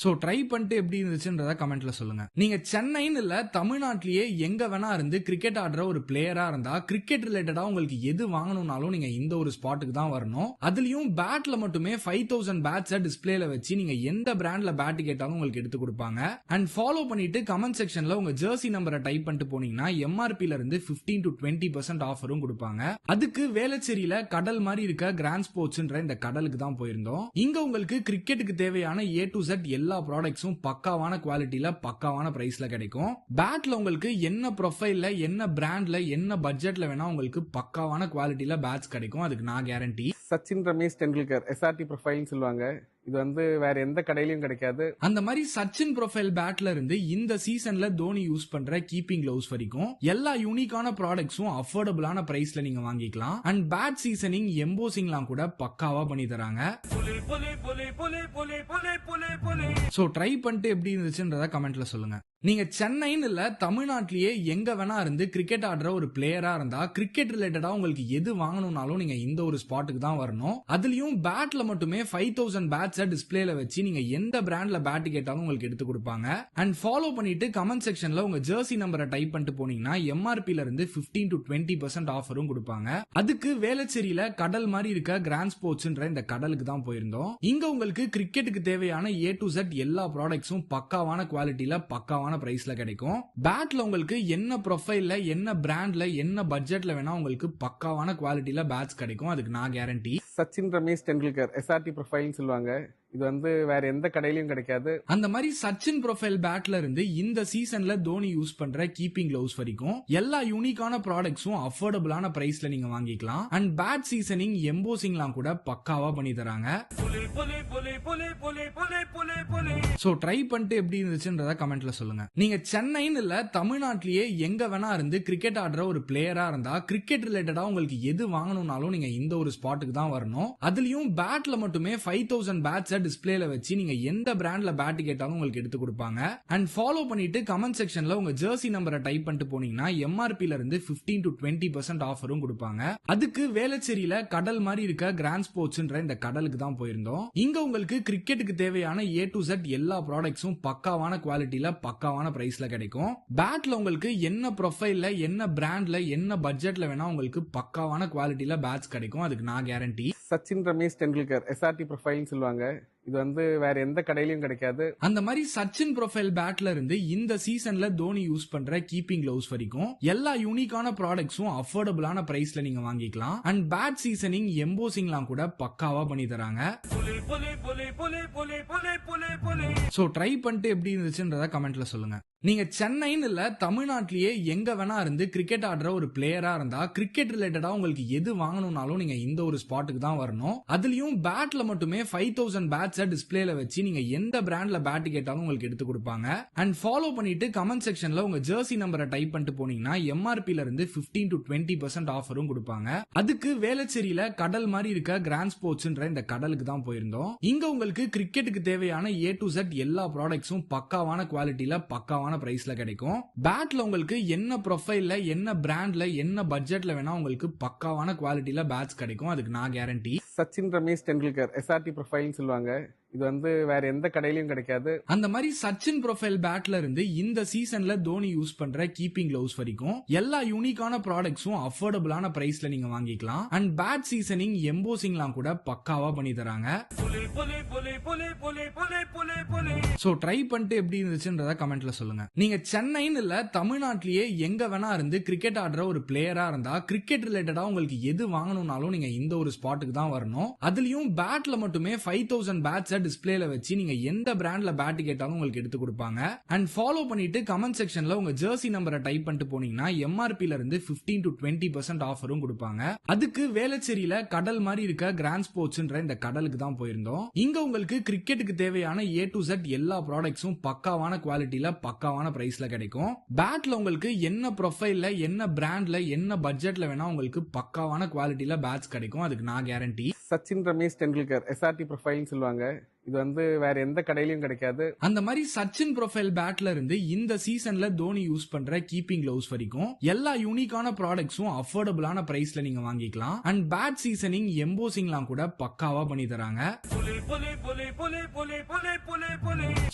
சோ ட்ரை பண்ணிட்டு எப்படி இருந்துச்சுன்றத கமெண்ட்ல சொல்லுங்க. நீங்க சென்னைன்னு இல்ல தமிழ்நாட்டிலேயே எங்க வேணா இருந்து கிரிக்கெட் ஆடுற ஒரு பிளேயரா இருந்தா கிரிக்கெட் ரிலேட்டடா உங்களுக்கு எது வாங்கணும்னாலும் நீங்க இந்த ஒரு ஸ்பாட்டுக்கு தான் வரணும். அதுலயும் பேட்ல மட்டுமே 5000 பேட்ஸை டிஸ்பிளேல வச்சு நீங்க எந்த பிராண்ட்ல பேட் கேட்டாலும் உங்களுக்கு எடுத்து கொடுப்பாங்க. அண்ட் ஃபாலோ பண்ணிட்டு கமெண்ட் செக்ஷன்ல உங்க ஜெர்சி நம்பரை டைப் பண்ணிட்டு போனீங்கன்னா எம்ஆர்பில இருந்து 15 to 20% ஆஃபரும் கொடுப்பாங்க. அதுக்கு வேளச்சேரியில கடல் மாதிரி இருக்க கிராண்ட் ஸ்போர்ட்ஸ்ன்ற இந்த கடலுக்கு தான் போயிருந்தோம். இங்க உங்களுக்கு கிரிக்கெட்டுக்கு தேவையான A to Z எல்லா ப்ராடக்ட்ஸும் பக்காவான குவாலிட்டியில பக்காவான பிரைஸ்ல கிடைக்கும். பேட்ல உங்களுக்கு என்ன ப்ரொஃபைல்ல என்ன பிராண்ட்ல என்ன பட்ஜெட்ல வேணா உங்களுக்கு பக்காவான குவாலிட்டியில பேட்ஸ் கிடைக்கும். அதுக்கு நான் கேரண்டி. சச்சின் ரமேஷ் டெண்டுல்கர் SRT ப்ரொஃபைல்னு சொல்லுவாங்க. இது வந்து வேற எந்த கடையிலயும் கிடைக்காது. அந்த மாதிரி சச்சின் ப்ரொஃபைல் பேட்ல இருந்து இந்த சீசன்ல தோனி யூஸ் பண்ற கீப்பிங் கிளவுஸ் வரைக்கும் எல்லா யூனிக்கான ப்ராடக்ட்ஸும் அஃபோர்டபுளான பிரைஸ்ல நீங்க வாங்கிக்கலாம். அண்ட் பேட் சீசனிங் எம்போசிங்லாம் கூட பக்காவா பண்ணி தராங்க. சோ ட்ரை பண்ணிட்டு எப்படி இருந்துச்சுன்றத கமெண்ட்ல சொல்லுங்க. நீங்க சென்னைன்னு இல்ல தமிழ்நாட்டிலேயே எங்க வேணா இருந்து கிரிக்கெட் ஆடுற ஒரு பிளேயரா இருந்தா கிரிக்கெட் ரிலேட்டடா உங்களுக்கு எது வாங்கணும்னாலும் நீங்க இந்த ஒரு ஸ்பாட்டுக்கு தான் வரணும். அதுலயும் பேட்ல மட்டுமே 5000 பேட்ஸ் டிஸ்பிளேல வச்சு நீங்க எந்த பிராண்ட்ல பேட் கேட்டாலும் உங்களுக்கு எடுத்து கொடுப்பாங்க. அண்ட் ஃபாலோ பண்ணிட்டு கமெண்ட் செக்ஷன்ல உங்க ஜெர்சி நம்பரை டைப் பண்ணிட்டு போனீங்கன்னா எம்ஆர்பில இருந்து 15 to 20% ஆஃபரும் கொடுப்பாங்க. அதுக்கு வேளச்சேரியில கடல் மாதிரி இருக்க கிராண்ட் ஸ்போர்ட்ஸ்ன்ற இந்த கடலுக்கு தான் போயிருந்தோம். இங்க உங்களுக்கு கிரிக்கெட்டுக்கு தேவையான A to Z எல்லா ப்ராடக்ட்ஸும் பக்காவான குவாலிட்டியில பக்காவான பிரைஸ்ல கிடைக்கும். பேட்ல உங்களுக்கு என்ன ப்ரொஃபைல்ல என்ன பிராண்ட்ல என்ன பட்ஜெட்ல வேணா உங்களுக்கு பக்காவான குவாலிட்டியில பேட்ஸ் கிடைக்கும். அதுக்கு நான் கேரண்டி. சச்சின் ரமேஷ் டெண்டுல்கர் SRT ப்ரொஃபைல்னு சொல்லுவாங்க. இது வந்து வேற எந்த கடையிலயும் கிடைக்காது. அந்த மாதிரி சச்சின் ப்ரொஃபைல் பேட்ல இருந்து இந்த சீசன்ல தோனி யூஸ் பண்ற கீப்பிங் கிளவுஸ் வரைக்கும் எல்லா யூனிக்கான ப்ராடக்ட்ஸும் அஃபோர்டபுளான பிரைஸ்ல நீங்க வாங்கிக்கலாம். அண்ட் பேட் சீசனிங் எம்போசிங்லாம் கூட பக்காவா பண்ணி தராங்க. சோ ட்ரை பண்ணிட்டு எப்படி இருந்துச்சுன்றத கமெண்ட்ல சொல்லுங்க. நீங்க சென்னைன்னு இல்ல தமிழ்நாட்டிலேயே எங்க வேணா இருந்து கிரிக்கெட் ஆடுற ஒரு பிளேயரா இருந்தா கிரிக்கெட் ரிலேட்டடா உங்களுக்கு எது வாங்கணும்னாலும் நீங்க இந்த ஒரு ஸ்பாட்டுக்கு தான் வரணும். அதுலயும் பேட்ல மட்டுமே 5000 பேட்ஸ் டிஸ்பிளேல வச்சு நீங்க எந்த பிராண்ட்ல பேட் கேட்டாலும் உங்களுக்கு எடுத்து கொடுப்பாங்க. அண்ட் ஃபாலோ பண்ணிட்டு கமெண்ட் செக்ஷன்ல உங்க ஜெர்சி நம்பரை டைப் பண்ணிட்டு போனீங்கன்னா எம்ஆர்பில இருந்து 15 to 20% ஆஃபரும் கொடுப்பாங்க. அதுக்கு வேளச்சேரியில கடல் மாதிரி இருக்க கிராண்ட் ஸ்போர்ட்ஸ்ன்ற இந்த கடலுக்கு தான் போயிருந்தோம். இங்க உங்களுக்கு கிரிக்கெட்டுக்கு தேவையான A to Z எல்லா ப்ராடக்ட்ஸும் பக்காவான குவாலிட்டியில பக்காவான பிரைஸ்ல கிடைக்கும். பேட்ல உங்களுக்கு என்ன ப்ரொஃபைல்ல என்ன பிராண்ட்ல என்ன பட்ஜெட்ல வேணா உங்களுக்கு பக்காவான குவாலிட்டியில பேட்ஸ் கிடைக்கும். அதுக்கு நான் கேரண்டி. சச்சின் ரமேஷ் டெண்டுல்கர் SRT ப்ரொஃபைல்னு சொல்லுவாங்க. இது வந்து வேற எந்த கடையிலயும் கிடைக்காது. அந்த மாதிரி சச்சின் ப்ரொஃபைல் பேட்ல இருந்து இந்த சீசன்ல தோனி யூஸ் பண்ற கீப்பிங் கிளவுஸ் வரைக்கும் எல்லா யூனிக்கான ப்ராடக்ட்ஸும் அஃபோர்டபுளான பிரைஸ்ல நீங்க வாங்கிக்கலாம். அண்ட் பேட் சீசனிங் எம்போசிங்லாம் கூட பக்காவா பண்ணி தராங்க. சோ ட்ரை பண்ணிட்டு எப்படி இருந்துச்சுன்றத கமெண்ட்ல சொல்லுங்க. நீங்க சென்னைன்னு இல்ல தமிழ்நாட்டிலேயே எங்க வேணா இருந்து கிரிக்கெட் ஆடுற ஒரு பிளேயரா இருந்தா கிரிக்கெட் ரிலேட்டடா உங்களுக்கு எது வாங்கணும்னாலும் நீங்க இந்த ஒரு ஸ்பாட்டுக்கு தான் வரணும். அதுலயும் பேட்ல மட்டுமே 5000 பேட்ஸ் டிஸ்பிளேல வச்சு நீங்க எந்த பிராண்ட்ல பேட் கேட்டாலும் உங்களுக்கு எடுத்து கொடுப்பாங்க. அண்ட் ஃபாலோ பண்ணிட்டு கமெண்ட் செக்ஷன்ல உங்க ஜெர்சி நம்பரை டைப் பண்ணிட்டு போனீங்கன்னா எம்ஆர்பில இருந்து 15 to 20% ஆஃபரும் கொடுப்பாங்க. அதுக்கு வேளச்சேரியில கடல் மாதிரி இருக்க கிராண்ட் ஸ்போர்ட்ஸ்ன்ற இந்த கடலுக்கு தான் போயிருந்தோம். இங்க உங்களுக்கு கிரிக்கெட்டுக்கு தேவையான A to Z எல்லா ப்ராடக்ட்ஸும் பக்காவான குவாலிட்டியில பக்காவான பிரைஸ்ல கிடைக்கும். பேட்ல உங்களுக்கு என்ன ப்ரொஃபைல்ல என்ன பிராண்ட்ல என்ன பட்ஜெட்ல வேணா உங்களுக்கு பக்காவான குவாலிட்டியில பேட்ஸ் கிடைக்கும். அதுக்கு நான் கேரண்டி. சச்சின் ரமேஷ் டெண்டுல்கர் SRT ப்ரொஃபைல்னு சொல்லுவாங்க. இது வந்து வேற எந்த கடையிலயும் கிடைக்காது. அந்த மாதிரி சச்சின் ப்ரொஃபைல் பேட்ல இருந்து இந்த சீசன்ல தோனி யூஸ் பண்ற கீப்பிங் கிளவுஸ் வரைக்கும் எல்லா யூனிக்கான ப்ராடக்ட்ஸும் அஃபோர்டபுளான பிரைஸ்ல நீங்க வாங்கிக்கலாம். அண்ட் பேட் சீசனிங் எம்போசிங்லாம் கூட பக்காவா பண்ணி தராங்க. சோ ட்ரை பண்ணிட்டு எப்படி இருந்துச்சுன்றத கமெண்ட்ல சொல்லுங்க. நீங்க சென்னைன்னு இல்ல தமிழ்நாட்டிலேயே எங்க வேணா இருந்து கிரிக்கெட் ஆடுற ஒரு பிளேயரா இருந்தா கிரிக்கெட் ரிலேட்டடா உங்களுக்கு எது வாங்கணும்னாலும் நீங்க இந்த ஒரு ஸ்பாட்டுக்கு தான் வரணும். அதுலயும் பேட்ல மட்டுமே 5000 பேட்ஸ் டிஸ்பிளேல வச்சு நீங்க எந்த பிராண்ட்ல பேட் கேட்டாலும் உங்களுக்கு எடுத்து கொடுப்பாங்க. அண்ட் ஃபாலோ பண்ணிட்டு கமெண்ட் செக்ஷன்ல உங்க ஜெர்சி நம்பரை டைப் பண்ணிட்டு போனீங்கன்னா எம்ஆர்பில இருந்து 15 to 20% ஆஃபரும் கொடுப்பாங்க. அதுக்கு வேளச்சேரியில கடல் மாதிரி இருக்க கிராண்ட் ஸ்போர்ட்ஸ்ன்ற இந்த கடலுக்கு தான் போயிருந்தோம். இங்க உங்களுக்கு கிரிக்கெட்டுக்கு தேவையான A to Z எல்லா ப்ராடக்ட்ஸும் பக்காவான குவாலிட்டியில பக்காவான பிரைஸ்ல கிடைக்கும். பேட்ல உங்களுக்கு என்ன ப்ரொஃபைல்ல என்ன பிராண்ட்ல என்ன பட்ஜெட்ல வேணா உங்களுக்கு பக்காவான குவாலிட்டியில பேட்ஸ் கிடைக்கும். அதுக்கு நான் கேரண்டி. சச்சின் ரமேஷ் டெண்டுல்கர் SRT ப்ரொஃபைல்னு சொல்லுவாங்க. இது வந்து வேற எந்த கடையிலயும் கிடைக்காது. அந்த மாதிரி சச்சின் ப்ரொஃபைல் பேட்ல இருந்து இந்த சீசன்ல தோனி யூஸ் பண்ற கீப்பிங் கிளவுஸ் வரைக்கும் எல்லா யூனிக்கான ப்ராடக்ட்ஸும் அஃபோர்டபுளான பிரைஸ்ல நீங்க வாங்கிக்கலாம். அண்ட் பேட் சீசனிங் எம்போசிங்லாம் கூட பக்காவா பண்ணி தராங்க.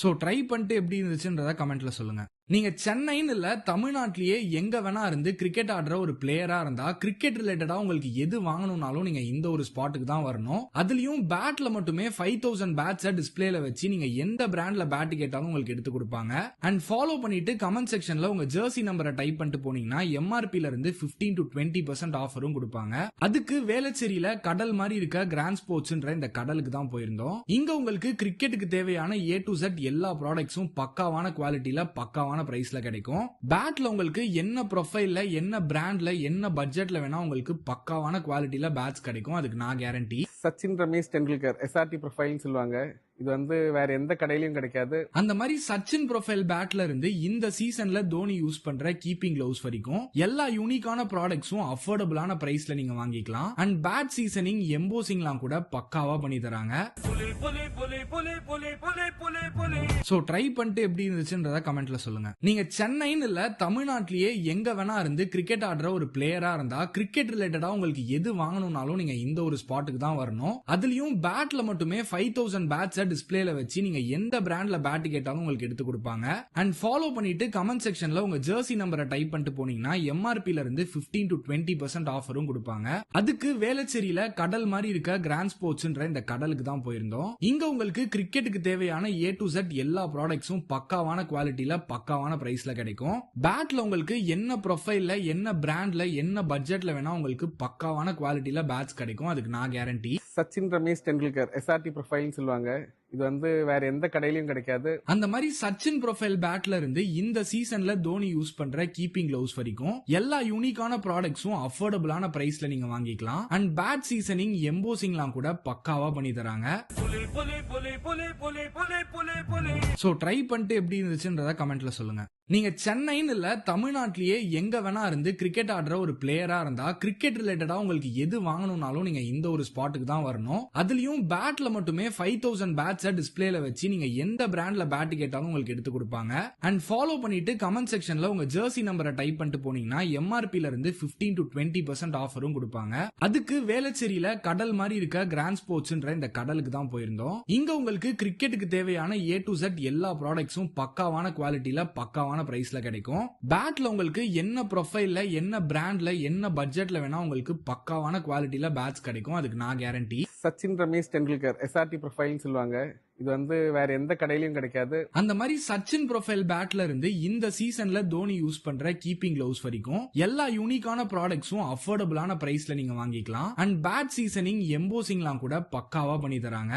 சோ ட்ரை பண்ணிட்டு எப்படி இருந்துச்சுன்றத கமெண்ட்ல சொல்லுங்க. நீங்க சென்னைன்னு இல்ல தமிழ்நாட்டிலேயே எங்க வேணா இருந்து கிரிக்கெட் ஆடுற ஒரு பிளேயரா இருந்தா கிரிக்கெட் ரிலேட்டடா உங்களுக்கு எது வாங்கணும்னாலும் நீங்க இந்த ஒரு ஸ்பாட்டுக்கு தான் வரணும். அதுலயும் பேட்ல மட்டுமே 5000 பேட்ஸ் டிஸ்பிளேல வச்சு நீங்க எந்த பிராண்ட்ல பேட் கேட்டாலும் உங்களுக்கு எடுத்து கொடுப்பாங்க. அண்ட் ஃபாலோ பண்ணிட்டு கமெண்ட் செக்ஷன்ல உங்க ஜெர்சி நம்பரை டைப் பண்ணிட்டு போனீங்கன்னா எம்ஆர்பில இருந்து 15 to 20% ஆஃபரும் கொடுப்பாங்க. அதுக்கு வேளச்சேரியில கடல் மாதிரி இருக்க கிராண்ட் ஸ்போர்ட்ஸ்ன்ற இந்த கடலுக்கு தான் போயிருந்தோம். இங்க உங்களுக்கு கிரிக்கெட்டுக்கு தேவையான A to Z எல்லா ப்ராடக்ட்ஸும் பக்காவான குவாலிட்டியில பக்காவான பிரைஸ்ல கிடைக்கும். பேட்ல உங்களுக்கு என்ன ப்ரொஃபைல்ல என்ன பிராண்ட்ல என்ன பட்ஜெட்ல வேணா உங்களுக்கு பக்காவான குவாலிட்டியில பேட்ஸ் கிடைக்கும். அதுக்கு நான் கேரண்டி. சச்சின் ரமேஷ் டெண்டுல்கர் SRT ப்ரொஃபைல்னு சொல்லுவாங்க. இது வந்து வேற எந்த கடையிலயும் கிடைக்காது. அந்த மாதிரி சச்சின் ப்ரொஃபைல் பேட்ல இருந்து இந்த சீசன்ல தோனி யூஸ் பண்ற கீப்பிங் கிளவுஸ் வரைக்கும் எல்லா யூனிக்கான ப்ராடக்ட்ஸும் அஃபோர்டபுளான பிரைஸ்ல நீங்க வாங்கிக்கலாம். அண்ட் பேட் சீசனிங் எம்போசிங்லாம் கூட பக்காவா பண்ணி தராங்க. சோ ட்ரை பண்ணிட்டு எப்படி இருந்துச்சுன்றத கமெண்ட்ல சொல்லுங்க. நீங்க சென்னைன்னு இல்ல தமிழ்நாட்டிலேயே எங்க வேணா இருந்து கிரிக்கெட் ஆடுற ஒரு பிளேயரா இருந்தா கிரிக்கெட் ரிலேட்டடா உங்களுக்கு எது வாங்கணும்னாலும் நீங்க இந்த ஒரு ஸ்பாட்டுக்கு தான் வரணும். அதுலயும் பேட்ல மட்டுமே 5000 பேட்ஸை டிஸ்பிளேல வச்சு நீங்க எந்த பிராண்ட்ல பேட் கேட்டாலும் உங்களுக்கு எடுத்து கொடுப்பாங்க. அண்ட் ஃபாலோ பண்ணிட்டு கமெண்ட் செக்ஷன்ல உங்க ஜெர்சி நம்பரை டைப் பண்ணிட்டு போனீங்கன்னா எம்ஆர்பில இருந்து 15 to 20% ஆஃபரும் கொடுப்பாங்க. அதுக்கு வேளச்சேரியில கடல் மாதிரி இருக்க கிராண்ட் ஸ்போர்ட்ஸ்ன்ற இந்த கடலுக்கு தான் போயிருந்தோம். இங்க உங்களுக்கு கிரிக்கெட்டுக்கு தேவையான A to Z எல்லா ப்ராடக்ட்ஸும் பக்காவான குவாலிட்டியில பக்காவான பிரைஸ்ல கிடைக்கும். பேட்ல உங்களுக்கு என்ன ப்ரொஃபைல்ல என்ன பிராண்ட்ல என்ன பட்ஜெட்ல வேணா உங்களுக்கு பக்காவான குவாலிட்டியில பேட்ஸ் கிடைக்கும். அதுக்கு நான் கேரண்டி. சச்சின் ரமேஷ் டெண்டுல்கர் SRT ப்ரொஃபைல்னு சொல்லுவாங்க. இது வந்து வேற எந்த கடையிலயும் கிடைக்காது. அந்த மாதிரி சச்சின் ப்ரொஃபைல் பேட்ல இருந்து இந்த சீசன்ல தோனி யூஸ் பண்ற கீப்பிங் கிளவுஸ் வரைக்கும் எல்லா யூனிக்கான ப்ராடக்ட்ஸும் அஃபோர்டபுளான பிரைஸ்ல நீங்க வாங்கிக்கலாம். அண்ட் பேட் சீசனிங் எம்போசிங்லாம் கூட பக்காவா பண்ணி தராங்க. சோ ட்ரை பண்ணிட்டு எப்படி இருந்துச்சுன்றத கமெண்ட்ல சொல்லுங்க. நீங்க சென்னைன்னு இல்ல தமிழ்நாட்டிலேயே எங்க வேணா இருந்து கிரிக்கெட் ஆடுற ஒரு பிளேயரா இருந்தா கிரிக்கெட் ரிலேட்டடா உங்களுக்கு எது வாங்கணும்னாலும் நீங்க இந்த ஒரு ஸ்பாட்டுக்கு தான் வரணும். அதுலயும் பேட்ல மட்டுமே 5000 பேட்ஸை டிஸ்பிளேல வச்சு நீங்க எந்த பிராண்ட்ல பேட் கேட்டாலும் உங்களுக்கு எடுத்து கொடுப்பாங்க. அண்ட் ஃபாலோ பண்ணிட்டு கமெண்ட் செக்ஷன்ல உங்க ஜெர்சி நம்பரை டைப் பண்ணிட்டு போனீங்கன்னா எம்ஆர்பில இருந்து 15 to 20% ஆஃபரும் கொடுப்பாங்க. அதுக்கு வேளச்சேரியில கடல் மாதிரி இருக்க கிராண்ட் ஸ்போர்ட்ஸ்ன்ற இந்த கடலுக்கு தான் போயிருந்தோம். இங்க உங்களுக்கு கிரிக்கெட்டுக்கு தேவையான A to Z எல்லா ப்ராடக்ட்ஸும் பக்காவான குவாலிட்டியில பக்காவான பிரைஸ்ல கிடைக்கும். பேட்ல உங்களுக்கு என்ன ப்ரொஃபைல்ல என்ன பிராண்ட்ல என்ன பட்ஜெட்ல வேணா உங்களுக்கு பக்காவான குவாலிட்டியில பேட்ஸ் கிடைக்கும். அதுக்கு நான் கேரண்டி. சச்சின் ரமேஷ் டெண்டுல்கர் SRT ப்ரொஃபைல்னு சொல்லுவாங்க. இது வந்து வேற எந்த கடையிலயும் கிடைக்காது. அந்த மாதிரி சச்சின் ப்ரொஃபைல் பேட்ல இருந்து இந்த சீசன்ல தோனி யூஸ் பண்ற கீப்பிங் கிளவுஸ் வரைக்கும் எல்லா யூனிக்கான ப்ராடக்ட்ஸும் அஃபோர்டபுளான பிரைஸ்ல நீங்க வாங்கிக்கலாம். அண்ட் பேட் சீசனிங் எம்போசிங்லாம் கூட பக்காவா பண்ணி தராங்க.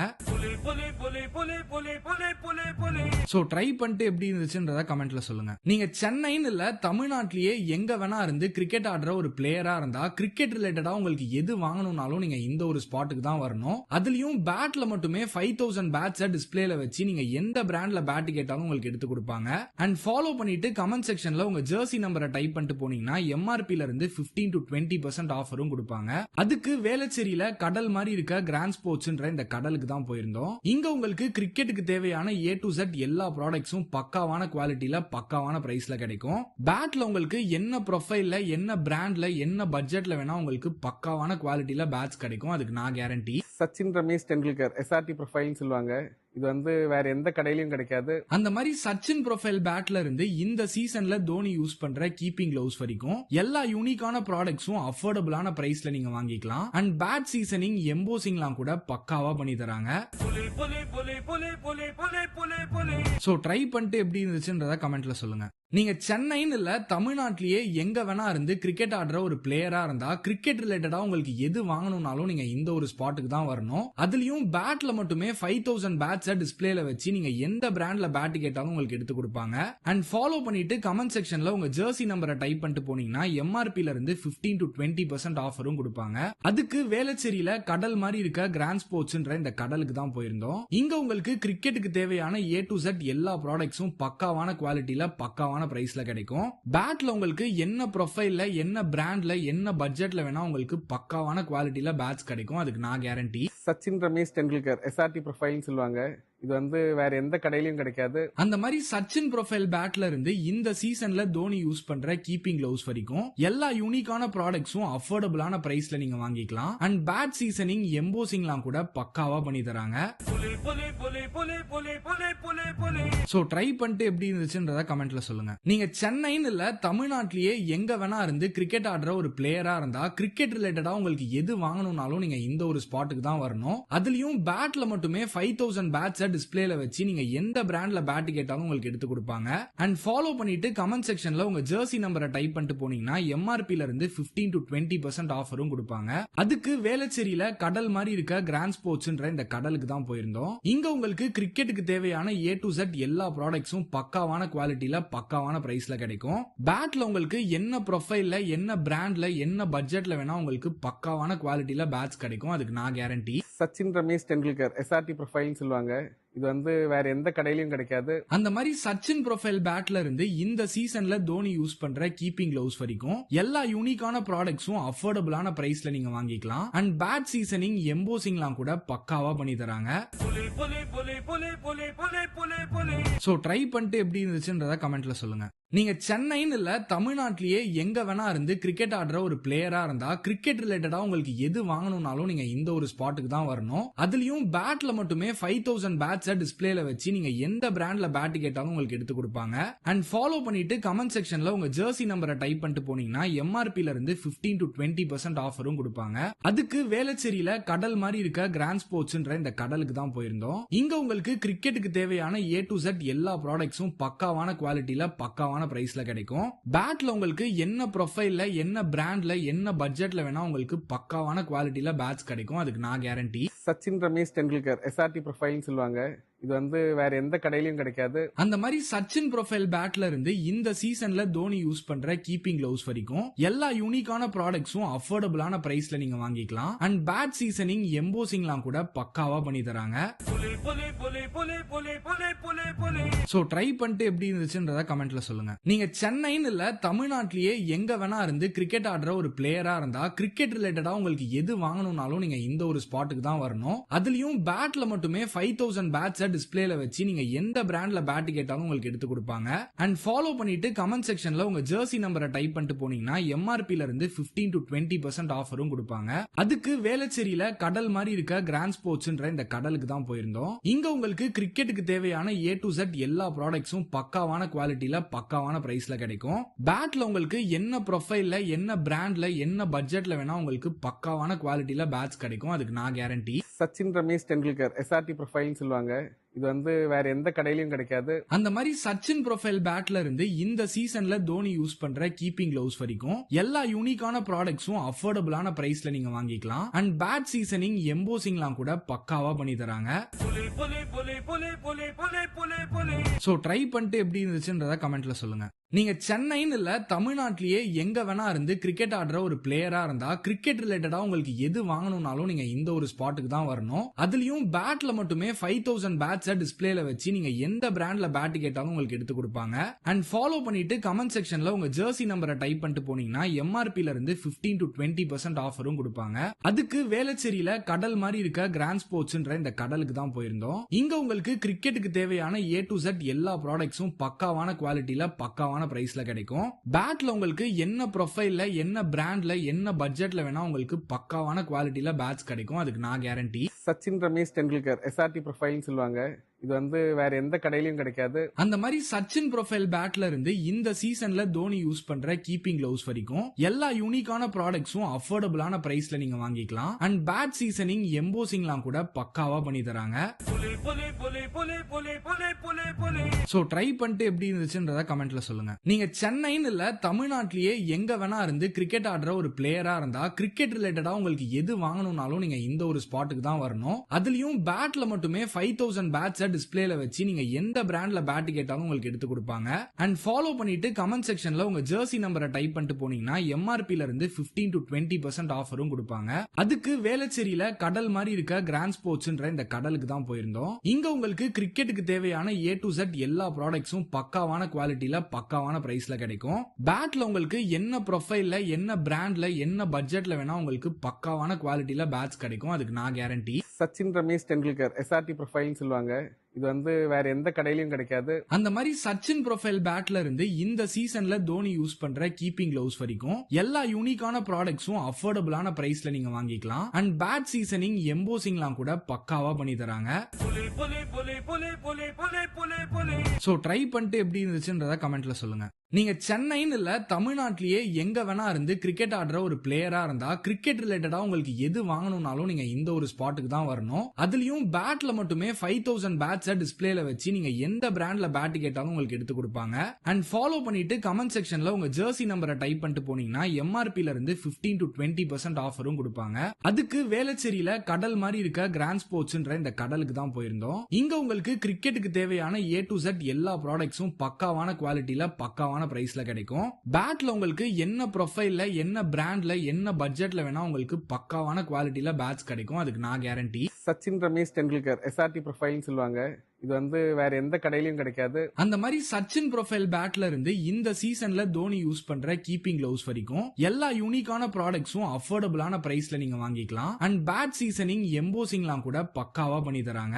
சோ ட்ரை பண்ணிட்டு எப்படி இருந்துச்சுன்றத கமெண்ட்ல சொல்லுங்க. நீங்க சென்னைன்னு இல்ல தமிழ்நாட்டிலேயே எங்க வேணா இருந்து கிரிக்கெட் ஆடுற ஒரு பிளேயரா இருந்தா கிரிக்கெட் ரிலேட்டடா உங்களுக்கு எது வாங்கணும்னாலும் நீங்க இந்த ஒரு ஸ்பாட்டுக்கு தான் வரணும். அதுலயும் பேட்ல மட்டுமே 5000 பேட்ஸை டிஸ்பிளேல வச்சு நீங்க எந்த பிராண்ட்ல பேட் கேட்டாலும் உங்களுக்கு எடுத்து கொடுப்பாங்க. அண்ட் ஃபாலோ பண்ணிட்டு கமெண்ட் செக்ஷன்ல உங்க ஜெர்சி நம்பரை டைப் பண்ணிட்டு போனீங்கன்னா எம்ஆர்பில இருந்து 15 to 20% ஆஃபரும் கொடுப்பாங்க. அதுக்கு வேளச்சேரியில கடல் மாதிரி இருக்க கிராண்ட் ஸ்போர்ட்ஸ்ன்ற இந்த கடலுக்கு தான் போயிருந்தோம். இங்க உங்களுக்கு கிரிக்கெட்டுக்கு தேவையான A to Z எல்லா ப்ராடக்ட்ஸும் பக்காவான குவாலிட்டியில பக்காவான பிரைஸ்ல கிடைக்கும். பேட்ல உங்களுக்கு என்ன ப்ரொஃபைல்ல என்ன பிராண்ட்ல என்ன பட்ஜெட்ல வேணா உங்களுக்கு பக்காவான குவாலிட்டியில பேட்ஸ் கிடைக்கும். அதுக்கு நான் கேரண்டி. சச்சின் ரமேஷ் டெண்டுல்கர் SRT ப்ரொஃபைல்னு சொல்லுவாங்க. இது வந்து வேற எந்த கடையிலயும் கிடைக்காது. அந்த மாதிரி சச்சின் ப்ரொஃபைல் பேட்ல இருந்து இந்த சீசன்ல தோனி யூஸ் பண்ற கீப்பிங் கிளவுஸ் வரைக்கும் எல்லா யூனிக்கான ப்ராடக்ட்ஸும் அஃபோர்டபுளான பிரைஸ்ல நீங்க வாங்கிக்கலாம். அண்ட் பேட் சீசனிங் எம்போசிங்லாம் கூட பக்காவா பண்ணி தராங்க. சோ ட்ரை பண்ணிட்டு எப்படி இருந்துச்சுன்றத கமெண்ட்ல சொல்லுங்க. நீங்க சென்னைன்னு இல்ல தமிழ்நாட்டிலேயே எங்க வேணா இருந்து கிரிக்கெட் ஆடுற ஒரு பிளேயரா இருந்தா கிரிக்கெட் ரிலேட்டடா உங்களுக்கு எது வாங்கணும்னாலும் நீங்க இந்த ஒரு ஸ்பாட்டுக்கு தான் வரணும். அதுலயும் பேட்ல மட்டுமே 5000 பேட்ஸை டிஸ்பிளேல வச்சு நீங்க எந்த பிராண்ட்ல பேட் கேட்டாலும் உங்களுக்கு எடுத்து கொடுப்பாங்க. அண்ட் ஃபாலோ பண்ணிட்டு கமெண்ட் செக்ஷன்ல உங்க ஜெர்சி நம்பரை டைப் பண்ணிட்டு போனீங்கன்னா எம்ஆர்பில இருந்து 15 to 20% ஆஃபரும் கொடுப்பாங்க. அதுக்கு வேளச்சேரியில கடல் மாதிரி இருக்க கிராண்ட் ஸ்போர்ட்ஸ்ன்ற இந்த கடலுக்கு தான் போயிருந்தோம். இங்க உங்களுக்கு கிரிக்கெட்டுக்கு தேவையான A to Z எல்லா ப்ராடக்ட்ஸும் பக்காவான குவாலிட்டியில பக்காவான பிரைஸ்ல கிடைக்கும். பேட்ல உங்களுக்கு என்ன ப்ரொஃபைல்ல என்ன பிராண்ட்ல என்ன பட்ஜெட்ல வேணா உங்களுக்கு பக்காவான குவாலிட்டியில பேட்ஸ் கிடைக்கும். அதுக்கு நான் கேரண்டி. சச்சின் ரமேஷ் டெண்டுல்கர் SRT ப்ரொஃபைல்னு சொல்லுவாங்க. இது வந்து வேற எந்த கடையிலயும் கிடைக்காது. அந்த மாதிரி சச்சின் ப்ரொஃபைல் பேட்ல இருந்து இந்த சீசன்ல தோனி யூஸ் பண்ற கீப்பிங் கிளவுஸ் வரைக்கும் எல்லா யூனிக்கான ப்ராடக்ட்ஸும் அஃபோர்டபுளான பிரைஸ்ல நீங்க வாங்கிக்கலாம். அண்ட் பேட் சீசனிங் எம்போசிங்லாம் கூட பக்காவா பண்ணி தராங்க. சோ ட்ரை பண்ணிட்டு எப்படி இருந்துச்சுன்றத கமெண்ட்ல சொல்லுங்க. நீங்க சென்னைன்னு இல்ல தமிழ்நாட்டிலேயே எங்க வேணா இருந்து கிரிக்கெட் ஆடுற ஒரு பிளேயரா இருந்தா கிரிக்கெட் ரிலேட்டடா உங்களுக்கு எது வாங்கணும்னாலும் நீங்க இந்த ஒரு ஸ்பாட்டுக்கு தான் வரணும். அதுலயும் பேட்ல மட்டுமே 5000 பேட்ஸை டிஸ்பிளேல வச்சு நீங்க எந்த பிராண்ட்ல பேட் கேட்டாலும் உங்களுக்கு எடுத்து கொடுப்பாங்க. அண்ட் ஃபாலோ பண்ணிட்டு கமெண்ட் செக்ஷன்ல உங்க ஜெர்சி நம்பரை டைப் பண்ணிட்டு போனீங்கன்னா எம்ஆர்பில இருந்து 15 to 20% ஆஃபரும் கொடுப்பாங்க. அதுக்கு வேளச்சேரியில கடல் மாதிரி இருக்க கிராண்ட் ஸ்போர்ட்ஸ்ன்ற இந்த கடலுக்கு தான் போயிருந்தோம். இங்க உங்களுக்கு கிரிக்கெட்டுக்கு தேவையான A to Z எல்லா ப்ராடக்ட்ஸும் பக்காவான குவாலிட்டியில பக்காவான பிரைஸ்ல கிடைக்கும். பேட்ல உங்களுக்கு என்ன ப்ரொஃபைல்ல என்ன பிராண்ட்ல என்ன பட்ஜெட்ல வேணா உங்களுக்கு பக்காவான குவாலிட்டியில பேட்ஸ் கிடைக்கும். அதுக்கு நான் கேரண்டி. சச்சின் ரமேஷ் டெண்டுல்கர் SRT ப்ரொஃபைல்னு சொல்லுவாங்க. இது வந்து வேற எந்த கடையிலயும் கிடைக்காது. அந்த மாதிரி சச்சின் ப்ரொஃபைல் பேட்ல இருந்து இந்த சீசன்ல தோனி யூஸ் பண்ற கீப்பிங் கிளவுஸ் வரைக்கும் எல்லா யூனிக்கான ப்ராடக்ட்ஸும் அஃபோர்டபுளான பிரைஸ்ல நீங்க வாங்கிக்கலாம். அண்ட் பேட் சீசனிங் எம்போசிங்லாம் கூட பக்காவா பண்ணி தராங்க. சோ ட்ரை பண்ணிட்டு எப்படி இருந்துச்சுன்றத கமெண்ட்ல சொல்லுங்க. நீங்க சென்னைன்னு இல்ல தமிழ்நாட்டிலேயே எங்க வேணா இருந்து கிரிக்கெட் ஆடுற ஒரு பிளேயரா இருந்தா கிரிக்கெட் ரிலேட்டடா உங்களுக்கு எது வாங்கணும்னாலும் நீங்க இந்த ஒரு ஸ்பாட்டுக்கு தான் வரணும். அதுலயும் பேட்ல மட்டுமே 5000 பேட்ஸ் டிஸ்பிளேல வச்சு நீங்க எந்த பிராண்ட்ல பேட் கேட்டாலும் உங்களுக்கு எடுத்து கொடுப்பாங்க. அண்ட் ஃபாலோ பண்ணிட்டு கமெண்ட் செக்ஷன்ல உங்க ஜெர்சி நம்பரை டைப் பண்ணிட்டு போனீங்கன்னா எம்ஆர்பில இருந்து 15 to 20% ஆஃபரும் கொடுப்பாங்க. அதுக்கு வேளச்சேரியில கடல் மாதிரி இருக்க கிராண்ட் ஸ்போர்ட்ஸ்ன்ற இந்த கடலுக்கு தான் போயிருந்தோம். இங்க உங்களுக்கு கிரிக்கெட்டுக்கு தேவையான A to Z எல்லா ப்ராடக்ட்ஸும் பக்காவான குவாலிட்டியில பக்காவான பிரைஸ்ல கிடைக்கும். பேட்ல உங்களுக்கு என்ன ப்ரொஃபைல்ல என்ன பிராண்ட்ல என்ன பட்ஜெட்ல வேணா உங்களுக்கு பக்காவான குவாலிட்டியில பேட்ஸ் கிடைக்கும். அதுக்கு நான் கேரண்டி. சச்சின் ரமேஷ் டெண்டுல்கர் SRT ப்ரொஃபைல்னு சொல்லுவாங்க. இது வந்து வேற எந்த கடையிலயும் கிடைக்காது. அந்த மாதிரி சச்சின் ப்ரொஃபைல் பேட்ல இருந்து இந்த சீசன்ல தோனி யூஸ் பண்ற கீப்பிங் கிளவுஸ் வரைக்கும் எல்லா யூனிக்கான ப்ராடக்ட்ஸும் அஃபோர்டபுளான பிரைஸ்ல நீங்க வாங்கிக்கலாம். அண்ட் பேட் சீசனிங் எம்போசிங்லாம் கூட பக்காவா பண்ணி தராங்க. சோ ட்ரை பண்ணிட்டு எப்படி இருந்துச்சுன்றத கமெண்ட்ல சொல்லுங்க. நீங்க சென்னைன்னு இல்ல தமிழ்நாட்டிலேயே எங்க வேணா இருந்து கிரிக்கெட் ஆடுற ஒரு பிளேயரா இருந்தா கிரிக்கெட் ரிலேட்டடா உங்களுக்கு எது வாங்கணும்னாலும் நீங்க இந்த ஒரு ஸ்பாட்டுக்கு தான் வரணும். அதுலயும் பேட்ல மட்டுமே 5000 பேட்ஸ் டிஸ்பிளேல வச்சு நீங்க எந்த பிராண்ட்ல பேட் கேட்டாலும் உங்களுக்கு எடுத்து கொடுப்பாங்க. அண்ட் ஃபாலோ பண்ணிட்டு கமெண்ட் செக்ஷன்ல உங்க ஜெர்சி நம்பரை டைப் பண்ணிட்டு போனீங்கன்னா எம்ஆர்பில இருந்து 15 to 20% ஆஃபரும் கொடுப்பாங்க. அதுக்கு வேளச்சேரியில கடல் மாதிரி இருக்க கிராண்ட் ஸ்போர்ட்ஸ்ன்ற இந்த கடலுக்கு தான் போயிருந்தோம். இங்க உங்களுக்கு கிரிக்கெட்டுக்கு தேவையான A to Z எல்லா ப்ராடக்ட்ஸும் பக்காவான குவாலிட்டியில பக்காவான பிரைஸ்ல கிடைக்கும். பேட்ல உங்களுக்கு என்ன ப்ரொஃபைல்ல என்ன பிராண்ட்ல என்ன பட்ஜெட்ல வேணா உங்களுக்கு பக்காவான குவாலிட்டியில பேட்ஸ் கிடைக்கும். அதுக்கு நான் கேரண்டி. சச்சின் ரமேஷ் டெண்டுல்கர் SRT ப்ரொஃபைல்னு சொல்லுவாங்க. இது வந்து வேற எந்த கடையிலயும் கிடைக்காது. அந்த மாதிரி சச்சின் ப்ரொஃபைல் பேட்ல இருந்து இந்த சீசன்ல தோனி யூஸ் பண்ற கீப்பிங் கிளவுஸ் வரைக்கும் எல்லா யூனிக்கான ப்ராடக்ட்ஸும் அஃபோர்டபுளான பிரைஸ்ல நீங்க வாங்கிக்கலாம். அண்ட் பேட் சீசனிங் எம்போசிங்லாம் கூட பக்காவா பண்ணி தராங்க. சோ ட்ரை பண்ணிட்டு எப்படி இருந்துச்சுன்றத கமெண்ட்ல சொல்லுங்க. நீங்க சென்னைன்னு இல்ல தமிழ்நாட்டிலேயே எங்க வேணா இருந்து கிரிக்கெட் ஆடுற ஒரு பிளேயரா இருந்தா கிரிக்கெட் ரிலேட்டடா உங்களுக்கு எது வாங்கணும்னாலும் நீங்க இந்த ஒரு ஸ்பாட்டுக்கு தான் வரணும். அதுலயும் பேட்ல மட்டுமே 5000 பேட்ஸ் டிஸ்பிளேல வச்சு நீங்க எந்த பிராண்ட்ல பேட் கேட்டாலும் உங்களுக்கு எடுத்து கொடுப்பாங்க. அண்ட் ஃபாலோ பண்ணிட்டு கமெண்ட் செக்ஷன்ல உங்க ஜெர்சி நம்பரை டைப் பண்ணிட்டு போனீங்கன்னா எம்ஆர்பில இருந்து 15 to 20% ஆஃபரும் கொடுப்பாங்க. அதுக்கு வேளச்சேரியில கடல் மாதிரி இருக்க கிராண்ட் ஸ்போர்ட்ஸ்ன்ற இந்த கடலுக்கு தான் போயிருந்தோம். இங்க உங்களுக்கு கிரிக்கெட்டுக்கு தேவையான A to Z எல்லா ப்ராடக்ட்ஸும் பக்காவான குவாலிட்டியில பக்காவான பிரைஸ்ல கிடைக்கும். பேட்ல உங்களுக்கு என்ன ப்ரொஃபைல்ல என்ன பிராண்ட்ல என்ன பட்ஜெட்ல வேணா உங்களுக்கு பக்காவான குவாலிட்டியில பேட்ஸ் கிடைக்கும். அதுக்கு நான் கேரண்டி. சச்சின் ரமேஷ் டெண்டுல்கர் SRT ப்ரொஃபைல்னு சொல்லுவாங்க. இது வந்து வேற எந்த கடையிலயும் கிடைக்காது. அந்த மாதிரி சச்சின் ப்ரொஃபைல் பேட்ல இருந்து இந்த சீசன்ல தோனி யூஸ் பண்ற கீப்பிங் கிளவுஸ் வரைக்கும் எல்லா யூனிக்கான ப்ராடக்ட்ஸும் அஃபோர்டபுளான பிரைஸ்ல நீங்க வாங்கிக்கலாம். அண்ட் பேட் சீசனிங் எம்போசிங்லாம் கூட பக்காவா பண்ணி தராங்க. சோ ட்ரை பண்ணிட்டு எப்படி இருந்துச்சுன்றத கமெண்ட்ல சொல்லுங்க. நீங்க சென்னைன்னு இல்ல தமிழ்நாட்டிலேயே எங்க வேணா இருந்து கிரிக்கெட் ஆடுற ஒரு பிளேயரா இருந்தா கிரிக்கெட் ரிலேட்டடா உங்களுக்கு எது வாங்கணும்னாலும் நீங்க இந்த ஒரு ஸ்பாட்டுக்கு தான் வரணும். அதுலயும் பேட்ல மட்டுமே 5000 பேட்ஸ் டிஸ்பிளேல வச்சு நீங்க எந்த பிராண்ட்ல பேட் கேட்டாலும் உங்களுக்கு எடுத்து கொடுப்பாங்க. அண்ட் ஃபாலோ பண்ணிட்டு கமெண்ட் செக்ஷன்ல உங்க ஜெர்சி நம்பரை டைப் பண்ணிட்டு போனீங்கன்னா எம்ஆர்பில இருந்து 15 to 20% ஆஃபரும் கொடுப்பாங்க. அதுக்கு வேளச்சேரியில கடல் மாதிரி இருக்க கிராண்ட் ஸ்போர்ட்ஸ்ன்ற இந்த கடலுக்கு தான் போயிருந்தோம். இங்க உங்களுக்கு கிரிக்கெட்டுக்கு தேவையான A to Z எல்லா ப்ராடக்ட்ஸும் பக்காவான குவாலிட்டியில பக்காவான பிரைஸ்ல கிடைக்கும். பேட்ல உங்களுக்கு என்ன ப்ரொஃபைல்ல என்ன பிராண்ட்ல என்ன பட்ஜெட்ல வேணா உங்களுக்கு பக்காவான குவாலிட்டியில பேட்ஸ் கிடைக்கும். அதுக்கு நான் கேரண்டி. சச்சின் ரமேஷ் டெண்டுல்கர் SRT ப்ரொஃபைல்னு சொல்லுவாங்க. இது வந்து வேற எந்த கடையிலயும் கிடைக்காது. அந்த மாதிரி சச்சின் ப்ரொஃபைல் பேட்ல இருந்து இந்த சீசன்ல தோனி யூஸ் பண்ற கீப்பிங் கிளவுஸ் வரைக்கும் எல்லா யூனிக்கான ப்ராடக்ட்ஸும் அஃபோர்டபுளான பிரைஸ்ல நீங்க வாங்கிக்கலாம். அண்ட் பேட் சீசனிங் எம்போசிங்லாம் கூட பக்காவா பண்ணி தராங்க. சோ ட்ரை பண்ணிட்டு எப்படி இருந்துச்சுன்றத கமெண்ட்ல சொல்லுங்க. நீங்க சென்னைன்னு இல்ல தமிழ்நாட்டிலேயே எங்க வேணா இருந்து கிரிக்கெட் ஆடுற ஒரு பிளேயரா இருந்தா கிரிக்கெட் ரிலேட்டடா உங்களுக்கு எது வாங்கணும்னாலும் நீங்க இந்த ஒரு ஸ்பாட்டுக்கு தான் வரணும். அதுலயும் பேட்ல மட்டுமே 5000 பேட்ஸ் டிஸ்பிளேல வச்சு நீங்க எந்த பிராண்ட்ல பேட் கேட்டாலும் உங்களுக்கு எடுத்து கொடுப்பாங்க. அண்ட் ஃபாலோ பண்ணிட்டு கமெண்ட் செக்ஷன்ல உங்க ஜெர்சி நம்பரை டைப் பண்ணிட்டு போனீங்கன்னா எம்ஆர்பில இருந்து 15 to 20% ஆஃபரும் கொடுப்பாங்க. அதுக்கு வேளச்சேரியில கடல் மாதிரி இருக்க கிராண்ட் ஸ்போர்ட்ஸ்ன்ற இந்த கடலுக்கு தான் போயிருந்தோம். இங்க உங்களுக்கு கிரிக்கெட்டுக்கு தேவையான A to Z எல்லா ப்ராடக்ட்ஸும் பக்காவான குவாலிட்டியில பக்காவான பக்காவான பிரைஸ்ல கிடைக்கும். பேட்ல உங்களுக்கு என்ன ப்ரொஃபைல்ல, என்ன பிராண்ட்ல, என்ன பட்ஜெட்ல வேணா உங்களுக்கு பக்காவான குவாலிட்டியில பேட்ஸ் கிடைக்கும். அதுக்கு நான் கேரண்டி. சச்சின் ரமேஷ் டெண்டுல்கர் SRT ப்ரொஃபைல்னு சொல்லுவாங்க. இது வந்து வேற எந்த கடையிலயும் கிடைக்காது. அந்த மாதிரி சச்சின் ப்ரொஃபைல் பேட்ல இருந்து இந்த சீசன்ல தோனி யூஸ் பண்ற கீப்பிங் கிளவுஸ் வரைக்கும் எல்லா யூனிக்கான ப்ராடக்ட்ஸும் அஃபோர்டபுளான பிரைஸ்ல நீங்க வாங்கிக்கலாம். அண்ட் பேட் சீசனிங், எம்போசிங்லாம் கூட பக்காவா பண்ணி தராங்க.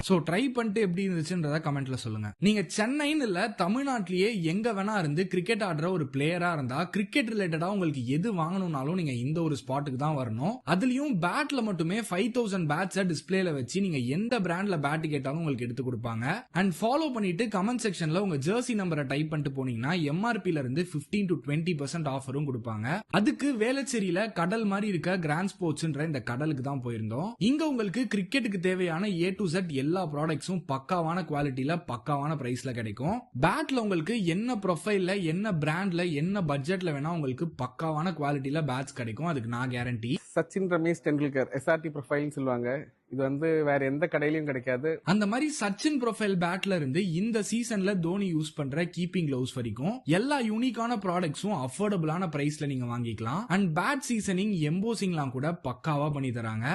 சோ ட்ரை பண்ணிட்டு எப்படி இருந்துச்சுன்றத கமெண்ட்ல சொல்லுங்க. நீங்க சென்னைன்னு இல்ல, தமிழ்நாட்டிலேயே எங்க வேணா இருந்து கிரிக்கெட் ஆடுற ஒரு பிளேயரா இருந்தா கிரிக்கெட் ரிலேட்டடா உங்களுக்கு எது வாங்கணும்னாலும் நீங்க இந்த ஒரு ஸ்பாட்டுக்கு தான் வரணும். அதுலயும் பேட்ல மட்டுமே 5000 பேட்ஸ் டிஸ்பிளேல வச்சு நீங்க எந்த பிராண்ட்ல பேட் கேட்டாலும் உங்களுக்கு எடுத்து கொடுப்பாங்க. அண்ட் ஃபாலோ பண்ணிட்டு கமெண்ட் செக்ஷன்ல உங்க ஜெர்சி நம்பரை டைப் பண்ணிட்டு போனீங்கன்னா MRPல இருந்து 15 to 20% ஆஃபரும் கொடுப்பாங்க. அதுக்கு வேளச்சேரியில கடல் மாதிரி இருக்க கிராண்ட் ஸ்போர்ட்ஸ்ன்ற இந்த கடலுக்கு தான் போயிருந்தோம். இங்க உங்களுக்கு கிரிக்கெட்டுக்கு தேவையான A to Z எல்லா ப்ராடக்ட்ஸும் பக்காவான குவாலிட்டியில பக்காவான பிரைஸ்ல கிடைக்கும். பேட்ல உங்களுக்கு என்ன ப்ரொஃபைல்ல, என்ன பிராண்ட்ல, என்ன பட்ஜெட்ல வேணா உங்களுக்கு பக்காவான குவாலிட்டியில பேட்ஸ் கிடைக்கும். அதுக்கு நான் கேரண்டி. சச்சின் ரமேஷ் டெண்டுல்கர் SRT ப்ரொஃபைல்னு சொல்லுவாங்க. இது வந்து வேற எந்த கடையிலயும் கிடைக்காது. அந்த மாதிரி சச்சின் ப்ரொஃபைல் பேட்ல இருந்து இந்த சீசன்ல தோனி யூஸ் பண்ற கீப்பிங் கிளவுஸ் வரைக்கும் எல்லா யூனிக்கான ப்ராடக்ட்ஸும் அஃபோர்டபுளான பிரைஸ்ல நீங்க வாங்கிக்கலாம். அண்ட் பேட் சீசனிங், எம்போசிங்லாம் கூட பக்காவா பண்ணி தராங்க.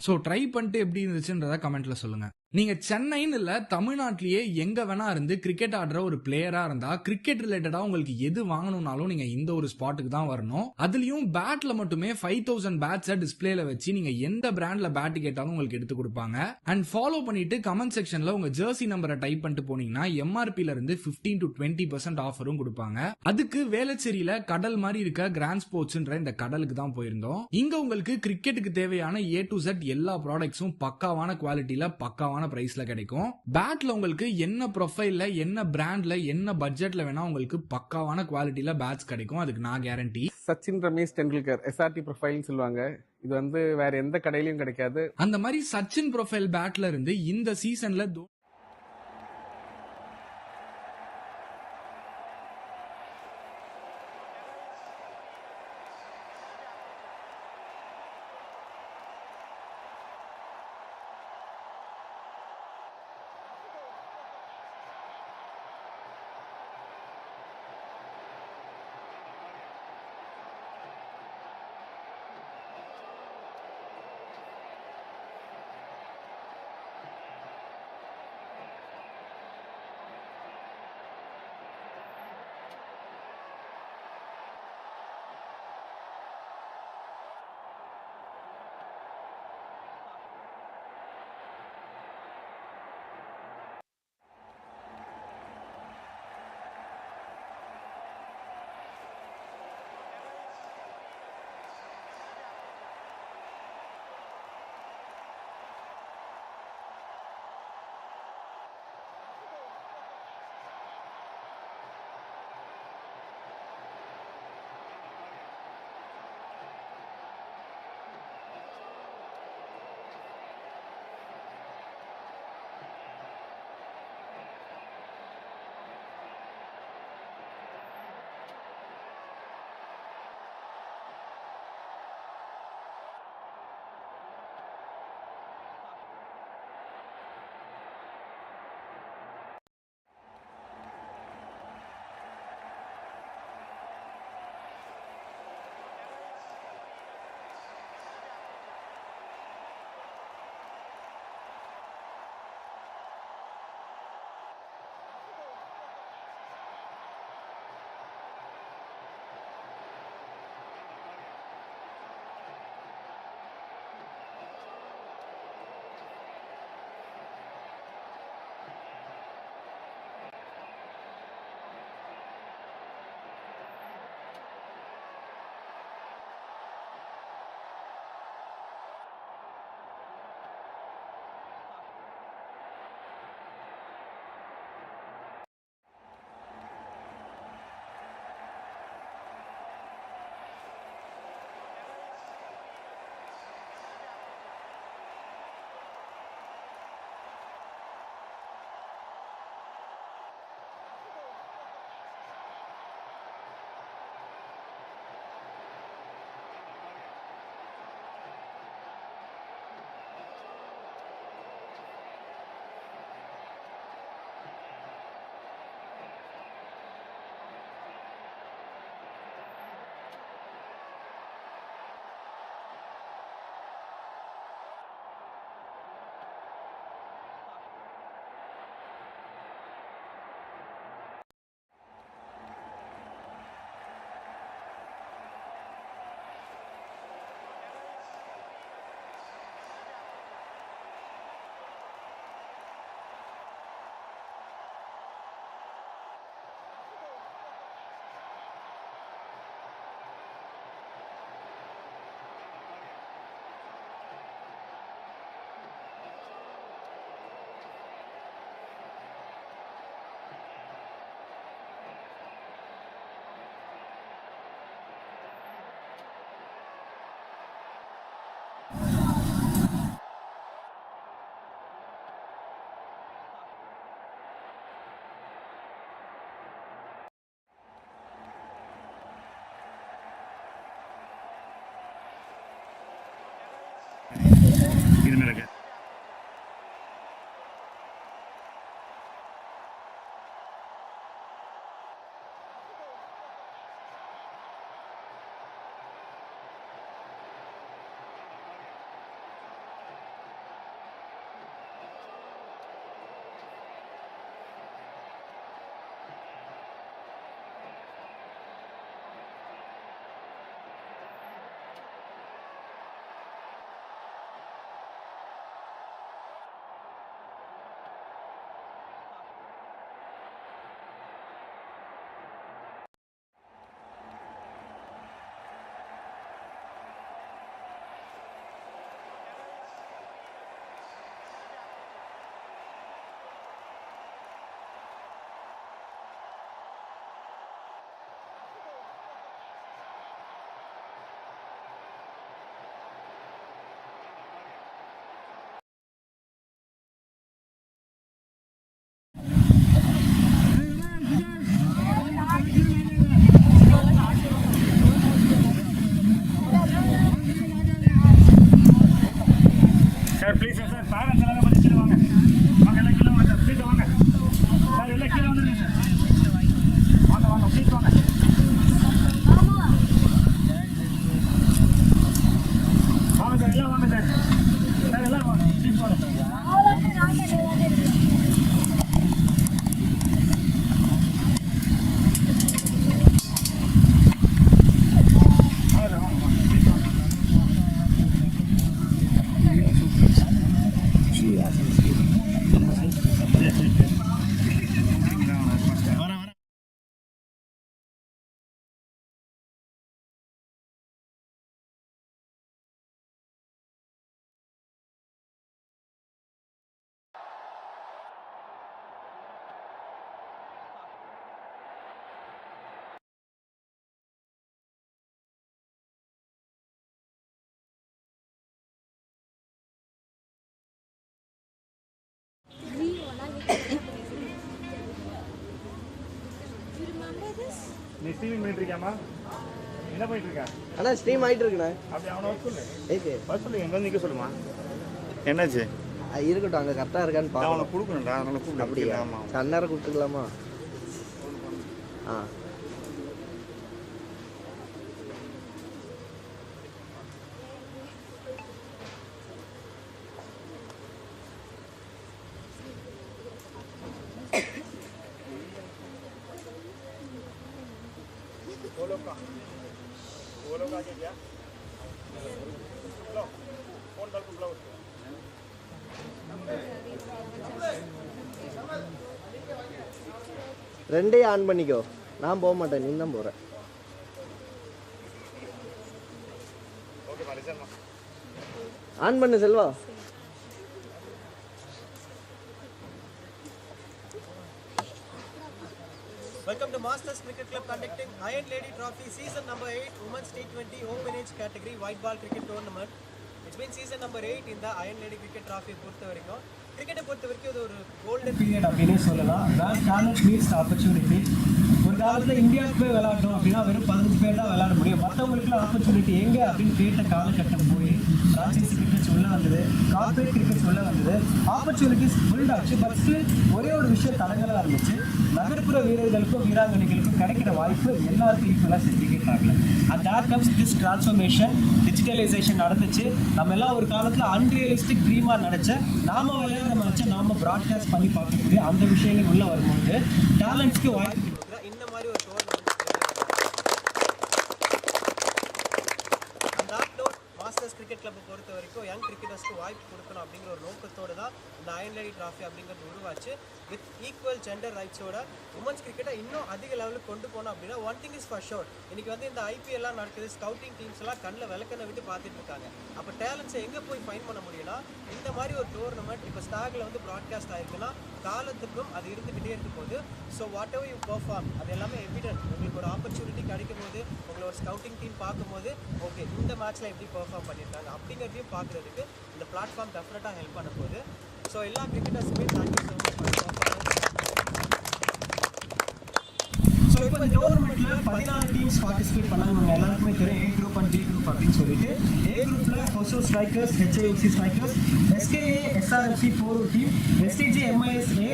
சோ ட்ரை பண்ணிட்டு எப்படி இருந்துச்சுன்றத கமெண்ட்ல சொல்லுங்க. நீங்க சென்னைன்னு இல்ல, தமிழ்நாட்டிலேயே எங்க வேணா இருந்து கிரிக்கெட் ஆடுற ஒரு பிளேயரா இருந்தா கிரிக்கெட் ரிலேட்டடா உங்களுக்கு எது வாங்கணும்னாலும் நீங்க இந்த ஒரு ஸ்பாட்டுக்கு தான் வரணும். அதுலயும் பேட்ல மட்டுமே 5000 பேட்ஸ் டிஸ்பிளேல வச்சு நீங்க எந்த பிராண்ட்ல பேட் கேட்டாலும் உங்களுக்கு எடுத்து கொடுப்பாங்க. அண்ட் ஃபாலோ பண்ணிட்டு கமெண்ட் செக்ஷன்ல உங்க ஜெர்சி நம்பரை டைப் பண்ணிட்டு போனீங்கன்னா MRPல இருந்து 15 to 20% ஆஃபரும் கொடுப்பாங்க. அதுக்கு வேளச்சேரியில கடல் மாதிரி இருக்க கிராண்ட் ஸ்போர்ட்ஸ்ன்ற இந்த கடலுக்கு தான் போயிருந்தோம். இங்க உங்களுக்கு கிரிக்கெட்டுக்கு தேவையான A to Z எல்லா ப்ராடக்ட்ஸும் பக்காவான குவாலிட்டியில பக்காவான பிரைஸ்ல கிடைக்கும். பேட்ல உங்களுக்கு என்ன ப்ரொஃபைல்ல, என்ன பிராண்ட்ல, என்ன பட்ஜெட்ல வேணா உங்களுக்கு பக்காவான குவாலிட்டியில பேட்ஸ் கிடைக்கும். அதுக்கு நான் கேரண்டி. சச்சின் ரமேஷ் டெண்டுல்கர் SRT ப்ரொஃபைல்னு சொல்லுவாங்க. இது வந்து வேற எந்த கடையிலயும் கிடைக்காது. அந்த மாதிரி சச்சின் ப்ரொஃபைல் பேட்ல இருந்து இந்த சீசன்ல இனிமேல் சார் ப்ளீஸ் சார் பேரண்ட்ஸ் எல்லாரும் கொஞ்சம் கீழே வாங்க வாங்க எல்லாம் கீழே வாங்க சார் ப்ளீஸ் வாங்க சார் எல்லாம் கீழே வந்துடுங்க சார் வாங்க வாங்க ப்ளீஸ் வாங்க வாங்க சார் எல்லாம் வாங்க சார் சார் எல்லாம் வாங்க ப்ளீஸ் வாங்க நீ ஸ்ட்ரீமிங் பண்ணிட்டு இருக்கியாமா என்ன பண்ணிட்டு இருக்க அண்ணா ஸ்ட்ரீம் ஆகிட்டு இருக்குண்ணே அப்படி அவனை வர சொல்லு ஏக்கு வர சொல்லு எங்கே வந்து நிற்க சொல்லுமா என்னாச்சு இருக்கட்டும் அங்கே கரெக்டாக இருக்கான்னு அவனை பார்க்கலாம் கொடுக்கணும்டா அதனால கூப்பிடு அப்படியா ஆமாம் அந்நேரம் கூப்பிட்டுக்கலாமா ஆ वो लोग आगे क्या लो फोन डाल बुलाओ ரெண்டையும் ஆன் பண்ணிக்கோ நான் போக மாட்டேன் நீ தான் போகிறேன் ओके मारे चल ஆன் பண்ணு Selva Welcome to Masters Cricket Club conducting Iron Lady Trophy Season number 8 Women's T20 Open Age Category White Ball Cricket Tournament. It's been season number 8 in the Iron Lady Cricket Trophy பொறுத்த வரைக்கும் கிரிக்கெட்டை பொறுத்த வரைக்கும் இது ஒரு golden period அப்படின்னே சொல்லலாம். வேர் talent meets opportunity. ஒரு காலத்தில் இந்தியாவுக்கு போய் விளையாடணும் அப்படின்னா வெறும் 15 பேர் தான் விளையாட முடியும். மற்றவங்களுக்குலாம் ஆப்பர்ச்சுனிட்டி எங்கே அப்படின்னு கேட்ட காலகட்டம் போய் பிரான்சைசி கிரிக்கெட்ஸ் உள்ள வந்தது, கார்பரேட் கிரிக்கெட்ஸ் உள்ள வந்தது, ஆப்பர்ச்சுனிட்டிஸ் பில்ட் ஆச்சு. பட் ஸ்டில் ஒரே ஒரு விஷயம் தடங்களாக இருந்துச்சு. நகர்ப்புற வீரர்களுக்கும் வீராங்கனைகளுக்கும் கிடைக்கிற வாய்ப்பு எல்லாருக்கும் ஈக்குவலாக சர்டிஃபிகேட் ஆகல. And that comes this transformation. Digitalisation நடந்துச்சு. நம்ம எல்லாம் ஒரு காலத்தில் அன்ரியலிஸ்டிக் ட்ரீமாக நினச்ச நாம விளையாடுற மேட்சை நாம ப்ராட்காஸ்ட் பண்ணி பார்க்கக்கூடிய அந்த விஷயங்கள் உள்ள வரும்போது டேலண்ட்ஸ்க்கு வாய்ப்பு இந்த மாதிரி ஒரு மாஸ்டர்ஸ் கிரிக்கெட் கிளப்பை பொறுத்த வரைக்கும் யங் கிரிக்கெட்டர்ஸ்க்கு வாய்ப்பு கொடுக்கணும் அப்படிங்கிற ஒரு நோக்கத்தோடு தான் இந்த அயர்ன் லேடி ட்ராஃபி அப்படிங்கிறது உருவாச்சு. வித் ஈக்குவல் ஜெண்டர் ரைட்ஸோட உமன்ஸ் கிரிக்கெட்டை இன்னும் அதிக லெவலுக்கு கொண்டு போனோம் அப்படின்னா one thing is for sure. இன்னைக்கு வந்து இந்த ஐபிஎல்லாம் நடக்குது, ஸ்கவுட்டிங் டீம்ஸ் எல்லாம் கண்ணில் விளக்கண்ணை விட்டு பார்த்துட்டு இருக்காங்க. அப்போ டேலண்ட்ஸை எங்கே போய் ஃபைன் பண்ண முடியும்னா இந்த மாதிரி ஒரு டோர்னமெண்ட் இப்போ ஸ்டாகில் வந்து ப்ராட்காஸ்ட் ஆயிருக்குன்னா காலத்துக்கும் அது இருந்துக்கிட்டே இருக்க போது. So what ever you perform அது எல்லாமே எவிடென்ட். உங்களுக்கு ஒரு ஆப்பர்ச்சுனிட்டி கிடைக்கும் போது உங்களை ஒரு ஸ்கவுட்டிங் டீம் பார்க்கும்போது ஓகே இந்த மேட்ச்சில் எப்படி பெர்ஃபார்ம் பண்ணியிருக்காங்க அப்படிங்கிறதையும் பார்க்குறதுக்கு இந்த பிளாட்ஃபார்ம் டெஃபினட்டாக ஹெல்ப் பண்ண போகுது. ஸோ எல்லா கிரிக்கெட்டர்ஸுமே தேங்க்யூ ஸோ மச். ஸோ இப்போ இந்த டோர்னமெண்ட்ல 14 டீம்ஸ் பார்ட்டிசிபேட் பண்ணாங்க. உங்க எல்லாருக்குமே தெரியும் A group and B group அப்படின்னு சொல்லிட்டு. A groupல Hioc Strickers, Hioc Strickers, SKA, SRFC 4 team, STJ, MISA,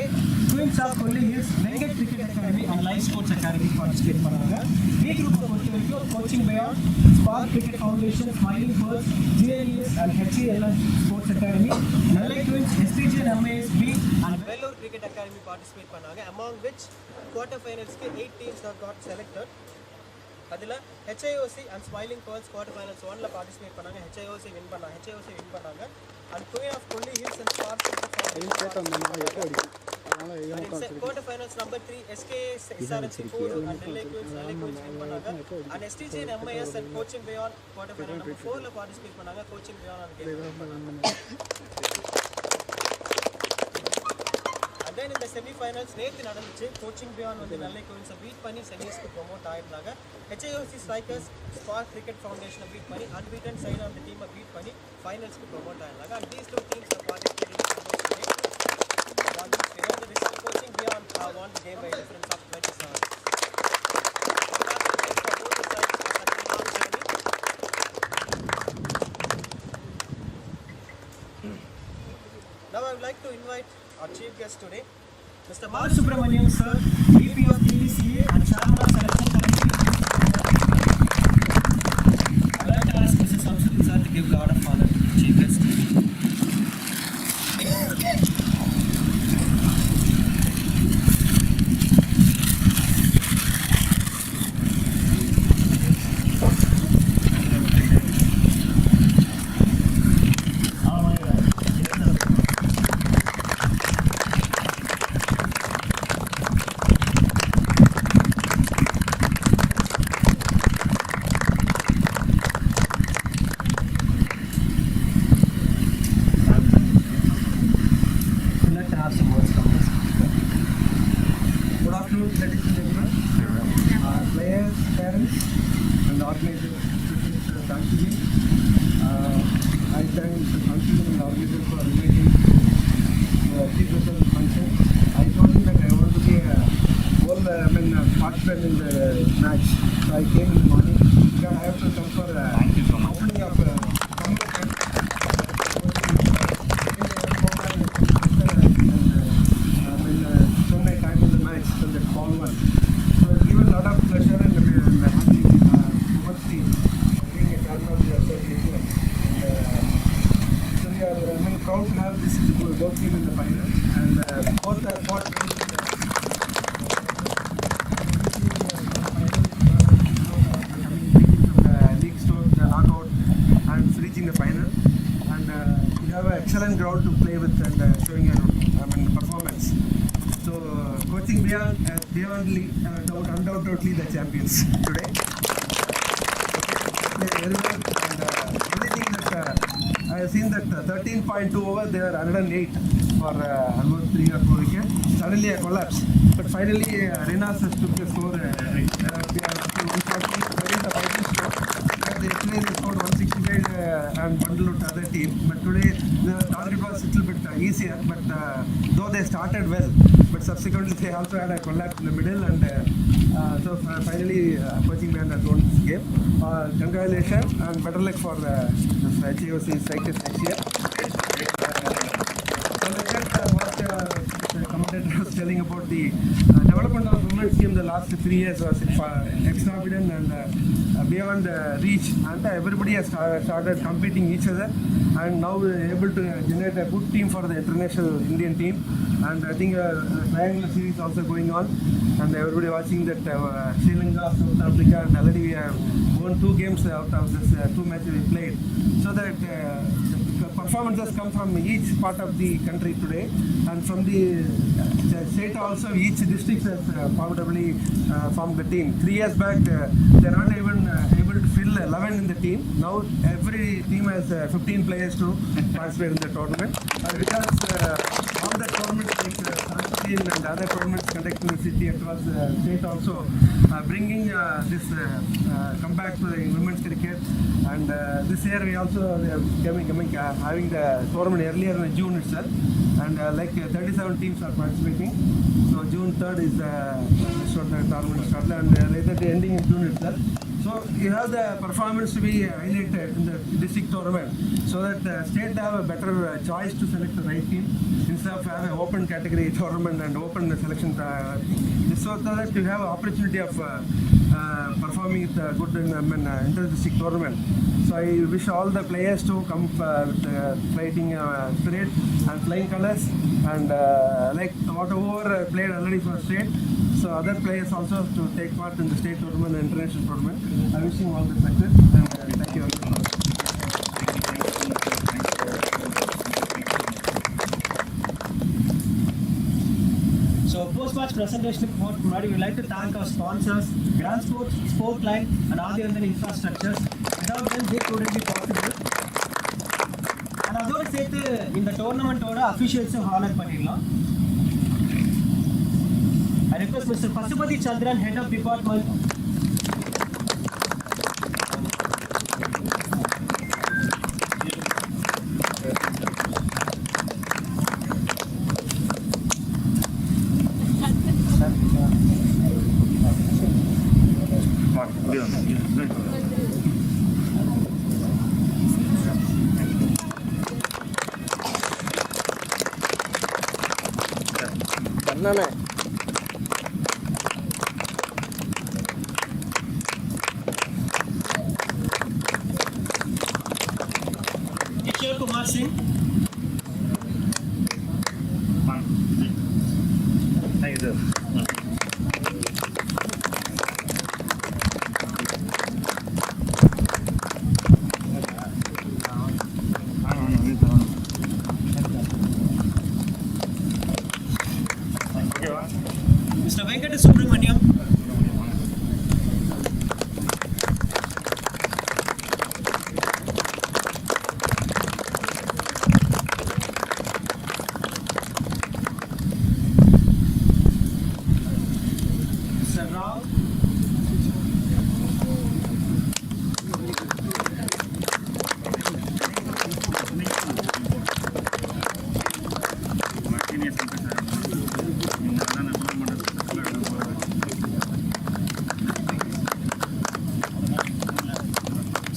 Queens of Kolli Hills, Venkat Cricket Academy and Live Sports Academy participate பண்ணாங்க. B group பொறுத்த வரைக்கும் coaching பயான், Spark Cricket Foundation, Smiling Pearls, GLS and HELS Sports Academy, Nellai Twins, STJ and MISB and Vellore Cricket Academy participate பண்ணாங்க. Among which quarter finals க்கு 8 teams have got selected. அதில் HIOC and Smiling Pearls quarter finals 1ல participate பண்ணாங்க. HIOC win பண்ணாங்க. And Queen of Kolli Hills and Spark Cricket Foundation quarter finals number 3 SKA, SRFC 4 and Nellai Twins win பண்ணாங்க. And STJ and MIS and Coaching Beyond quarter final number 4ல participate பண்ணாங்க. Coaching Beyond and game பண்ணாங்க. And then in the semi-finals நேத்து நடந்துச்சு. Coaching பியான் வந்து நெல்லை குயின்ஸை beat பண்ணி செமிஸ்க்கு promote ஆயிருந்தாங்க. HIOC Strikers ஸ்பார்க் கிரிக்கெட் ஃபவுண்டேஷனை பீட் பண்ணி அன்பீட்டன் சைடு அந்த டீமை பீட் பண்ணி ஃபைனல்ஸ்க்கு ப்ரொமோட் ஆயிருந்தாங்க. And these two teams are participating in the result. Coaching Beyond won the game by a difference of 27. Now I would like to invite our chief guest today, Mr. Mal Subramaniam sir, VP of TDCA and Chairman of Selection Committee. I would like to ask Mr. Samsudin sir to give God of honor to the chief guest. Participant in the match. So I came in the morning. I have to come for opening of so many times in the match from the ball one. So it given a lot of pleasure and towards the being a chairman of the association. So we are proud to have this both team in the final and both are fought. Excellent ground to play with and showing your performance. So coaching beyond undoubtedly the champions today. Play very well and everything that I have seen that 13.2 over they are 108 for almost 3 or 4 wickets. Suddenly a collapse, but finally Renas took the score. They are 140. Very the fighting score. Yesterday they scored 165 and bundled out to other team. But today the target was a little bit easier. But though they started well, but subsequently they also had a collapse in the middle and so finally coaching man has won this game. Congratulations and better luck for the HIOC Strikers next year. What the commentator was telling about the development of women's team the last 3 years was extravagant and beyond reach, and everybody has started competing each other and now we're able to generate a good team for the international Indian team. And I think triangular series also going on and everybody watching that Sri Lanka, South Africa and already we have won 2 games out of this 2 matches we played. So that performances come from each part of the country today and from the state also. Each district has formidably formed the team. 3 years back they're not even able to fill 11 in the team. Now every team has 15 players to participate in the tournament because all the tournaments like and other tournaments conducted in the city across the state also bringing this comeback to the women's cricket. And this year we also having the tournament earlier in June itself and 37 teams are participating. So June 3rd is the tournament started, and later the ending in June itself. So you have the performance to be highlighted in the district tournament, so that the state have a better choice to select the right team instead of have an open category tournament and open selection. So that you have opportunity of performing it good in inter-district tournament. So I wish all the players to come with fighting spirit and flying colors, and whatever played already for state. So other players also to take part in the state tournament and international tournament. I wish you all the success, and thank you. So post-match presentation report, we would like to thank our sponsors, Grand Sports, Sportline and Adiyandhan Infrastructures. Without them, they couldn't be possible. And அதோட சேர்த்து இந்த டோர்னமெண்ட்டோட அஃபிஷியல்ஸும் honour பண்ணிடலாம். I request Mr. Pasupati Chandran, Head of Department. பண்ணனே Hioc Kumar Singh. Thank you, sir. Mr. Venkata Subramaniam. Mr. Rao.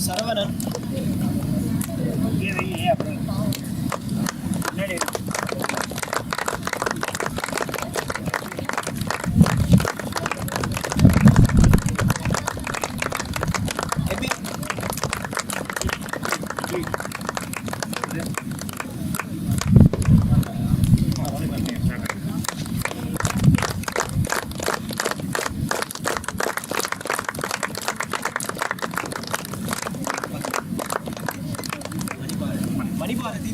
Saravanan. Epi. Manibharati.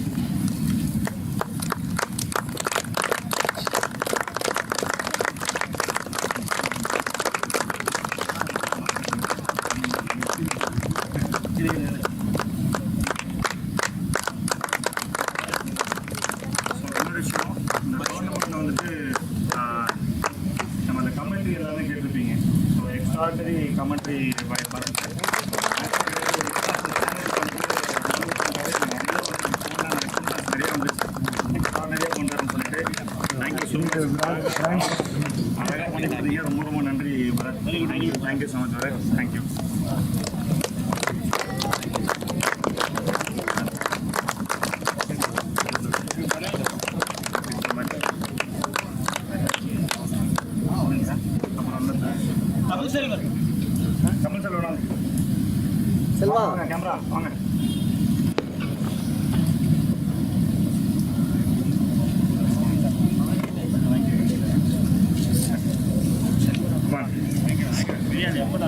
நம்ம அந்த commentary எல்லாமே கேட்டிருப்பீங்க. So extraordinary commentary நிறைய வந்துச்சு. எக்ஸ்ட்ராடனரியாக பண்ணுறேன்னு சொல்லிட்டு தேங்க்யூ ஸோ மச். அழகாக பண்ணிட்டு ரொம்ப ரொம்ப நன்றி Bharath. Thank you so much Bharath. Thank you. Kamal Selvan Selva camera வாங்க. பிரியாணி எப்போ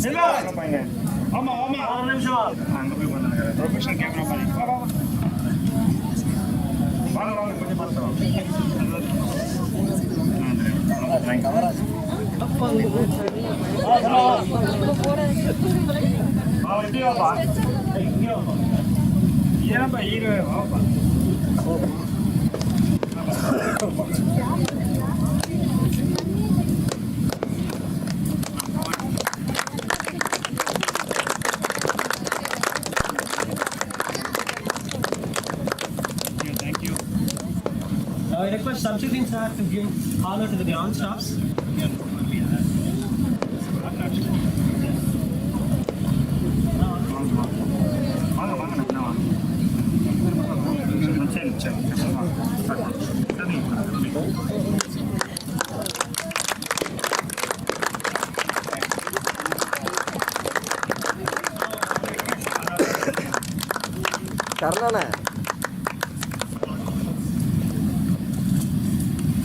செல்வா பையங்க. ஆமா ஆமா ஒரு நிமிஷம் அங்கே போய் பண்ணுங்க. ப்ரொஃபஷனல் கேமரா பாருங்க. வாங்க வாங்க கொஞ்சம் பார்த்துக்கலாம். ஏன்ப்பா ஹீரோ வாப்பா. I request Samsudin sir to give honor to the ground staffs. கர்ணாண்ணா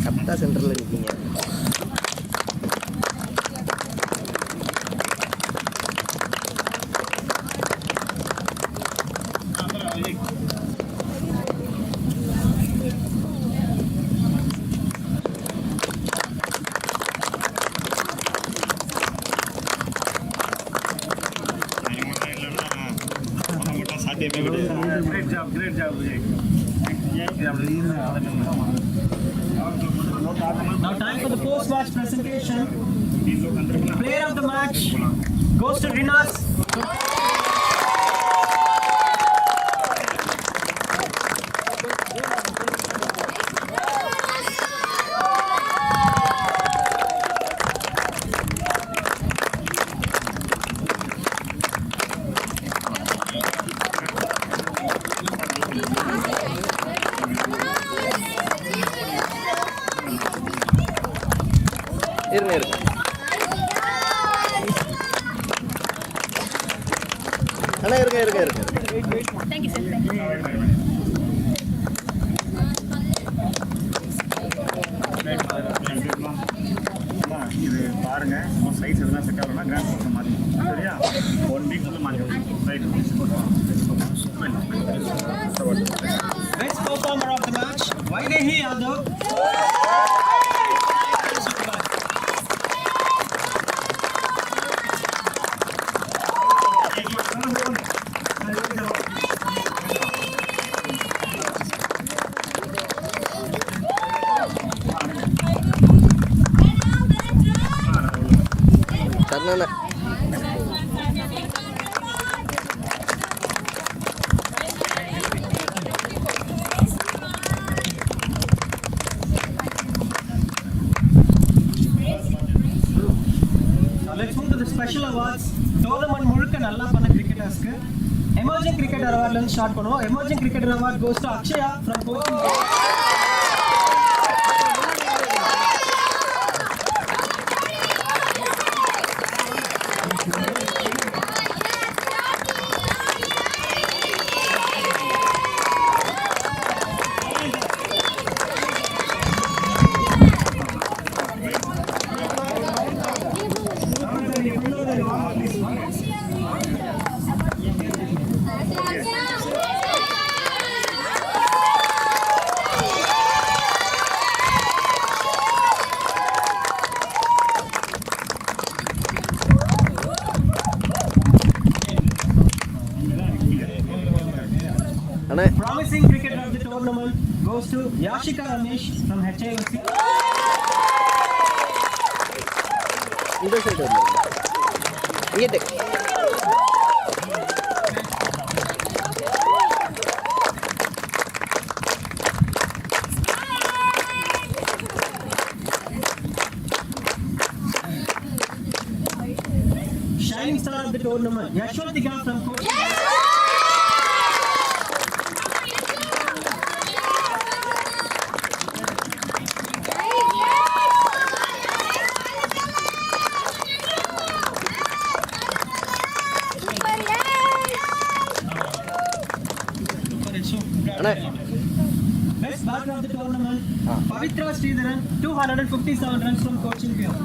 கரெக்டாக சென்டரில் நிற்கீங்க. Great job, Vijay. Now time for the post-match presentation. Player of the match goes to Rinas. இருங்க அண்ணா இருங்க. Thank you sir, thank you. இது பாருங்க size எதுனா set ஆகணும்னா grand போட்டு மாற்றிக்கணும் சரியா 1 வீக் மாற்றிக்கணும் right. Best performer of the match, Vaidehi Yadav. கர்ணாண்ணா Let's move to the special awards. Tournament முழுக்க நல்லா பண்ண கிரிக்கெட்டர்ஸ்க்கு எமர்ஜிங் கிரிக்கெட்டர் அவார்ட்ல இருந்து ஸ்டார்ட் பண்ணுவோம். Emerging cricketer award goes to Akshaya from coaching. Promising cricketer of the tournament goes to Yashika Ramesh from HIOC. இந்த side வந்து இங்கிட்டு Shining star of the tournament, Yashwatika from coaching. Best batter of the tournament, Pavitra Sridharan, 257 runs from coaching field.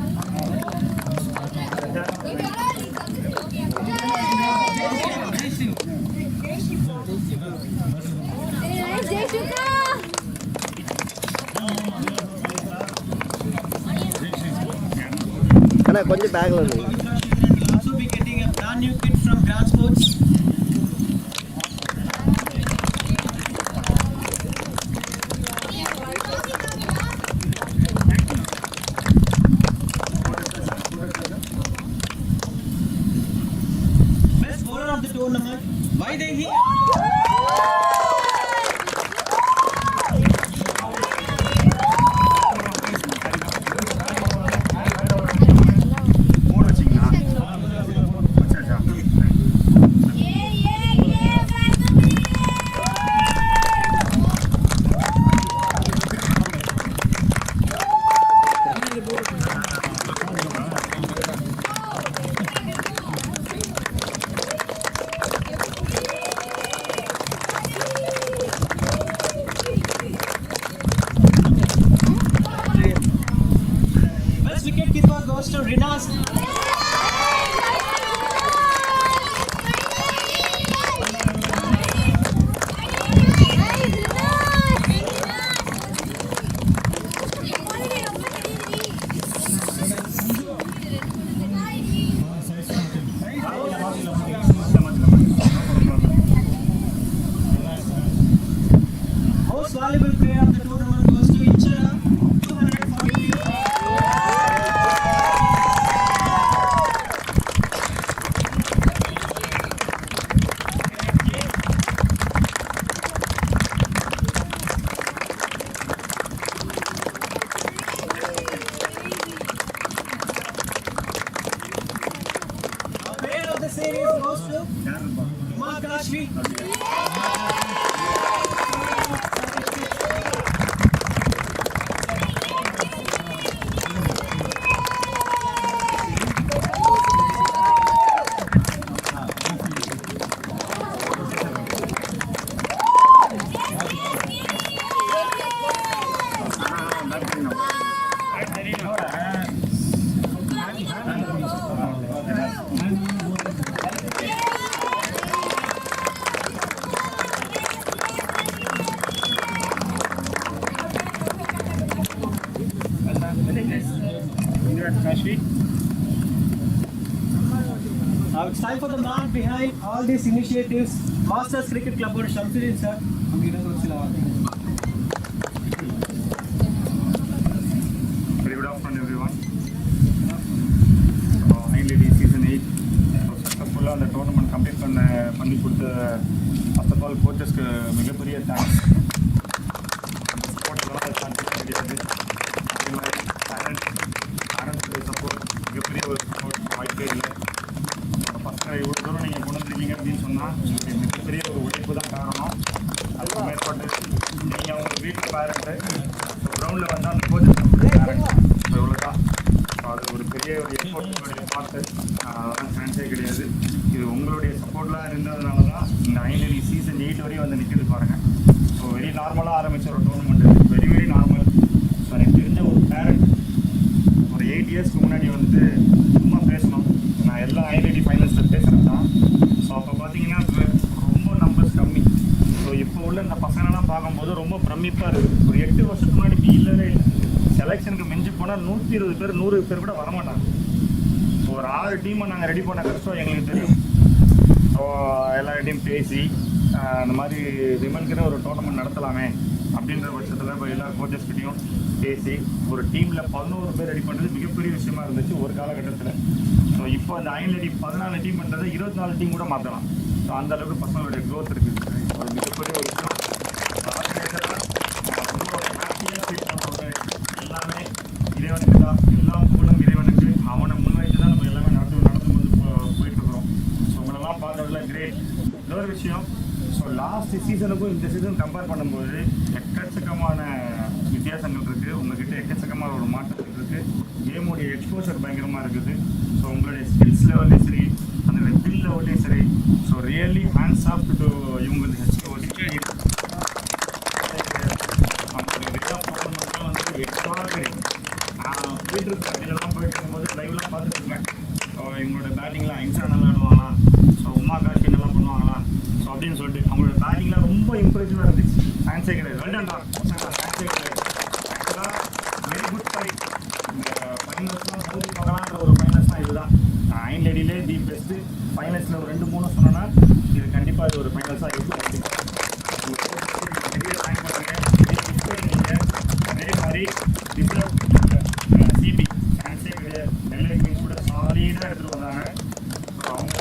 அண்ணா கொஞ்சம் பேக்ல இருந்து Will also be getting a brand new kit from Grand Sports. Vaidehi. Best wicket keeper goes to Rinas. Most valuable player of the tournament goes to Ichara. 240. Player of the series goes to Mark Ashvi. Now it's time for the man behind all these initiatives, Masters Cricket Club or Shamsuddin sir. Very good afternoon, everyone. Finally, season 8 successfully அந்த tournament complete பண்ணி கொடுத்த first of all கோச்சஸ்க்கு மிகப்பெரிய thanks. அந்த சப்போர்ட்லாம் chance கிடையாது. அதே மாதிரி பேரண்ட்ஸுடைய support மிகப்பெரிய ஒரு சப்போர்ட் வாய்ப்பே இல்லை. ஃபஸ்ட்டு இவ்வளோ தூரம் நீங்கள் கொண்டு வந்துருக்கீங்க அப்படின்னு சொன்னால் மிகப்பெரிய ஒரு உழைப்பு தான் காரணம். அதுக்கு மேற்பட்டு நீங்கள் அவங்க வீட்டு பேரண்ட்டு கிரவுண்டில் வந்து அந்த கோச்சஸ் பேரண்ட் இவ்வளோ தான். அது ஒரு பெரிய ஒரு எஃபோர்ட்டுடைய பார்த்து அதெல்லாம் சான்ஸே கிடையாது. இது உங்களுடைய சப்போர்ட்லாம் இருந்ததுனால தான் இந்த ஐநூறு சீசன் 8 வரையும் வந்து நிற்கிறது பாருங்கள். ஸோ வெரி நார்மலாக ஆரம்பித்த ஒரு டோர்னமெண்ட்டு, வெரி நார்மல். ஸோ எனக்கு தெரிஞ்ச ஒரு பேரண்ட் ஒரு 8 இயர்ஸ்க்கு முன்னாடி வந்துட்டு சும்மா பேசணும், நான் எல்லா ஐநூறு ஃபைனல்ஸில் பேசுகிறேன் தான். ஸோ அப்போ பார்த்தீங்கன்னா ரொம்ப நம்பர்ஸ் கம்மி. ஸோ இப்போ உள்ள இந்த பசங்களெல்லாம் பார்க்கும்போது ரொம்ப பிரமிப்பாக இருக்குது. ஒரு 8 வருஷத்துக்கு முன்னாடி இப்படி இல்லவே இல்லை. செலெக்ஷனுக்கு மிஞ்சி போனால் 120 பேர் 100 பேர் கூட வரமாட்டாங்க. ஸோ ஒரு 6 டீமை நாங்கள் ரெடி பண்ண கஷ்டம் எங்களுக்கு தெரியும். ஸோ எல்லார்கிட்டையும் பேசி அந்த மாதிரி விமனுக்குன்னு ஒரு டோர்னமெண்ட் நடத்தலாமே அப்படின்ற பட்சத்தில் இப்போ எல்லா கோச்சஸ்கிட்டையும் பேசி ஒரு டீமில் 11 பேர் ரெடி பண்ணுறது மிகப்பெரிய விஷயமா இருந்துச்சு ஒரு காலகட்டத்தில். ஸோ இப்போ அந்த ஐநூறு 14 டீம் பண்ணுறதை 24 டீம் கூட மாற்றலாம். ஸோ அந்த அளவுக்கு பசங்களுடைய க்ரோத் இருக்குது. ஒரு மிகப்பெரிய ஒரு விஷயம். எல்லாமே இறைவனுக்கு தான், எல்லா புகழும் இறைவனுக்கு. அவனை முன்வைத்து தான் நம்ம எல்லாமே நடந்து போயிட்டுருக்கிறோம். ஸோ உங்களெல்லாம் பார்த்ததில் கிரேட். இன்னொரு விஷயம், ஸோ லாஸ்ட் சீசனுக்கும் இந்த சீசன் கம்பேர் பண்ணும்போது எக்கச்சக்கமான வித்தியாசங்கள் இருக்குது. உங்கள்கிட்ட எக்கச்சக்கமான ஒரு மாற்றங்கள் இருக்குது. கேமுடைய எக்ஸ்போஷர் பயங்கரமாக இருக்குது. ஸோ உங்களுடைய ஸ்கில்ஸ் லெவல்லையும் சரி, அந்த பில் லெவல்லையும் சரி. So really hands off to இவங்க போயிட்டுருக்கேன் போயிட்டு இருக்கும்போது லைவ்லாம் பார்த்துட்ருக்கேன். ஸோ இவங்களோட பேட்டிங்லாம் இன்ஸ்டா நல்லா ஆடுவாங்களா, ஸோ உமா காஷ்மீர் நல்லா பண்ணுவாங்களா, ஸோ அப்படின்னு சொல்லிட்டு அவங்களோட பேட்டிங்லாம் ரொம்ப இம்ப்ரெசிவாக இருந்துச்சு. சான்ஸே கிடையாது. வெல்டன்டா சான்ஸே கிடையாது. ஆக்சுவலாக வெரி குட் ஃபைட். இந்த ஃபைனல்ஸ்லாம் மோதி பார்க்கலான்ற ஒரு ஃபைனல்ஸ்லாம் இதுதான். ஐன்லேடியிலே தி பெஸ்ட்டு ஃபைனல்ஸில் ஒரு 2-3 சொன்னோன்னா இது கண்டிப்பாக இது ஒரு ஃபைனல்ஸாக இருக்கும். கண்டிப்பாக பெரிய தேங்க் பண்ணுறேன். அதே மாதிரி டிசர்வ் சிபி சான்ஸே கிடையாது. நெல்லை மீன்ஸ் கூட சாலிடாக எடுத்துகிட்டு வந்தாங்க. ஸோ அவங்க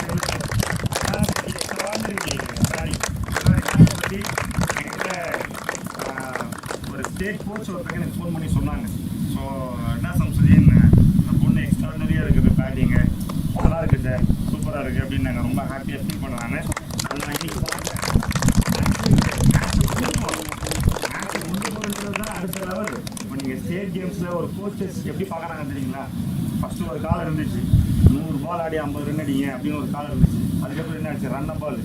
யங்ஸ்டர்ஸ் எப்படி பார்க்குறாங்க தெரியுங்களா? ஃபஸ்ட்டு ஒரு காலம் இருந்துச்சு, 100 பால் ஆடி 50 ரன் அடிங்க அப்படின்னு ஒரு காலம் இருந்துச்சு. அதுக்கப்புறம் என்ன ஆச்சு, ரன் பால்.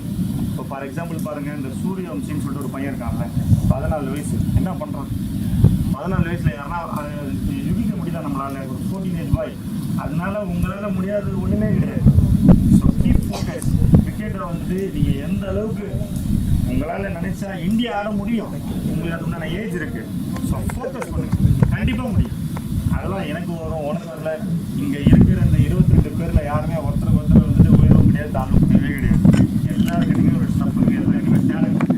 இப்போ ஃபார் எக்ஸாம்பிள் பாருங்கள், இந்த சூரியவம்சின்னு சொல்லிட்டு ஒரு பையன் இருக்காங்கல்ல, 14 வயசு, என்ன பண்ணுறான்? 14 வயசில் யாருன்னா யுகிக்க முடியல நம்மளால், ஒரு 14 ஏஜ் பாய். அதனால உங்களால் முடியாதது ஒன்றுமே கிடையாது. So keep focus. கிரிக்கெட்டரை வந்துட்டு நீங்கள் எந்த அளவுக்கு உங்களால் நினைச்சா இந்தியா ஆட முடியும். உங்களுக்கு அது உண்டான ஏஜ் இருக்கு. ஸோ ஃபோக்கஸ் பண்ணுங்க, கண்டிப்பாக முடியும். அதெல்லாம் எனக்கு வரும், உனக்கு வரல. இங்கே இருக்கிற இந்த 22 பேரில் யாருமே ஒருத்தருக்கு ஒருத்தர் வந்துட்டு உயரவும் கிடையாது, தாழ்வும் முடியவே கிடையாது. எல்லாருக்கிட்டையுமே ஒரு ஸ்டப் இருக்குது, எல்லாருக்குமே டேலண்ட் இருக்குது.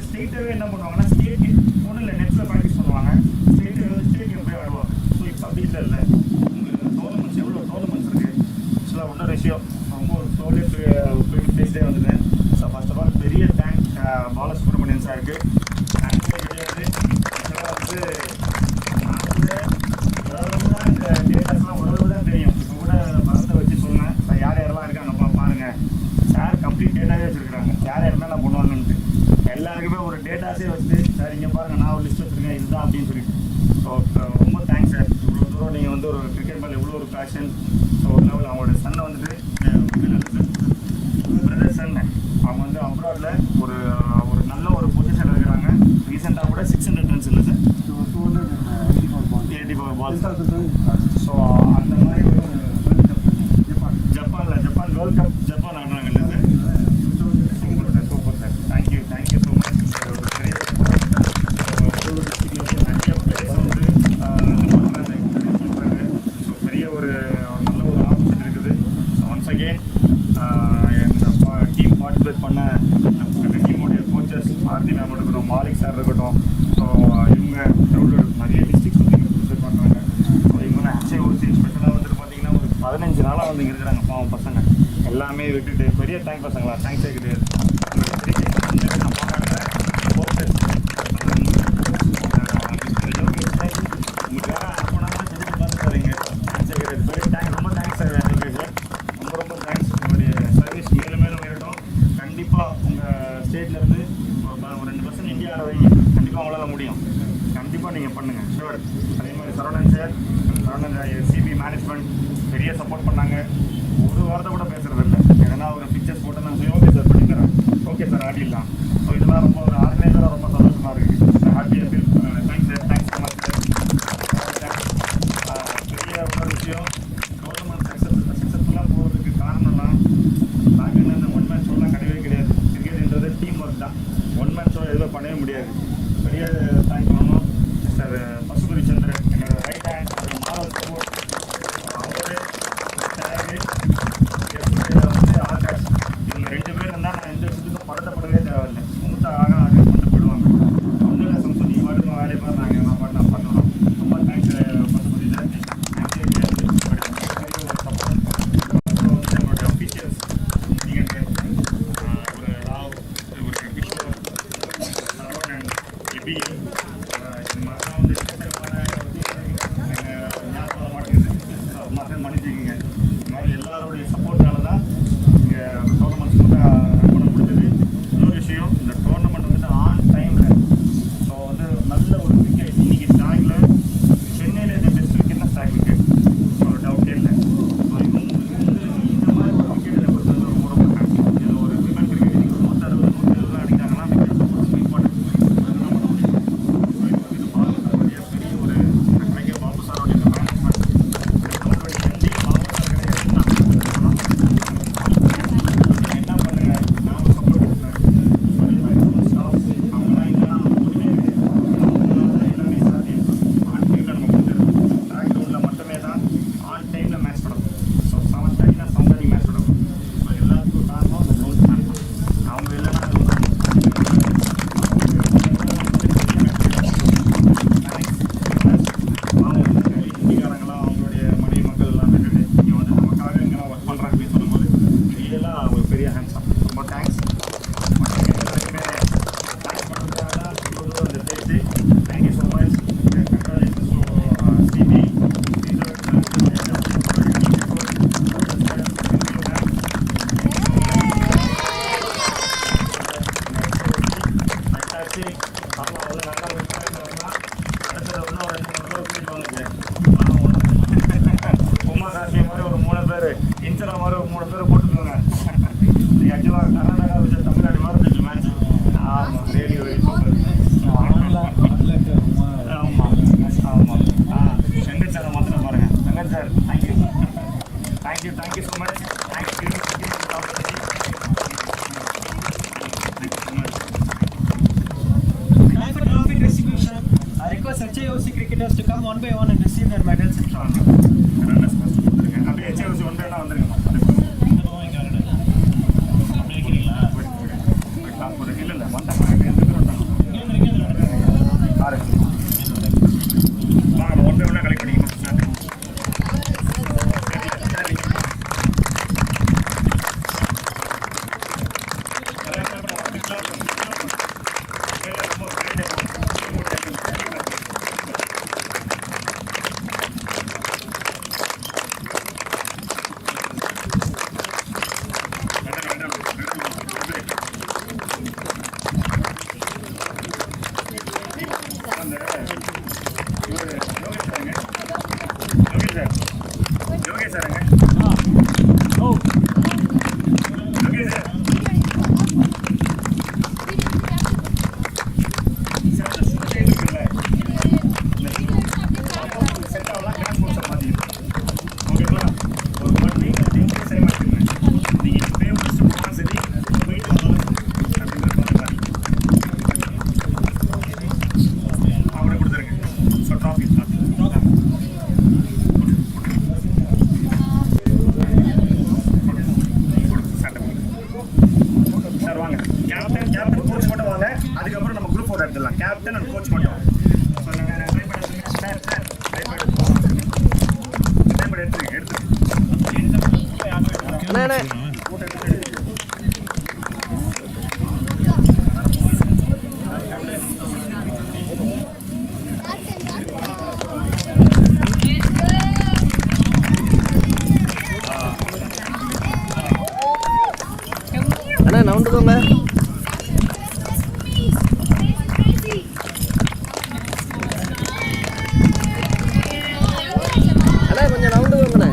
ஸ்டேட்டாகவே என்ன பண்ணுவாங்கன்னா, ஸ்டேட் ஒன்றும் இல்லை, நெட்ஸில் ப்ராக்டிஸ் பண்ணுவாங்க. ஸ்டேட்டு ஸ்டேடியம் போய் ஆடுவாங்க. ஸோ இப்போ அப்படி இல்லை. டோர்னமெண்ட்ஸ் எவ்வளோ டோர்னமெண்ட்ஸ் இருக்குது. ஆக்சுவலாக இன்னொரு விஷயம், ரொம்ப ஒரு போயிட்டு பேசிட்டே வந்துட்டேன். ஸோ ஃபர்ஸ்ட் ஆஃப் ஆல் பெரிய தேங்க் பாலசுப்ரமணியன் சாருக்கு. தேங்க்ஸே கிடையாது. ஆக்சுவலாக வந்து நான் வந்து ஓரளவு இந்த டேட்டாஸ்லாம் ஓரளவு தான் தெரியும். இப்போ கூட மரத்தை வச்சு சொன்னேன், யார் யாரெல்லாம் இருக்காங்கப்பா பாருங்கள். சார் கம்ப்ளீட் டேட்டாவே வச்சுருக்காங்க, யார் யார் என்னென்ன பண்ணுவாங்கன்ட்டு. எல்லாருக்குமே ஒரு டேட்டாஸே வச்சுட்டு, சார் இங்கே பாருங்கள், நான் ஒரு லிஸ்ட் வச்சுருக்கேன், இதுதான் அப்படின்னு சொல்லிட்டு. ஸோ ரொம்ப தேங்க்ஸ் சார். இவ்வளோ தூரம் நீங்கள் வந்து ஒரு கிரிக்கெட் மேலே எவ்வளோ ஒரு பேஷன். ஸோ ஒரு லெவல் அவங்களோட சன்னை வந்துட்டு பிரதர் சன், அவங்க வந்து அப்ராடில் ஒரு ஒரு நல்ல ஒரு பொசிஷனில் இருக்கிறாங்க. ரீசெண்டாக கூட 600 ரன்ஸ் இல்லை சார், 284 பால்ஸ். ஸோ அந்த மாதிரி ஜப்பான் வேர்ல்ட் கப் ஜப்பான் ஆடுறாங்க இல்லை sir. Super sir, super sir. Thank you so much. பெரிய நிறைய பிளேஸ் வந்து ஸோ பெரிய ஒரு நல்ல ஒரு ஆப்பர்ச்சுனிட்டி இருக்குது. So once again team participate பண்ண டீமுடைய கோச்சஸ் ஆர்த்தி மேம் இருக்கட்டும், மாலிக் சார் இருக்கட்டும். ஸோ இவங்க நிறைய டிஸ்ட்ரிக்ஸ் வந்து பார்ட்டிசிபேட் பண்ணுறாங்க. ஸோ இவங்க HIOC ஸ்பெஷலாக வந்துட்டு பார்த்தீங்கன்னா ஒரு 15 நாளாக வந்து இங்கே இருக்கிறாங்க. பாவம் பசங்க எல்லாமே விட்டுட்டு, பெரிய தேங்க் பசங்களா, தேங்க்ஸே கிடையாது. நான் பாராட்டுறேன். கோச்சஸ் உங்களுக்கு வேறு அப்போனாலும் செஞ்சு பார்த்து வரீங்க, தேங்க்ஸே கிடையாது. பெரிய தேங்க்ஸ், ரொம்ப தேங்க்ஸ் சார். ரொம்ப தேங்க்ஸ். உங்களுடைய சர்வீஸ் மேலும் மேலும் இருக்கட்டும். கண்டிப்பாக உங்கள் ஸ்டேட்லேருந்து ஒரு 2% இந்தியா ஆட வைங்க. கண்டிப்பாக உங்களால் முடியும். கண்டிப்பாக நீங்கள் பண்ணுங்கள், ஷுவர். அதே மாதிரி சரவணன் சார், சிபி மேனேஜ்மெண்ட் பெரிய சப்போர்ட் பண்ணாங்க. ஒரு வார்த்தை கூட பேசுறது இல்லை. எதனா ஒரு பிக்சர்ஸ் போட்டு நான் ஓகே சார் பண்ணித்தரேன், ஓகே சார் ஆடிடலாம். ஸோ இதெல்லாம் ரொம்ப ஒரு ஆர்கனைசராக ரொம்ப சந்தோஷமாக இருக்குது. ஹாப்பியாக feel. Thanks sir, thanks so much sir. பெரிய ஒரு விஷயம், டோர்னமெண்ட் சக்ஸஸ்ஃபுல்லாக போகிறதுக்கு காரணம்லாம் நாங்கள் என்ன, இந்த ஒன் மேன் ஷோலாம் கிடையவே கிடையாது. கிரிக்கெட்ன்றது டீம் ஒர்க் தான். ஒன் மேன் ஷோ எதுவும் பண்ணவே முடியாது. பெரிய தேங்க்ஸ் பண்ணணும் சார் பசுபதி சந்திரன், என்னோட ரைட் ஹேண்ட், மாரல் சப்போர்ட். அவரு வந்து ஆகாஷ், இவங்க 2 பேர் இருந்தால் நான் எந்த விஷயத்துக்கும் பதட்டப்படவே தேவையில்லை. மூத்த ஆகாஷ் கொண்டு போயிடுவாங்க. அவங்க சொல்லி வருமா வேலை பாரு, நாங்கள் நான் பண்ணணும். ரொம்ப தேங்க்ஸ் பசுபதி சார். சப்போர்ட். அப்புறம் வந்து நம்மளுடைய அஃபீஷியல்ஸ் நீங்கள் ஒரு ராவ், ஒரு கிஷோர், சரவணன், எபி, இது மாதிரிலாம் வந்து ஞாபகம் மாட்டேங்குது, மன்னிச்சுக்கிங்க. இந்த மாதிரி எல்லாருடைய சப்போர்ட்டால தான் இங்கே டோர்னமெண்ட்ஸ் கூட ரன் பண்ண முடிஞ்சது. இன்னொரு விஷயம், இந்த டோர்னமெண்ட் வந்துட்டு ஆன் டைமில், ஸோ வந்து நல்ல ஒரு விக்கெட். இன்னைக்கு ஸ்டாகில் சென்னையில் பெஸ்ட் விக்கெட்னா ஸ்டாக் விக்கெட், ஒரு டவுட்டே இல்லை. ஸோ இந்த மாதிரி ஒரு விக்கெட் எனக்கு ரொம்ப ரொம்ப ஹாப்பி. இதில் ஒரு விமன் கிரிக்கெட் 160 170 அடிக்கிறாங்கன்னா விக்கெட் இம்பார்ட்டன்ட். அதெல்லாம் பண்ண முடியும். வச்சு அப்புறம் வந்து நல்லா அடுத்தது இன்னும் 2-3 பேர் கூட்டிட்டு உமா காசி மாதிரி ஒரு 3 பேர், இன்சரா மாதிரி ஒரு 3 பேர் போட்டுக்கோங்க. ஆக்சுவலாக கர்நாடகா விஜய் தமிழ்நாடு மாதிரி இருந்துச்சு மேட்ச். ஆமாம், ரேடியோ சூப்பர். ஆமாம் ஆமாம். வெங்கட் சாரை மாத்திரம் பாருங்க. Venkat sir, thank you thank you thank you so much. Thank you. Time for trophy distribution. I request HIOC cricketers to come one by one and receive their medals and trophies. அப்படியே HIOC ஒன் பேர்லாம் வந்துருங்கம்மா. இல்லை இல்லை வந்தாங்க வாங்க ஒன் பை ஒன்னாக கலெக்ட் பண்ணிக்கணும். அதுக்கப்புறம் நம்ம குரூப் ஃபோட்டோ எடுத்துடலாம். கேப்டன் அண்ட் கோச் மட்டும் அண்ணா நவுண்டுக்கோங்க. அண்ணா கொஞ்சம் நவுண்டுக்கோங்கண்ணே.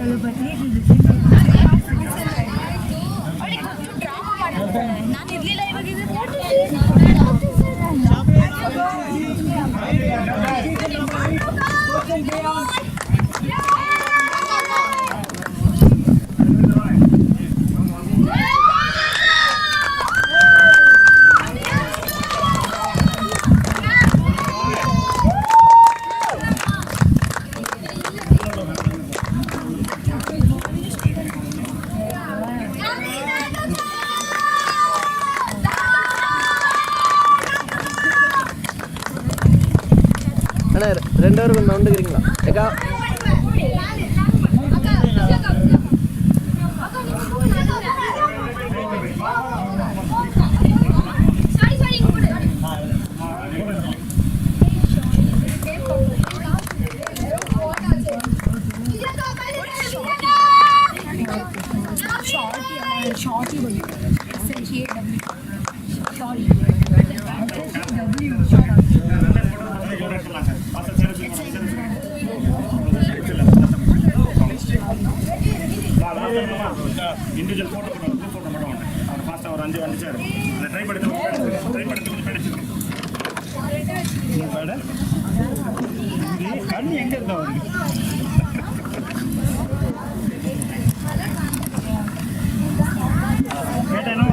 அண்ணா 2 பேரும் கொஞ்சம் நோண்டுக்கிறீங்களா ஏக்கா Shorty, sorry. Individual photo group photo மட்டும் வேண்டாம் அவர் ஃபாஸ்ட்டாக ஒரு 5 வந்துச்சார் அதை ட்ரை படுத்து கண்ணு எங்கே இருந்தா அவருக்கு கேட்டேன்னா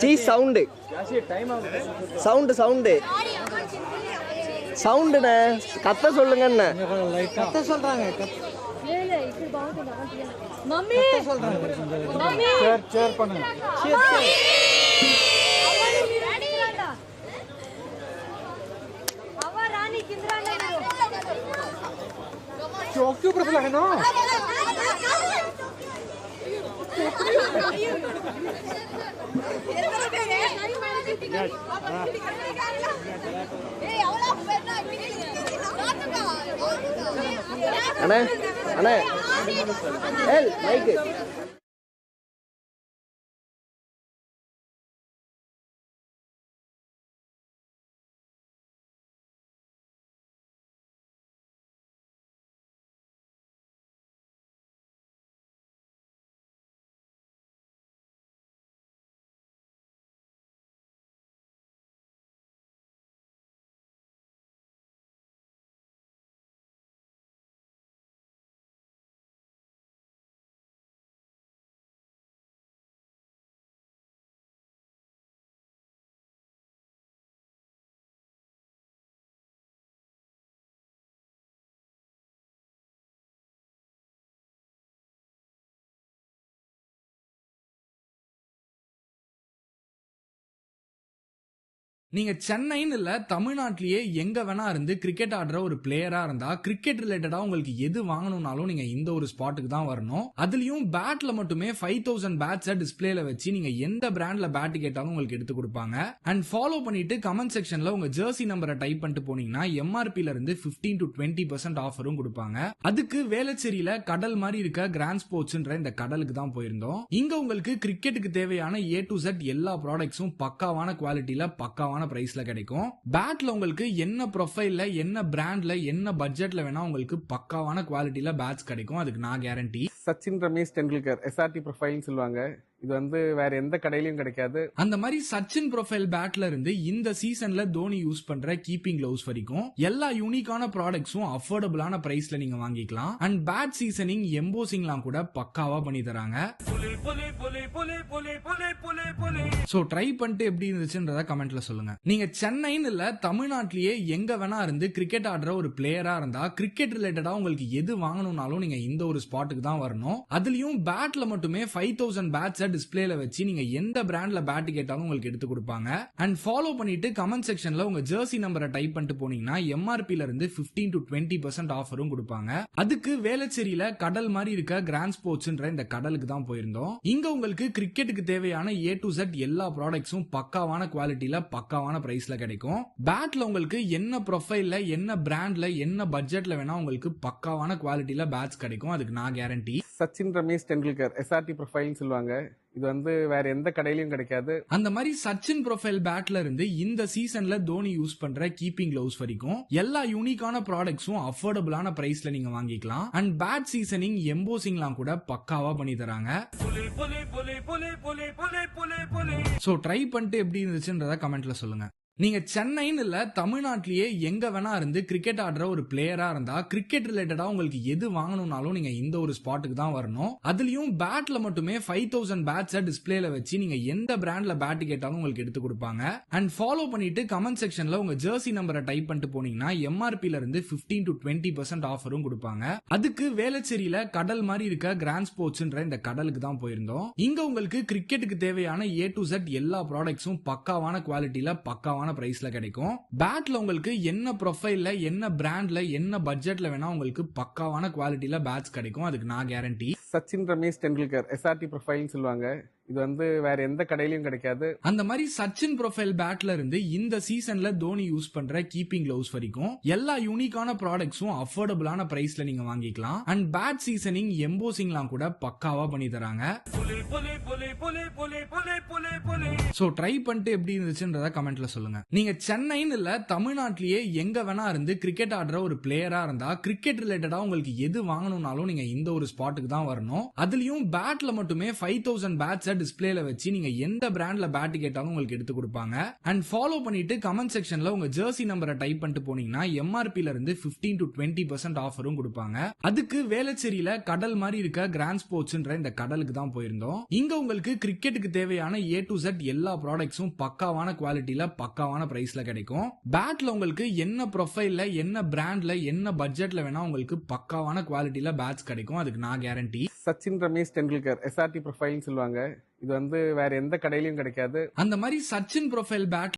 சீஸ் சவுண்டு சவுண்டுண்ணே கத்த சொல்லுங்கண்ணே. கத்த சொல்றாங்க. மம்மி மம்மி சேர் பண்ணுங்க. அவ ராணி கிந்திரானே चौकी ऊपर लगा ना அண்ணே அண்ணே ஏல் மைக் நீங்க சென்னைன்னு இல்ல தமிழ்நாட்டிலேயே எங்க வேணா இருந்து கிரிக்கெட் ஆடுற ஒரு பிளேயரா இருந்தா கிரிக்கெட் ரிலேட்டடா உங்களுக்கு எது வாங்கணும்னாலும் நீங்க இந்த ஒரு ஸ்பாட்டுக்கு தான் வரணும். அதுலயும் பேட்ல மட்டுமே 5000 பேட்ஸை டிஸ்பிளேல வச்சு நீங்க எந்த பிராண்ட்ல பேட் கேட்டாலும் உங்களுக்கு எடுத்து கொடுப்பாங்க. அண்ட் ஃபாலோ பண்ணிட்டு கமெண்ட் செக்ஷன்ல உங்க ஜெர்சி நம்பரை டைப் பண்ணிட்டு போனீங்கன்னா எம்ஆர்பில இருந்து 15 to 20% ஆஃபரும் கொடுப்பாங்க. அதுக்கு வேளச்சேரியில கடல் மாதிரி இருக்க கிராண்ட் ஸ்போர்ட்ஸ்ன்ற இந்த கடலுக்கு தான் போயிருந்தோம். இங்க உங்களுக்கு கிரிக்கெட்டுக்கு தேவையான A to Z எல்லா ப்ராடக்ட்ஸும் பக்காவான குவாலிட்டியில பக்காவான பிரைஸ்ல கிடைக்கும். பேட்ல உங்களுக்கு என்ன ப்ரொஃபைல்ல என்ன பிராண்ட்ல என்ன பட்ஜெட்ல வேணா உங்களுக்கு பக்காவான குவாலிட்டியில பேட்ஸ் கிடைக்கும். அதுக்கு நான் கேரண்டி. சச்சின் ரமேஷ் டெண்டுல்கர் SRT ப்ரொஃபைல்னு சொல்லுவாங்க. இது வந்து வேற எந்த கடையிலயும் கிடைக்காது. அந்த மாதிரி சச்சின் ப்ரொஃபைல் பேட்ல இருந்து இந்த சீசன்ல தோனி யூஸ் பண்ற கீப்பிங் கிளவுஸ் வரைக்கும் எல்லா யூனிக்கான ப்ராடக்ட்ஸும் அஃபோர்டபுளான பிரைஸ்ல நீங்க வாங்கிக்கலாம். அண்ட் பேட் சீசனிங் எம்போசிங்லாம் கூட பக்காவா பண்ணி தராங்க. சோ ட்ரை பண்ணிட்டு எப்படி இருந்துச்சுன்றத கமெண்ட்ல சொல்லுங்க. நீங்க சென்னைன்னு இல்ல தமிழ்நாட்டிலேயே எங்க வேணா இருந்து கிரிக்கெட் ஆடுற ஒரு பிளேயரா இருந்தா கிரிக்கெட் ரிலேட்டடா உங்களுக்கு எது வாங்கணும்னாலும் நீங்க இந்த ஒரு ஸ்பாட்டுக்கு தான் வரணும். அதுலயும் பேட்ல மட்டுமே 5000 பேட்ஸை டிஸ்பிளேல வச்சு நீங்க எந்த பிராண்ட்ல பேட் கேட்டாலும் உங்களுக்கு எடுத்து கொடுப்பாங்க. அண்ட் ஃபாலோ பண்ணிட்டு கமெண்ட் செக்ஷன்ல உங்க ஜெர்சி நம்பரை டைப் பண்ணிட்டு போனீங்கன்னா எம்ஆர்பில இருந்து 15 to 20% ஆஃபரும் கொடுப்பாங்க. அதுக்கு வேளச்சேரியில கடல் மாதிரி இருக்க கிராண்ட் ஸ்போர்ட்ஸ்ன்ற இந்த கடலுக்கு தான் போயிருந்தோம். இங்க உங்களுக்கு கிரிக்கெட்டுக்கு தேவையான A to Z எல்லா ப்ராடக்ட்ஸும் பக்காவான குவாலிட்டியில பக்காவான பிரைஸ்ல கிடைக்கும். பேட்ல உங்களுக்கு என்ன ப்ரொஃபைல்ல என்ன பிராண்ட்ல என்ன பட்ஜெட்ல வேணா உங்களுக்கு பக்காவான குவாலிட்டியில பேட்ஸ் கிடைக்கும். அதுக்கு நான் கேரண்டி. சச்சின் ரமேஷ் டெண்டுல்கர் SRT ப்ரொஃபைல்னு சொல்லுவாங்க. இது வந்து வேற எந்த கடையிலயும் கிடைக்காது. அந்த மாதிரி சச்சின் ப்ரொஃபைல் பேட்ல இருந்து இந்த சீசன்ல தோனி யூஸ் பண்ற கீப்பிங் கிளவுஸ் வரைக்கும் எல்லா யூனிக்கான ப்ராடக்ட்ஸும் அஃபோர்டபுளான பிரைஸ்ல நீங்க வாங்கிக்கலாம். அண்ட் பேட் சீசனிங் எம்போசிங்லாம் கூட பக்காவா பண்ணி தராங்க. சோ ட்ரை பண்ணிட்டு எப்படி இருந்துச்சுன்றத கமெண்ட்ல சொல்லுங்க. நீங்க சென்னைன்னு இல்ல தமிழ்நாட்டிலேயே எங்க வேணா இருந்து கிரிக்கெட் ஆடுற ஒரு பிளேயரா இருந்தா கிரிக்கெட் ரிலேட்டடா உங்களுக்கு எது வாங்கணும்னாலும் நீங்க இந்த ஒரு ஸ்பாட்டுக்கு தான் வரணும். அதுலயும் பேட்ல மட்டுமே 5000 பேட்ஸை டிஸ்பிளேல வச்சு நீங்க எந்த பிராண்ட்ல பேட் கேட்டாலும் உங்களுக்கு எடுத்து கொடுப்பாங்க. அண்ட் ஃபாலோ பண்ணிட்டு கமெண்ட் செக்ஷன்ல உங்க ஜெர்சி நம்பரை டைப் பண்ணிட்டு போனீங்கன்னா எம்ஆர்பில இருந்து 15 to 20% ஆஃபரும் கொடுப்பாங்க. அதுக்கு வேளச்சேரியில கடல் மாதிரி இருக்க கிராண்ட் ஸ்போர்ட்ஸ்ன்ற இந்த கடலுக்கு தான் போயிருந்தோம். இங்க உங்களுக்கு கிரிக்கெட்டுக்கு தேவையான A to Z எல்லா ப்ராடக்ட்ஸும் பக்காவான குவாலிட்டியில பக்காவான பிரைஸ்ல கிடைக்கும். பேட்ல உங்களுக்கு என்ன ப்ரொஃபைல்ல என்ன பிராண்ட்ல என்ன பட்ஜெட்ல வேணா உங்களுக்கு பக்காவான குவாலிட்டியில பேட்ஸ் கிடைக்கும். அதுக்கு நான் கேரண்டி. சச்சின் ரமேஷ் டெண்டுல்கர் SRT ப்ரொஃபைல்னு சொல்லுவாங்க. இது வந்து வேற எந்த கடையிலயும் கிடைக்காது. அந்த மாதிரி சச்சின் ப்ரொஃபைல் பேட்ல இருந்து இந்த சீசன்ல தோனி யூஸ் பண்ற கீப்பிங் கிளவுஸ் வரைக்கும் எல்லா யூனிக்கான ப்ராடக்ட்ஸும் அஃபோர்டபுளான பிரைஸ்ல நீங்க வாங்கிக்கலாம். அண்ட் பேட் சீசனிங் எம்போசிங்லாம் கூட பக்காவா பண்ணி தராங்க. சோ ட்ரை பண்ணிட்டு எப்படி இருந்துச்சுன்றத கமெண்ட்ல சொல்லுங்க. நீங்க சென்னைன்னு இல்ல தமிழ்நாட்டிலேயே எங்க வேணா இருந்து கிரிக்கெட் ஆடுற ஒரு பிளேயரா இருந்தா கிரிக்கெட் ரிலேட்டடா உங்களுக்கு எது வாங்கணும்னாலும் நீங்க இந்த ஒரு ஸ்பாட்டுக்கு தான் வரணும். அதுலயும் பேட்ல மட்டுமே 5000 பேட்ஸை டிஸ்பிளேல வச்சு நீங்க எந்த பிராண்ட்ல பேட் கேட்டாலும் உங்களுக்கு எடுத்து கொடுப்பாங்க. அண்ட் ஃபாலோ பண்ணிட்டு கமெண்ட் செக்ஷன்ல உங்க ஜெர்சி நம்பரை டைப் பண்ணிட்டு போனீங்கன்னா எம்ஆர்பில இருந்து 15 to 20% ஆஃபரும் கொடுப்பாங்க. அதுக்கு வேளச்சேரியில கடல் மாதிரி இருக்க கிராண்ட் ஸ்போர்ட்ஸ்ன்ற இந்த கடலுக்கு தான் போயிருந்தோம். இங்க உங்களுக்கு கிரிக்கெட்டுக்கு தேவையான A to Z எல்லா ப்ராடக்ட்ஸும் பக்காவான குவாலிட்டியில பக்காவான பிரைஸ்ல கிடைக்கும். பேட்ல உங்களுக்கு என்ன ப்ரொஃபைல்ல என்ன பிராண்ட்ல என்ன பட்ஜெட்ல வேணா உங்களுக்கு பக்காவான குவாலிட்டியில பேட்ஸ் கிடைக்கும். அதுக்கு நான் கேரண்டி. சச்சின் ரமேஷ் டெண்டுல்கர் SRT ப்ரொஃபைல்னு சொல்லுவாங்க. இது வேற எந்த கடையிலயும் கிடைக்காது. அந்த மாதிரி சச்சின் ப்ரொஃபைல் பேட்